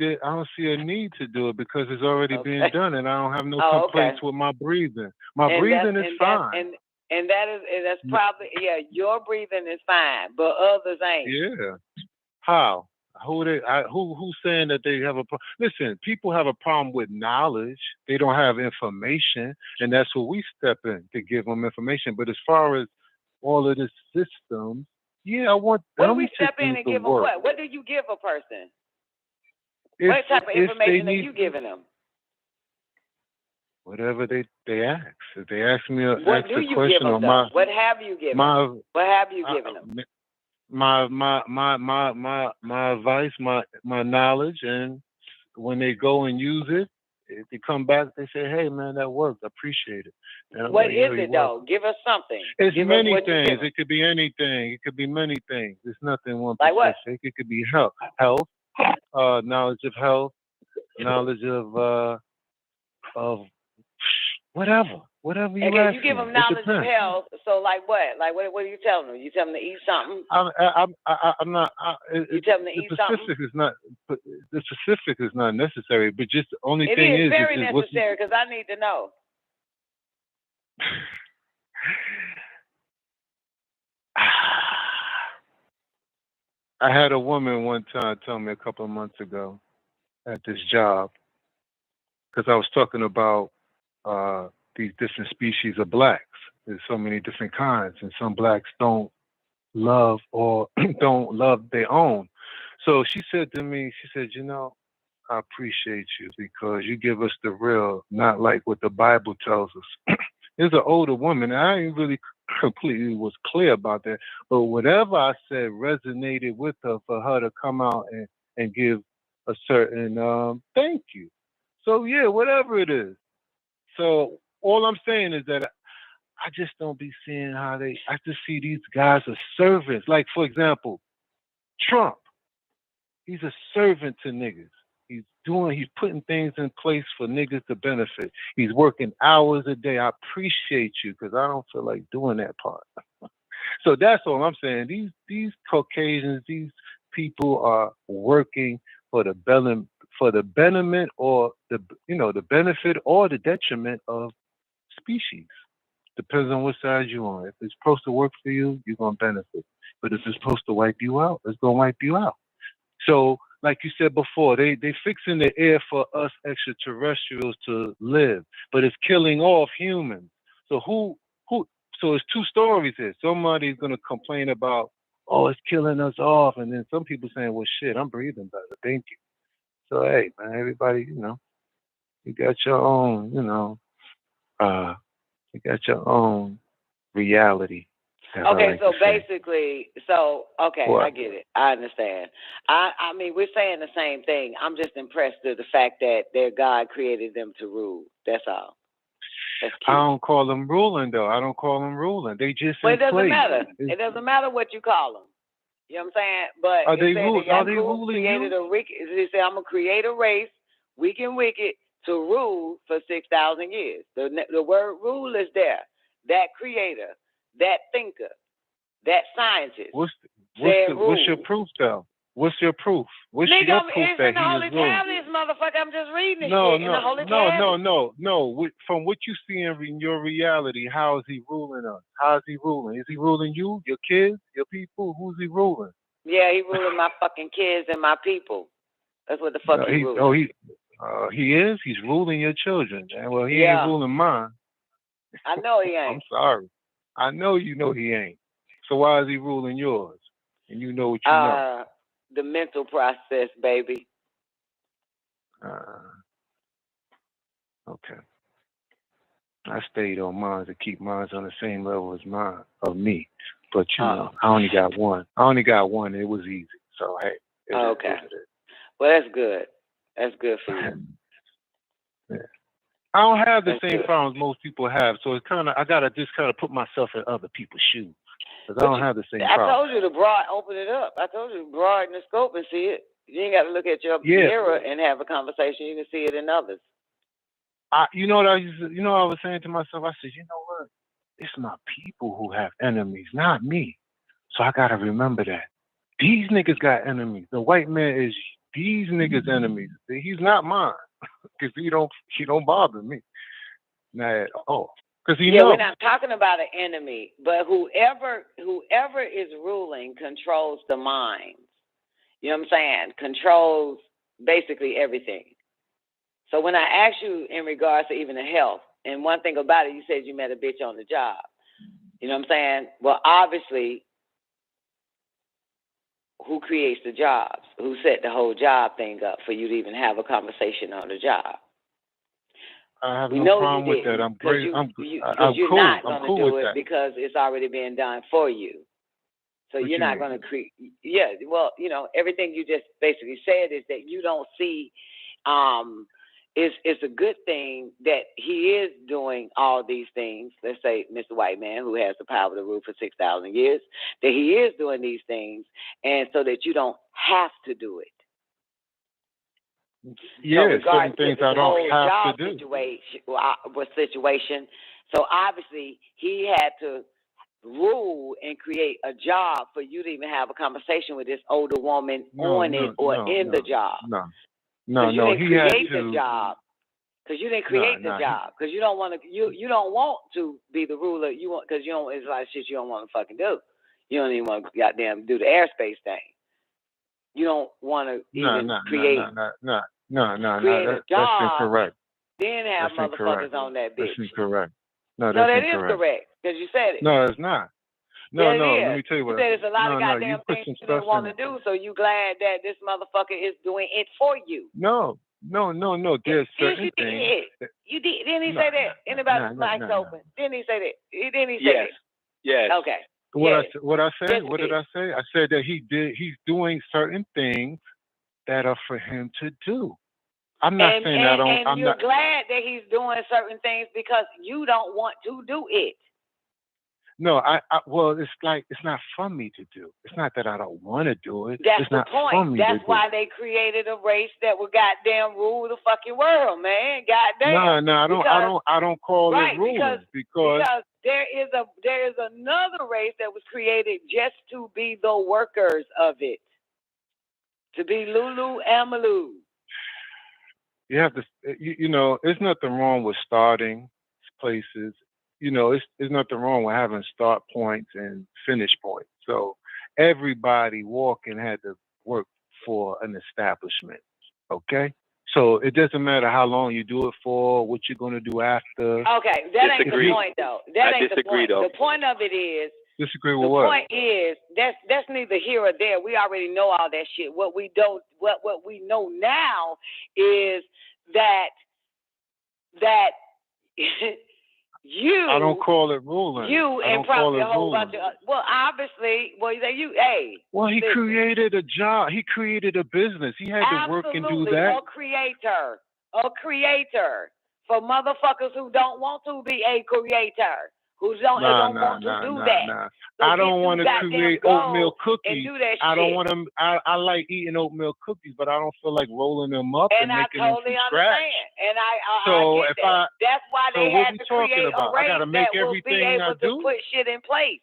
Speaker 21: a need to do it because it's already being
Speaker 18: Okay.
Speaker 21: done, and I don't have no
Speaker 18: Oh,
Speaker 21: complaints
Speaker 18: okay.
Speaker 21: with my breathing. My
Speaker 18: And
Speaker 21: breathing
Speaker 18: that's
Speaker 21: is fine.
Speaker 18: and that's probably your breathing is fine, but others ain't.
Speaker 21: Yeah. How? Who's saying that they have a problem? Listen, people have a problem with knowledge. They don't have information, and that's where we step in to give them information. But as far as all of the systems, I want
Speaker 18: What do
Speaker 21: them
Speaker 18: we
Speaker 21: to
Speaker 18: step
Speaker 21: do
Speaker 18: in and
Speaker 21: the
Speaker 18: give them
Speaker 21: work.
Speaker 18: what? What do you give a person?
Speaker 21: If,
Speaker 18: What type of
Speaker 21: if they
Speaker 18: information are
Speaker 21: need
Speaker 18: you giving them?
Speaker 21: whatever they ask. If they ask me
Speaker 18: What
Speaker 21: ask
Speaker 18: do
Speaker 21: a
Speaker 18: you give
Speaker 21: question
Speaker 18: them
Speaker 21: or
Speaker 18: though? What have you given them? What have you given them?
Speaker 21: my advice, my knowledge, and when they go and use it, if they come back, they say, "Hey, man, that worked. I appreciate it." And I'm
Speaker 18: What
Speaker 21: like,
Speaker 18: is it though? Give us something.
Speaker 21: It's
Speaker 18: Give
Speaker 21: many
Speaker 18: us what
Speaker 21: things.
Speaker 18: you give 'em.
Speaker 21: It could be anything. It could be many things. It's nothing one
Speaker 18: Like what?
Speaker 21: specific. It could be health, knowledge of health, knowledge of whatever you
Speaker 18: Okay,
Speaker 21: ask
Speaker 18: you give
Speaker 21: me.
Speaker 18: them
Speaker 21: It
Speaker 18: knowledge of
Speaker 21: depends.
Speaker 18: health. So like what? Like what are you telling them? You tell them to eat something?
Speaker 21: I'm not.
Speaker 18: You tell them to eat something?
Speaker 21: The specific is not necessary, but just the only
Speaker 18: It
Speaker 21: thing
Speaker 18: is
Speaker 21: is
Speaker 18: very
Speaker 21: what's
Speaker 18: necessary because I need to know.
Speaker 21: I had a woman one time tell me a couple of months ago at this job, because I was talking about these different species of blacks. There's so many different kinds, and some blacks don't love or don't love their own. So she said to me, she said, I appreciate you because you give us the real, not like what the Bible tells us. There's an older woman, and I ain't really completely was clear about that, but whatever I said resonated with her for her to come out and give a certain thank you. So yeah, whatever it is. So all I'm saying is that I just don't be seeing how I just see these guys as servants. Like, for example, Trump, he's a servant to niggas. He's putting things in place for niggas to benefit. He's working hours a day. I appreciate you because I don't feel like doing that part. So that's all I'm saying. These Caucasians, these people are working for the betterment or the benefit or the detriment of species. Depends on what side you're on. If it's supposed to work for you, you're gonna benefit. But if it's supposed to wipe you out, it's gonna wipe you out. So, like you said before, they fixing the air for us extraterrestrials to live, but it's killing off humans. So so it's two stories here. Somebody's gonna complain about, oh, it's killing us off, and then some people saying, well, shit, I'm breathing better. Thank you. So hey, man, everybody, you got your own, you got your own reality.
Speaker 18: Okay, so basically,
Speaker 21: What?
Speaker 18: I get it. I understand. I mean, we're saying the same thing. I'm just impressed with the fact that their God created them to rule. That's all. That's
Speaker 21: I
Speaker 18: cute.
Speaker 21: don't call them ruling, though. I don't call them ruling. They just
Speaker 18: But
Speaker 21: in
Speaker 18: it doesn't
Speaker 21: place.
Speaker 18: matter. It doesn't matter what you call them. You know what I'm saying? But
Speaker 21: Are they
Speaker 18: Yakub
Speaker 21: ruling
Speaker 18: created
Speaker 21: you?
Speaker 18: a wicked. He said, "I'm gonna create a race, weak and wicked, to rule for 6,000 years." The word "rule" is there. That creator, that thinker, that scientist.
Speaker 21: What's
Speaker 18: rule.
Speaker 21: your proof, though? What's your proof? What's
Speaker 18: Nigga,
Speaker 21: your proof
Speaker 18: it's
Speaker 21: that
Speaker 18: in the
Speaker 21: he
Speaker 18: Holy
Speaker 21: is ruling?
Speaker 18: Tablets, motherfucker. I'm just reading this shit in the Holy Tablets.
Speaker 21: No. From what you see in your reality, how is he ruling us? How is he ruling? Is he ruling you, your kids, your people? Who's he ruling?
Speaker 18: Yeah, he ruling my fucking kids and my people. That's what the fuck he ruling.
Speaker 21: He is? He's ruling your children. Well, he
Speaker 18: Yeah.
Speaker 21: ain't ruling mine.
Speaker 18: I know he ain't.
Speaker 21: I'm sorry. I know you know he ain't. So why is he ruling yours? And you know what you know.
Speaker 18: The mental process, baby.
Speaker 21: Okay. I stayed on mine to keep mine on the same level as mine, of me. But I only got one. It was easy. So hey.
Speaker 18: Okay. Well, that's good. That's good for you.
Speaker 21: Yeah. I don't have the same problems most people have, so it's I gotta just put myself in other people's shoes. Because I don't have the same
Speaker 18: I
Speaker 21: problem.
Speaker 18: told you to open it up. I told you to broaden the scope and see it. You ain't got to look at your mirror and have a conversation. You can see it in others.
Speaker 21: You know what I was saying to myself? I said, you know what? It's my people who have enemies, not me. So I gotta remember that. These niggas got enemies. The white man is these niggas' enemies. He's not mine. Because he don't bother me. Not at all. Because he knows.
Speaker 18: We're not talking about an enemy, but whoever is ruling controls the minds. You know what I'm saying? Controls basically everything. So when I asked you in regards to even the health, and one thing about it, you said you met a bitch on the job. You know what I'm saying? Well, obviously, who creates the jobs? Who set the whole job thing up for you to even have a conversation on the job?
Speaker 21: I have no problem with that. I'm great. I'm cool.
Speaker 18: You're not going to do
Speaker 21: with
Speaker 18: it
Speaker 21: that.
Speaker 18: because it's already being done for you. So you're not going to create. Yeah, well, everything you just basically said is that you don't see. It's a good thing that he is doing all these things. Let's say Mr. White Man, who has the power to rule for 6,000 years, that he is doing these things, and so that you don't have to do it.
Speaker 21: Yeah, certain things I don't have to do.
Speaker 18: Situation. So obviously he had to rule and create a job for you to even have a conversation with this older woman the job.
Speaker 21: No,
Speaker 18: he had to. Because you didn't create the job. Because you don't want to. You don't want to be the ruler. You want because you don't. It's a lot of shit you don't want to fucking do. You don't even want to goddamn do the airspace thing. You don't want to create. Create a job.
Speaker 21: That's incorrect.
Speaker 18: Then have motherfuckers on that bitch.
Speaker 21: That's incorrect. No,
Speaker 18: that
Speaker 21: that's
Speaker 18: is correct because you said it.
Speaker 21: No, it's not. No, let me tell you what.
Speaker 18: You said it's a lot of goddamn things you didn't want to do, so you glad that this motherfucker is doing it for you.
Speaker 21: No. There's certain things.
Speaker 18: You did. Didn't he say that? Anybody's mic's open. Didn't he say that? Didn't he say that?
Speaker 4: Yes.
Speaker 18: Okay.
Speaker 21: What I said? What did I say? I said that he's doing certain things that are for him to do. I'm not saying I don't.
Speaker 18: And you're glad that he's doing certain things because you don't want to do it.
Speaker 21: No, well, it's like it's not for me to do. It's not that I don't want to do it.
Speaker 18: That's
Speaker 21: it's
Speaker 18: the
Speaker 21: not
Speaker 18: point.
Speaker 21: For me
Speaker 18: That's
Speaker 21: to
Speaker 18: why
Speaker 21: do.
Speaker 18: they created a race that would goddamn rule the fucking world, man. Goddamn.
Speaker 21: No, I don't call it ruling because
Speaker 18: there is another race that was created just to be the workers of it, to be Lulu and Malou.
Speaker 21: You have to, there's nothing wrong with starting places. There's nothing wrong with having start points and finish points. So everybody walking had to work for an establishment. Okay? So it doesn't matter how long you do it for, what you're going to do after.
Speaker 18: Okay, that ain't the point, though. That ain't the point. The point of it is.
Speaker 21: Disagree with what?
Speaker 18: The point is that's neither here or there. We already know all that shit. What we know now is that you.
Speaker 21: I don't call it ruling.
Speaker 18: You and probably a whole bunch of. Well, obviously, Well,
Speaker 21: he created a job. He created a business. He had to work and do that.
Speaker 18: A creator for motherfuckers who don't want to be a creator. Who don't want to do that. So
Speaker 21: I don't want to create oatmeal cookies.
Speaker 18: Do that
Speaker 21: I don't want them. I like eating oatmeal cookies, but I don't feel like rolling them up and making them from scratch.
Speaker 18: And I get
Speaker 21: that.
Speaker 18: That's why they had to create a race
Speaker 21: I gotta make
Speaker 18: that will be able to put shit in place.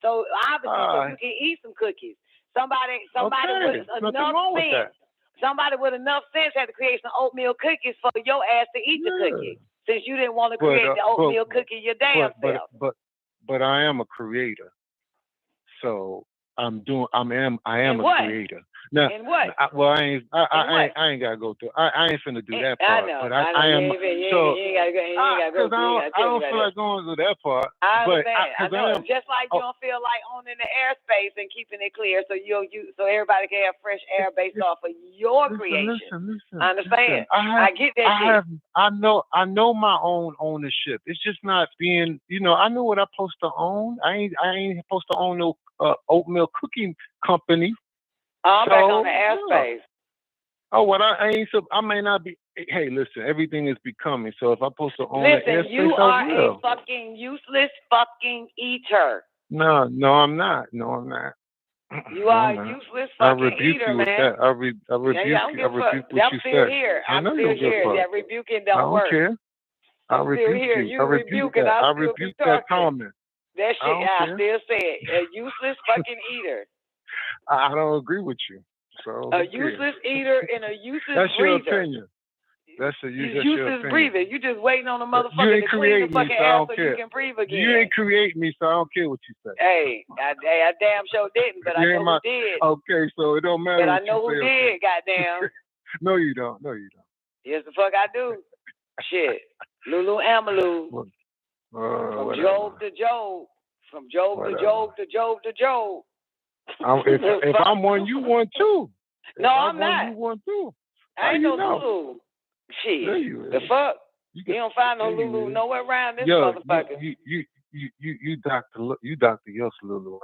Speaker 18: So obviously, so you can eat some cookies. Somebody with enough sense. Somebody with enough sense had to create some oatmeal cookies for your ass to eat the cookies. Since you didn't want to create the oatmeal cookie your damn self.
Speaker 21: But I am a creator. So I am a creator. Now,
Speaker 18: in what?
Speaker 21: I ain't gotta go through. I ain't finna do that part.
Speaker 18: I know.
Speaker 21: But I am.
Speaker 18: You ain't gotta go through.
Speaker 21: I don't feel like going through that part.
Speaker 18: I know. Just like you don't feel like owning the airspace and keeping it clear, so so everybody can have fresh air based off of your creation.
Speaker 21: Listen.
Speaker 18: I understand. I get that.
Speaker 21: I know my own ownership. It's just not being. I know what I'm supposed to own. I ain't supposed to own no oatmeal cooking company.
Speaker 18: I'm back on the airspace.
Speaker 21: I may not be. Hey, listen, everything is becoming. So if I'm supposed to own the airspace,
Speaker 18: you are a fucking useless fucking eater.
Speaker 21: No, I'm not. No, I'm not.
Speaker 18: You are a useless fucking eater, man.
Speaker 21: That. I rebuke what you said.
Speaker 18: Here.
Speaker 21: I'm
Speaker 18: still here. That rebuking don't work.
Speaker 21: I don't care. I rebuke you.
Speaker 18: You rebuking.
Speaker 21: I rebuke that comment.
Speaker 18: That shit, I still say it. A useless fucking eater.
Speaker 21: I don't agree with you. So
Speaker 18: a useless eater and a useless
Speaker 21: That's
Speaker 18: breather.
Speaker 21: Your opinion. That's
Speaker 18: useless
Speaker 21: your
Speaker 18: breather. You just waiting on the motherfucker to clean the fucking ass so you can breathe again.
Speaker 21: You didn't create me, so I don't care what you say.
Speaker 18: Hey, I damn sure didn't, but I know who did.
Speaker 21: Okay, so it don't matter.
Speaker 18: But I know who did, goddamn.
Speaker 21: No, you don't.
Speaker 18: Yes, the fuck I do. Shit. Lulu Amalu. From Job to Job. From Job to Job to Job to Job.
Speaker 21: If I'm one, you one too.
Speaker 18: No, I'm not.
Speaker 21: You one too.
Speaker 18: I ain't no Lulu. Shit. The fuck? You don't find no Lulu nowhere around this motherfucker.
Speaker 21: You Dr. Yes, Lulu.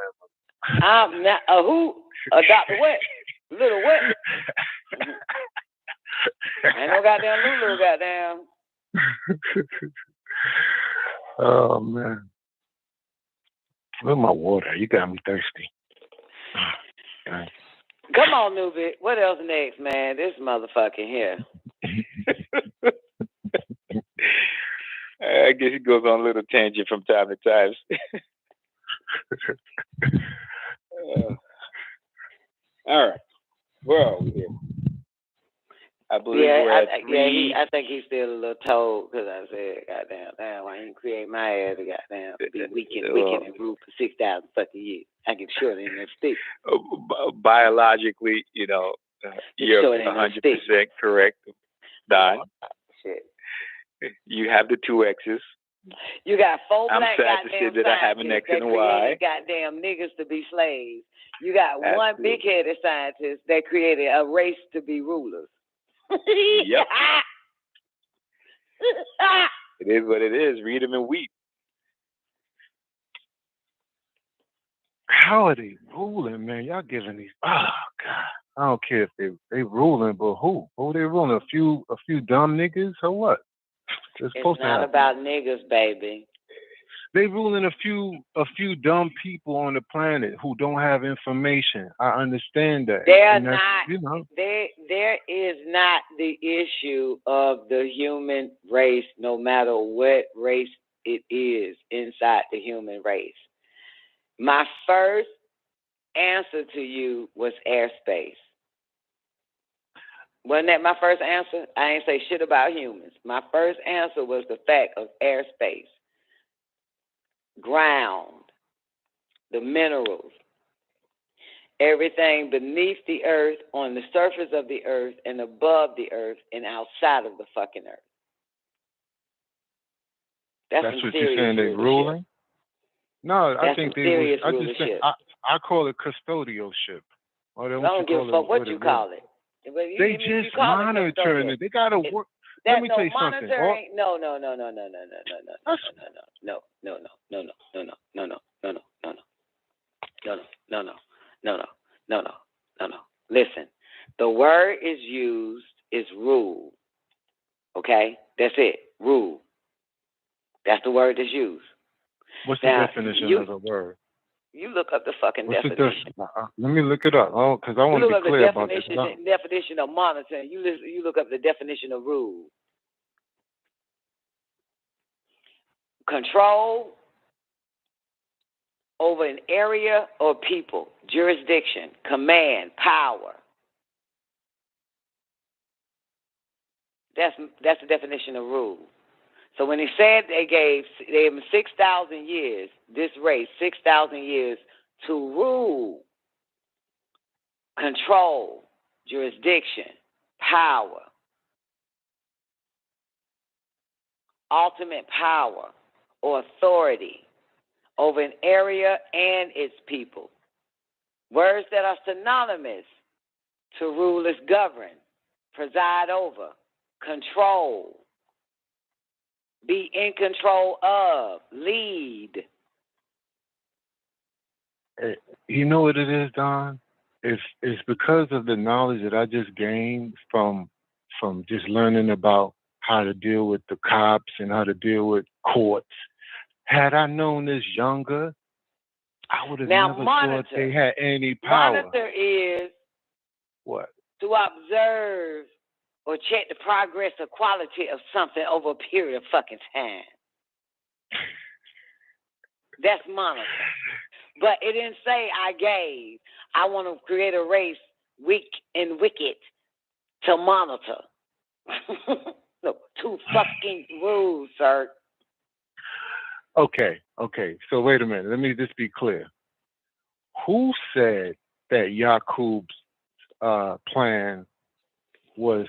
Speaker 18: I'm not who? Dr. What? Little what? Ain't no goddamn Lulu, goddamn.
Speaker 21: Oh man. Where's my water? You got me thirsty.
Speaker 18: Come on, Newbie. What else next, man? This motherfucking here.
Speaker 4: I guess he goes on a little tangent from time to time. All right. Well, I believe we're at 3.
Speaker 18: I think he's still a little told because I said, goddamn, why didn't create my ass to goddamn be wicked and rule for 6,000 fucking years? I can show it in that stick.
Speaker 4: Biologically, you're 100% correct, Don.
Speaker 18: Shit.
Speaker 4: You have the 2 X's.
Speaker 18: You got 4 black
Speaker 4: I'm sad to say that I have an X and a Y.
Speaker 18: Goddamn niggas to be slaves. You got one big-headed scientist that created a race to be rulers.
Speaker 4: Yep. It is what it is. Read them and weep.
Speaker 21: How are they ruling, man? Y'all giving these? Oh God! I don't care if they ruling, but who? Who they ruling? A few dumb niggas or what?
Speaker 18: It's not about niggas, baby.
Speaker 21: They ruling a few dumb people on the planet who don't have information. I understand that.
Speaker 18: They're not. There is not the issue of the human race, no matter what race it is inside the human race. My first answer to you was airspace. Wasn't that my first answer? I ain't say shit about humans. My first answer was the fact of airspace. Ground, the minerals, everything beneath the earth, on the surface of the earth, and above the earth, and outside of the fucking earth.
Speaker 21: That's what you're saying. They ruling? No, I think they. I call it custodialship.
Speaker 18: I don't give a fuck what you call it.
Speaker 21: They just monitoring it. They gotta work. Let me tell you something.
Speaker 18: No. Listen, the word is used is rule. Okay, that's it. Rule. That's the word that's used.
Speaker 21: What's the definition of the word?
Speaker 18: You look up the fucking definition.
Speaker 21: Let me look it up. Because I want to be clear about this.
Speaker 18: Definition of monitoring. You look up the definition of rule. Control over an area or people. Jurisdiction. Command. Power. That's the definition of rule. So when he said they gave him 6,000 years, this race, 6,000 years to rule, control, jurisdiction, power, ultimate power or authority over an area and its people. Words that are synonymous to rule is govern, preside over, control, be in control of, lead.
Speaker 21: You know what it is, Don? It's because of the knowledge that I just gained from just learning about how to deal with the cops and how to deal with courts. Had I known this younger, I would have
Speaker 18: Now,
Speaker 21: never
Speaker 18: monitor.
Speaker 21: thought they had any power.
Speaker 18: Monitor is
Speaker 21: What?
Speaker 18: to observe or check the progress or quality of something over a period of fucking time. That's monitor. But it didn't say I want to create a race weak and wicked to monitor. No, 2 fucking rules, sir.
Speaker 21: Okay. So wait a minute. Let me just be clear. Who said that Yakub's plan was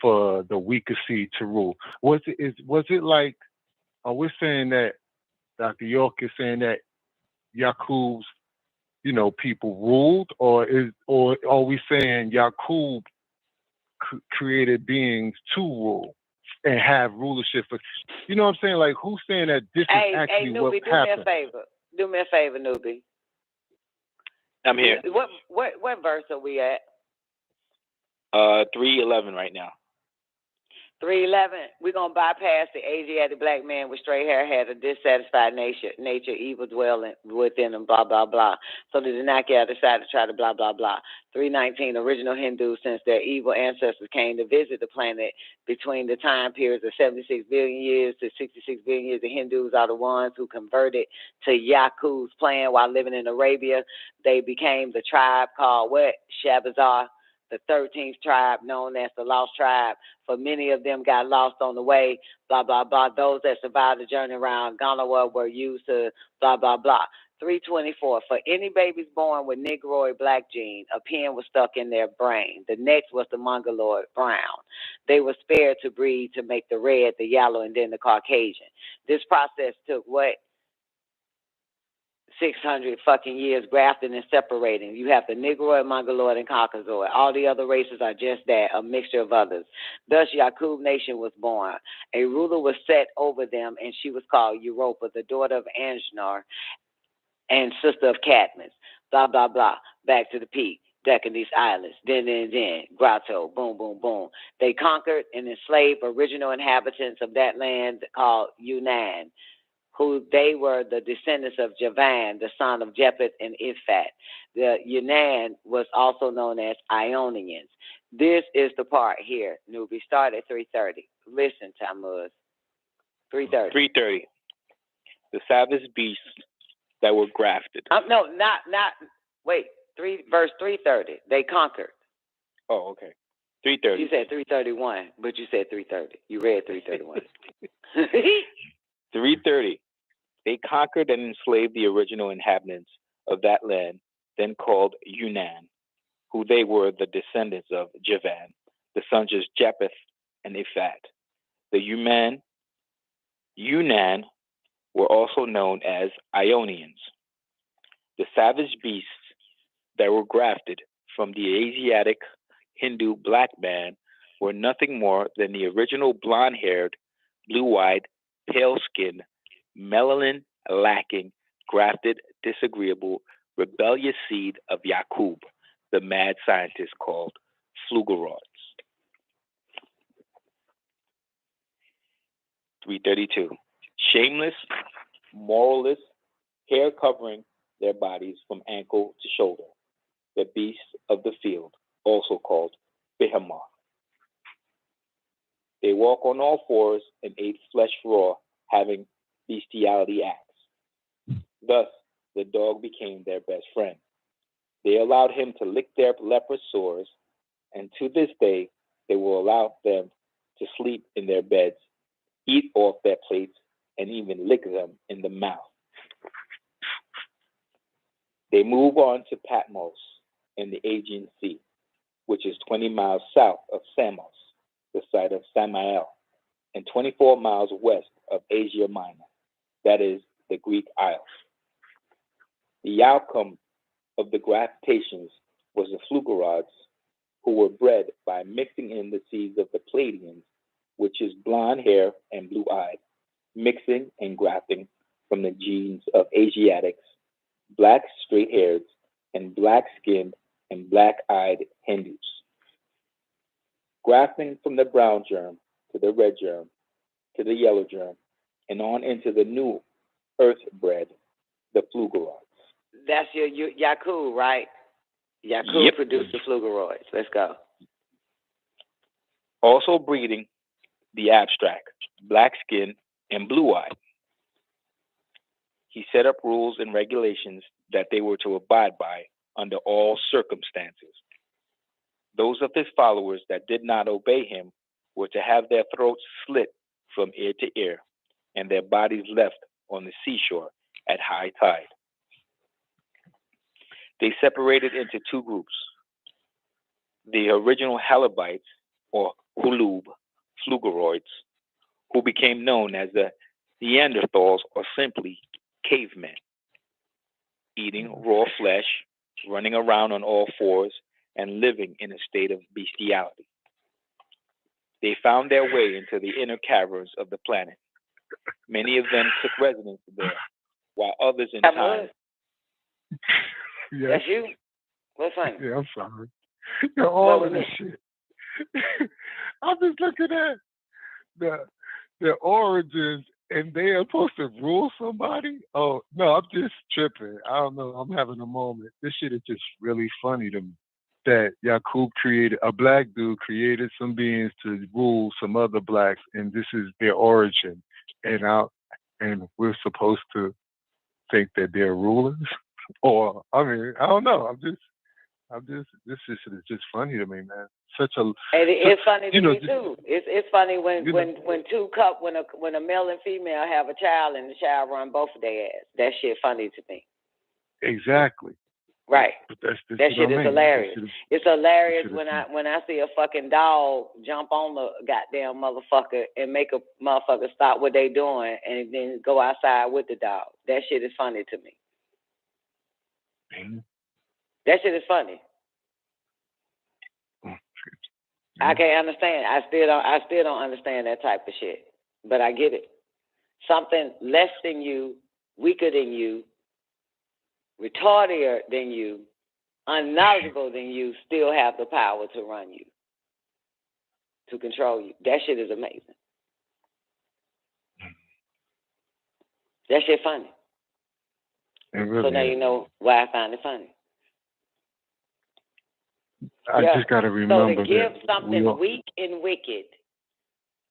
Speaker 21: for the weaker seed to rule? Was it like? Are we saying that Dr. York is saying that Yakub's, people ruled, or are we saying Yakub created beings to rule and have rulership? You know what I'm saying? Like, who's saying that this is actually
Speaker 18: Newbie,
Speaker 21: what happened?
Speaker 18: Do me a favor, Newbie.
Speaker 4: I'm here.
Speaker 18: What verse are we at?
Speaker 4: 3:11 right now.
Speaker 18: 3:11. We're gonna bypass the Asiatic black man with straight hair had a dissatisfied nature, evil dwelling within him, blah blah blah. So the Dinaki decided to try to blah blah blah. 3:19. Original Hindus, since their evil ancestors came to visit the planet between the time periods of 76 billion years to 66 billion years, the Hindus are the ones who converted to Yakub's plan while living in Arabia. They became the tribe called what? Shabazar. The 13th tribe, known as the Lost Tribe. For many of them got lost on the way, blah, blah, blah. Those that survived the journey around Ganawa were used to blah, blah, blah. 324, for any babies born with Negroid black gene, a pin was stuck in their brain. The next was the Mongoloid brown. They were spared to breed to make the red, the yellow, and then the Caucasian. This process took what? 600 fucking years grafting and separating. You have the Negroid, Mongoloid, and Caucasoid. All the other races are just that, a mixture of others. Thus, Yakub nation was born. A ruler was set over them, and she was called Europa, the daughter of Anjnar and sister of Cadmus. Blah, blah, blah. Back to the peak. Decking these islands. Then, Grotto. Boom, boom, boom. They conquered and enslaved original inhabitants of that land called Yunnan, who they were the descendants of Javan, the son of Japheth and Ifat. The Yunnan was also known as Ionians. This is the part here, newbie. Start at 3:30. Listen, Tammuz. 3:30.
Speaker 4: 3:30. The savage beasts that were grafted.
Speaker 18: No, not. Wait. Verse 3:30. They conquered.
Speaker 4: Oh, okay. 3:30.
Speaker 18: You said 3:31, but you said 3:30. You read 3:31.
Speaker 4: 3:30. They conquered and enslaved the original inhabitants of that land, then called Yunnan, who they were the descendants of Javan, the sons of Japheth and Ifat. The Yunnan were also known as Ionians. The savage beasts that were grafted from the Asiatic Hindu black man were nothing more than the original blonde-haired, blue-eyed, pale-skinned, melanin-lacking, grafted, disagreeable, rebellious seed of Yakub, the mad scientist called Flugerods. 3:32. Shameless, moralless, hair covering their bodies from ankle to shoulder, the beasts of the field, also called behemoth. They walk on all fours and ate flesh raw, having bestiality acts. Thus, the dog became their best friend. They allowed him to lick their leprous sores, and to this day, they will allow them to sleep in their beds, eat off their plates, and even lick them in the mouth. They move on to Patmos in the Aegean Sea, which is 20 miles south of Samos, the site of Samael, and 24 miles west of Asia Minor, that is, the Greek Isles. The outcome of the graftations was the Flugerods, who were bred by mixing in the seeds of the Pleiadians, which is blonde hair and blue-eyed, mixing and grafting from the genes of Asiatics, black straight-haired, and black-skinned and black-eyed Hindus. Grafting from the brown germ to the red germ to the yellow germ and on into the new earth bred, the Flugerods.
Speaker 18: That's your Yakub, right? Yakub produced the flugeroids. Let's go.
Speaker 4: Also breeding the abstract, black skin, and blue-eyed. He set up rules and regulations that they were to abide by under all circumstances. Those of his followers that did not obey him were to have their throats slit from ear to ear and their bodies left on the seashore at high tide. They separated into two groups. The original Halibites, or Hulub, flugeroids, who became known as the Neanderthals or simply cavemen, eating raw flesh, running around on all fours, and living in a state of bestiality. They found their way into the inner caverns of the planet. Many of them took residence there, while others in time...
Speaker 21: Yeah.
Speaker 18: That's you? What's funny?
Speaker 21: Yeah, I'm sorry. You're all of this shit. I'm just looking at the origins, and they are supposed to rule somebody. Oh no, I'm just tripping. I don't know. I'm having a moment. This shit is just really funny to me. That Yakub created, a black dude created some beings to rule some other blacks, and this is their origin. And we're supposed to think that they're rulers, or I mean, I don't know. I'm just. This is just funny to me, man.
Speaker 18: It's funny to me too. It's funny when a male and female have a child and the child run both of their ass. That shit funny to me.
Speaker 21: Exactly.
Speaker 18: Right.
Speaker 21: That
Speaker 18: shit is hilarious. It's hilarious when I see a fucking dog jump on the goddamn motherfucker and make a motherfucker stop what they doing and then go outside with the dog. That shit is funny to me.
Speaker 21: Mm-hmm.
Speaker 18: That shit is funny. I can't understand. I still don't understand that type of shit. But I get it. Something less than you, weaker than you, retardier than you, unknowledgeable than you, still have the power to run you, to control you. That shit is amazing. That shit funny.
Speaker 21: Really
Speaker 18: so now you know why I find it funny.
Speaker 21: I just got to remember
Speaker 18: so to give something weak and wicked,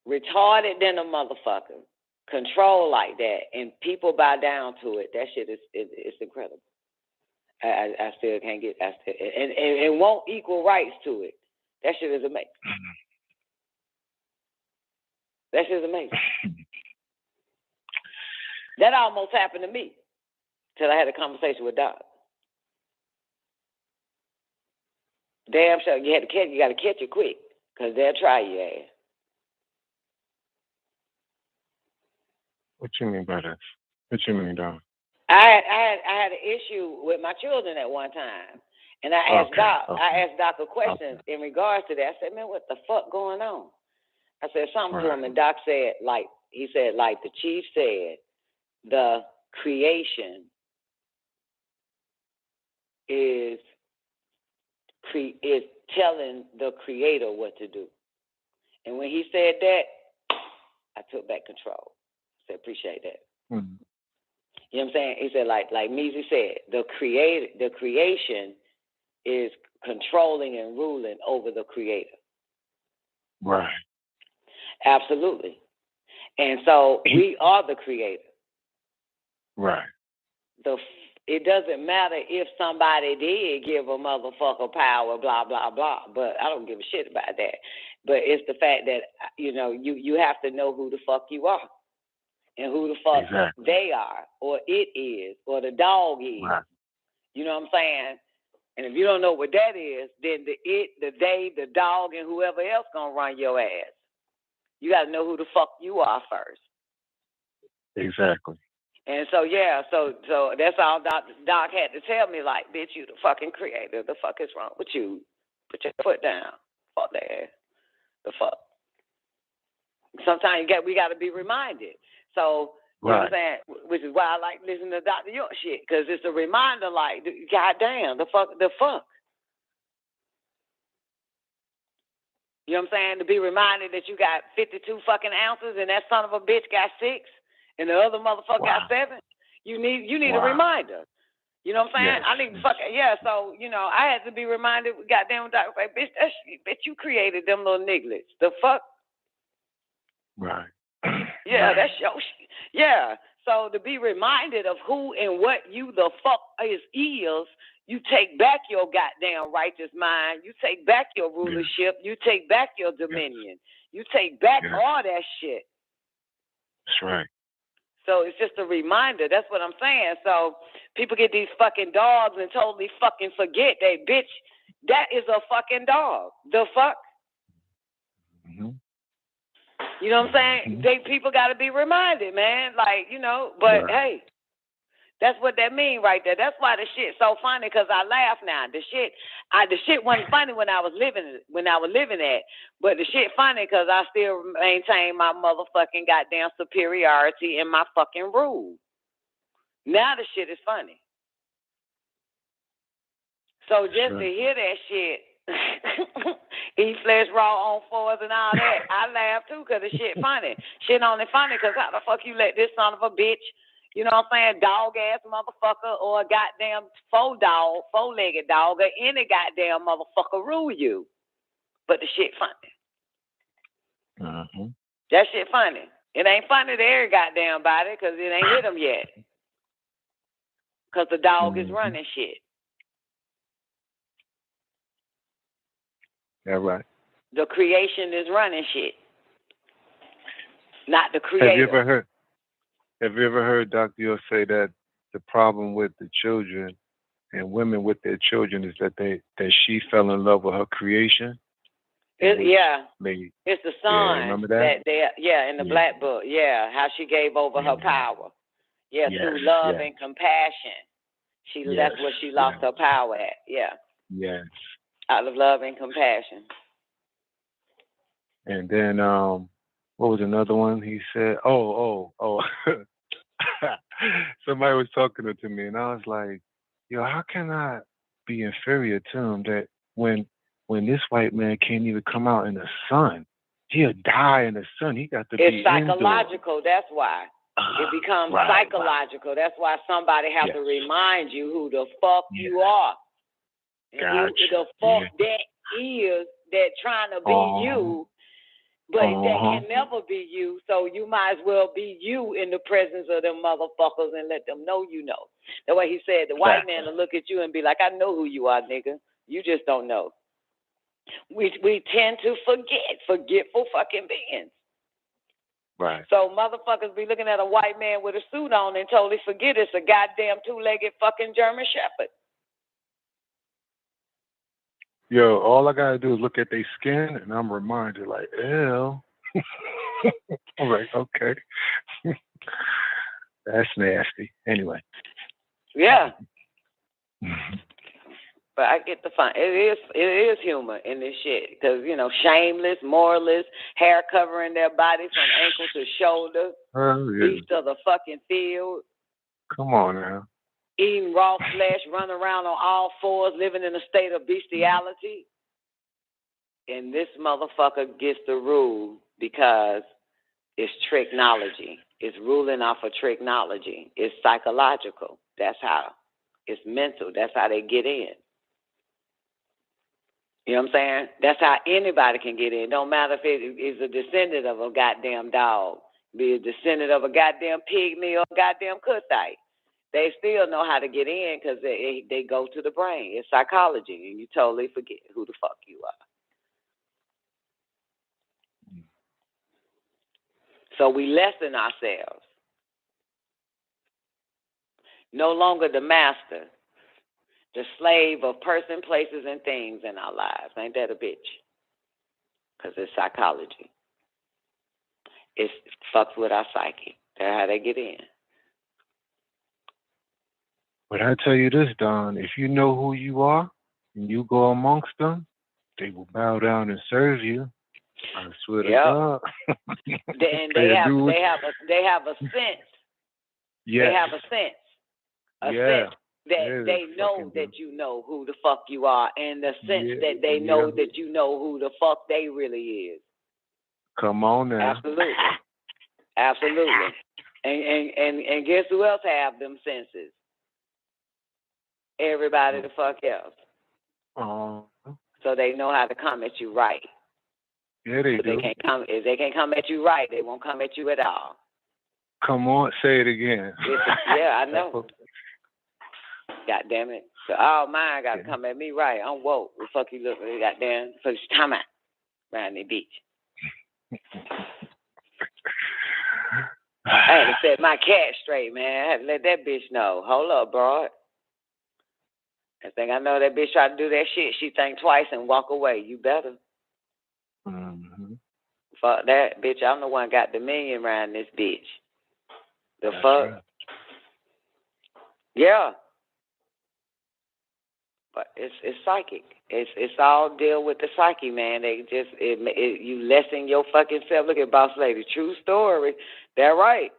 Speaker 18: retarded than a motherfucker, control like that, and people bow down to it, that shit is it's incredible. I still can't get and won't equal rights to it. That shit is amazing. That shit is amazing. That almost happened to me till I had a conversation with Doc. Damn sure you got to catch it quick, because they'll try your ass.
Speaker 21: What you mean by that? What you mean, Don?
Speaker 18: I had an issue with my children at one time, and I asked Doc a question in regards to that. I said, man, what the fuck going on? I said something to him, and Doc said, like the chief said, the creation is telling the creator what to do. And when he said that, I took back control. I said, appreciate that. Mm-hmm. You know what I'm saying? He said, like Measy said, the creation is controlling and ruling over the creator.
Speaker 21: Right.
Speaker 18: Absolutely. And so we are the creator.
Speaker 21: Right.
Speaker 18: It doesn't matter if somebody did give a motherfucker power, blah, blah, blah, but I don't give a shit about that. But it's the fact that, you have to know who the fuck you are and who the fuck they are, or it is, or the dog is. Right. You know what I'm saying? And if you don't know what that is, then the it, the they, the dog, and whoever else gonna run your ass. You got to know who the fuck you are first.
Speaker 21: Exactly.
Speaker 18: And so, so that's all Doc had to tell me, like, bitch, you the fucking creator. The fuck is wrong with you? Put your foot down. Fuck that. The fuck. Sometimes we got to be reminded. So, you know what I'm saying? Which is why I like listening to Dr. York shit, because it's a reminder, like, goddamn, the fuck. You know what I'm saying? To be reminded that you got 52 fucking ounces and that son of a bitch got 6 and the other motherfucker got 7. You need a reminder. You know what I'm saying?
Speaker 21: Yes.
Speaker 18: I need to fuck it. Yeah, so, you know, I had to be reminded, goddamn doctor, like, bitch, you created them little nigglets. The fuck?
Speaker 21: Right.
Speaker 18: Yeah,
Speaker 21: Right.
Speaker 18: that's your shit. Yeah. So to be reminded of who and what you the fuck is, you take back your goddamn righteous mind. You take back your rulership. You take back your dominion. You take back all that shit.
Speaker 21: That's right.
Speaker 18: So it's just a reminder. That's what I'm saying. So people get these fucking dogs and totally fucking forget that, bitch, that is a fucking dog. The fuck?
Speaker 21: Mm-hmm.
Speaker 18: You know what I'm saying? People got to be reminded, man. Like, you know, but hey, that's what that mean right there. That's why the shit's so funny, because I laugh now. The shit wasn't funny when I was living at, but the shit funny because I still maintain my motherfucking goddamn superiority in my fucking rule. Now the shit is funny. So just to hear that shit, eat flesh raw on fours and all that, I laugh too because the shit funny. Shit only funny because how the fuck you let this son of a bitch, you know what I'm saying, dog-ass motherfucker or a goddamn four-legged dog or any goddamn motherfucker rule you. But the shit funny.
Speaker 21: Mm-hmm.
Speaker 18: That shit funny. It ain't funny to every goddamn body because it ain't hit them yet. Because the dog is running shit.
Speaker 21: Yeah, right.
Speaker 18: The creation is running shit. Not the creator.
Speaker 21: Have you ever heard Dr. Yo say that the problem with the children and women with their children is that she fell in love with her creation?
Speaker 18: It's the son.
Speaker 21: Yeah, remember that?
Speaker 18: In the Black Book. Yeah, how she gave over her power. Yeah, through love and compassion. That's where she lost her power at. Yeah.
Speaker 21: Yes.
Speaker 18: Out of love and compassion.
Speaker 21: And then, what was another one? He said, somebody was talking to me, and I was like, yo, how can I be inferior to him that when this white man can't even come out in the sun, he'll die in the sun. He got to be
Speaker 18: It's psychological, that's why. It becomes psychological. That's why somebody has to remind you who the fuck you are. And who the fuck that is that trying to be you, but that can never be you. So you might as well be you in the presence of them motherfuckers and let them know you know. That's why he said the white man will look at you and be like, I know who you are, nigga. You just don't know. We tend to forgetful fucking beings.
Speaker 21: Right.
Speaker 18: So motherfuckers be looking at a white man with a suit on and totally forget it's a goddamn two-legged fucking German Shepherd.
Speaker 21: Yo, all I gotta do is look at their skin, and I'm reminded, like, ew. I'm like, okay, that's nasty. Anyway.
Speaker 18: Yeah. But I get the fun. It is humor in this shit because shameless, moralist, hair covering their body from ankle to shoulder, beast of the fucking field.
Speaker 21: Come on now.
Speaker 18: Eating raw flesh, running around on all fours, living in a state of bestiality. And this motherfucker gets the rule because it's tricknology. It's ruling off of tricknology. It's psychological. That's how. It's mental. That's how they get in. You know what I'm saying? That's how anybody can get in. Don't matter if it is a descendant of a goddamn dog, be a descendant of a goddamn pygmy or a goddamn Cuthite. They still know how to get in because they go to the brain. It's psychology, and you totally forget who the fuck you are. So we lessen ourselves. No longer the master, the slave of person, places, and things in our lives. Ain't that a bitch? Because it's psychology. It fucks with our psyche. That's how they get in.
Speaker 21: But I tell you this, Don, if you know who you are and you go amongst them, they will bow down and serve you. I swear to God.
Speaker 18: They have a sense.
Speaker 21: Yes.
Speaker 18: They have a sense. Sense that they know that you know who the fuck you are, and the sense that they know that you know who the fuck they really is.
Speaker 21: Come on now.
Speaker 18: Absolutely. And guess who else have them senses? everybody the fuck else. So they know how to come at you right.
Speaker 21: Yeah, they
Speaker 18: But
Speaker 21: do.
Speaker 18: If they can't come at you right, they won't come at you at all.
Speaker 21: Come on, say it again.
Speaker 18: Yeah, I know. God damn it. So all mine got to come at me right. I'm woke. The fuck you look at goddamn. So it's time out around the beach. I had to set my cat straight, man. I had to let that bitch know. Hold up, broad. I think I know that bitch try to do that shit. She think twice and walk away. You better. Fuck that, bitch. I'm the one got dominion around this bitch. The
Speaker 21: That's
Speaker 18: fuck?
Speaker 21: right.
Speaker 18: Yeah. But it's psychic. It's all deal with the psyche, man. They just you lessen your fucking self. Look at Boss Lady. True story. That right.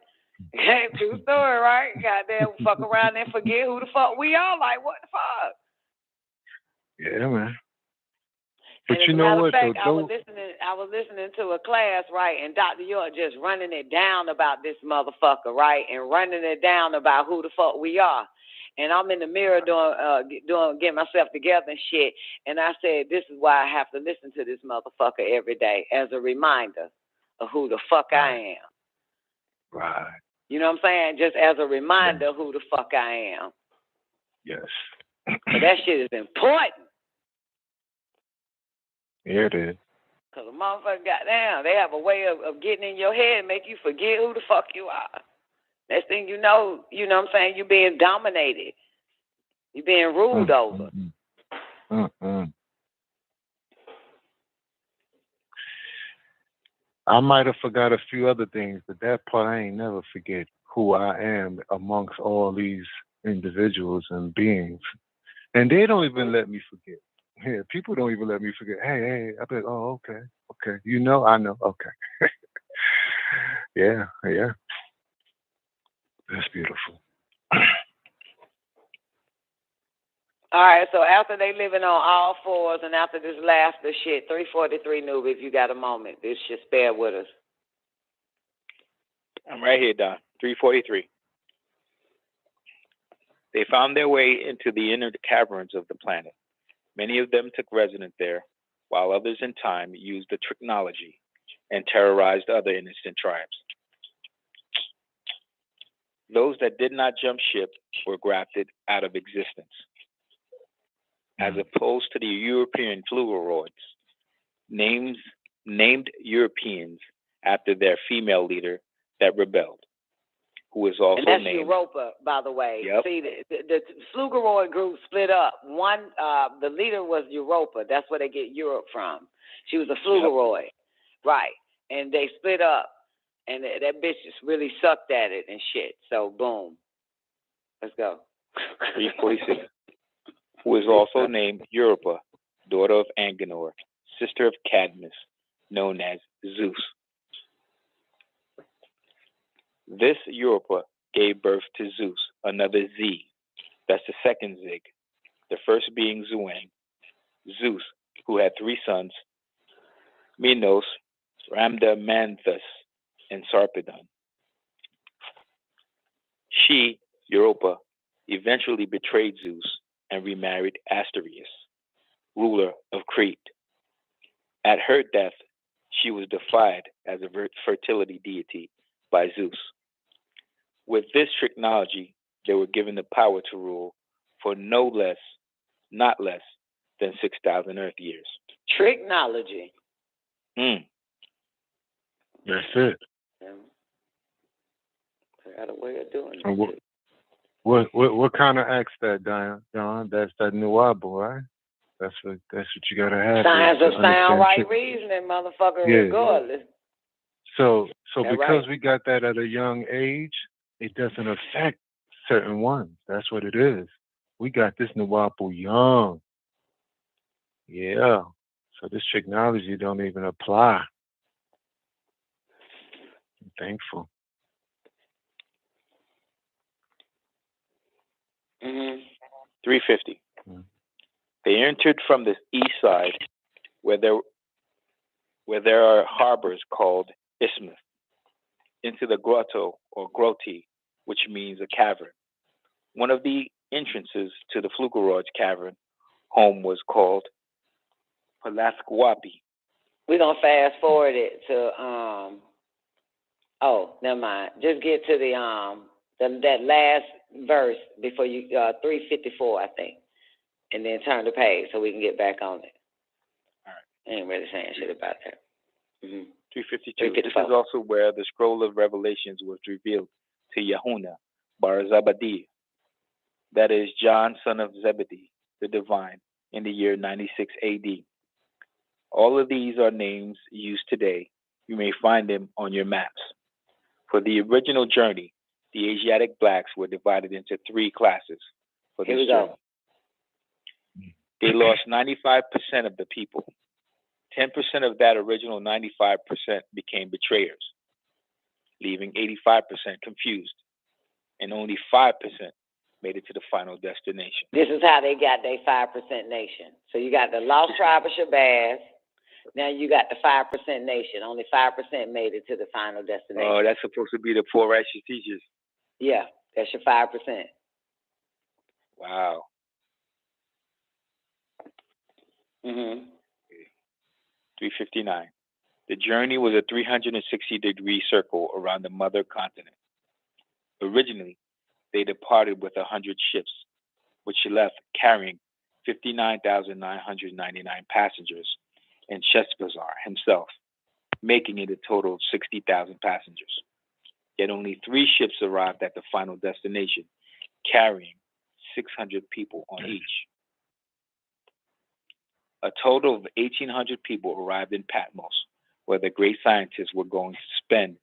Speaker 18: True story, right? Goddamn, fuck around and forget who the fuck we are. Like, what the fuck?
Speaker 21: Yeah, man. But
Speaker 18: And
Speaker 21: you
Speaker 18: as a
Speaker 21: know
Speaker 18: matter
Speaker 21: what?
Speaker 18: of fact,
Speaker 21: Though,
Speaker 18: I was listening to a class, right, and Dr. York just running it down about this motherfucker, right, and running it down about who the fuck we are. And I'm in the mirror getting myself together and shit. And I said, this is why I have to listen to this motherfucker every day as a reminder of who the fuck I am.
Speaker 21: Right.
Speaker 18: You know what I'm saying? Just as a reminder of who the fuck I am.
Speaker 21: Yes.
Speaker 18: So that shit is important.
Speaker 21: Yeah, it is.
Speaker 18: Because the motherfucker goddamn, they have a way of getting in your head and make you forget who the fuck you are. Next thing you know what I'm saying, you're being dominated. You're being ruled over.
Speaker 21: I might have forgot a few other things, but that part I ain't never forget who I am amongst all these individuals and beings. And they don't even let me forget. Yeah, people don't even let me forget. Hey, I be like, oh, okay. You know, I know, okay. Yeah. That's beautiful.
Speaker 18: All right, so after they living on all fours and after this laughter shit, 343 Noob, if you got a moment, this should spare with us.
Speaker 4: I'm right here, Don. 343. They found their way into the inner caverns of the planet. Many of them took residence there, while others in time used the technology and terrorized other innocent tribes. Those that did not jump ship were grafted out of existence. As opposed to the European fluoroids, named Europeans after their female leader that rebelled, who was also
Speaker 18: and that's
Speaker 4: named
Speaker 18: Europa, by the way.
Speaker 4: Yep.
Speaker 18: See, the Flugeroid group split up. One, the leader was Europa. That's where they get Europe from. She was a Flugeroid, right? And they split up, and that bitch just really sucked at it and shit. So boom, let's go.
Speaker 4: 346. Who is also named Europa, daughter of Angenor, sister of Cadmus, known as Zeus. This Europa gave birth to Zeus, another Z. That's the second Zig, the first being Zuen. Zeus, who had three sons, Minos, Rhadamanthus, and Sarpedon. She, Europa, eventually betrayed Zeus and remarried Asterius, ruler of Crete. At her death, she was deified as a fertility deity by Zeus. With this technology, they were given the power to rule for not less than 6,000 Earth years.
Speaker 18: Technology.
Speaker 21: That's it.
Speaker 18: I got a way of doing
Speaker 21: And
Speaker 18: it.
Speaker 21: what kind of acts that, Don? That's that Nuabu, right? That's what you gotta have.
Speaker 18: Science
Speaker 21: to
Speaker 18: of sound right
Speaker 21: shit.
Speaker 18: reasoning, motherfucker,
Speaker 21: Yeah.
Speaker 18: regardless.
Speaker 21: So
Speaker 18: That
Speaker 21: because
Speaker 18: right.
Speaker 21: we got that at a young age, it doesn't affect certain ones. That's what it is. We got this Nuabu young. Yeah. So this technology don't even apply. I'm thankful.
Speaker 4: 350. They entered from the east side, where there are harbors called isthmus, into the grotto or groti, which means a cavern. One of the entrances to the Flukeroj cavern home was called Palaskwapi.
Speaker 18: We're going to fast forward it to, never mind. Just get to that last verse before you, 354, I think. And then turn the page so we can get back on it.
Speaker 4: All right.
Speaker 18: I ain't really saying shit about that.
Speaker 4: 352. This is also where the scroll of Revelations was revealed to Yahuna Bar Zabadi. That is John, son of Zebedee, the divine, in the year 96 AD. All of these are names used today. You may find them on your maps. For the original journey, the Asiatic blacks were divided into 3 classes for this journey. They lost 95% of the people. 10% of that original 95% became betrayers, leaving 85% confused, and only 5% made it to the final destination.
Speaker 18: This is how they got their 5% nation. So you got the lost tribe of Shabazz. Now you got the 5% nation. Only 5% made it to the final destination.
Speaker 4: Oh, that's supposed to be the poor righteous teachers.
Speaker 18: Yeah, that's your 5%.
Speaker 4: Wow. 359. The journey was a 360-degree circle around the mother continent. Originally, they departed with 100 ships, which left carrying 59,999 passengers, and Sheshbazzar himself, making it a total of 60,000 passengers. Yet only 3 ships arrived at the final destination, carrying 600 people on each. A total of 1,800 people arrived in Patmos, where the great scientists were going to spend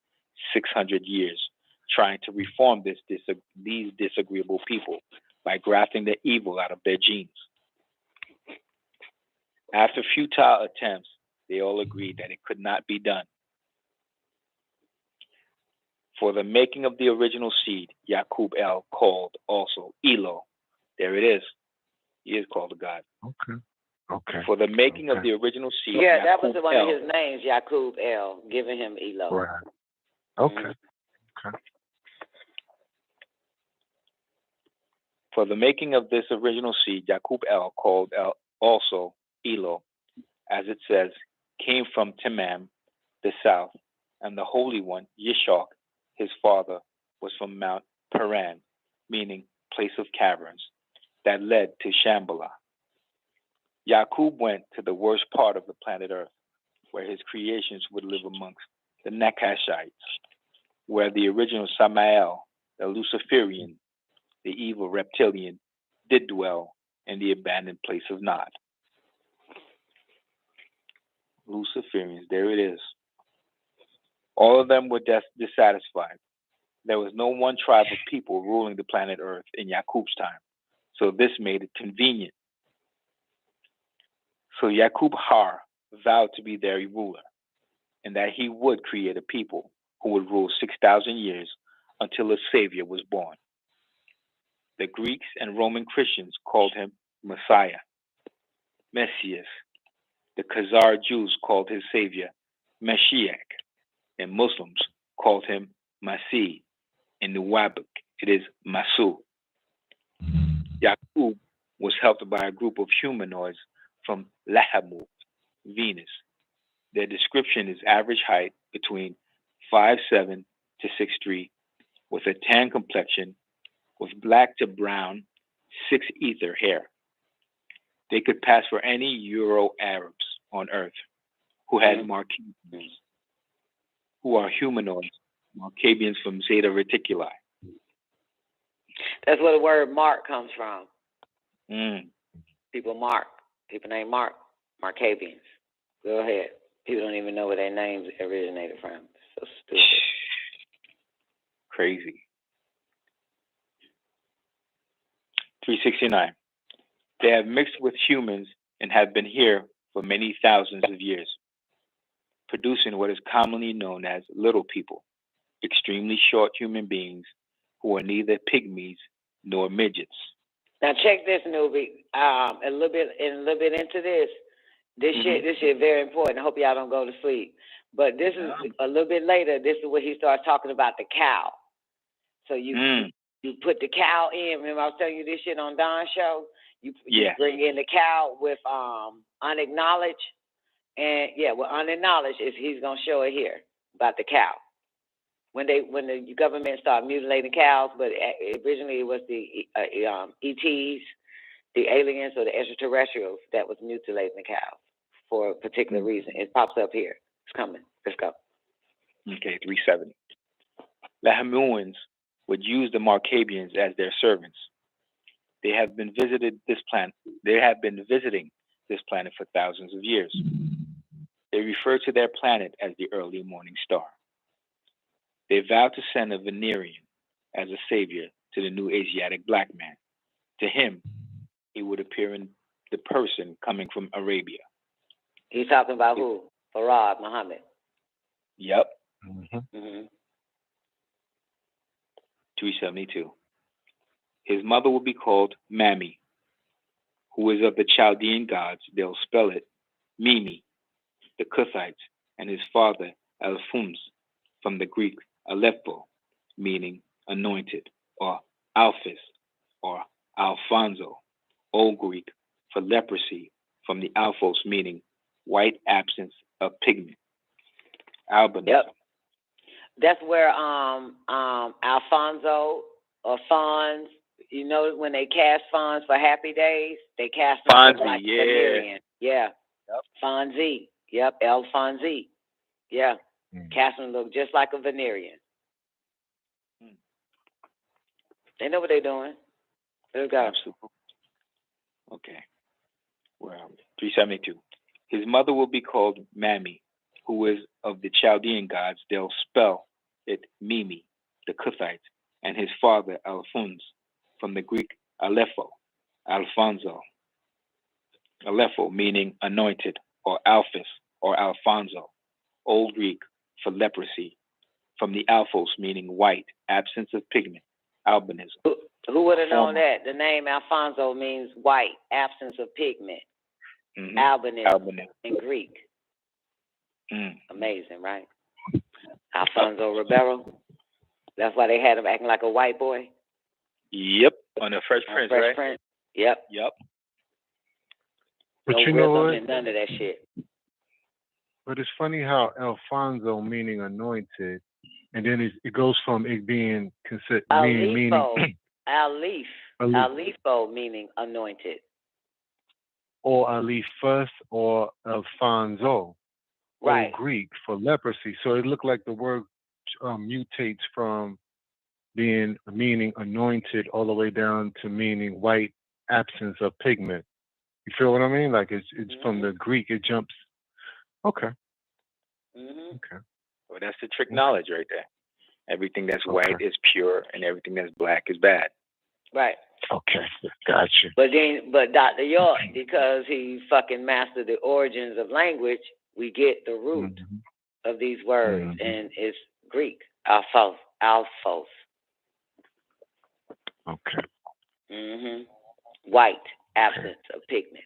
Speaker 4: 600 years trying to reform these disagreeable people by grafting the evil out of their genes. After futile attempts, they all agreed that it could not be done. For the making of the original seed, Yakub El called also Elo. There it is. He is called a god.
Speaker 21: Okay.
Speaker 4: For the making of the original seed.
Speaker 18: Yeah, that
Speaker 4: Yakub
Speaker 18: was one
Speaker 4: El,
Speaker 18: of his names, Yakub El, giving him Elo.
Speaker 21: Right. Okay.
Speaker 4: For the making of this original seed, Yakub El called El also Elo, as it says, came from Timam, the south, and the Holy One, Yishak, his father, was from Mount Paran, meaning place of caverns, that led to Shambhala. Yakub went to the worst part of the planet Earth, where his creations would live amongst the Nakashites, where the original Samael, the Luciferian, the evil reptilian, did dwell in the abandoned place of Nod. Luciferians, there it is. All of them were dissatisfied. There was no one tribe of people ruling the planet Earth in Yakub's time, so this made it convenient. So Yakub Har vowed to be their ruler, and that he would create a people who would rule 6,000 years until a savior was born. The Greeks and Roman Christians called him Messiah, Messias. The Khazar Jews called his savior Mashiach, and Muslims called him Masih. In Nuwabic, it is Masu. Yakub was helped by a group of humanoids from Lahamu, Venus. Their description is average height between 5'7" to 6'3", with a tan complexion, with black to brown, 6 ether hair. They could pass for any Euro-Arabs on Earth who had Marcabians, who are humanoids, Marcabians from Zeta Reticuli.
Speaker 18: That's where the word Mark comes from. People named Mark, Marcabians. Go ahead. People don't even know where their names originated from. It's so stupid.
Speaker 4: Crazy. 369. They have mixed with humans and have been here for many thousands of years, producing what is commonly known as little people, extremely short human beings who are neither pygmies nor midgets.
Speaker 18: Now check this, newbie. A little bit into this. This shit very important. I hope y'all don't go to sleep. But this is a little bit later. This is where he starts talking about the cow. So you You put the cow in. Remember I was telling you this shit on Don's show? You bring in the cow with unacknowledged. And with unacknowledged, he's going to show it here about the cow. When the government started mutilating cows, but originally it was the ETs, the aliens or the extraterrestrials that was mutilating the cows for a particular reason. It pops up here. It's coming. Let's go.
Speaker 4: Okay, 370. The Hamuans would use the Markabians as their servants. They have been visiting this planet for thousands of years. They refer to their planet as the early morning star. They vowed to send a Venerian as a savior to the new Asiatic black man. To him, he would appear in the person coming from Arabia.
Speaker 18: He's talking about who? Farad Muhammad.
Speaker 4: Yep. 372. His mother will be called Mami, who is of the Chaldean gods. They'll spell it Mimi, the Cuthites, and his father Alphonse, from the Greek Aleppo, meaning anointed, or Alphys, or Alfonso, Old Greek for leprosy, from the Alphos, meaning white absence of pigment. Albinism.
Speaker 18: Yep. That's where Alfonso or Fonz, you know, when they cast Fonz for Happy Days, they cast him like Venerian. Yeah. Yep. Fonzie. Yep. El Fonzie. Yeah. Cast him look just like a Venerian. They know what they're doing. Let's go.
Speaker 4: Okay. Well, 372. His mother will be called Mami, who is of the Chaldean gods. They'll spell it Mimi, the Cuthites, and his father Alphonse, from the Greek Aleppo, Alfonso. Aleppo meaning anointed, or Alphys, or Alfonso, Old Greek for leprosy, from the Alphos meaning white, absence of pigment, albinism.
Speaker 18: Who would have known that? The name Alfonso means white, absence of pigment. Albinism in Greek. Amazing, right? Alfonso Ribeiro. That's why they had him acting like a white boy.
Speaker 4: Yep, on the Fresh Prince, right?
Speaker 18: Prince. Yep.
Speaker 21: But
Speaker 18: no
Speaker 21: you know what?
Speaker 18: And none of that shit.
Speaker 21: But it's funny how Alfonso meaning anointed, and then it goes from it being considered meaning
Speaker 18: Alifo meaning anointed.
Speaker 21: Or Alifus or Alfonso.
Speaker 18: Right.
Speaker 21: Old Greek for leprosy. So it looked like the word mutates from being meaning anointed all the way down to meaning white, absence of pigment. You feel what I mean? Like it's from the Greek, it jumps. Okay. Okay.
Speaker 4: Well, that's the trick knowledge right there. Everything that's white is pure, and everything that's black is bad.
Speaker 18: Right.
Speaker 21: Okay, gotcha.
Speaker 18: But Dr. York, because he fucking mastered the origins of language, we get the root of these words, and it's Greek, alphos.
Speaker 21: Okay.
Speaker 18: White, absence of pigment.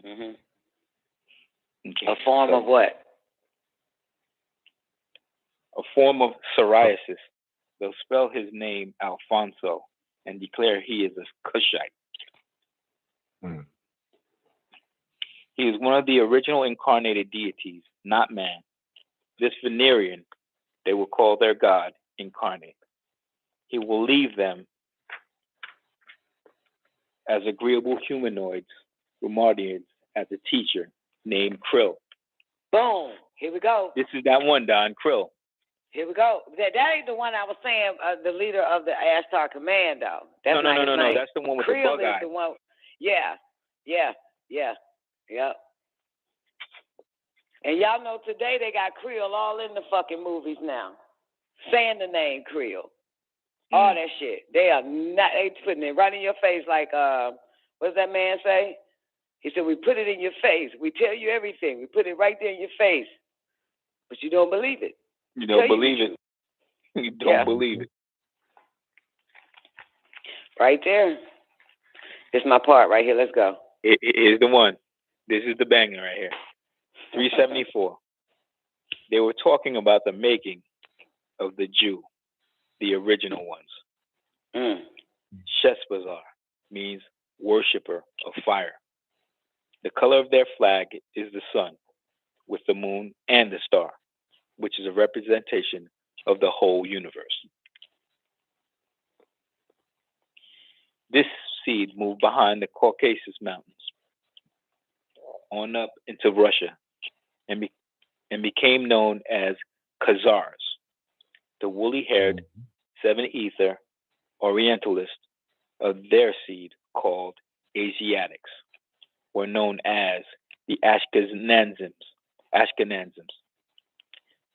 Speaker 4: Okay.
Speaker 18: A form of what?
Speaker 4: A form of psoriasis. They'll spell his name Alfonso and declare he is a Cushite. He is one of the original incarnated deities, not man. This Venerian, they will call their god incarnate. He will leave them as agreeable humanoids, Romardians, as a teacher named Krill.
Speaker 18: Boom. Here we go.
Speaker 4: This is that one, Don, Krill.
Speaker 18: Here we go. That ain't the one I was saying, the leader of the Ashtar Commando. That's
Speaker 4: no. That's the one with
Speaker 18: Krill
Speaker 4: the bug eye.
Speaker 18: The one. Yeah. And y'all know today they got Krill all in the fucking movies now. Saying the name Krill. All that shit. They are not, they putting it right in your face like, what does that man say? He said, we put it in your face. We tell you everything. We put it right there in your face. But you don't believe it.
Speaker 4: You don't believe it. You don't believe it.
Speaker 18: Right there. This is my part right here. Let's go.
Speaker 4: It is the one. This is the banger right here. 374. They were talking about the making of the Jew. the original ones. Shespazar means worshiper of fire. The color of their flag is the sun, with the moon and the star, which is a representation of the whole universe. This seed moved behind the Caucasus Mountains on up into Russia and became known as Khazars. The woolly-haired 7 Ether Orientalists of their seed, called Asiatics, were known as the Ashkenazims.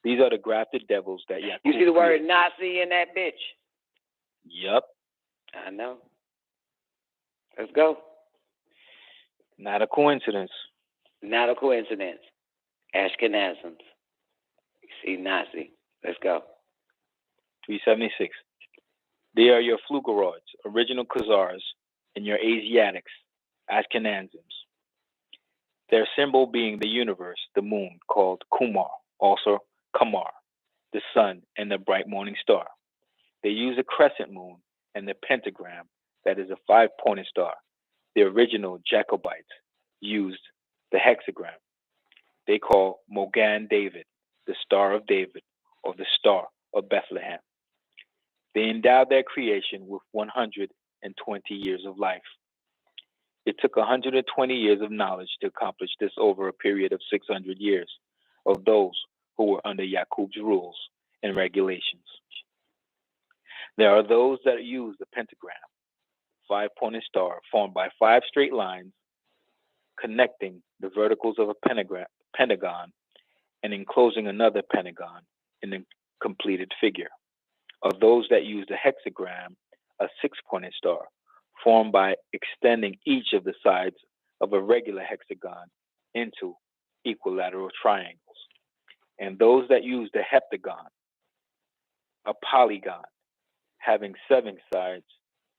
Speaker 4: These are the grafted devils that Yakub
Speaker 18: You see the word
Speaker 4: created.
Speaker 18: Nazi in that bitch?
Speaker 4: Yup.
Speaker 18: I know. Let's go.
Speaker 4: Not a coincidence.
Speaker 18: Not a coincidence. Ashkenazim. You see Nazi. Let's go.
Speaker 4: 376. They are your Flugeroids, original Khazars, and your Asiatics, Ashkenazims. Their symbol being the universe, the moon, called Kumar, also Kamar, the sun, and the bright morning star. They use a crescent moon and the pentagram, that is a 5-pointed star. The original Jacobites used the hexagram. They call Mogan David, the Star of David, or the Star of Bethlehem. They endowed their creation with 120 years of life. It took 120 years of knowledge to accomplish this over a period of 600 years of those who were under Yakub's rules and regulations. There are those that use the pentagram, 5-pointed star formed by 5 straight lines connecting the verticals of a pentagon and enclosing another pentagon in a completed figure. Of those that use the hexagram, a 6-pointed star formed by extending each of the sides of a regular hexagon into equilateral triangles. And those that use the heptagon, a polygon having 7 sides,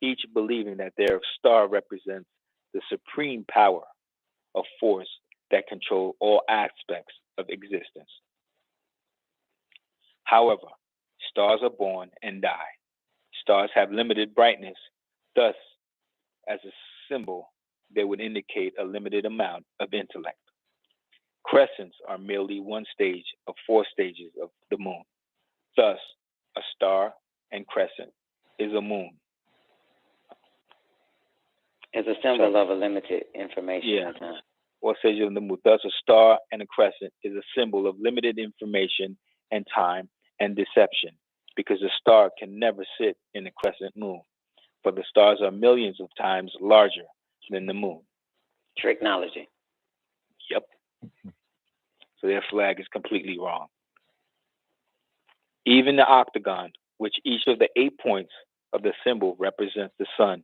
Speaker 4: each believing that their star represents the supreme power of force that control all aspects of existence. However, stars are born and die. Stars have limited brightness. Thus, as a symbol, they would indicate a limited amount of intellect. Crescents are merely one stage of 4 stages of the moon. Thus, a star and crescent is a moon.
Speaker 18: It's a symbol of a limited information.
Speaker 4: Yeah. What stages of the moon? Thus, a star and a crescent is a symbol of limited information and time and deception, because a star can never sit in a crescent moon, for the stars are millions of times larger than the moon.
Speaker 18: Tricknology.
Speaker 4: Yep. So their flag is completely wrong. Even the octagon, which each of the 8 points of the symbol represents the sun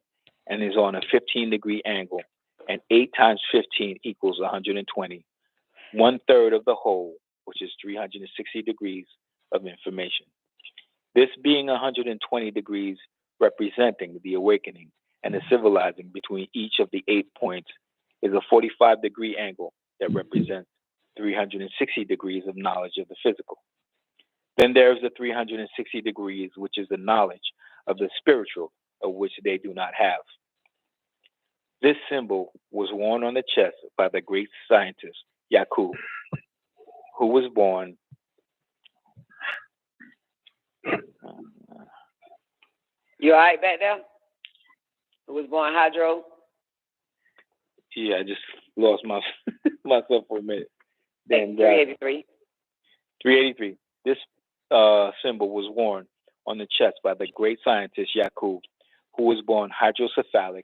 Speaker 4: and is on a 15-degree angle, and 8 times 15 equals 120, 1/3 of the whole, which is 360 degrees of information. This being 120 degrees representing the awakening and the civilizing between each of the 8 points is a 45-degree angle that represents 360 degrees of knowledge of the physical. Then there's the 360 degrees, which is the knowledge of the spiritual, of which they do not have. This symbol was worn on the chest by the great scientist Yakub, who was born
Speaker 18: You all right back there? Who was born hydro?
Speaker 4: Yeah, I just lost myself for a minute.
Speaker 18: 383.
Speaker 4: 383. This symbol was worn on the chest by the great scientist Yakub, who was born hydrocephalic,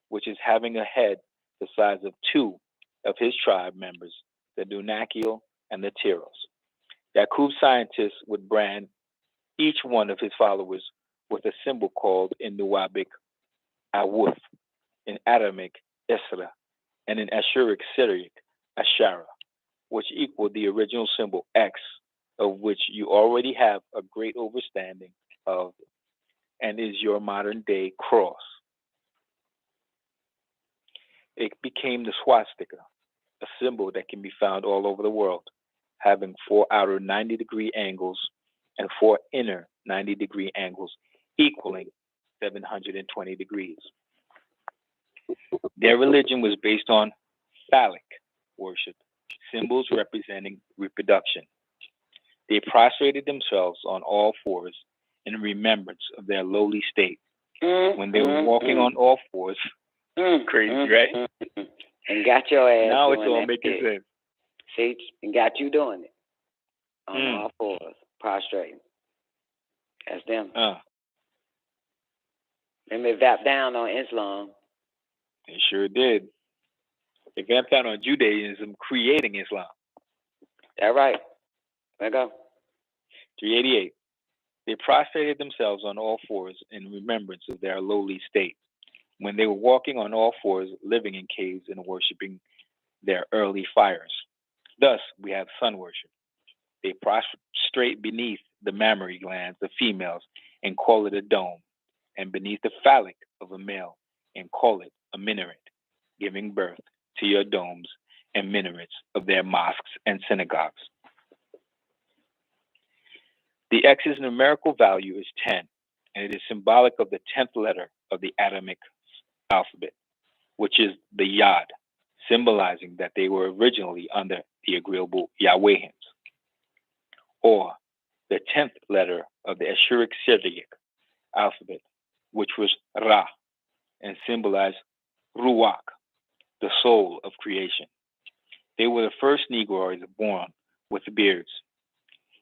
Speaker 4: which is having a head the size of 2 of his tribe members, the Dunakiel and the Tiros. Yakub's scientists would brand each one of his followers with a symbol called in Nuwabic Awuf, in Adamic Isra, and in Ashuric Syriac Ashara, which equaled the original symbol X, of which you already have a great understanding of, and is your modern day cross. It became the swastika, a symbol that can be found all over the world, having 4 outer 90-degree angles and 4 inner 90-degree angles, equaling 720 degrees. Their religion was based on phallic worship, symbols representing reproduction. They prostrated themselves on all fours in remembrance of their lowly state. When they were walking on all fours, crazy, right?
Speaker 18: And got your ass.
Speaker 4: Now it's
Speaker 18: doing
Speaker 4: all
Speaker 18: that
Speaker 4: making
Speaker 18: shit.
Speaker 4: sense.
Speaker 18: See, and got you doing it on all fours, prostrating. That's them. Them they vapped down on Islam.
Speaker 4: They sure did. They vamped out on Judaism, creating Islam.
Speaker 18: That right. There go.
Speaker 4: 388. They prostrated themselves on all fours in remembrance of their lowly state. When they were walking on all fours, living in caves and worshiping their early fires. Thus, we have sun worship. They prostrate beneath the mammary glands of females and call it a dome, and beneath the phallic of a male and call it a minaret, giving birth to your domes and minarets of their mosques and synagogues. The X's numerical value is 10, and it is symbolic of the 10th letter of the Adamic alphabet, which is the Yod, symbolizing that they were originally under the agreeable Yahwehians, or the 10th letter of the Ashuric Syriac alphabet, which was Ra, and symbolized Ruach, the soul of creation. They were the first Negroids born with beards.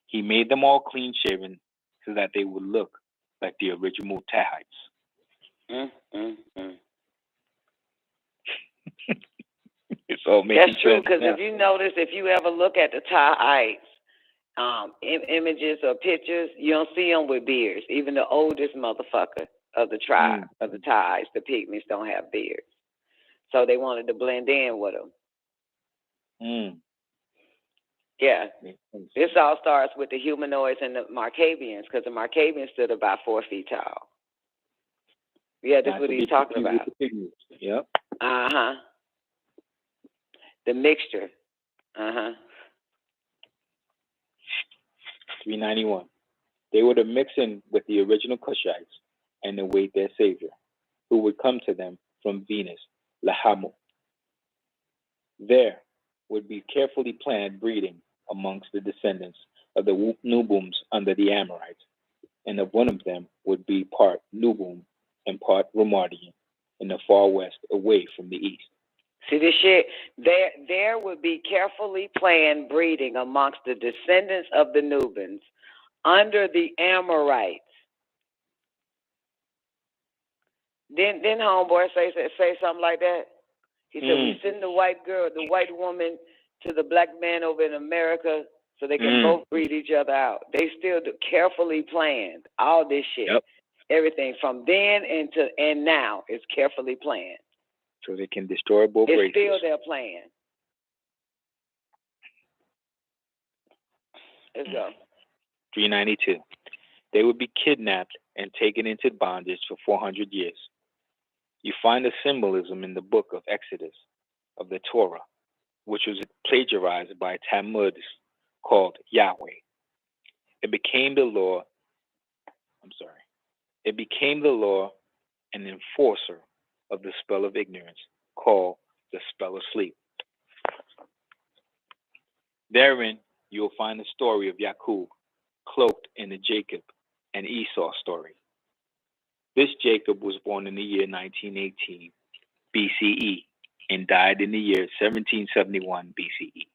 Speaker 4: He made them all clean-shaven so that they would look like the original Tahites. It's all making sense.
Speaker 18: That's true, because if you notice, if you ever look at the Tahites, images or pictures, you don't see them with beards. Even the oldest motherfucker of the tribe, of the Tahites, the Pygmies, don't have beards. So they wanted to blend in with them. Yeah. This all starts with the humanoids and the Markabians, because the Markabians stood about 4 feet tall. Yeah, that's what he's talking about.
Speaker 4: Yep.
Speaker 18: Uh-huh. The mixture. Uh-huh.
Speaker 4: 391. They were to mix in with the original Cushites and await their savior, who would come to them from Venus, Lahamu. There would be carefully planned breeding amongst the descendants of the Nubums under the Amorites, and of one of them would be part Nubum and part Romardian in the far west, away from the east.
Speaker 18: See this shit? There would be carefully planned breeding amongst the descendants of the Nubians under the Amorites. Didn't homeboy say something like that? He said, we send the white woman to the black man over in America so they can both breed each other out. They still carefully planned all this shit.
Speaker 4: Yep.
Speaker 18: Everything from then and now is carefully planned.
Speaker 4: So they can destroy both races.
Speaker 18: It's still their plan. Let's go.
Speaker 4: 392. They would be kidnapped and taken into bondage for 400 years. You find a symbolism in the book of Exodus of the Torah, which was plagiarized by Talmudists called Yahweh. It became the law and enforcer of the spell of ignorance, called the spell of sleep. Therein, you will find the story of Yakub, cloaked in the Jacob and Esau story. This Jacob was born in the year 1918 BCE and died in the year 1771 BCE.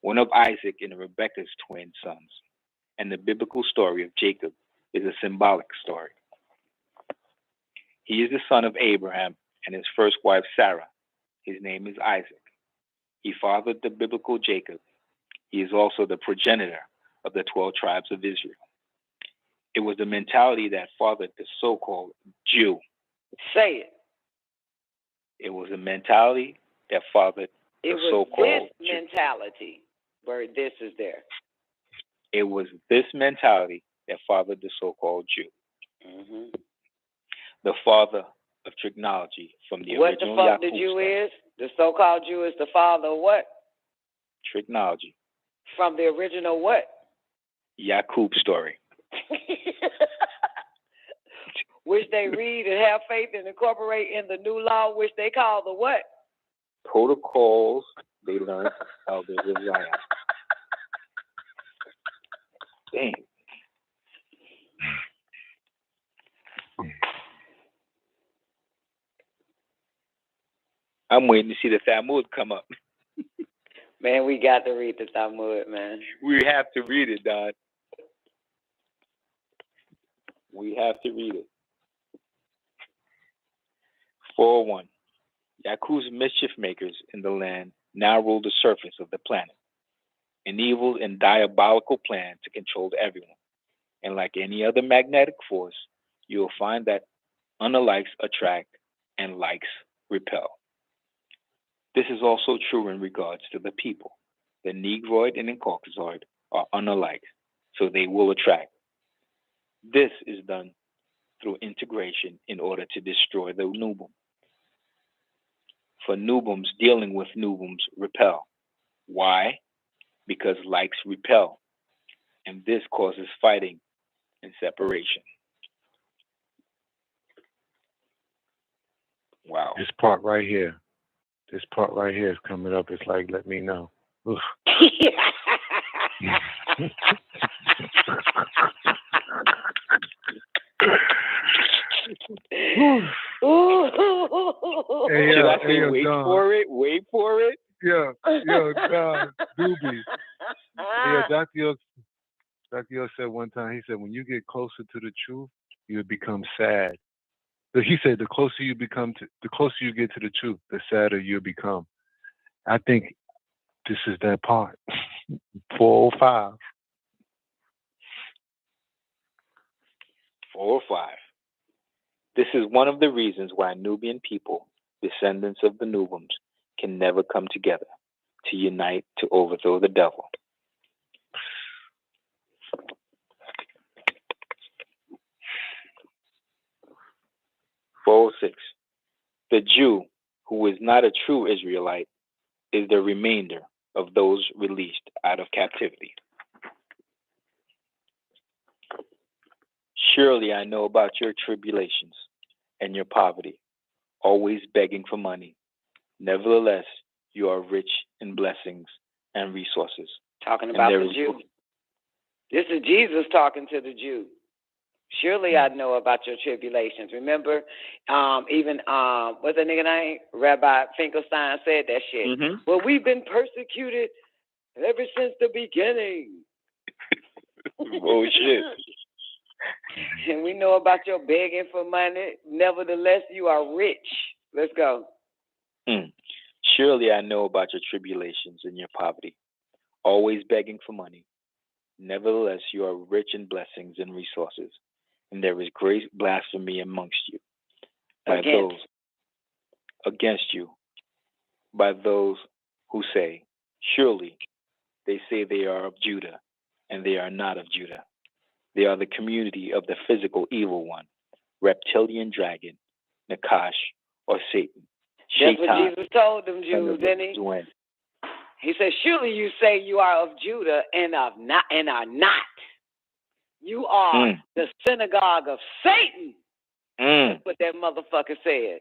Speaker 4: One of Isaac and Rebekah's twin sons, and the biblical story of Jacob is a symbolic story. He is the son of Abraham and his first wife Sarah. His name is Isaac. He fathered the biblical Jacob. He is also the progenitor of the 12 tribes of Israel. It was the mentality that fathered the so-called Jew.
Speaker 18: Say it.
Speaker 4: It was a mentality that fathered the so-called
Speaker 18: Jew. This mentality where this is there.
Speaker 4: It was this mentality that fathered the so-called Jew.
Speaker 18: Mm-hmm.
Speaker 4: The father of trigonology from the
Speaker 18: what
Speaker 4: original
Speaker 18: the fuck
Speaker 4: Yakub
Speaker 18: the Jew
Speaker 4: story.
Speaker 18: is? The so-called Jew is the father of what?
Speaker 4: Trigonology.
Speaker 18: From the original what?
Speaker 4: Yakub story.
Speaker 18: which they read and have faith and incorporate in the new law, which they call the what?
Speaker 4: Protocols they learned elders of Zion. Damn. I'm waiting to see the Talmud come up.
Speaker 18: Man, we got to read the Talmud, man.
Speaker 4: We have to read it, Don. We have to read it. 4:1. Yakub's mischief makers in the land now rule the surface of the planet. An evil and diabolical plan to control everyone. And like any other magnetic force, you will find that unalikes attract and likes repel. This is also true in regards to the people. The Negroid and the Caucasoid are unalike, so they will attract. This is done through integration in order to destroy the Nubum. For Nubums dealing with Nubums repel. Why? Because likes repel, and this causes fighting and separation. Wow.
Speaker 21: This part right here is coming up. It's like, let me know. Oof.
Speaker 4: Should I say wait
Speaker 21: Don.
Speaker 4: for it? Wait for it?
Speaker 21: Yo, Don, Doobie. Yeah, Dr. Yo said one time, he said, when you get closer to the truth, you become sad. But he said the closer you get to the truth, the sadder you become. I think this is that part. 405.
Speaker 4: 405. This is one of the reasons why Nubian people, descendants of the Nubums, can never come together to unite to overthrow the devil. The Jew who is not a true Israelite is the remainder of those released out of captivity. Surely I know about your tribulations and your poverty, always begging for money. Nevertheless, you are rich in blessings and resources.
Speaker 18: Talking about the Jew. This is Jesus talking to the Jew. Surely I know about your tribulations. Remember, even what's that nigga name? Rabbi Finkelstein said that shit.
Speaker 4: Mm-hmm.
Speaker 18: Well, we've been persecuted ever since the beginning.
Speaker 4: Oh shit.
Speaker 18: And we know about your begging for money. Nevertheless, you are rich. Let's go.
Speaker 4: Surely I know about your tribulations and your poverty, always begging for money. Nevertheless, you are rich in blessings and resources, and there is great blasphemy amongst you by those who say, surely they say they are of Judah, and they are not of Judah. They are the community of the physical evil one, reptilian dragon, Nakash, or Satan.
Speaker 18: That's what Jesus told them Jews, didn't he? He said, surely you say you are of Judah and are not. You are the synagogue of Satan. That's what that motherfucker said.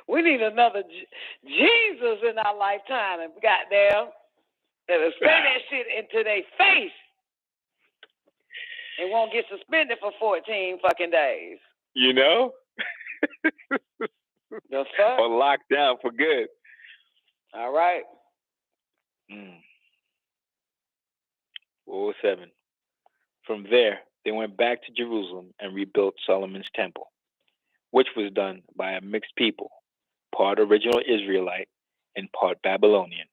Speaker 18: We need another Jesus in our lifetime. And goddamn, that'll say that shit into their face. And won't get suspended for 14 fucking days.
Speaker 4: You know?
Speaker 18: The fuck?
Speaker 4: Or locked down for good.
Speaker 18: All right.
Speaker 4: 407. From there, they went back to Jerusalem and rebuilt Solomon's temple, which was done by a mixed people, part original Israelite and part Babylonian.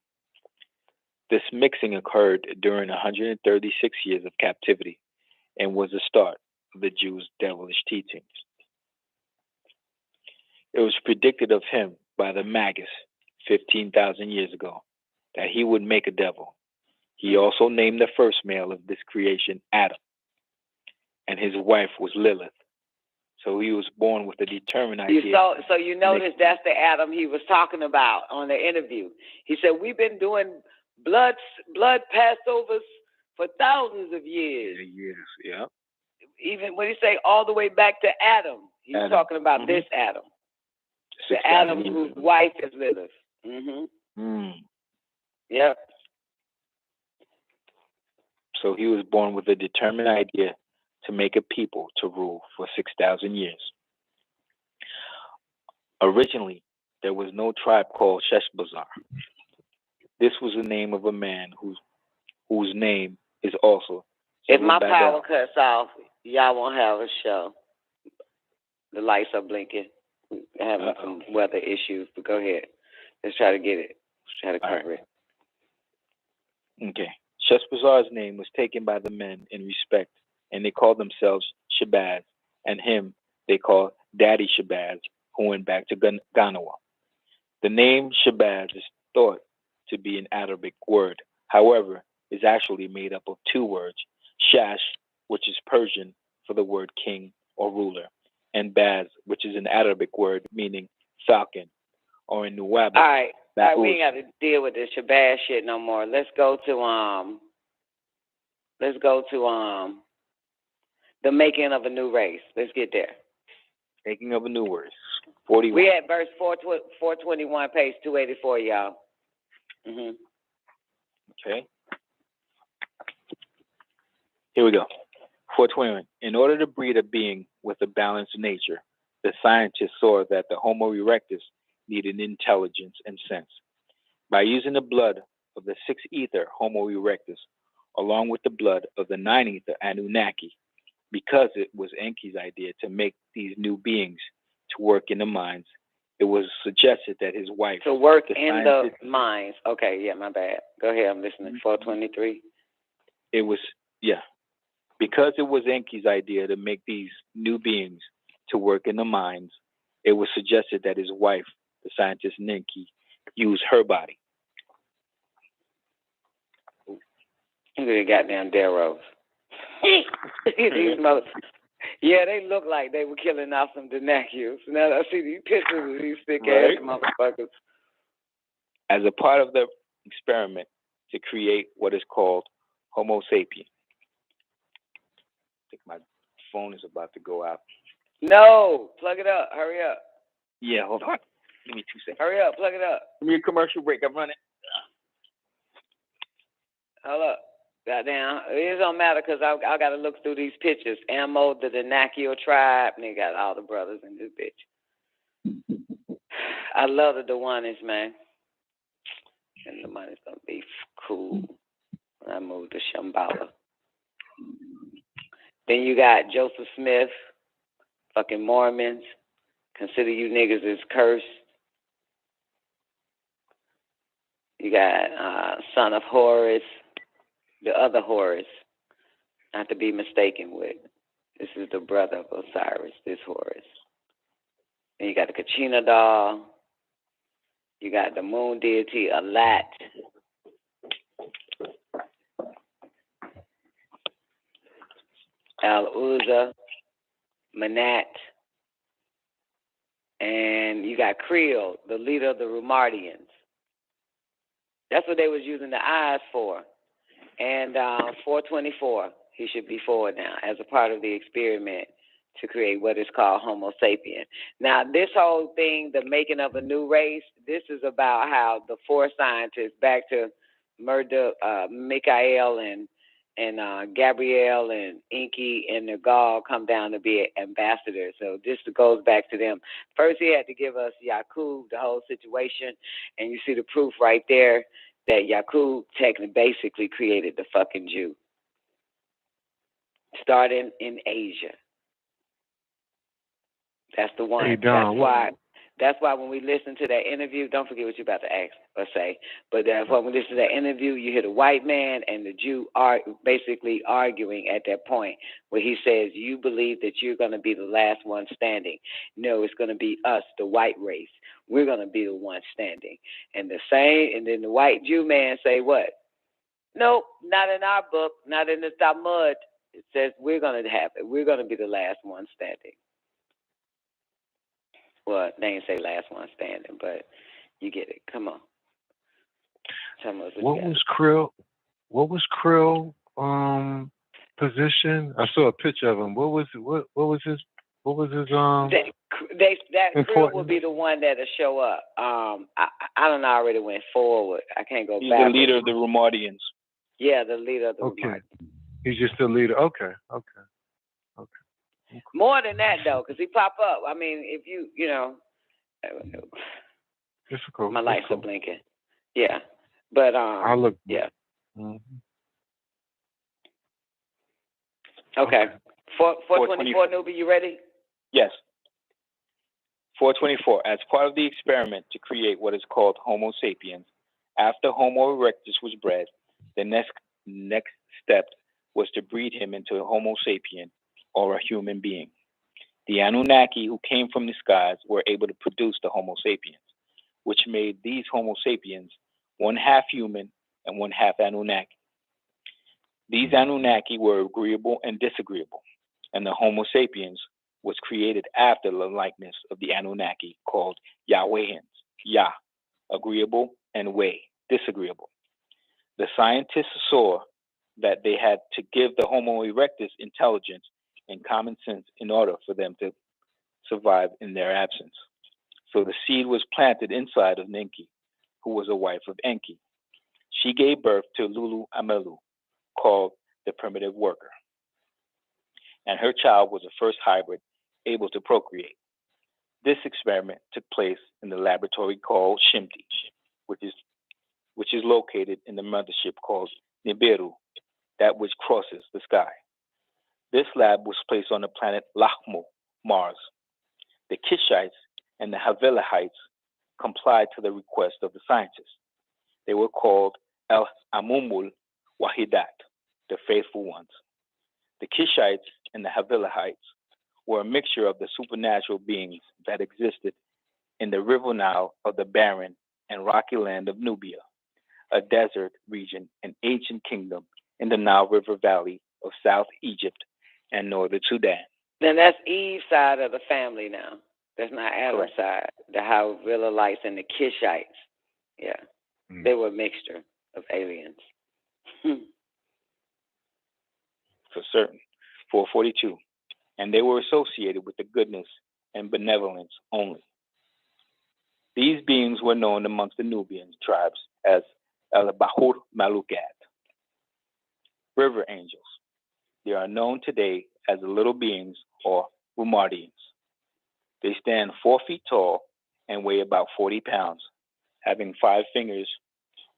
Speaker 4: This mixing occurred during 136 years of captivity and was the start of the Jews' devilish teachings. It was predicted of him by the Magus 15,000 years ago that he would make a devil. He also named the first male of this creation Adam, and his wife was Lilith. So he was born with a determined idea.
Speaker 18: So you notice that's the Adam he was talking about on the interview. He said, we've been doing blood Passovers for thousands of years.
Speaker 4: Yeah.
Speaker 18: Even when he say all the way back to Adam, he's talking about this Adam. The Adam whose wife is with us. Yep.
Speaker 4: So he was born with a determined idea to make a people to rule for 6,000 years. Originally, there was no tribe called Sheshbazzar. This was the name of a man whose name is also.
Speaker 18: If my power cuts off, y'all won't have a show. The lights are blinking. We're having some weather issues, but go ahead. Let's try to get it. Let's try to cover it.
Speaker 4: Okay. Sheshbazzar's name was taken by the men in respect, and they called themselves Shabazz, and him they called Daddy Shabazz, who went back to Ganawa. The name Shabazz is thought to be an Arabic word. However, is actually made up of two words, Shash, which is Persian for the word king or ruler, and Baz, which is an Arabic word meaning falcon, or in Nuwabi.
Speaker 18: All right, we ain't got to deal with this Shabazz shit no more. Let's go to the making of a new race. Let's get there.
Speaker 4: Making of a new race. 41.
Speaker 18: We at verse 421, page 284, y'all.
Speaker 4: Okay. Here we go. 421. In order to breed a being with a balanced nature, the scientists saw that the Homo erectus needed intelligence and sense. By using the blood of the 6th ether Homo erectus, along with the blood of the 9th ether Anunnaki, because it was Enki's idea to make these new beings to work in the mines, it was suggested that his wife...
Speaker 18: To work in the mines. Okay, yeah, my bad. Go ahead, I'm listening. 423.
Speaker 4: It was, yeah. Because it was Enki's idea to make these new beings to work in the mines, it was suggested that his wife, the scientist Inky, use her body.
Speaker 18: Look at the goddamn Darrows. These mothers. Yeah, they look like they were killing off some Denacules. Now I see these pictures of these thick-ass motherfuckers.
Speaker 4: As a part of the experiment to create what is called Homo sapien. I think my phone is about to go out.
Speaker 18: No, plug it up. Hurry up.
Speaker 4: Yeah, hold on. Give me 2 seconds.
Speaker 18: Hurry up, plug it up.
Speaker 4: Give me a commercial break. I'm running.
Speaker 18: Hold up. Goddamn. It don't matter because I got to look through these pictures. Ammo, the Denakio tribe, and they got all the brothers in this bitch. I love the Dewites, man. And the money's going to be cool when I move to Shambhala. Then you got Joseph Smith, fucking Mormons. Consider you niggas as cursed. You got son of Horus, the other Horus, not to be mistaken with. This is the brother of Osiris, this Horus. And you got the Kachina doll. You got the moon deity, Alat. Al-Uzza, Manat. And you got Creel, the leader of the Rumardians. That's what they was using the eyes for. And 424, he should be forward now as a part of the experiment to create what is called Homo sapien. Now, this whole thing, the making of a new race, this is about how the four scientists, back to Michael and Gabrielle and Inky and Nagal, come down to be ambassadors. So this goes back to them. First, he had to give us Yakub, the whole situation, and you see the proof right there that Yakub basically created the fucking Jew, starting in Asia. That's the one.
Speaker 21: Hey, Don,
Speaker 18: that's why when we listen to that interview, don't forget what you're about to ask or say, but when we listen to that interview, you hear the white man and the Jew are basically arguing at that point where he says, you believe that you're going to be the last one standing. No, it's going to be us, the white race. We're going to be the one standing. And then the white Jew man say what? Nope, not in our book, not in the Talmud. It says we're going to have it. We're going to be the last one standing. Well, they ain't say last one standing, but you get it. Come on. Tell me
Speaker 21: What was Krill position? I saw a picture of him. What was his
Speaker 18: That crew will be the one that'll show up. I don't know. I already went forward. I can't go
Speaker 4: He's
Speaker 18: back.
Speaker 4: the leader of the Romardians.
Speaker 18: Yeah, the leader of the
Speaker 21: Okay. He's just the leader. Okay.
Speaker 18: More than that, though, because he pop up. I mean, if you know.
Speaker 21: Difficult.
Speaker 18: My lights are blinking. Yeah. But,
Speaker 21: I look.
Speaker 18: yeah.
Speaker 21: Mm-hmm.
Speaker 18: Okay. 424, newbie, you ready?
Speaker 4: Yes. 424. As part of the experiment to create what is called Homo sapiens, after Homo erectus was bred, the next step was to breed him into a Homo sapien, or a human being. The Anunnaki who came from the skies were able to produce the Homo sapiens, which made these Homo sapiens one half human and one half Anunnaki. These Anunnaki were agreeable and disagreeable, and the Homo sapiens was created after the likeness of the Anunnaki, called Yahwehians, Yah, agreeable, and Way, disagreeable. The scientists saw that they had to give the Homo erectus intelligence and common sense in order for them to survive in their absence. So the seed was planted inside of Inky, who was a wife of Enki. She gave birth to Lulu Amelu, called the primitive worker. And her child was the first hybrid able to procreate. This experiment took place in the laboratory called Shimti, which is located in the mothership called Nibiru, that which crosses the sky. This lab was placed on the planet Lahmu, Mars. The Kishites and the Havelahites complied to the request of the scientists. They were called El Amumul Wahidat, the faithful ones. The Kishites and the Havelahites were a mixture of the supernatural beings that existed in the river Nile of the barren and rocky land of Nubia, a desert region and ancient kingdom in the Nile River Valley of South Egypt and northern Sudan.
Speaker 18: Then that's Eve's side of the family now. That's not Adam's side. The Havilites and the Kishites. Yeah. They were a mixture of aliens.
Speaker 4: For certain. 442. And they were associated with the goodness and benevolence only. These beings were known amongst the Nubian tribes as El-Bahur Malukat, river angels. They are known today as the little beings or Romardians. They stand 4 feet tall and weigh about 40 pounds, having 5 fingers,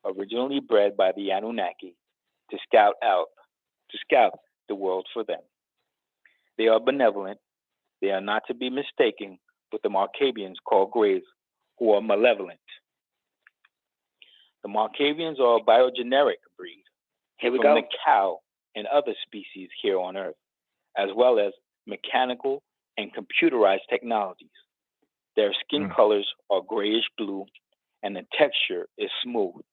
Speaker 4: originally bred by the Anunnaki to scout the world for them. They are benevolent. They are not to be mistaken with the Markabians called Greys, who are malevolent. The Markabians are a biogeneric breed from the cow and other species here on Earth, as well as mechanical and computerized technologies. Their skin colors are grayish blue, and the texture is smooth.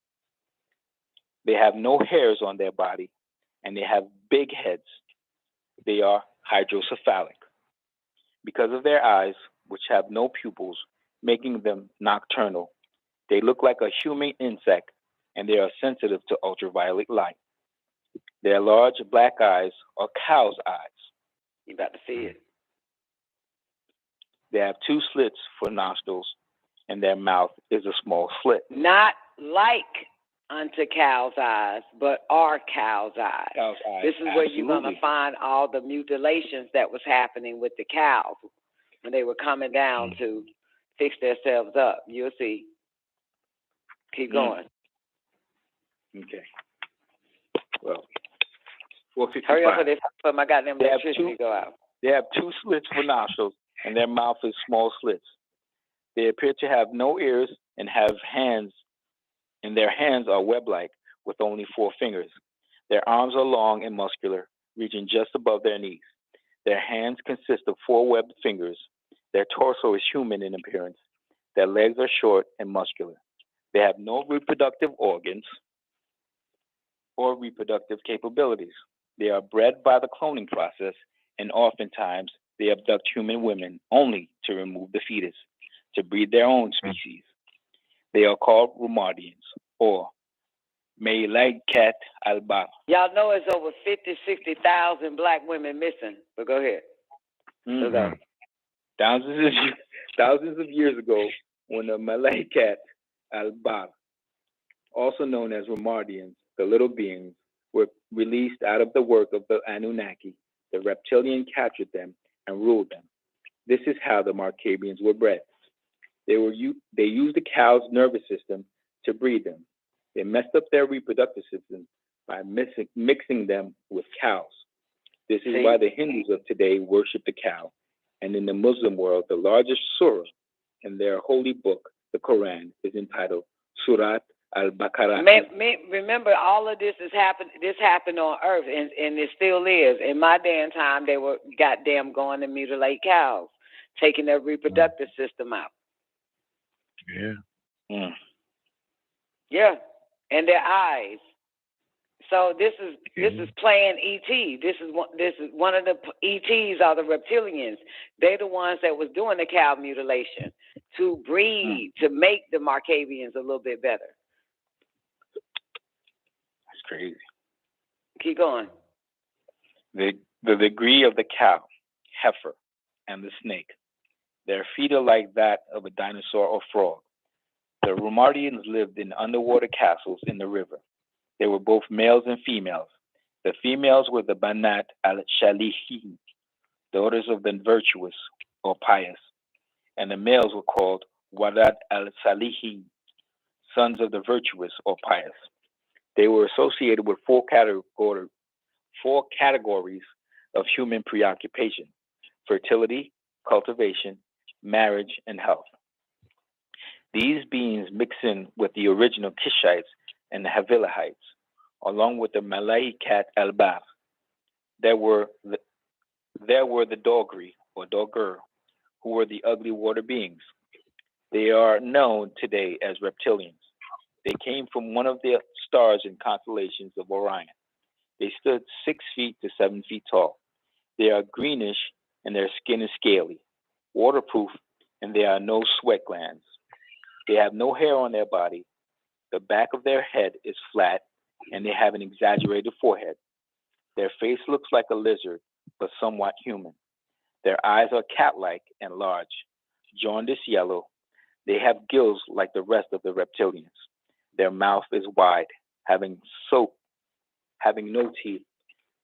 Speaker 4: They have no hairs on their body, and they have big heads. They are hydrocephalic. Because of their eyes, which have no pupils, making them nocturnal, they look like a human insect, and they are sensitive to ultraviolet light. Their large black eyes are cow's eyes.
Speaker 18: You about to see it.
Speaker 4: They have 2 slits for nostrils, and their mouth is a small slit.
Speaker 18: Not like unto cow's eyes, but are cow's eyes.
Speaker 4: Cow's eyes.
Speaker 18: This is where you're going to find all the mutilations that was happening with the cows when they were coming down to fix themselves up. You'll see. Keep going.
Speaker 4: Okay. Well, 455.
Speaker 18: Hurry up for my goddamn electricity to go out.
Speaker 4: They have 2 slits for nostrils, and their mouth is small slits. They appear to have no ears and have hands, and their hands are web-like with only 4 fingers. Their arms are long and muscular, reaching just above their knees. Their hands consist of 4 webbed fingers. Their torso is human in appearance. Their legs are short and muscular. They have no reproductive organs or reproductive capabilities. They are bred by the cloning process, and oftentimes they abduct human women only to remove the fetus, to breed their own species. They are called Romardians, or Malachi Alba.
Speaker 18: Y'all know it's over 60,000 black women missing. But go ahead.
Speaker 4: Mm-hmm. Thousands of years ago, when the Malachi Alba, also known as Romardians, the little beings, were released out of the work of the Anunnaki, the reptilian captured them and ruled them. This is how the Markabians were bred. They used the cow's nervous system to breed them. They messed up their reproductive system by mixing them with cows. This is why the Hindus of today worship the cow. And in the Muslim world, the largest surah in their holy book, the Koran, is entitled Surat al-Baqarah.
Speaker 18: Remember, all of this happened on Earth, and it still is. In my damn time, they were goddamn going to mutilate cows, taking their reproductive system out.
Speaker 19: Yeah.
Speaker 18: Yeah, and their eyes. So this is playing ET. This is one of the ETs are the reptilians. They're the ones that was doing the cow mutilation to breed, to make the Markabians a little bit better.
Speaker 4: That's crazy.
Speaker 18: Keep going.
Speaker 4: The degree of the cow, heifer, and the snake. Their feet are like that of a dinosaur or frog. The Romardians lived in underwater castles in the river. They were both males and females. The females were the Banat al-Shalihin, daughters of the virtuous or pious, and the males were called Wadat al-Salihin, sons of the virtuous or pious. They were associated with four categories of human preoccupation: fertility, cultivation, marriage, and health. These beings mix in with the original Kishites and the Havilahites, along with the Malachi al-Bab. There were the Dogri or Dogur, who were the ugly water beings. They are known today as reptilians. They came from one of the stars and constellations of Orion. They stood 6 feet to 7 feet tall. They are greenish and their skin is scaly, waterproof, and there are no sweat glands. They have no hair on their body. The back of their head is flat, and they have an exaggerated forehead. Their face looks like a lizard, but somewhat human. Their eyes are cat-like and large, jaundiced yellow. They have gills like the rest of the reptilians. Their mouth is wide, having no teeth.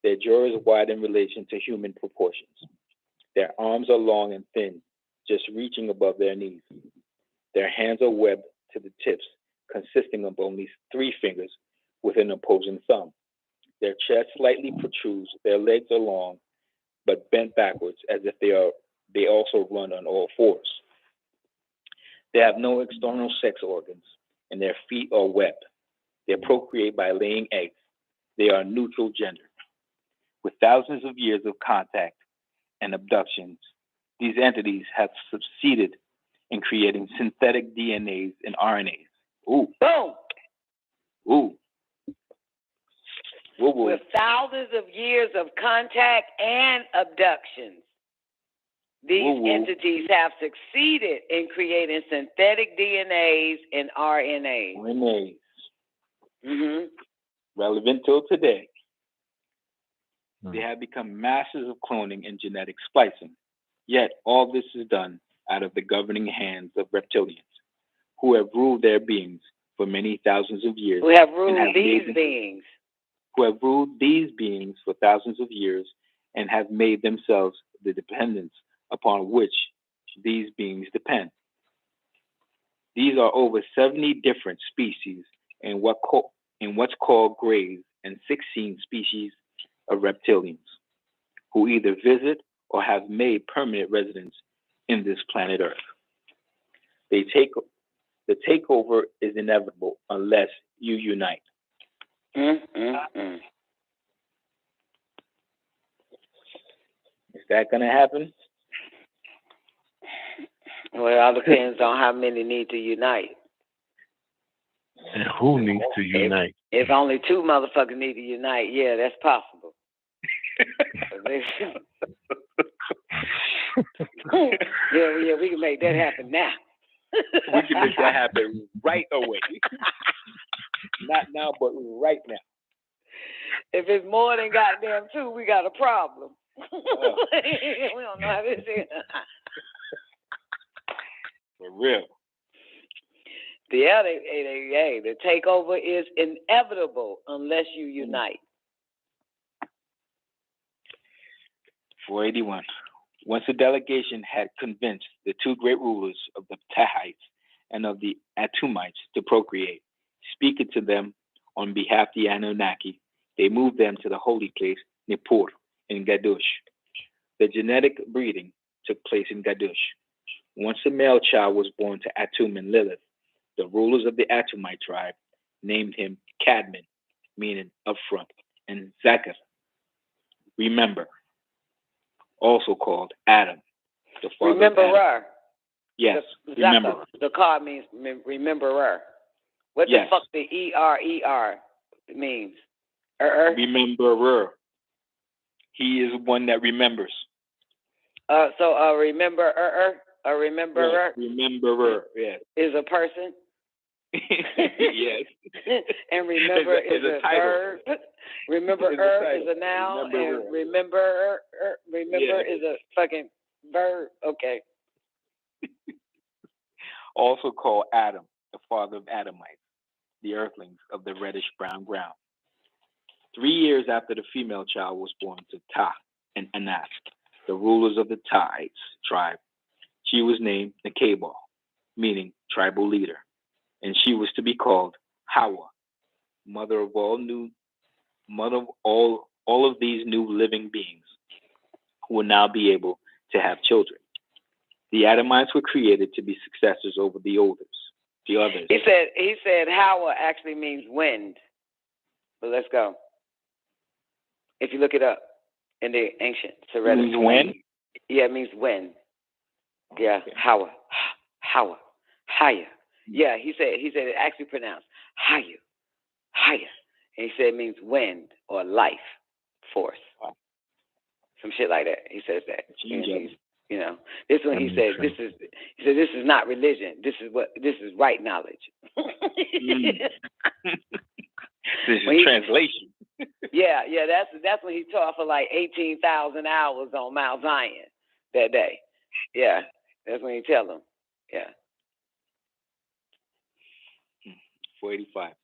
Speaker 4: Their jaw is wide in relation to human proportions. Their arms are long and thin, just reaching above their knees. Their hands are webbed to the tips, consisting of only 3 fingers with an opposing thumb. Their chest slightly protrudes. Their legs are long, but bent backwards as if they also run on all fours. They have no external sex organs, and their feet are webbed. They procreate by laying eggs. They are neutral gender. With thousands of years of contact and abductions, these entities have succeeded in creating synthetic DNAs and RNAs. Ooh.
Speaker 18: Boom.
Speaker 4: Ooh. Woo woo.
Speaker 18: With thousands of years of contact and abductions, these entities have succeeded in creating synthetic DNAs and RNAs.
Speaker 4: RNAs.
Speaker 18: Mm-hmm.
Speaker 4: Relevant till today. They have become masters of cloning and genetic splicing. Yet all this is done out of the governing hands of reptilians, who have ruled their beings for many thousands of years.
Speaker 18: Who have ruled these beings.
Speaker 4: Who have ruled these beings for thousands of years and have made themselves the dependents upon which these beings depend. These are over 70 different species in what's called grays and 16 species of reptilians, who either visit or have made permanent residence in this planet Earth. The takeover is inevitable unless you unite.
Speaker 18: Mm-mm-mm.
Speaker 4: Is that going to happen?
Speaker 18: Well, it all depends on how many need to unite.
Speaker 19: And who needs to unite?
Speaker 18: If only 2 motherfuckers need to unite, yeah, that's possible. Yeah, we can make that happen now.
Speaker 4: We can make that happen right away. Not now, but right now.
Speaker 18: If it's more than goddamn 2, we got a problem. We don't know how this is.
Speaker 4: For real.
Speaker 18: Yeah, the takeover is inevitable unless you unite.
Speaker 4: 481. Once the delegation had convinced the 2 great rulers of the Tahites and of the Atumites to procreate, speaking to them on behalf of the Anunnaki, they moved them to the holy place Nippur in Gadush. The genetic breeding took place in Gadush. Once a male child was born to Atum and Lilith, the rulers of the Atumite tribe named him Cadman, meaning upfront, and Zakar, remember, also called Adam, the father
Speaker 18: Rememberer.
Speaker 4: of Adam. Yes, remember.
Speaker 18: The card means rememberer. What the fuck the E-R-E-R means?
Speaker 4: Rememberer. He is one that remembers.
Speaker 18: So a rememberer,
Speaker 4: Rememberer, yes.
Speaker 18: Is a person.
Speaker 4: Yes.
Speaker 18: And remember is a verb. Rememberer is a noun, and remember is a fucking verb. Okay.
Speaker 4: Also called Adam, the father of Adamites, the earthlings of the reddish-brown ground. 3 years after the female child was born to Ta and Anas, the rulers of the Tahites tribe, she was named Nakabal, meaning tribal leader, and she was to be called Hawa, mother of all of these new living beings who will now be able to have children. The Adamites were created to be successors over the others.
Speaker 18: He said Hawa actually means wind. But let's go. If you look it up in the ancient Cyrillic.
Speaker 4: It means wind?
Speaker 18: Yeah, it means wind. Yeah, Hawa. Haya. Yeah, he said it actually pronounced Haya. And he said it means wind or life force. Some shit like that. He says that. You know, this one he said this is not religion. This is right knowledge.
Speaker 4: This is translation.
Speaker 18: Yeah, that's when he taught for like 18,000 hours on Mount Zion that day. Yeah, that's when he tell them. Yeah.
Speaker 4: 485.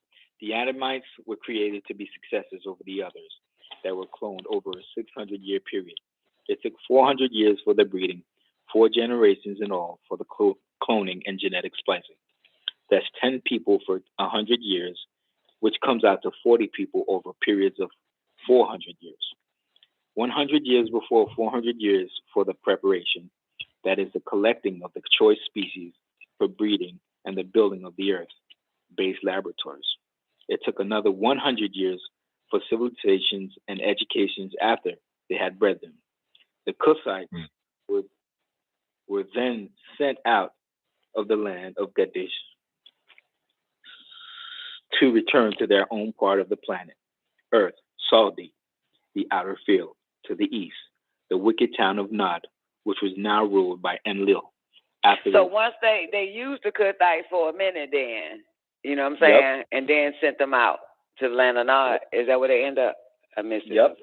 Speaker 4: The Adamites were created to be successors over the others that were cloned over a 600-year period. It took 400 years for the breeding, 4 generations in all for the cloning and genetic splicing. That's 10 people for 100 years, which comes out to 40 people over periods of 400 years. 100 years before 400 years for the preparation, that is the collecting of the choice species for breeding and the building of the earth-based laboratories. It took another 100 years for civilizations and educations after they had bred them. The Cuthites were then sent out of the land of Gadesh to return to their own part of the planet, Earth, Saudi, the outer field, to the east, the wicked town of Nod, which was now ruled by Enlil.
Speaker 18: Once they used the Cuthites for a minute then, you know what I'm saying,
Speaker 4: Yep.
Speaker 18: and then sent them out to the land of Nod. Is that where they end up? I missed it.
Speaker 4: Yep.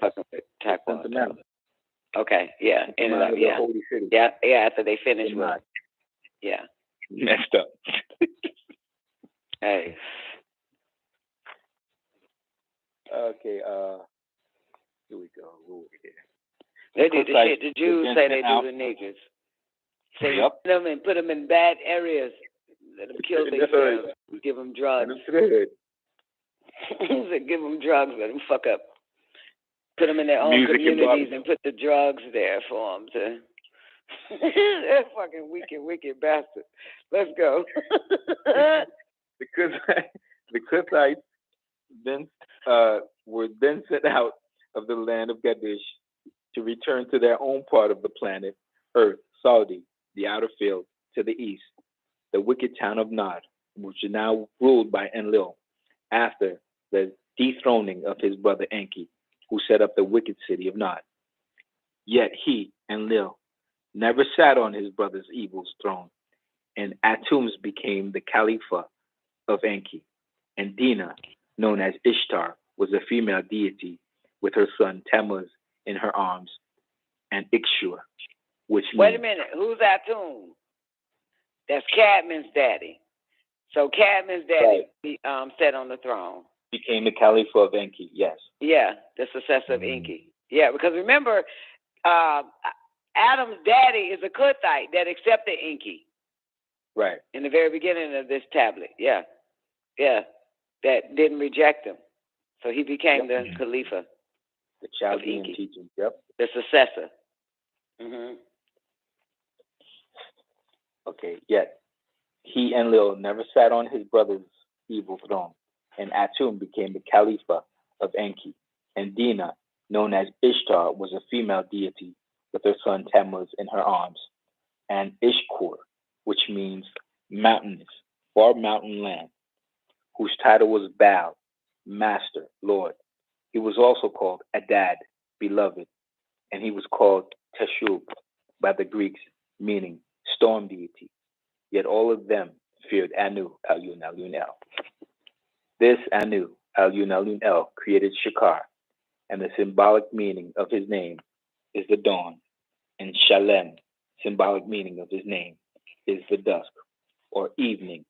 Speaker 18: Okay, yeah. Ended up, yeah.
Speaker 4: Holy city.
Speaker 18: Yeah, after they finished with it. Yeah.
Speaker 4: Messed up.
Speaker 18: Hey.
Speaker 4: Okay, here we go.
Speaker 18: They did the shit the Jews say they do to niggas. Say them and put them in bad areas. Let them kill themselves. Give them drugs. Give them drugs. Let them fuck up. Put them in their own communities and put the drugs there for them to. They're fucking wicked bastard. Let's go.
Speaker 4: The Cuthites then were then sent out of the land of Gadesh to return to their own part of the planet, Earth, Saudi, the outer field, to the east, the wicked town of Nod, which is now ruled by Enlil, after the dethroning of his brother Inky, who set up the wicked city of Nod. Yet he, Enlil, never sat on his brother's evil's throne, and Atums became the Khalifa of Inky, and Dina,
Speaker 6: known as Ishtar, was a female deity with her son Tammuz in her arms, and Ikshur, which means...
Speaker 18: Wait a minute. Who's Atum? That's Cadman's daddy. So Cadman's daddy sat on the throne.
Speaker 6: Became the Caliph of Enki, yes.
Speaker 18: Yeah, the successor of Inky. Yeah, because remember, Adam's daddy is a Cuthite that accepted Inky.
Speaker 6: Right.
Speaker 18: In the very beginning of this tablet. Yeah. Yeah. That didn't reject him. So he became the Khalifa.
Speaker 6: The Chaldean teachings, yep.
Speaker 18: The successor. Mm-hmm.
Speaker 6: Okay, yet he and Lil never sat on his brother's evil throne, and Atum became the Khalifa of Enki, and Dina, known as Ishtar, was a female deity with her son Tammuz in her arms, and Ishkur, which means mountainous, or mountain land, whose title was Baal, Master, Lord. He was also called Adad, Beloved, and he was called Teshub by the Greeks, meaning storm deity. Yet all of them feared Anu, Alun, Alun El. This Anu, Alun, Alun El, created Shakar, and the symbolic meaning of his name is the dawn, and Shalem, symbolic meaning of his name, is the dusk, or evening,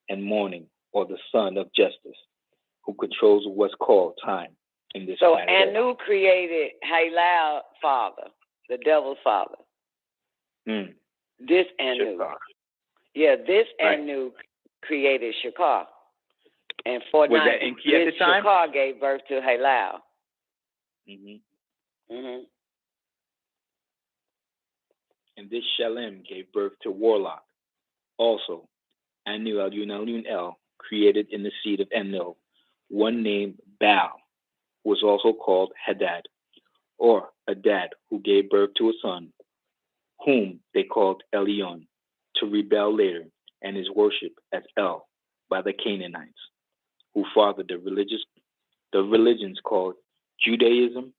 Speaker 6: and morning, or the sun of justice, who controls what's called time in this
Speaker 18: So
Speaker 6: planet.
Speaker 18: Anu created Halal father, the devil's father. This Anu.
Speaker 6: Shakar.
Speaker 18: Yeah, this
Speaker 6: Right.
Speaker 18: Anu created Shakar. And for
Speaker 6: Was that Inky at the time?
Speaker 18: Shakar gave birth to Halal.
Speaker 6: And this Shalem gave birth to Warlock. Also, Anu Alun Alun El, created in the seed of Enlil, one named Baal, was also called Hadad, or Adad, who gave birth to a son, whom they called Elion, to rebel later, and is worshipped as El by the Canaanites, who fathered the religions called Judaism,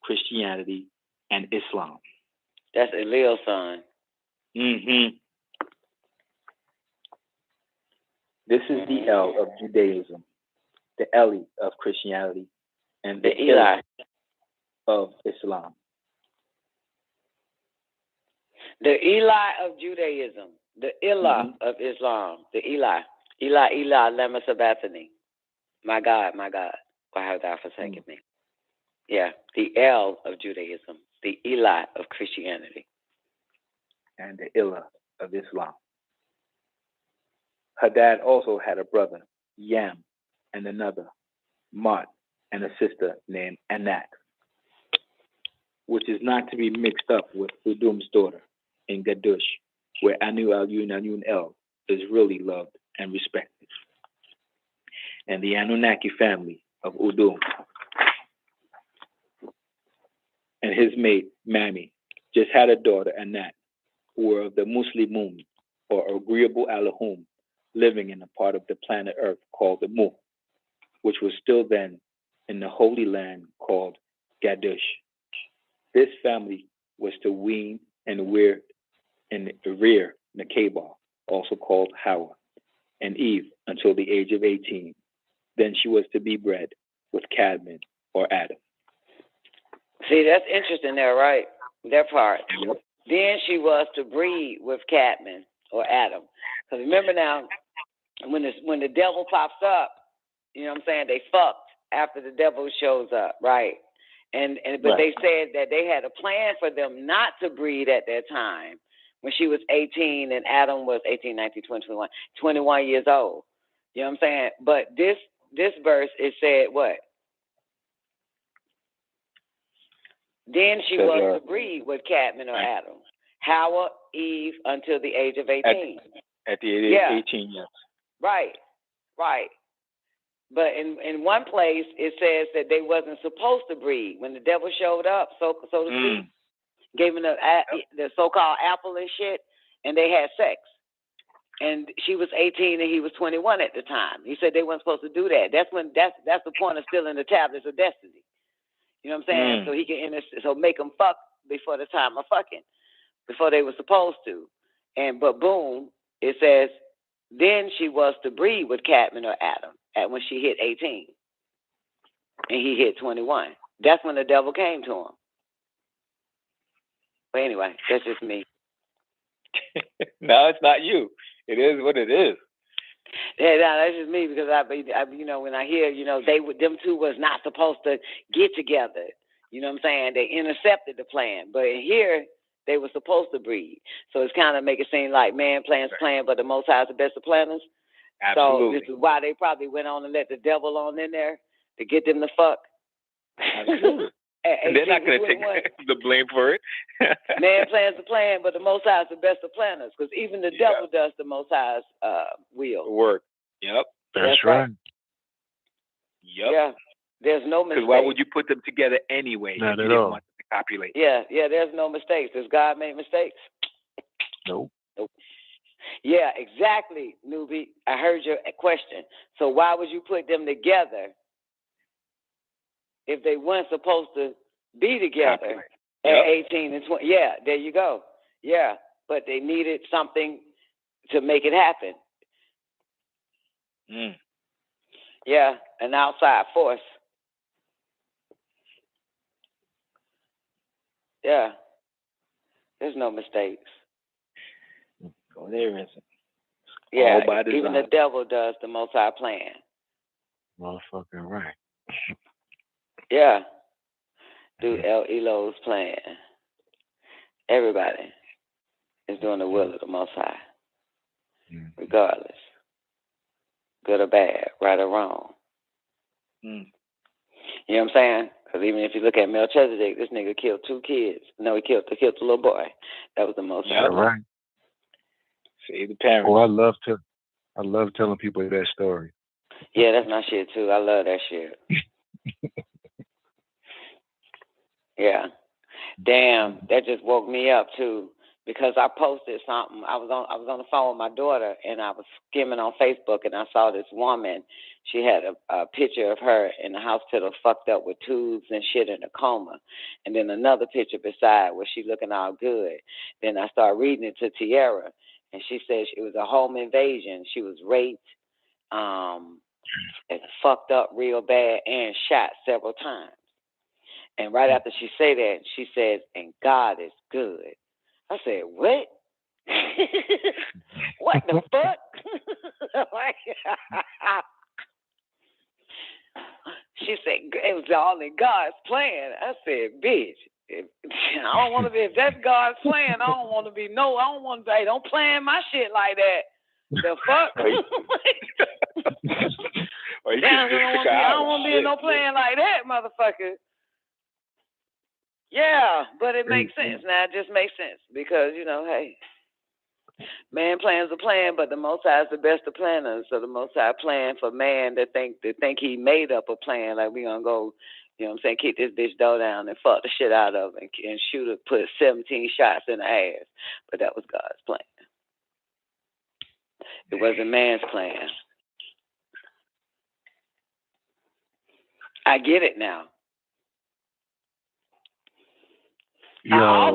Speaker 6: Christianity, and Islam.
Speaker 18: That's Elil's son.
Speaker 6: This is the El of Judaism, the Eli of Christianity, and the
Speaker 18: Eli
Speaker 6: of Islam.
Speaker 18: The Eli of Judaism, the Ilah of Islam, the Eli. Eli, lema sabachthani. My God, why have thou forsaken me? Yeah, the El of Judaism, the Eli of Christianity.
Speaker 6: And the Ilah of Islam. Hadad also had a brother, Yam, and another, Mart, and a sister named Anak, which is not to be mixed up with Udum's daughter in Gadush, where Anu Alun Alun El is really loved and respected. And the Anunnaki family of Udum and his mate, Mami, just had a daughter, Anak, who were of the Muslimun, or Agreeable Alahum, living in a part of the planet Earth called the Mu, which was still then in the Holy Land called Gadush. This family was to wean and rear Nakeba, also called Hawa, and Eve until the age of 18. Then she was to be bred with Cadman or Adam.
Speaker 18: See, that's interesting there, right? That part.
Speaker 6: Yep.
Speaker 18: Then she was to breed with Cadman or Adam. Because remember now, when the devil pops up, you know what I'm saying, they fucked after the devil shows up, right? But they said that they had a plan for them not to breed at that time when she was 18 and Adam was 18, 19, 20, 21 years old. You know what I'm saying? But this verse, it said what? Then she was to breed with Cadman or Adam. Hawa, Eve, until the age of 18.
Speaker 6: At the age of 18, yes.
Speaker 18: Right. But in one place, it says that they wasn't supposed to breed. When the devil showed up, so to speak, gave them the so-called apple and shit, and they had sex. And she was 18 and he was 21 at the time. He said they weren't supposed to do that. That's the point of stealing the tablets of destiny. You know what I'm saying? So he can make them fuck before the time of fucking, before they were supposed to. But boom, it says then she was to breed with Cadman or Adam when she hit 18. and he hit 21. That's when the devil came to him. But anyway, that's just me.
Speaker 4: No, it's not you. It is what it is.
Speaker 18: Yeah, no, that's just me because I when I hear, them two was not supposed to get together. You know what I'm saying? They intercepted the plan, but here they were supposed to breed. So it's kind of make it seem like man plans plan, but the Most High is the best of planners.
Speaker 4: Absolutely.
Speaker 18: So this is why they probably went on and let the devil on in there to get them to fuck.
Speaker 4: Absolutely. And they're not going to take the blame for it.
Speaker 18: Man plans the plan, but the Most High is the best of planners because even the devil does the Most High's will.
Speaker 4: Work. Yep.
Speaker 21: That's right.
Speaker 4: Yep.
Speaker 18: Yeah. There's no mistake.
Speaker 4: Because why would you put them together anyway
Speaker 21: Not
Speaker 4: if you
Speaker 21: at
Speaker 4: didn't
Speaker 21: all.
Speaker 4: want them to copulate?
Speaker 18: Yeah, there's no mistakes. Does God make mistakes?
Speaker 21: Nope.
Speaker 18: Yeah, exactly, newbie. I heard your question. So why would you put them together if they weren't supposed to be together at 18 and 20? Yeah, there you go. Yeah, but they needed something to make it happen. Yeah, an outside force. Yeah, there's no mistakes.
Speaker 4: Oh, there isn't.
Speaker 18: Yeah,
Speaker 4: All by design.
Speaker 18: even the devil does the Most High plan.
Speaker 21: Motherfucking right.
Speaker 18: Yeah, do El Elo's plan. Everybody is doing the will of the Most High, regardless, good or bad, right or wrong. You know what I'm saying? Because even if you look at Melchizedek, this nigga killed 2 kids. No, he killed the little boy. That was the Most High.
Speaker 21: Right.
Speaker 4: Save the parents.
Speaker 21: Oh, I love telling people that story.
Speaker 18: Yeah, that's my shit too. I love that shit. Yeah. Damn, that just woke me up too because I posted something. I was on the phone with my daughter and I was skimming on Facebook and I saw this woman. She had a picture of her in the hospital fucked up with tubes and shit in a coma. And then another picture beside where she looking all good. Then I started reading it to Tierra and she said it was a home invasion. She was raped, and fucked up real bad and shot several times. And right after she said that, she says, and God is good. I said, what? What the fuck? She said, it was all in God's plan. I said, bitch, I don't want to be, if that's God's plan, I don't want to be, don't plan my shit like that. The fuck? I don't want to be in no plan like that, motherfucker. Yeah, but it makes sense now. It just makes sense because, hey, man plans a plan, but the Most High is the best of planners. So the Most High plan for man that think he made up a plan, like we gonna go, kick this bitch dough down and fuck the shit out of her and shoot her, put 17 shots in her ass. But that was God's plan. It wasn't man's plan. I get it now.
Speaker 21: Yo,
Speaker 18: I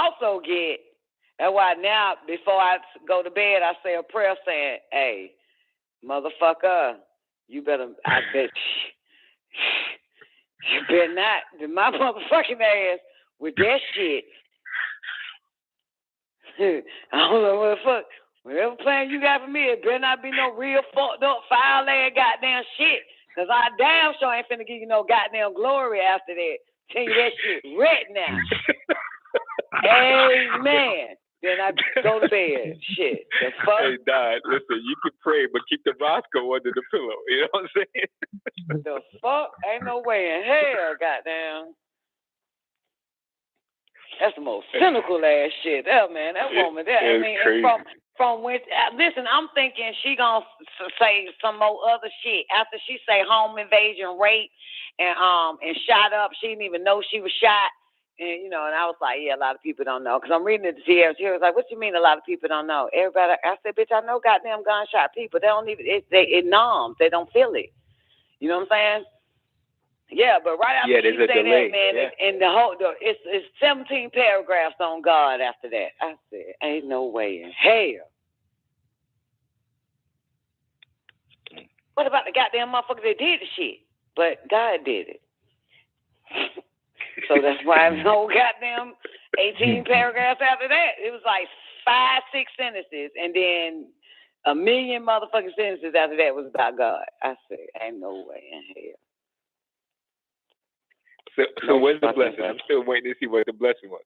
Speaker 18: also get, that's why now, before I go to bed, I say a prayer saying, hey, motherfucker, you better not do my motherfucking ass with that shit. I don't know what the fuck. Whatever plan you got for me, it better not be no real fucked up, foul-ass goddamn shit. Because I damn sure ain't finna give you no goddamn glory after that. Tell you that shit right now. Amen. Then I go to bed. Shit. The fuck?
Speaker 4: Hey, Don, listen, you can pray, but keep the Roscoe under the pillow. You know what I'm saying?
Speaker 18: The fuck? Ain't no way in hell, goddamn. That's the most cynical ass shit. That man, that woman there. I mean,
Speaker 4: crazy.
Speaker 18: From when, listen, I'm thinking she gonna say some more other shit after she say home invasion, rape, and shot up. She didn't even know she was shot, and and I was like, yeah, a lot of people don't know because I'm reading it to Tierra. She was like, what you mean a lot of people don't know? Everybody, I said, bitch, I know goddamn gunshot people. They don't even it numbs. They don't feel it. You know what I'm saying? Yeah, but right after she said that, man, and the whole it's 17 paragraphs on God after that. I said, ain't no way in hell. What about the goddamn motherfucker that did the shit? but God did it. So that's why no goddamn 18 paragraphs after that. It was like 5-6 sentences, and then a million motherfucking sentences after that was about God. I said, ain't no way in hell.
Speaker 4: So where's the blessing? I'm still waiting to see what the blessing was.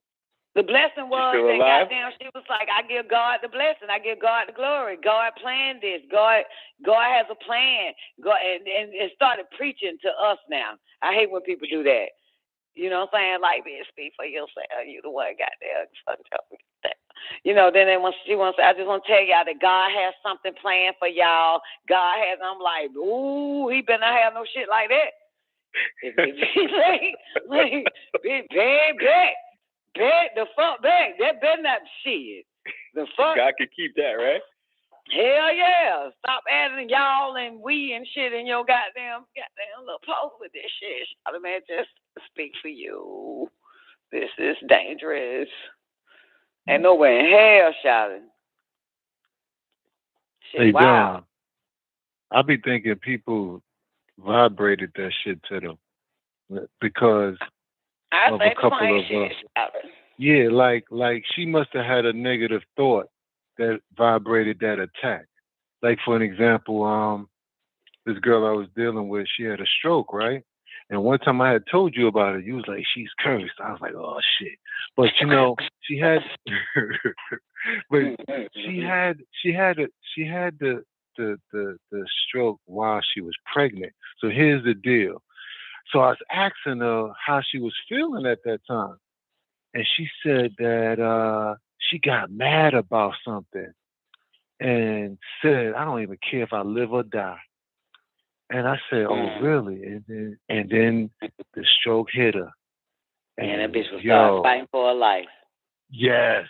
Speaker 18: The blessing was that goddamn she was like, I give God the blessing. I give God the glory. God planned this. God has a plan. God and it started preaching to us now. I hate when people do that. You know what I'm saying? Like, bitch, speak for yourself. You the one goddamn fucking tell me that. You know, then she wants I just want to tell y'all that God has something planned for y'all. God has, I'm like, ooh, he better not have no shit like that. like, bet the fuck back. That better not shit. The fuck.
Speaker 4: God can keep that, right?
Speaker 18: Hell yeah. Stop adding y'all and we and shit in your goddamn little post with this shit. Shout man, just speak for you. This is dangerous. Ain't nowhere in hell shouting.
Speaker 21: Hey,
Speaker 18: wow.
Speaker 21: Don, I be thinking people vibrated that shit to them because of a couple of yeah, like she must have had a negative thought that vibrated that attack. Like for an example, this girl I was dealing with, she had a stroke, right? And one time I had told you about it, you was like, she's cursed. I was like, oh shit. But you know, she had the stroke while she was pregnant. So here's the deal. So I was asking her how she was feeling at that time. And she said that she got mad about something and said, I don't even care if I live or die. And I said, oh, really? And then the stroke hit her.
Speaker 18: And that bitch was fighting for her life.
Speaker 21: Yes.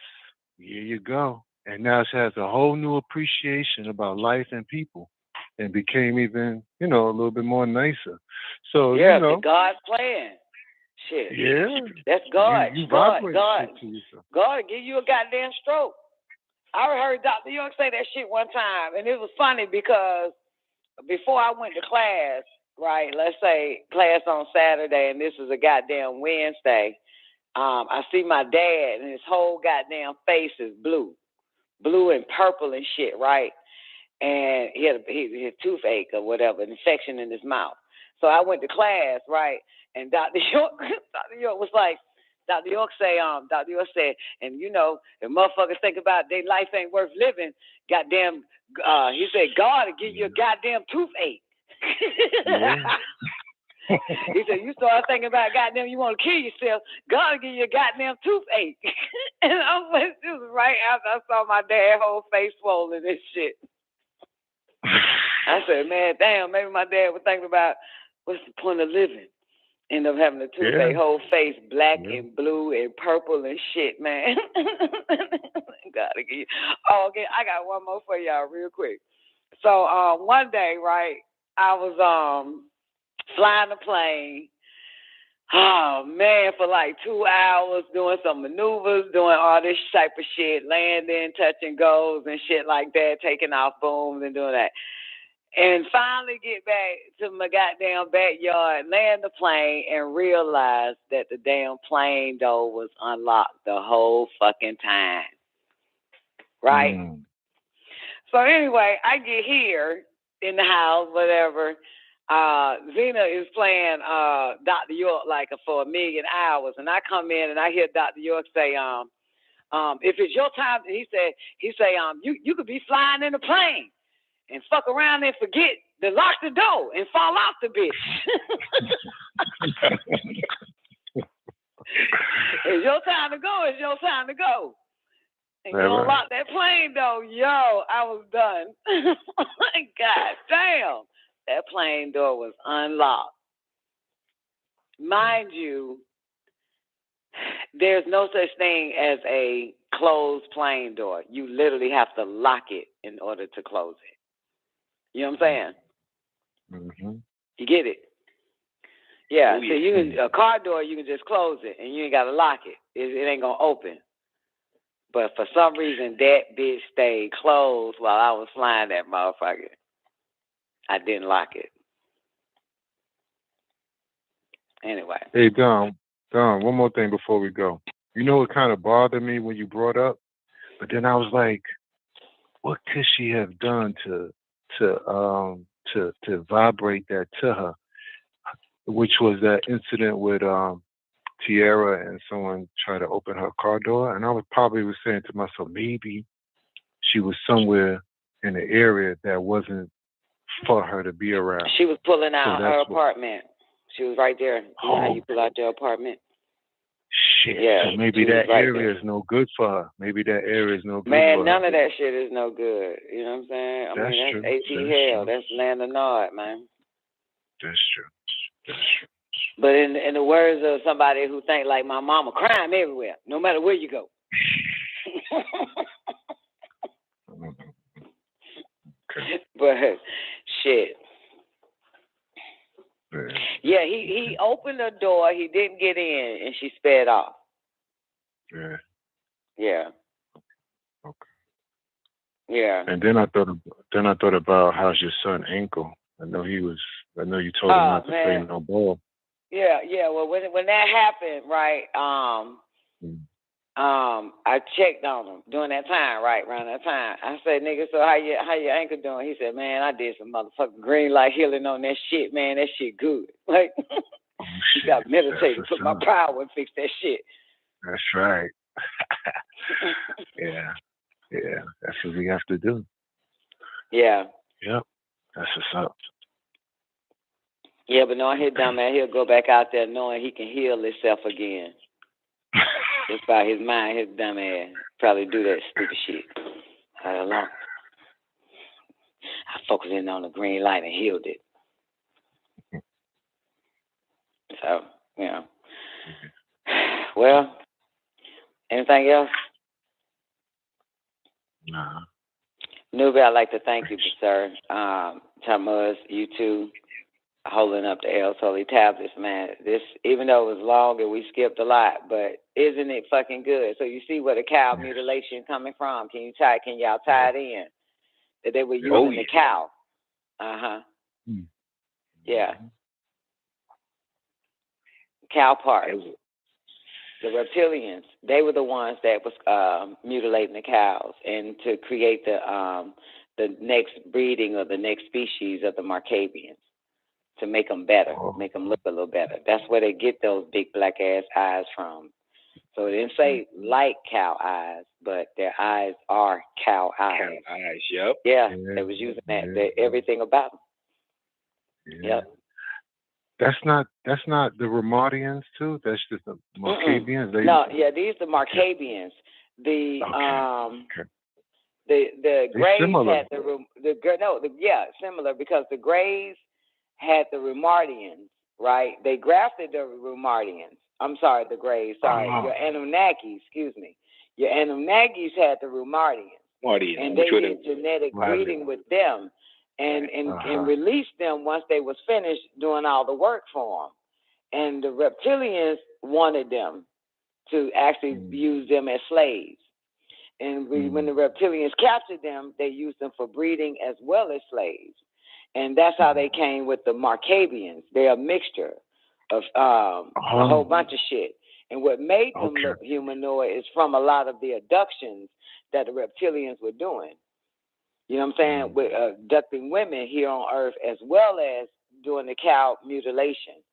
Speaker 21: Here you go. And now she has a whole new appreciation about life and people and became even, a little bit more nicer. So,
Speaker 18: yeah, God's plan. Shit.
Speaker 21: Yeah.
Speaker 18: That's God.
Speaker 21: You
Speaker 18: God give you a goddamn stroke. I heard Dr. York say that shit one time, and it was funny because before I went to class, right, let's say class on Saturday, and this is a goddamn Wednesday, I see my dad, and his whole goddamn face is blue and purple and shit, right? And he had a toothache or whatever, an infection in his mouth. So I went to class, right? And Dr. York was like, Dr. York said, and if motherfuckers think about their life ain't worth living, goddamn, he said, God will give you a goddamn toothache. He said, you start thinking about goddamn, you want to kill yourself, God will give you a goddamn toothache. And this was right after I saw my dad's whole face swollen and shit. I said, man, damn, maybe my dad was thinking about what's the point of living? End up having a toothache, whole face black and blue and purple and shit, man. Gotta get you. Oh, okay, I got one more for y'all real quick. So one day, right, I was flying a plane. Oh man, for like 2 hours doing some maneuvers, doing all this type of shit, landing, touching goals and shit like that, taking off booms and doing that. And finally get back to my goddamn backyard, land the plane, and realize that the damn plane door was unlocked the whole fucking time. Right? So anyway, I get here in the house, whatever. Zena is playing Dr. York like for 1,000,000 hours. And I come in and I hear Dr. York say, if it's your time, he say, you could be flying in a plane and fuck around and forget to lock the door and fall off the bitch. It's your time to go. It's your time to go. And you don't lock that plane door. Yo, I was done. God damn. That plane door was unlocked. Mind you, there's no such thing as a closed plane door. You literally have to lock it in order to close it. You know what I'm saying?
Speaker 21: Mm-hmm.
Speaker 18: You get it? Yeah. So you can, a car door, you can just close it and you ain't got to lock it. It ain't going to open. But for some reason, that bitch stayed closed while I was flying that motherfucker. I didn't lock it. Anyway.
Speaker 21: Hey, Don, one more thing before we go. You know what kind of bothered me when you brought up? But then I was like, what could she have done to vibrate that to her? Which was that incident with Tierra and someone tried to open her car door. And I was saying to myself, maybe she was somewhere in the area that wasn't for her to be around.
Speaker 18: She was pulling out her apartment. She was right there. You know how you pull out your apartment?
Speaker 21: Shit.
Speaker 18: Yeah.
Speaker 21: So maybe that area is no good for her. Maybe that area is no good for her.
Speaker 18: Man, none of that shit is no good. You know what I'm saying? I mean, that's AT hell. That's land of Nod, man.
Speaker 21: That's true.
Speaker 18: But in the words of somebody who think like my mama, crime everywhere, no matter where you go. But shit. Yeah, he opened the door, he didn't get in, and she sped off. Yeah.
Speaker 21: Okay.
Speaker 18: Yeah.
Speaker 21: And then I thought about how's your son ankle. I know you told him not to play no ball.
Speaker 18: Yeah. Well, when that happened, right? I checked on him during that time, right around that time. I said, "Nigga, so how your ankle doing?" He said, "Man, I did some motherfucking green light healing on that shit, man. That shit good. Like, you got to meditate and put my power and fix that shit."
Speaker 21: That's right. Yeah. That's what we have to do.
Speaker 18: Yeah.
Speaker 21: Yep. That's what's up.
Speaker 18: Yeah, but knowing his dumb ass, he'll go back out there knowing he can heal himself again. Just by his mind, his dumb ass probably do that stupid shit. I don't know. I focused in on the green light and healed it. So, you know. Well, anything else?
Speaker 21: Nah.
Speaker 18: Newbie, I'd like to thank you, sir. Thomas, you too, holding up the L's Holy Tablets, man. This, even though it was long and we skipped a lot, but isn't it fucking good? So you see where the cow mutilation coming from? Can y'all tie it in? That they were using the cow. Yeah. Cow parts. The reptilians, they were the ones that was mutilating the cows and to create the next breeding or the next species of the Marcabians to make them better, make them look a little better. That's where they get those big black ass eyes from. So it didn't say like cow eyes, but their eyes are cow eyes.
Speaker 4: Cow eyes, yep.
Speaker 18: Yeah, they was using everything about them.
Speaker 21: Yeah. Yep. That's not the Romardians too. That's just the Marcabians.
Speaker 18: These are the Marcabians. The Greys had similar because the Greys had the Romardians, right? They grafted the Romardians. I'm sorry, the Greys. Sorry, your Anunnaki. Excuse me. Your Anunnakis had the Romardians, and they did genetic breeding with them. And released them once they was finished doing all the work for them. And the reptilians wanted them to actually use them as slaves. And when the reptilians captured them, they used them for breeding as well as slaves. And that's how they came with the Marcabians. They're a mixture of a whole bunch of shit. And what made them look humanoid is from a lot of the abductions that the reptilians were doing. You know what I'm saying? With abducting women here on Earth, as well as doing the cow mutilation,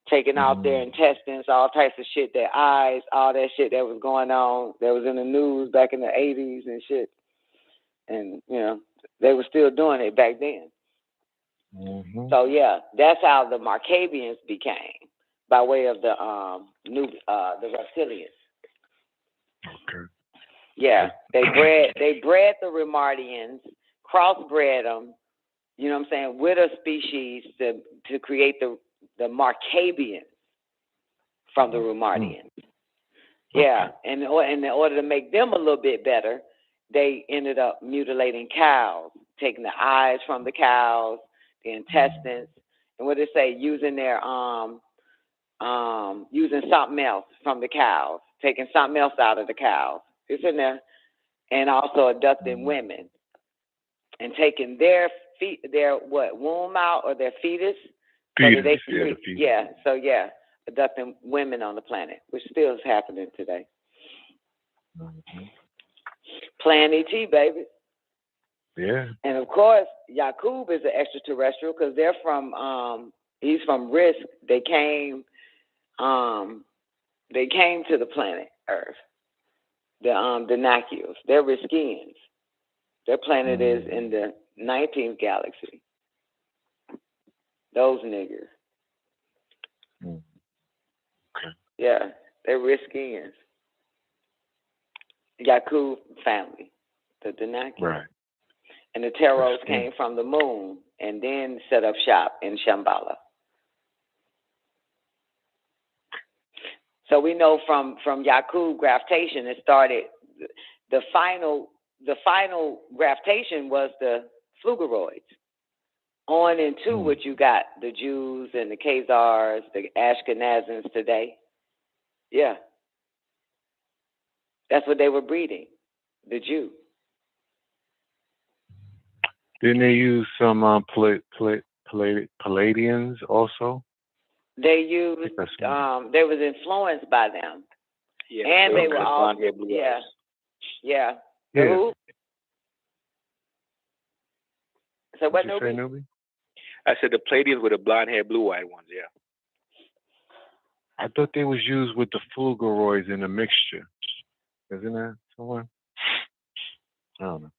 Speaker 18: taking out their intestines, all types of shit, their eyes, all that shit that was going on. That was in the news back in the 80s and shit. And, you know, they were still doing it back then. So, yeah, that's how the Marcabians became, by way of the reptilians.
Speaker 21: Okay.
Speaker 18: Yeah, they bred the Romardians, crossbred them, you know what I'm saying, with a species to create the Marcabians from the Romardians. Yeah, and in order to make them a little bit better, they ended up mutilating cows, taking the eyes from the cows, the intestines, and what they say, using their using something else from the cows, taking something else out of the cows. It's in there, and also abducting women and taking their womb out or their fetus.
Speaker 21: The fetus.
Speaker 18: abducting women on the planet, which still is happening today. Plan ET, baby.
Speaker 21: Yeah.
Speaker 18: And of course, Yakub is an extraterrestrial because they're from. He's from Risk. They came to the planet Earth. The Nakios. They're Riskians. Their planet is in the 19th galaxy. Those niggers.
Speaker 21: Okay.
Speaker 18: Yeah, they're Riskians. Yakub family, the Nakios.
Speaker 21: Right.
Speaker 18: And the Taros came from the moon and then set up shop in Shambhala. So we know from Yakub gravitation, it started. The final gravitation was the Pflugeroids. On into what you got, the Jews and the Khazars, the Ashkenazins today. Yeah. That's what they were breeding, the Jew.
Speaker 21: Didn't they use some Palladians also?
Speaker 18: They used, they was influenced by them.
Speaker 4: Yeah,
Speaker 18: and they were all, yeah. Who? So what, Nubi?
Speaker 4: I said the Palladians were the blonde-haired, blue-eyed ones, yeah.
Speaker 21: I thought they was used with the Pflugeroids in a mixture. Isn't that somewhere? I don't know.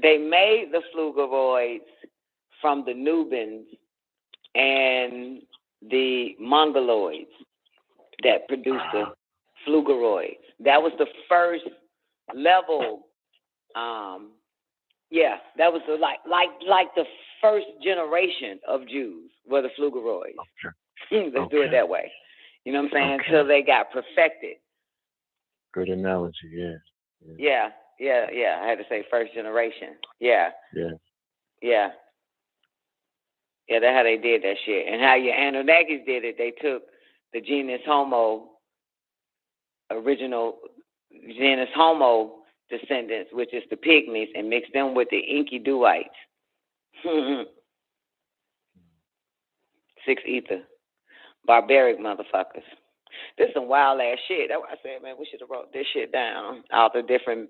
Speaker 18: They made the Pflugeroids from the Nubans and the Mongoloids that produced the Pflugeroids. That was the first level. That was like the first generation of Jews were the Pflugeroids. Let's do it that way. You know what I'm saying? Until they got perfected.
Speaker 21: Good analogy, yeah.
Speaker 18: Yeah. I had to say first generation. Yeah. That's how they did that shit. And how your Anunnakis did it, they took the genus Homo, original genus Homo descendants, which is the pygmies, and mixed them with the Inky Dewites. 6 ether. Barbaric motherfuckers. This is some wild ass shit. That's why I said, man, we should have wrote this shit down. All the different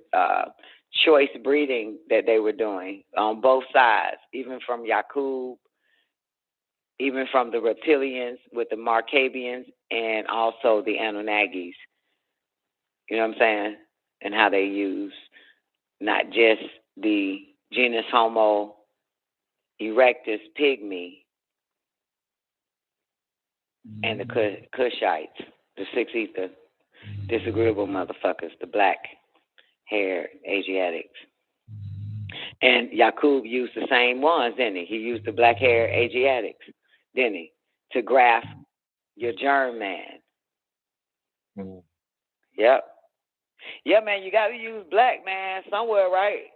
Speaker 18: choice breeding that they were doing on both sides, even from Yakub, even from the reptilians with the Markabians, and also the Anunnakis. You know what I'm saying? And how they use not just the genus Homo erectus pygmy and the Cushites, the 6 ether, disagreeable motherfuckers, the black-haired Asiatics. And Yakub used the same ones, didn't he? He used the black-haired Asiatics, didn't he? To graph your germ man. Yep. Yeah, man, you got to use black, man, somewhere, right?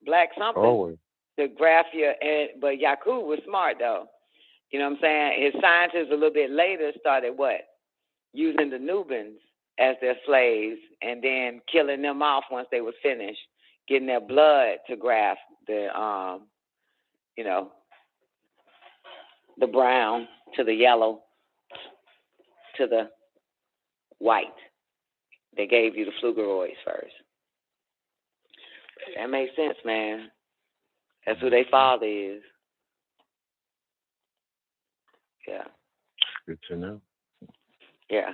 Speaker 18: Black something.
Speaker 21: Always.
Speaker 18: To graph your, but Yakub was smart, though. You know what I'm saying? His scientists a little bit later started what? Using the Nubans as their slaves and then killing them off once they was finished, getting their blood to graph the, the brown to the yellow to the white. They gave you the Pflugeroids first. That makes sense, man. That's who their father is. Yeah.
Speaker 21: Good to know.
Speaker 18: Yeah.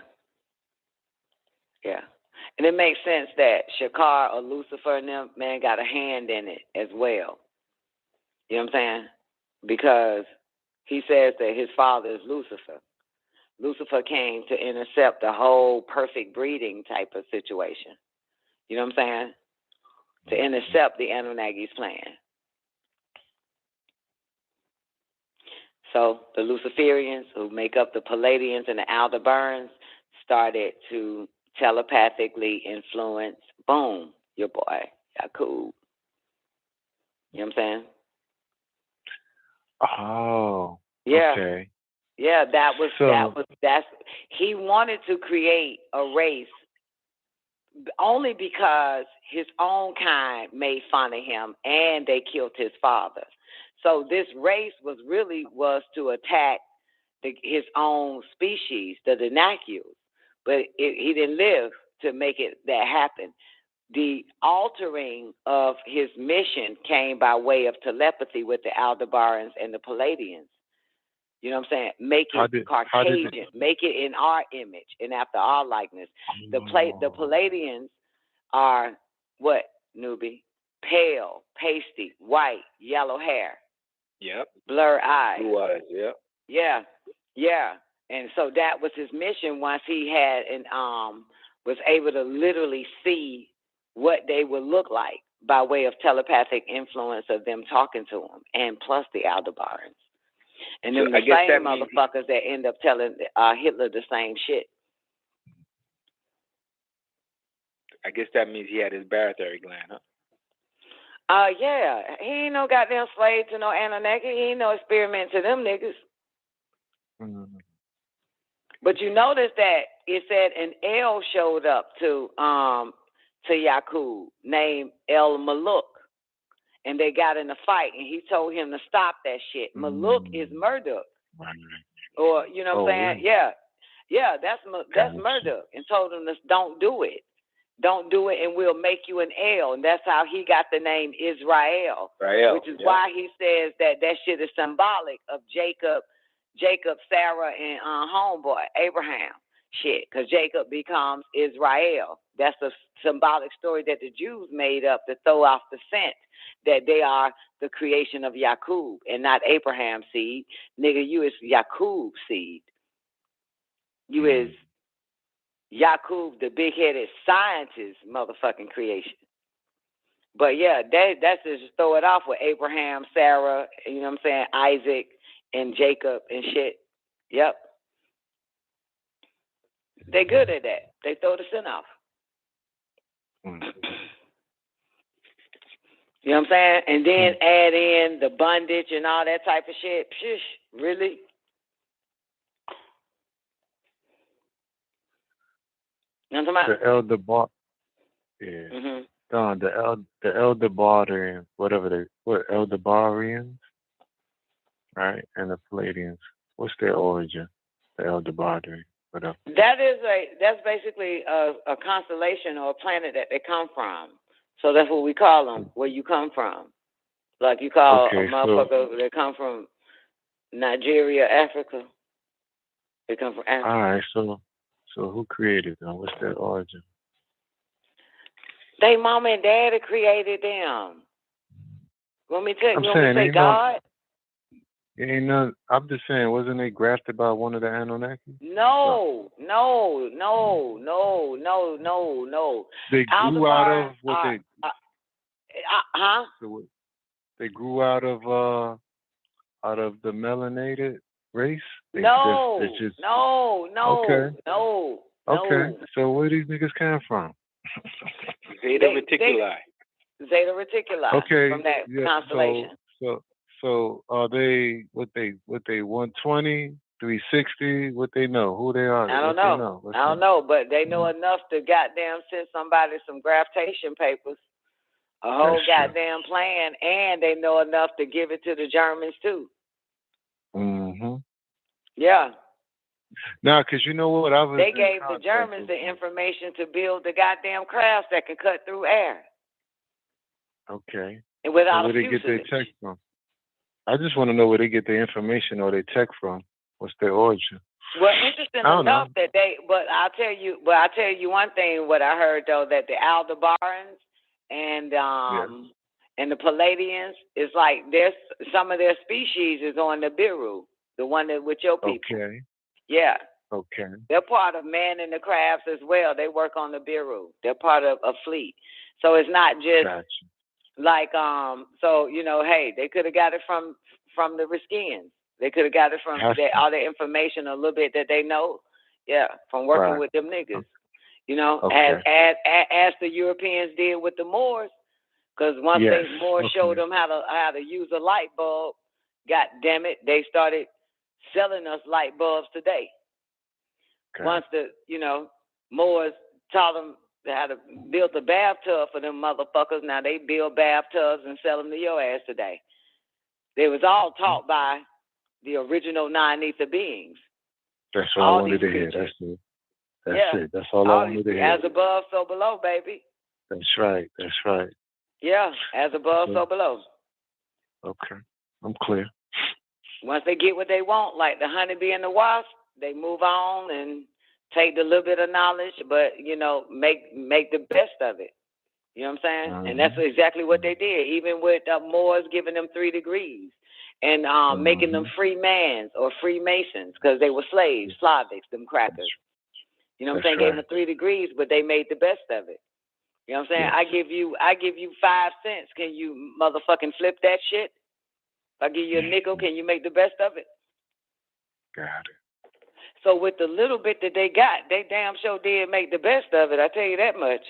Speaker 18: And it makes sense that Shakar or Lucifer and them, man, got a hand in it as well. You know what I'm saying? Because he says that his father is Lucifer. Lucifer came to intercept the whole perfect breeding type of situation. You know what I'm saying? To intercept the Anunnaki's plan. So the Luciferians, who make up the Palladians and the Aldebarans, started to telepathically influence, boom, your boy, Yakub. You know what I'm saying?
Speaker 21: Oh,
Speaker 18: yeah.
Speaker 21: Okay.
Speaker 18: Yeah, he wanted to create a race only because his own kind made fun of him and they killed his father. So this race was to attack his own species, the Danakios, but he didn't live to make it that happen. The altering of his mission came by way of telepathy with the Aldebarans and the Palladians. You know what I'm saying? Make it Caucasian, make it in our image and after our likeness. The Palladians are what, newbie? Pale, pasty, white, yellow hair.
Speaker 4: Yep.
Speaker 18: Blurred eyes.
Speaker 4: Blue eyes, yep.
Speaker 18: Yeah, yeah. And so that was his mission once he had was able to literally see what they would look like by way of telepathic influence of them talking to him, and plus the Aldebarans. And then the same motherfuckers that end up telling Hitler the same shit.
Speaker 4: I guess that means he had his barotheric gland, huh?
Speaker 18: Yeah. He ain't no goddamn slave to no Anunnaki. He ain't no experiment to them niggas.
Speaker 21: Mm-hmm.
Speaker 18: But you notice that it said an El showed up to Yakub named El Maluk. And they got in a fight, and he told him to stop that shit. Maluk is murder. Or, you know what I'm saying?
Speaker 21: Really?
Speaker 18: Yeah, that's murder. And told him to don't do it. Don't do it, and we'll make you an El. And that's how he got the name Israel. Which is why he says that shit is symbolic of Jacob, Sarah, and homeboy, Abraham. Shit, because Jacob becomes Israel. That's a symbolic story that the Jews made up to throw off the scent that they are the creation of Yakub and not Abraham's seed. Nigga, you is Yakub's seed. You is Yakub, the big-headed scientist motherfucking creation. But yeah, that's just throw it off with Abraham, Sarah, you know what I'm saying, Isaac, and Jacob and shit. Yep. They good at that. They throw the sin off. You know what I'm saying? And then add in the bondage and all that type of shit. Shush, really? You know what I'm talking about?
Speaker 21: The Elder yeah. Don, the Eldebarians, Eldebarians, right? And the Palladians. What's their origin? The Eldebarians.
Speaker 18: That's basically a constellation or a planet that they come from. So that's what we call them, where you come from. Like you call a motherfucker that come from Nigeria, Africa. They come from Africa.
Speaker 21: All right, so who created them? What's their origin?
Speaker 18: They mama and daddy created them. Want me to say God?
Speaker 21: Ain't none. I'm just saying, wasn't they grafted by one of the Anunnaki?
Speaker 18: No.
Speaker 21: They grew out of what they. So they grew out of the melanated race.
Speaker 18: No.
Speaker 21: Okay. So where these niggas came from?
Speaker 4: Zeta Reticuli.
Speaker 18: Zeta Reticuli.
Speaker 21: Okay.
Speaker 18: From that constellation.
Speaker 21: So are they what they 120, 360? What they know? Who they are?
Speaker 18: I don't know, but they know enough to goddamn send somebody some graftation papers, a whole goddamn plan, and they know enough to give it to the Germans too. Yeah.
Speaker 21: Now, because you know what?
Speaker 18: They gave the Germans the information to build the goddamn crafts that can cut through air.
Speaker 21: Okay.
Speaker 18: And without
Speaker 21: where they get their tech from? I just want to know where they get their information or their tech from. What's their origin?
Speaker 18: Well, interesting enough that but I'll tell you one thing. What I heard though, that the Aldebarans and the Palladians is like there's some of their species is on the Biru, the one that with your people.
Speaker 21: Okay.
Speaker 18: Yeah.
Speaker 21: Okay.
Speaker 18: They're part of Man in the Crafts as well. They work on the Biru. They're part of a fleet. So it's not just like so hey, they could have got it from the Riskians. They could have got it from all the information a little bit that they know. Yeah, from working with them niggas. As the Europeans did with the Moors, because once the Moors showed them how to use a light bulb, god damn it, they started selling us light bulbs today. Okay. Once the Moors taught them how to build a bathtub for them motherfuckers, now they build bathtubs and sell them to your ass today. They was all taught by the original non-ether beings.
Speaker 21: That's all I wanted to hear. That's it. That's it. That's all I wanted to hear.
Speaker 18: As above, so below, baby.
Speaker 21: That's right. That's right.
Speaker 18: Yeah, as above, so below.
Speaker 21: Okay, I'm clear.
Speaker 18: Once they get what they want, like the honeybee and the wasp, they move on and take the little bit of knowledge, but, you know, make the best of it. You know what I'm saying? And that's exactly what they did, even with Moors giving them 3 degrees and making them freemans or Freemasons because they were slaves, Slavics, them crackers. You know what I'm saying? Gave them 3 degrees, but they made the best of it. You know what I'm saying? I give you 5 cents. Can you motherfucking flip that shit? If I give you a nickel, can you make the best of it?
Speaker 21: Got it.
Speaker 18: So with the little bit that they got, they damn sure did make the best of it. I tell you that much.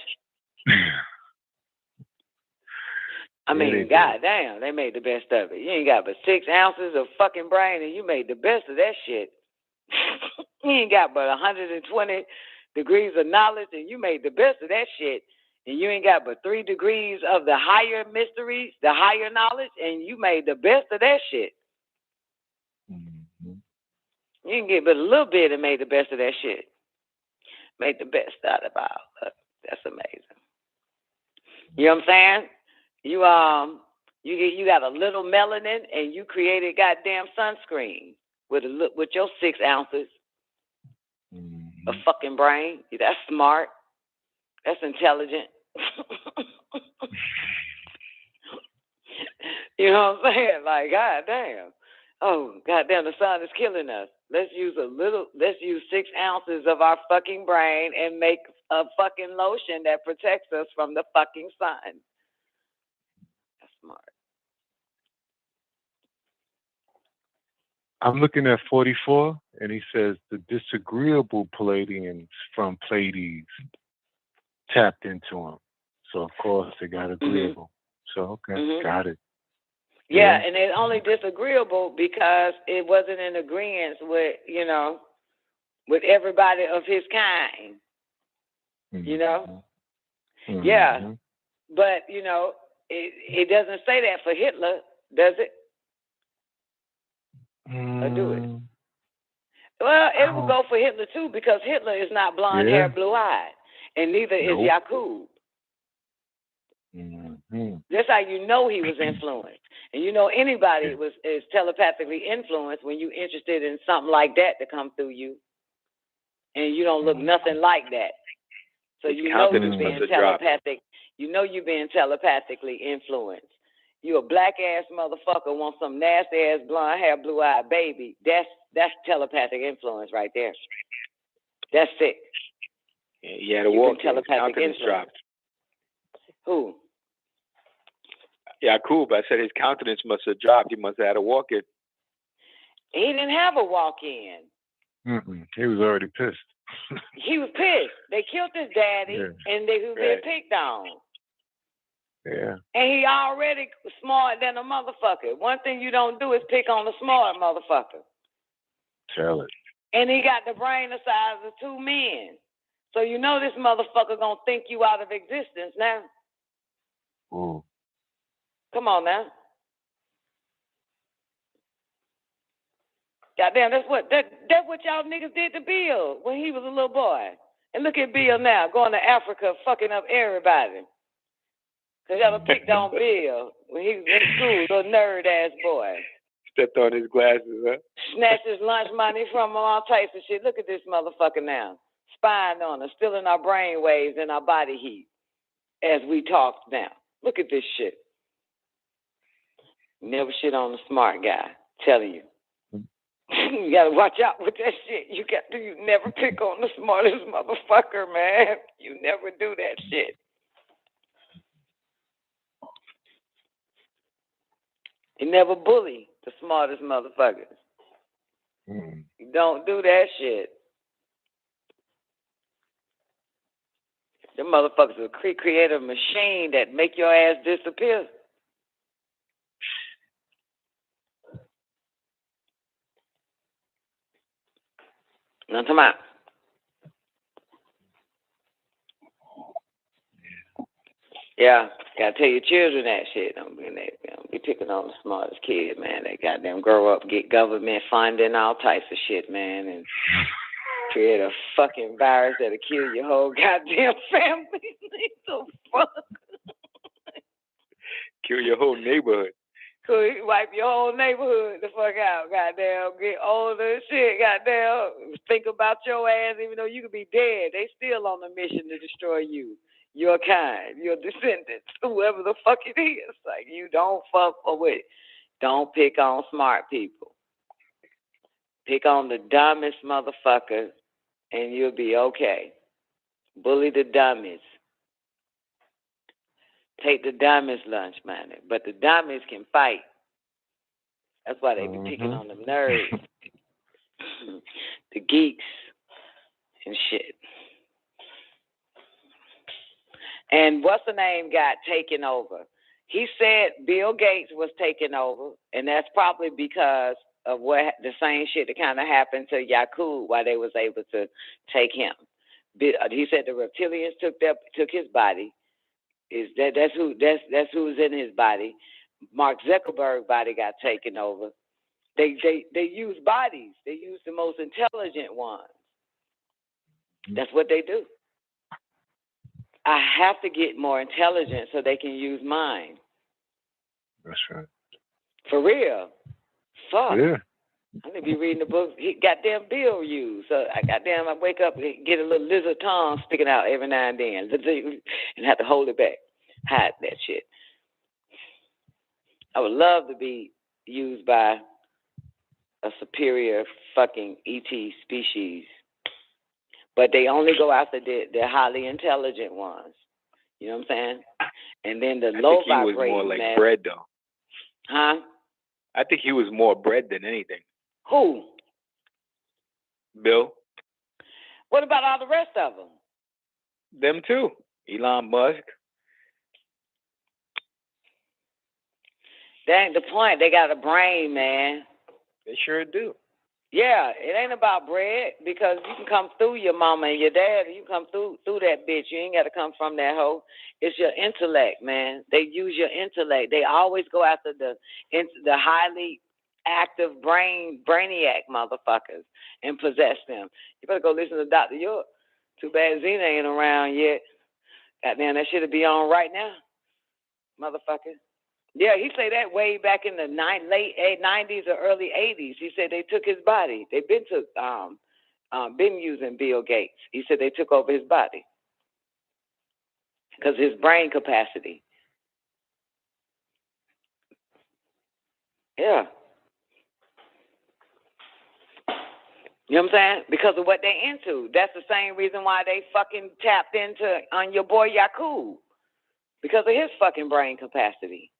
Speaker 18: I mean, goddamn, they made the best of it. You ain't got but 6 ounces of fucking brain, and you made the best of that shit. You ain't got but 120 degrees of knowledge, and you made the best of that shit. And you ain't got but 3 degrees of the higher mysteries, the higher knowledge, and you made the best of that shit. You didn't get but a little bit and made the best of that shit. Made the best out of all. That's amazing. You know what I'm saying? You got a little melanin and you created goddamn sunscreen with your 6 ounces of fucking brain. That's smart. That's intelligent. You know what I'm saying? Like, goddamn. Oh, goddamn, the sun is killing us. Let's use 6 ounces of our fucking brain and make a fucking lotion that protects us from the fucking sun. That's smart.
Speaker 21: I'm looking at 44, and he says the disagreeable Palladians from Pleiades tapped into him. So, of course, they got agreeable. So, okay, got it.
Speaker 18: Yeah, and it's only disagreeable because it wasn't in agreement with, you know, with everybody of his kind. You know? Yeah. But, you know, it doesn't say that for Hitler, does it? Or do it? Well, it will go for Hitler, too, because Hitler is not blonde hair, blue-eyed. And neither is Yakub. That's how you know he was influenced. And you know anybody is telepathically influenced when you're interested in something like that to come through you. And you don't look nothing like that. So you know you're being telepathic. You know you're being telepathically influenced. You a black-ass motherfucker want some nasty-ass blonde hair, blue-eyed baby. That's telepathic influence right there. That's sick.
Speaker 4: Yeah, he had a walk. His countenance dropped.
Speaker 18: Who?
Speaker 4: Yakub. I said his countenance must have dropped. He must have had a walk-in.
Speaker 18: He didn't have a walk-in.
Speaker 21: He was already pissed.
Speaker 18: He was pissed. They killed his daddy, and they was being picked on.
Speaker 21: Yeah.
Speaker 18: And he already smart than a motherfucker. One thing you don't do is pick on a smart motherfucker.
Speaker 21: Tell it.
Speaker 18: And he got the brain the size of 2 men. So you know this motherfucker gonna think you out of existence now.
Speaker 21: Ooh.
Speaker 18: Come on now. Goddamn, that's what y'all niggas did to Bill when he was a little boy. And look at Bill now, going to Africa, fucking up everybody. Cause y'all picked on Bill when he was in school, little nerd ass boy.
Speaker 4: Stepped on his glasses, huh?
Speaker 18: Snatched his lunch money from him, all types of shit. Look at this motherfucker now. Spying on us, stealing our brain waves and our body heat as we talk now. Look at this shit. Never shit on the smart guy. Telling you. You gotta watch out with that shit. You never pick on the smartest motherfucker, man. You never do that shit. You never bully the smartest motherfuckers. You don't do that shit. Them motherfuckers will create a machine that make your ass disappear. Now, come on. Yeah, gotta tell your children that shit. Don't be picking on the smartest kid, man. They goddamn grow up, get government funding, all types of shit, man, and create a fucking virus that'll kill your whole goddamn family. The fuck?
Speaker 4: Kill your whole neighborhood.
Speaker 18: Cool, you wipe your whole neighborhood the fuck out, goddamn. Get older and shit, goddamn. Think about your ass, even though you could be dead. They still on a mission to destroy you, your kind, your descendants, whoever the fuck it is. Like, you don't fuck with. Don't pick on smart people. Pick on the dumbest motherfucker, and you'll be okay. Bully the dummies. Take the dummies lunch money, but the dummies can fight. That's why they be picking on them nerds, the geeks, and shit. And what's the name got taken over? He said Bill Gates was taken over, and that's probably because of what the same shit that kind of happened to Yakub, why they was able to take him. He said the reptilians took his body. That's who's in his body. Mark Zuckerberg's body got taken over. They use bodies. They use the most intelligent ones. That's what they do. I have to get more intelligent so they can use mine.
Speaker 21: That's right.
Speaker 18: For real. Fuck.
Speaker 21: Yeah.
Speaker 18: I need to be reading the book goddamn Bill used. So I wake up and get a little lizard tongue sticking out every now and then and have to hold it back. Hide that shit. I would love to be used by a superior fucking ET species. But they only go after the highly intelligent ones. You know what I'm saying? And then the low vibrating. I think he was more like bred, though. Huh?
Speaker 4: I think he was more bred than anything.
Speaker 18: Who?
Speaker 4: Bill.
Speaker 18: What about all the rest of them?
Speaker 4: Them too. Elon Musk.
Speaker 18: That ain't the point. They got a brain, man.
Speaker 4: They sure do.
Speaker 18: Yeah, it ain't about bread, because you can come through your mama and your dad, and you come through that bitch. You ain't got to come from that hoe. It's your intellect, man. They use your intellect. They always go after the highly active brainiac motherfuckers and possess them. You better go listen to Dr. York. Too bad Zena ain't around yet. Goddamn, that shit'll be on right now, motherfucker. Yeah, he said that way back in the late 90s or early 80s. He said they took his body. They've been using Bill Gates. He said they took over his body because his brain capacity. Yeah. You know what I'm saying? Because of what they into. That's the same reason why they fucking tapped into on your boy Yakub. Because of his fucking brain capacity.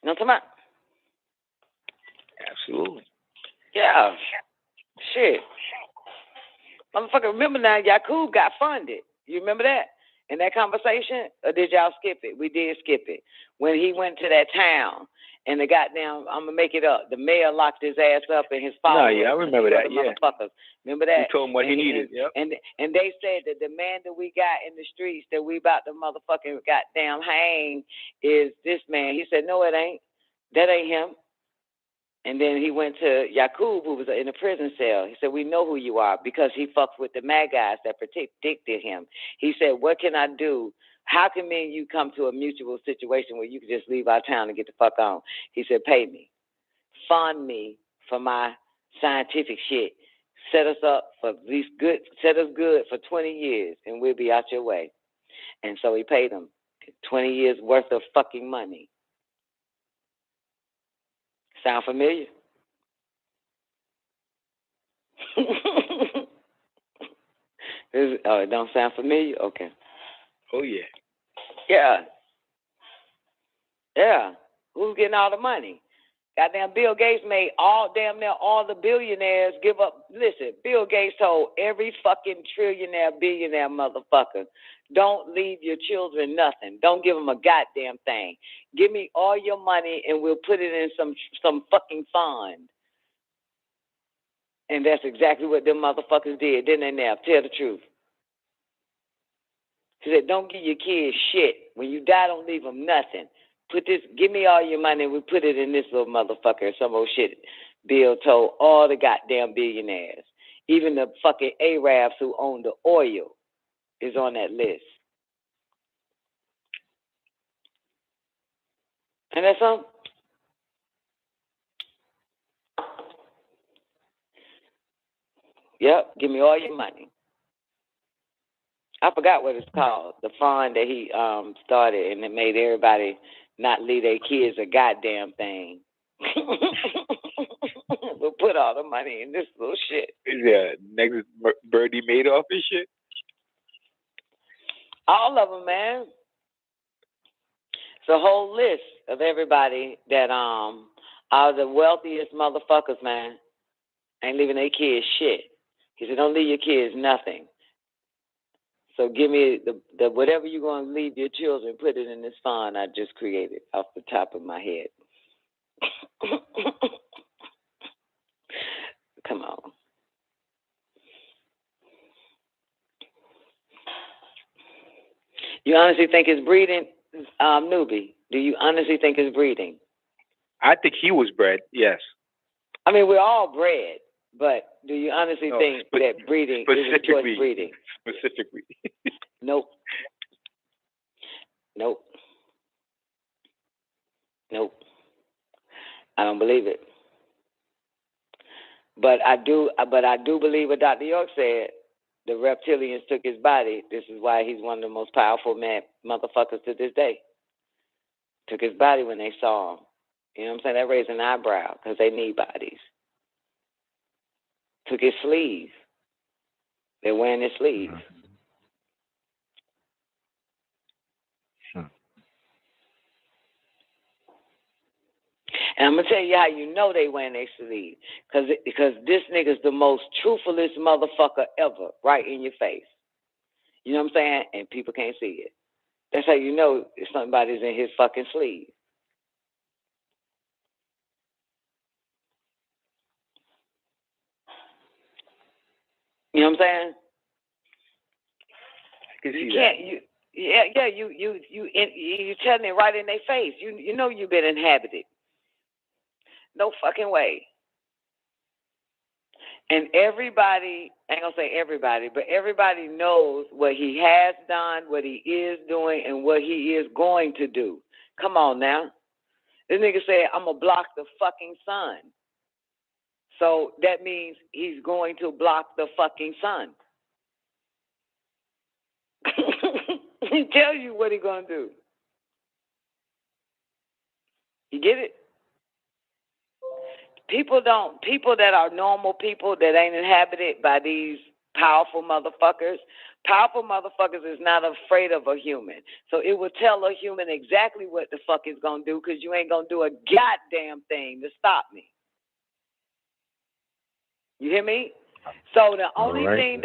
Speaker 18: You know what I'm talking about?
Speaker 4: Absolutely.
Speaker 18: Yeah. Shit. Motherfucker, remember now, Yakub got funded. You remember that? In that conversation? Or did y'all skip it? We did skip it. When he went to that town and the goddamn, I'm going to make it up, the mayor locked his ass up and his followers.
Speaker 4: No, yeah, I remember that, yeah.
Speaker 18: Motherfuckers. Remember that?
Speaker 4: He told him what he needed, yep.
Speaker 18: And they said that the man that we got in the streets that we about to motherfucking goddamn hang is this man. He said, no, it ain't. That ain't him. And then he went to Yakub, who was in a prison cell. He said, we know who you are, because he fucks with the mad guys that predicted him. He said, what can I do? How can me and you come to a mutual situation where you can just leave our town and get the fuck on? He said, pay me. Fund me for my scientific shit. Set us up for these good, set us good for 20 years and we'll be out your way. And so he paid him 20 years worth of fucking money. Sound familiar? Oh, it don't sound familiar? Okay.
Speaker 4: Oh, yeah.
Speaker 18: Yeah. Yeah. Who's getting all the money? Goddamn, Bill Gates made damn near all the billionaires give up. Listen, Bill Gates told every fucking trillionaire, billionaire motherfucker, don't leave your children nothing. Don't give them a goddamn thing. Give me all your money and we'll put it in some fucking fund. And that's exactly what them motherfuckers did, didn't they now? Tell the truth. He said, don't give your kids shit. When you die, don't leave them nothing. Put this, give me all your money, we put it in this little motherfucker. Some old shit Bill told all the goddamn billionaires. Even the fucking Arabs who own the oil is on that list. And that's all. Yep, give me all your money. I forgot what it's called. The fund that he started, and it made everybody not leave their kids a goddamn thing. We'll put all the money in this little shit.
Speaker 4: Yeah, next Bernie Madoff and shit.
Speaker 18: All of them, man. It's a whole list of everybody that are the wealthiest motherfuckers, man. Ain't leaving their kids shit. He said, don't leave your kids nothing. So give me the whatever you're going to leave your children, put it in this fund I just created off the top of my head. Come on. You honestly think it's breeding, newbie? Do you honestly think it's breeding?
Speaker 4: I think he was bred, yes.
Speaker 18: I mean, we're all bred, but do you honestly think that breeding is towards breeding?
Speaker 4: Specifically.
Speaker 18: Nope. I don't believe it. But I do believe what Dr. York said. The reptilians took his body. This is why he's one of the most powerful motherfuckers to this day. Took his body when they saw him. You know what I'm saying? That raised an eyebrow because they need bodies. Took his sleeve. They're wearing his sleeve. And I'm going to tell you how you know they wearing their sleeve. Because this nigga's the most truthfulest motherfucker ever, right in your face. You know what I'm saying? And people can't see it. That's how you know if somebody's in his fucking sleeve. You know what I'm saying?
Speaker 4: I can see
Speaker 18: you can't. You telling it right in their face. You know you've been inhabited. No fucking way. And everybody, I ain't gonna say everybody, but everybody knows what he has done, what he is doing, and what he is going to do. Come on now. This nigga said, I'm gonna block the fucking sun. So that means he's going to block the fucking sun. He tells you what he's gonna do. You get it? People that are normal people that ain't inhabited by these powerful motherfuckers is not afraid of a human. So it will tell a human exactly what the fuck it's going to do because you ain't going to do a goddamn thing to stop me. You hear me? So the only thing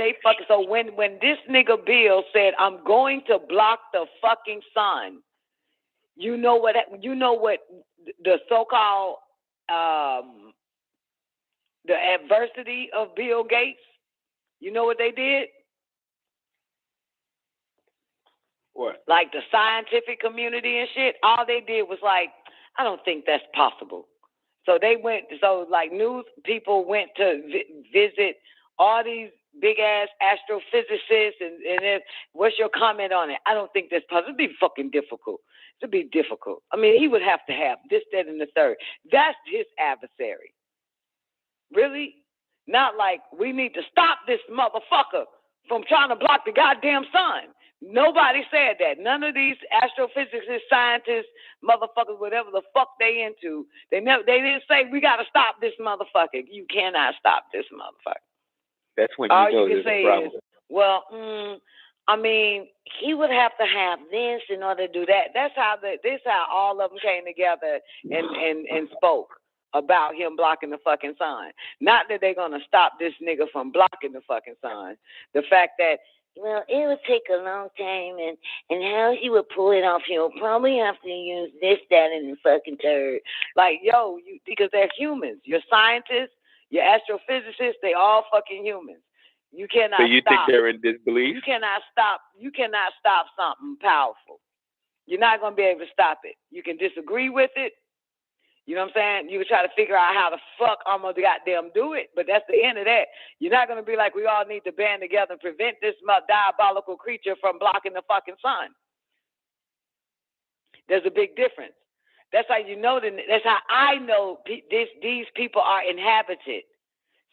Speaker 18: so when this nigga Bill said, I'm going to block the fucking sun, you know what the so-called the adversity of Bill Gates, you know what they did?
Speaker 4: What?
Speaker 18: Like the scientific community and shit, all they did was like, I don't think that's possible. So they like news people went to visit all these big-ass astrophysicists and then, what's your comment on it? I don't think that's possible. It'd be fucking difficult. It'd be difficult. I mean, he would have to have this, that, and the third. That's his adversary. Really? Not like we need to stop this motherfucker from trying to block the goddamn sun. Nobody said that. None of these astrophysicists, scientists, motherfuckers, whatever the fuck they into, they didn't say we got to stop this motherfucker. You cannot stop this motherfucker.
Speaker 4: That's when you know there's a problem.
Speaker 18: Well, I mean, he would have to have this in order to do that. This how all of them came together and spoke about him blocking the fucking sun. Not that they're gonna stop this nigga from blocking the fucking sun. The fact that, well, it would take a long time and how he would pull it off, he'll probably have to use this, that, and the fucking third. Like, because they're humans. Your scientists, your astrophysicists, they all fucking humans. You cannot
Speaker 4: So you think they're in disbelief?
Speaker 18: You cannot stop something powerful. You're not going to be able to stop it. You can disagree with it. You know what I'm saying? You can try to figure out how the fuck I'm going to goddamn do it, but that's the end of that. You're not going to be like, we all need to band together and prevent this diabolical creature from blocking the fucking sun. There's a big difference. That's how you know. That's how I know these people are inhabited.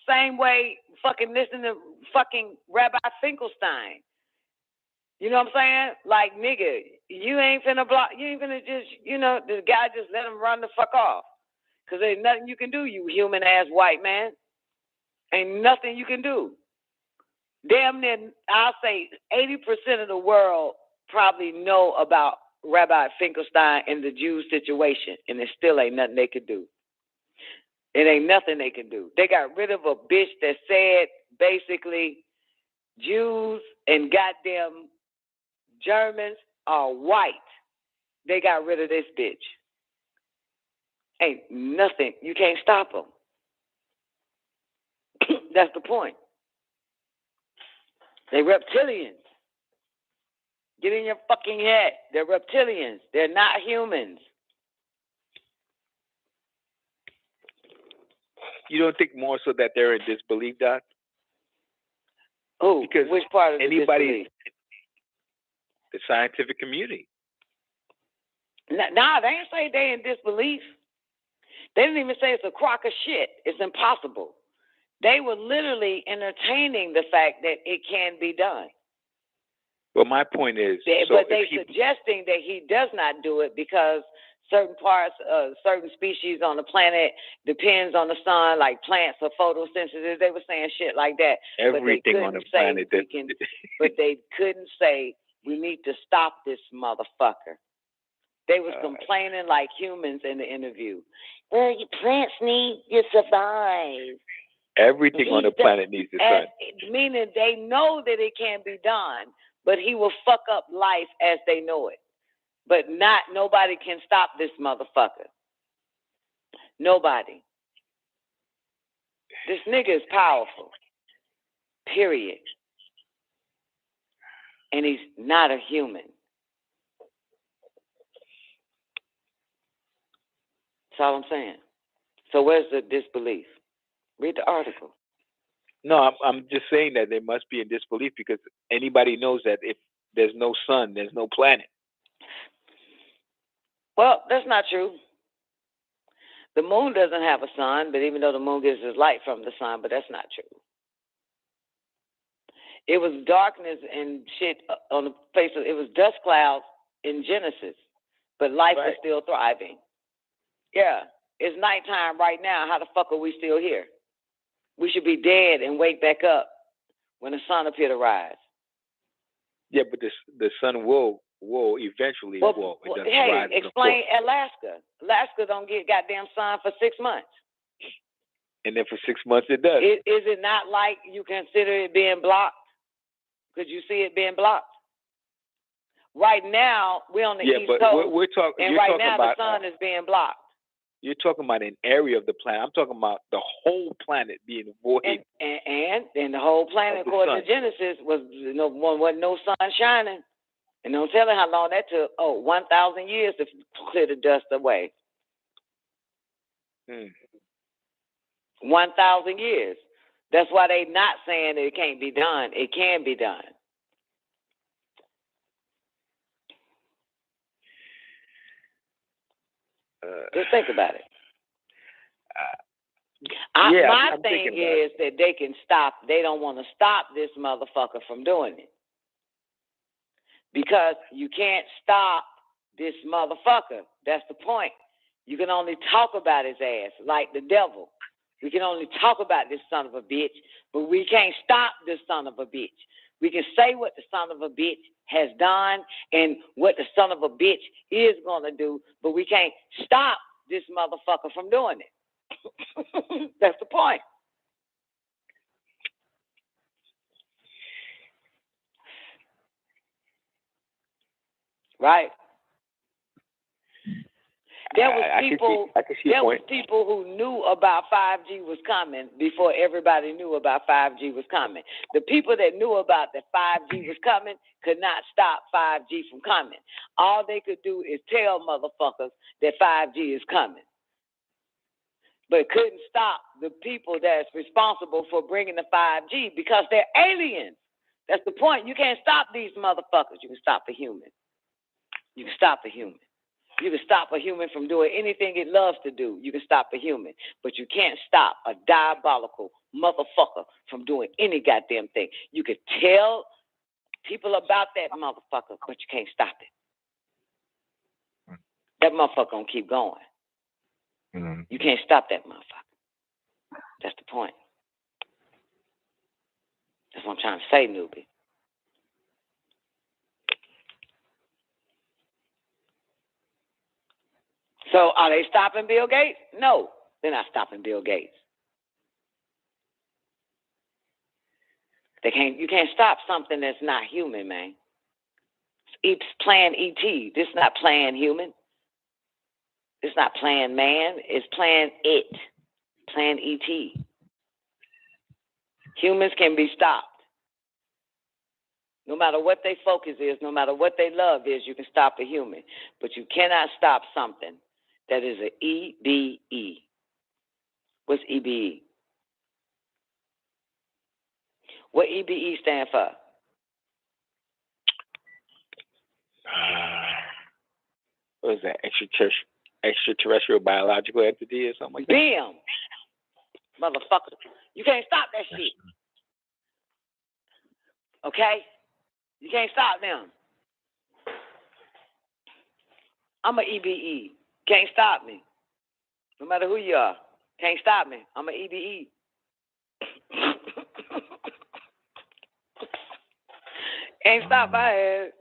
Speaker 18: Same way fucking listen to fucking Rabbi Finkelstein. You know what I'm saying? Like, nigga, you ain't finna block, you ain't finna just, the guy just let him run the fuck off. Because there's nothing you can do, you human-ass white man. Ain't nothing you can do. Damn near, I'll say 80% of the world probably know about Rabbi Finkelstein and the Jew situation, and there still ain't nothing they could do. It ain't nothing they can do. They got rid of a bitch that said, basically, Jews and goddamn Germans are white. They got rid of this bitch. Ain't nothing. You can't stop them. That's the point. They reptilians. Get in your fucking head. They're reptilians. They're not humans.
Speaker 4: You don't think more so that they're in disbelief, Doc?
Speaker 18: Who?
Speaker 4: Because
Speaker 18: which part of
Speaker 4: anybody, the scientific community.
Speaker 18: Nah, they ain't say they in disbelief. They didn't even say it's a crock of shit. It's impossible. They were literally entertaining the fact that it can be done.
Speaker 4: Well, my point is,
Speaker 18: but they're suggesting that he does not do it because certain parts, certain species on the planet depends on the sun, like plants are photosynthesis. They were saying shit like that.
Speaker 4: Everything on the planet.
Speaker 18: But they couldn't say, we need to stop this motherfucker. They was complaining like humans in the interview. Well, your plants need to survive.
Speaker 4: Everything on the planet needs the sun.
Speaker 18: Meaning they know that it can be done, but he will fuck up life as they know it. But nobody can stop this motherfucker. Nobody. This nigga is powerful. Period. And he's not a human. That's all I'm saying. So where's the disbelief? Read the article.
Speaker 4: No, I'm just saying that they must be in disbelief because anybody knows that if there's no sun, there's no planet.
Speaker 18: Well, that's not true. The moon doesn't have a sun, but even though the moon gives us light from the sun, but that's not true. It was darkness and shit on the face of it. Was dust clouds in Genesis, but life was still thriving. Yeah, it's nighttime right now. How the fuck are we still here? We should be dead and wake back up when the sun appear to rise.
Speaker 4: Yeah, but the sun will eventually walk.
Speaker 18: Hey, explain Alaska. Alaska don't get goddamn sun for 6 months.
Speaker 4: And then for 6 months it does.
Speaker 18: Is it not like you consider it being blocked? Could you see it being blocked? Right now, we're on the East Coast.
Speaker 4: We're talking.
Speaker 18: And right now, the sun is being blocked.
Speaker 4: You're talking about an area of the planet. I'm talking about the whole planet being void.
Speaker 18: And the whole planet, according to Genesis, wasn't no sun shining. And don't tell her how long that took. 1,000 years to clear the dust away. 1,000 years. That's why they not saying that it can't be done. It can be done. Just think about it. My thing is that they can stop. They don't want to stop this motherfucker from doing it. Because you can't stop this motherfucker. That's the point. You can only talk about his ass like the devil. We can only talk about this son of a bitch, but we can't stop this son of a bitch. We can say what the son of a bitch has done and what the son of a bitch is going to do, but we can't stop this motherfucker from doing it. That's the point. Right? There was people.
Speaker 6: I can see
Speaker 18: There
Speaker 6: your
Speaker 18: was
Speaker 6: point.
Speaker 18: people who knew about 5G was coming before everybody knew about 5G was coming. The people that knew about that 5G was coming could not stop 5G from coming. All they could do is tell motherfuckers that 5G is coming, but couldn't stop the people that's responsible for bringing the 5G because they're aliens. That's the point. You can't stop these motherfuckers. You can stop a human. You can stop a human. You can stop a human from doing anything it loves to do. You can stop a human. But you can't stop a diabolical motherfucker from doing any goddamn thing. You can tell people about that motherfucker, but you can't stop it. That motherfucker gonna keep going. You can't stop that motherfucker. That's the point. That's what I'm trying to say, newbie. So are they stopping Bill Gates? No, they're not stopping Bill Gates. You can't stop something that's not human, man. It's Plan ET. This is not Plan human. It's not Plan man. It's Plan it. Plan ET. Humans can be stopped. No matter what their focus is, no matter what their love is, you can stop a human. But you cannot stop something that is an EBE. What's EBE? What EBE stand for?
Speaker 6: What is that? Extraterrestrial biological entity or something like that?
Speaker 18: Damn. Motherfucker. You can't stop that shit. Okay? You can't stop them. I'm an EBE. Can't stop me. No matter who you are. Can't stop me. I'm an EBE. Can't stop my ass.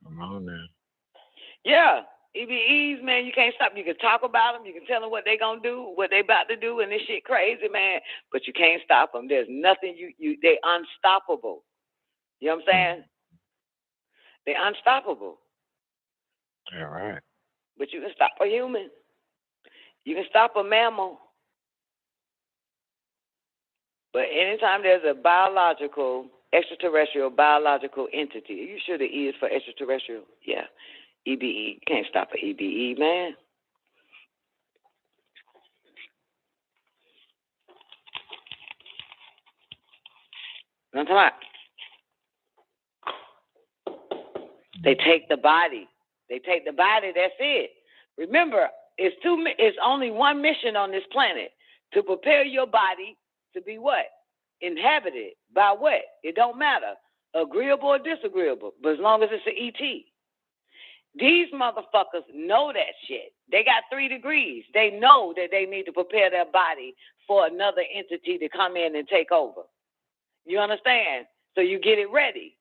Speaker 6: Come on now.
Speaker 18: Yeah. EBEs, man, you can't stop. You can talk about them. You can tell them what they going to do, what they about to do, and this shit crazy, man. But you can't stop them. There's nothing they unstoppable. You know what I'm saying? They're unstoppable.
Speaker 6: All right.
Speaker 18: But you can stop a human. You can stop a mammal. But anytime there's a extraterrestrial biological entity, are you sure the E is for extraterrestrial? Yeah. EBE. You can't stop an EBE, man. You know what I'm talking about? They take the body. That's it. Remember, it's only one mission on this planet, to prepare your body to be what? Inhabited by what? It don't matter. Agreeable or disagreeable, but as long as it's an ET. These motherfuckers know that shit. They got 3 degrees. They know that they need to prepare their body for another entity to come in and take over. You understand? So you get it ready.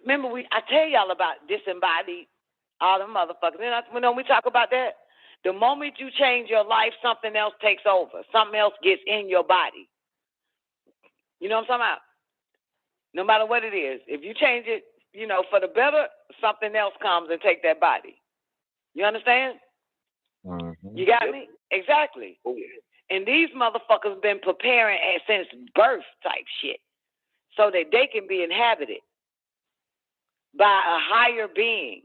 Speaker 18: Remember, I tell y'all about disembodied, all them motherfuckers. When we talk about that, the moment you change your life, something else takes over. Something else gets in your body. You know what I'm talking about? No matter what it is. If you change it, for the better, something else comes and take that body. You understand? Mm-hmm. You got me? Exactly. Oh, yeah. And these motherfuckers been preparing since birth type shit so that they can be inhabited by a higher being.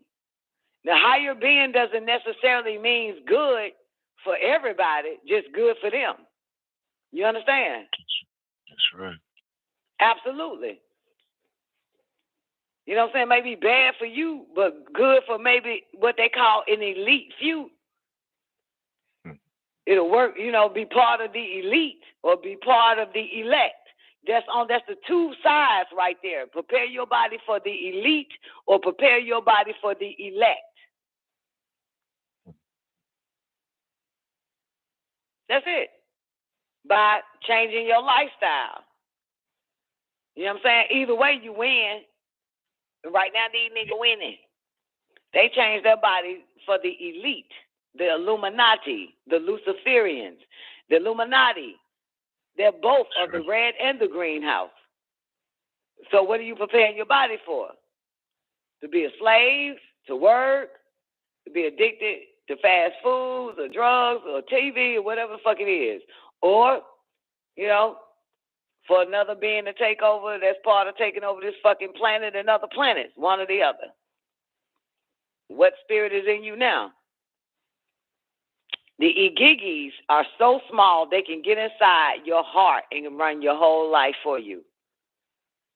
Speaker 18: The higher being doesn't necessarily mean good for everybody, just good for them. You understand?
Speaker 6: That's right.
Speaker 18: Absolutely. You know what I'm saying? Maybe bad for you, but good for maybe what they call an elite few. It'll work, be part of the elite or be part of the elect. That's the 2 sides right there. Prepare your body for the elite or prepare your body for the elect. That's it. By changing your lifestyle. You know what I'm saying? Either way, you win. Right now, these niggas winning. They changed their body for the elite, the Illuminati, the Luciferians, the Illuminati. They're both of the red and the green house. So what are you preparing your body for? To be a slave, to work, be addicted to fast foods or drugs or TV or whatever the fuck it is. Or, you know, for another being to take over, that's part of taking over this fucking planet and other planets, one or the other. What spirit is in you now? The igigis are so small they can get inside your heart and run your whole life for you.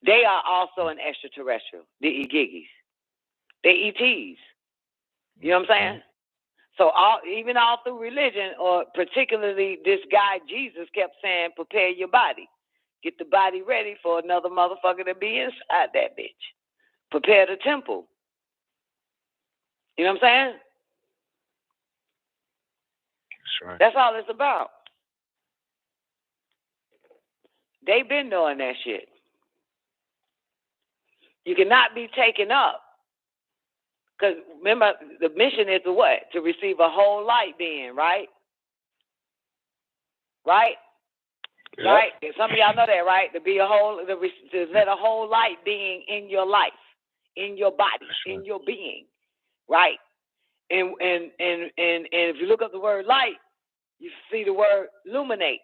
Speaker 18: They are also an extraterrestrial, the igigis. They ETs. You know what I'm saying? So even all through religion, or particularly this guy Jesus kept saying, prepare your body. Get the body ready for another motherfucker to be inside that bitch. Prepare the temple. You know what I'm saying?
Speaker 21: That's right.
Speaker 18: That's all it's about. They've been doing that shit. You cannot be taken up. Because remember, the mission is to what? To receive a whole light being, right? Right? Yep. Right? Some of y'all know that, right? To be to let a whole light being in your life, in your body, in your being, right? And if you look up the word light, you see the word luminate,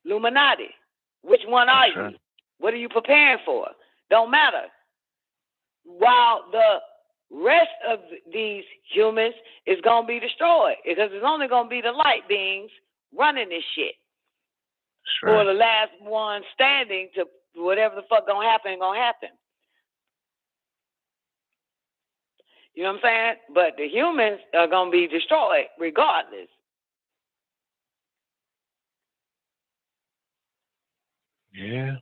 Speaker 18: luminati. Which one are you? What are you preparing for? Don't matter. While the rest of these humans is going to be destroyed, because it's only going to be the light beings running this shit. Or the last one standing to whatever the fuck going to happen. You know what I'm saying? But the humans are going to be destroyed regardless.
Speaker 21: Yeah.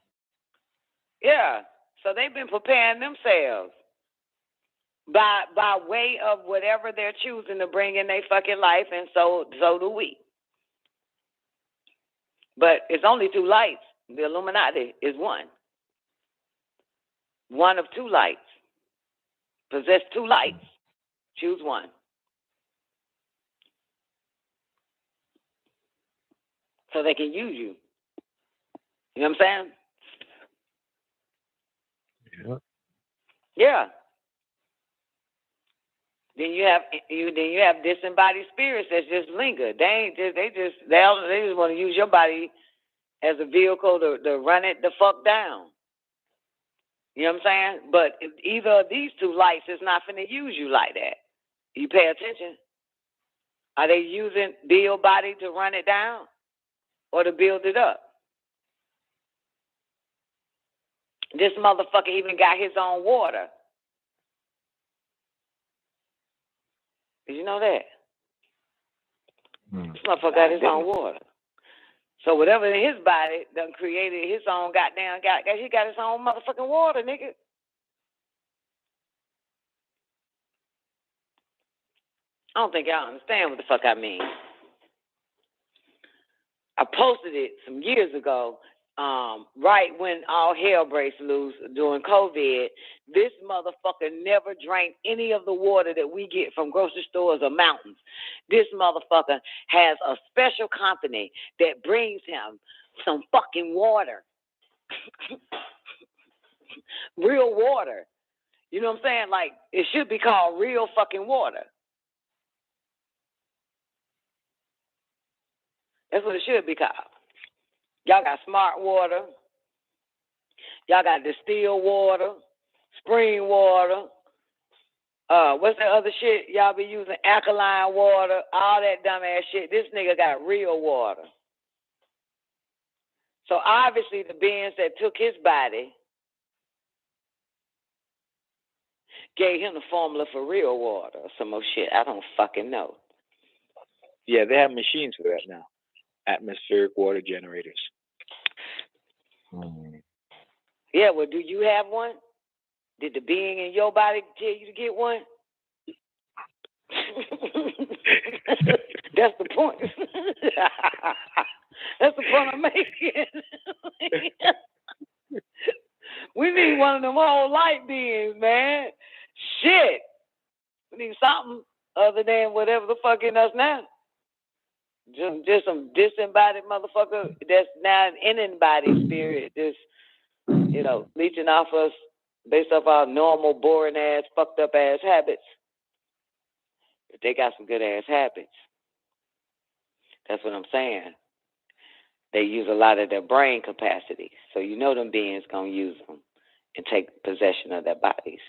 Speaker 18: Yeah. So they've been preparing themselves by way of whatever they're choosing to bring in their fucking life, and so do we. But it's only two lights. The Illuminati is one. One of two lights. Possess two lights. Choose one. So they can use you. You know what I'm saying?
Speaker 21: Yeah.
Speaker 18: Yeah. Then you have disembodied spirits that just linger. They just want to use your body as a vehicle to run it the fuck down. You know what I'm saying? But if either of these two lights is not finna use you like that. You pay attention. Are they using the body to run it down or to build it up? This motherfucker even got his own water. Did you know that? This motherfucker got his own water. So whatever in his body done created his own he got his own motherfucking water, nigga. I don't think y'all understand what the fuck I mean. I posted it some years ago, right when all hell breaks loose during COVID. This motherfucker never drank any of the water that we get from grocery stores or mountains. This motherfucker has a special company that brings him some fucking water. Real water. You know what I'm saying? Like, it should be called real fucking water. That's what it should be called. Y'all got smart water. Y'all got distilled water, spring water. What's that other shit y'all be using? Alkaline water, all that dumbass shit. This nigga got real water. So obviously the beings that took his body gave him the formula for real water or some more shit. I don't fucking know.
Speaker 4: Yeah, they have machines for that now. Atmospheric water generators.
Speaker 18: Yeah, well, do you have one? Did the being in your body tell you to get one? That's the point. That's the point I'm making. We need one of them whole light beings, man. Shit. We need something other than whatever the fuck in us now. Just some disembodied motherfucker that's now an embodied spirit, just, leeching off us based off our normal, boring ass, fucked up ass habits. They got some good ass habits. That's what I'm saying. They use a lot of their brain capacity. So you know them beings gonna use them and take possession of their bodies.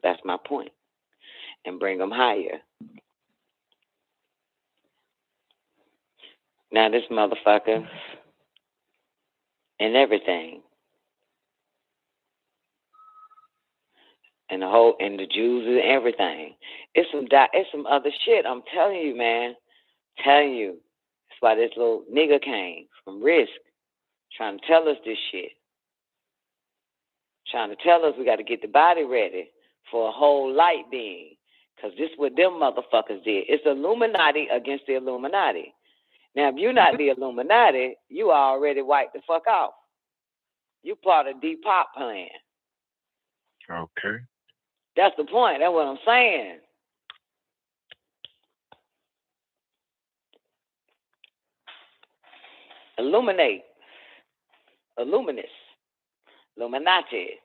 Speaker 18: That's my point. And bring them higher. Now this motherfucker and everything. And the Jews and everything. It's some other shit. I'm telling you, man. Telling you. That's why this little nigga came from Risk, trying to tell us this shit. Trying to tell us we got to get the body ready for a whole light being. Because this is what them motherfuckers did. It's Illuminati against the Illuminati. Now, if you're not the Illuminati, you already wiped the fuck off. You part of Depop plan.
Speaker 21: Okay.
Speaker 18: That's the point. That's what I'm saying. Illuminate. Illuminous. Illuminati.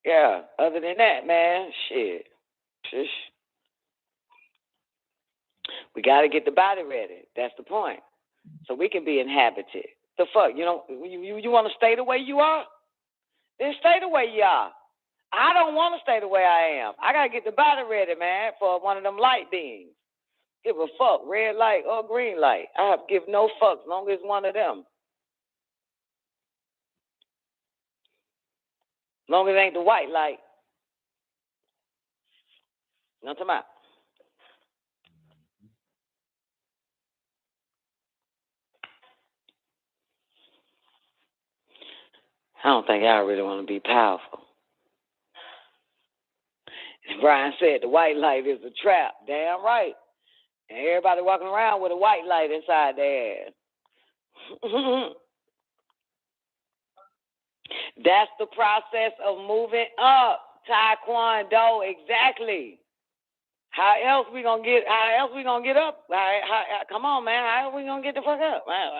Speaker 18: Yeah, other than that, man, shit. Shush. We got to get the body ready. That's the point. So we can be inhabited. The fuck? You know, you want to stay the way you are? Then stay the way you are. I don't want to stay the way I am. I got to get the body ready, man, for one of them light beings. Give a fuck, red light or green light. I give no fucks, long as it's one of them. Long as it ain't the white light. Not to my. I don't think I really want to be powerful. Brian said the white light is a trap. Damn right. And everybody walking around with a white light inside their ass. That's the process of moving up. Taekwondo, exactly. How else we gonna get up? Come on, man. How are we gonna get the fuck up? Man,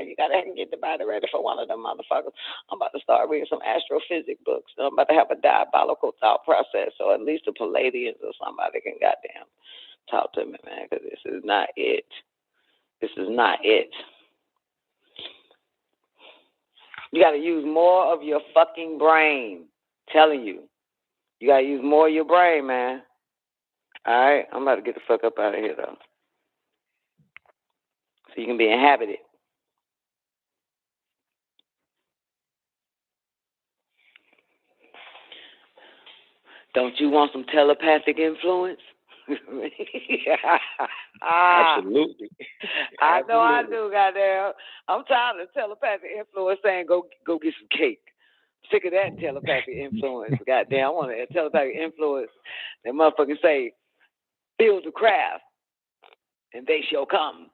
Speaker 18: you gotta get the body ready for one of them motherfuckers. I'm about to start reading some astrophysics books. I'm about to have a diabolical thought process, so at least the Palladians or somebody can goddamn talk to me, man, because this is not it. This is not it. You gotta use more of your fucking brain. Telling you. You gotta use more of your brain, man. All right, I'm about to get the fuck up out of here, though. So you can be inhabited. Don't you want some telepathic influence?
Speaker 4: Absolutely.
Speaker 18: I know I do, goddamn. I'm tired of telepathic influence saying go get some cake. Sick of that telepathic influence. Goddamn, I want a telepathic influence. That motherfucker say, build the craft, and they shall come.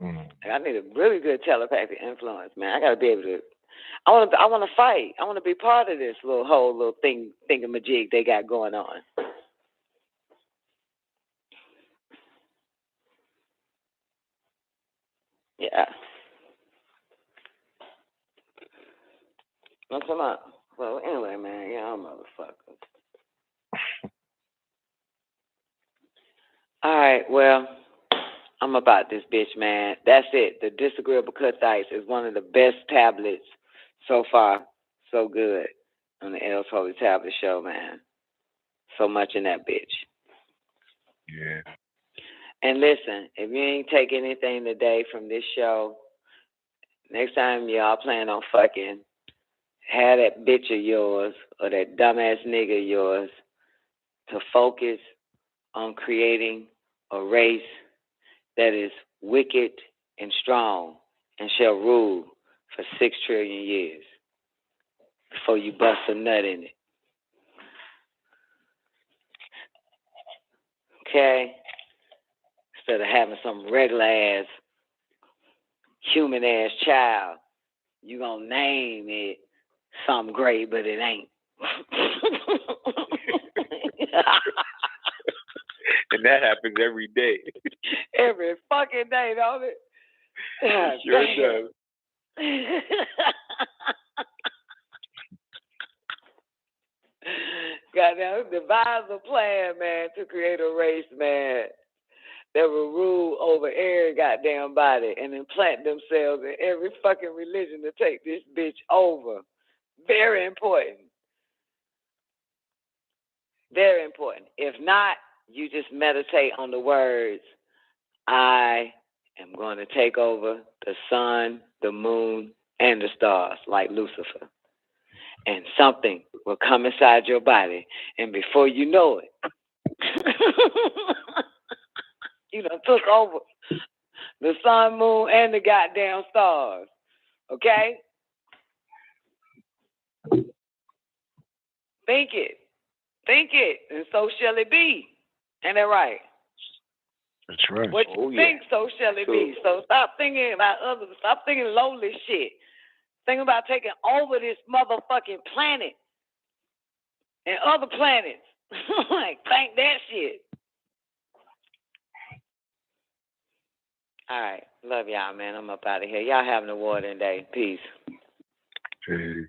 Speaker 18: I need a really good telepathic influence, man. I gotta be able to. I want to fight. I want to be part of this whole thingamajig they got going on. Yeah. No, come on. Well, anyway, man, y'all motherfuckers. All right, well, I'm about this bitch, man. That's it. The Disagreeable Cuthites is one of the best tablets so far. So good on the L's Holy Tablet Show, man. So much in that bitch.
Speaker 21: Yeah.
Speaker 18: And listen, if you ain't take anything today from this show, next time y'all plan on fucking, have that bitch of yours or that dumbass nigga of yours to focus on creating a race that is wicked and strong and shall rule for 6 trillion years before you bust a nut in it. Okay? Instead of having some regular ass, human ass child, you gonna name it something great, but it ain't.
Speaker 4: And that happens every day.
Speaker 18: Every fucking day, don't it?
Speaker 4: Sure does.
Speaker 18: Goddamn, devise a plan, man, to create a race, man, that will rule over every goddamn body and implant themselves in every fucking religion to take this bitch over. Very important. Very important. If not, you just meditate on the words, I am going to take over the sun, the moon, and the stars, like Lucifer. And something will come inside your body, and before you know it, you done took over the sun, moon, and the goddamn stars. Okay? Think it. Think it, and so shall it be. Ain't that right?
Speaker 19: That's right.
Speaker 18: What you think, so shall it be. So stop thinking about others. Stop thinking lowly shit. Think about taking over this motherfucking planet and other planets. Like, think that shit. All right. Love y'all, man. I'm up out of here. Y'all have an awarding day. Peace.
Speaker 19: Peace.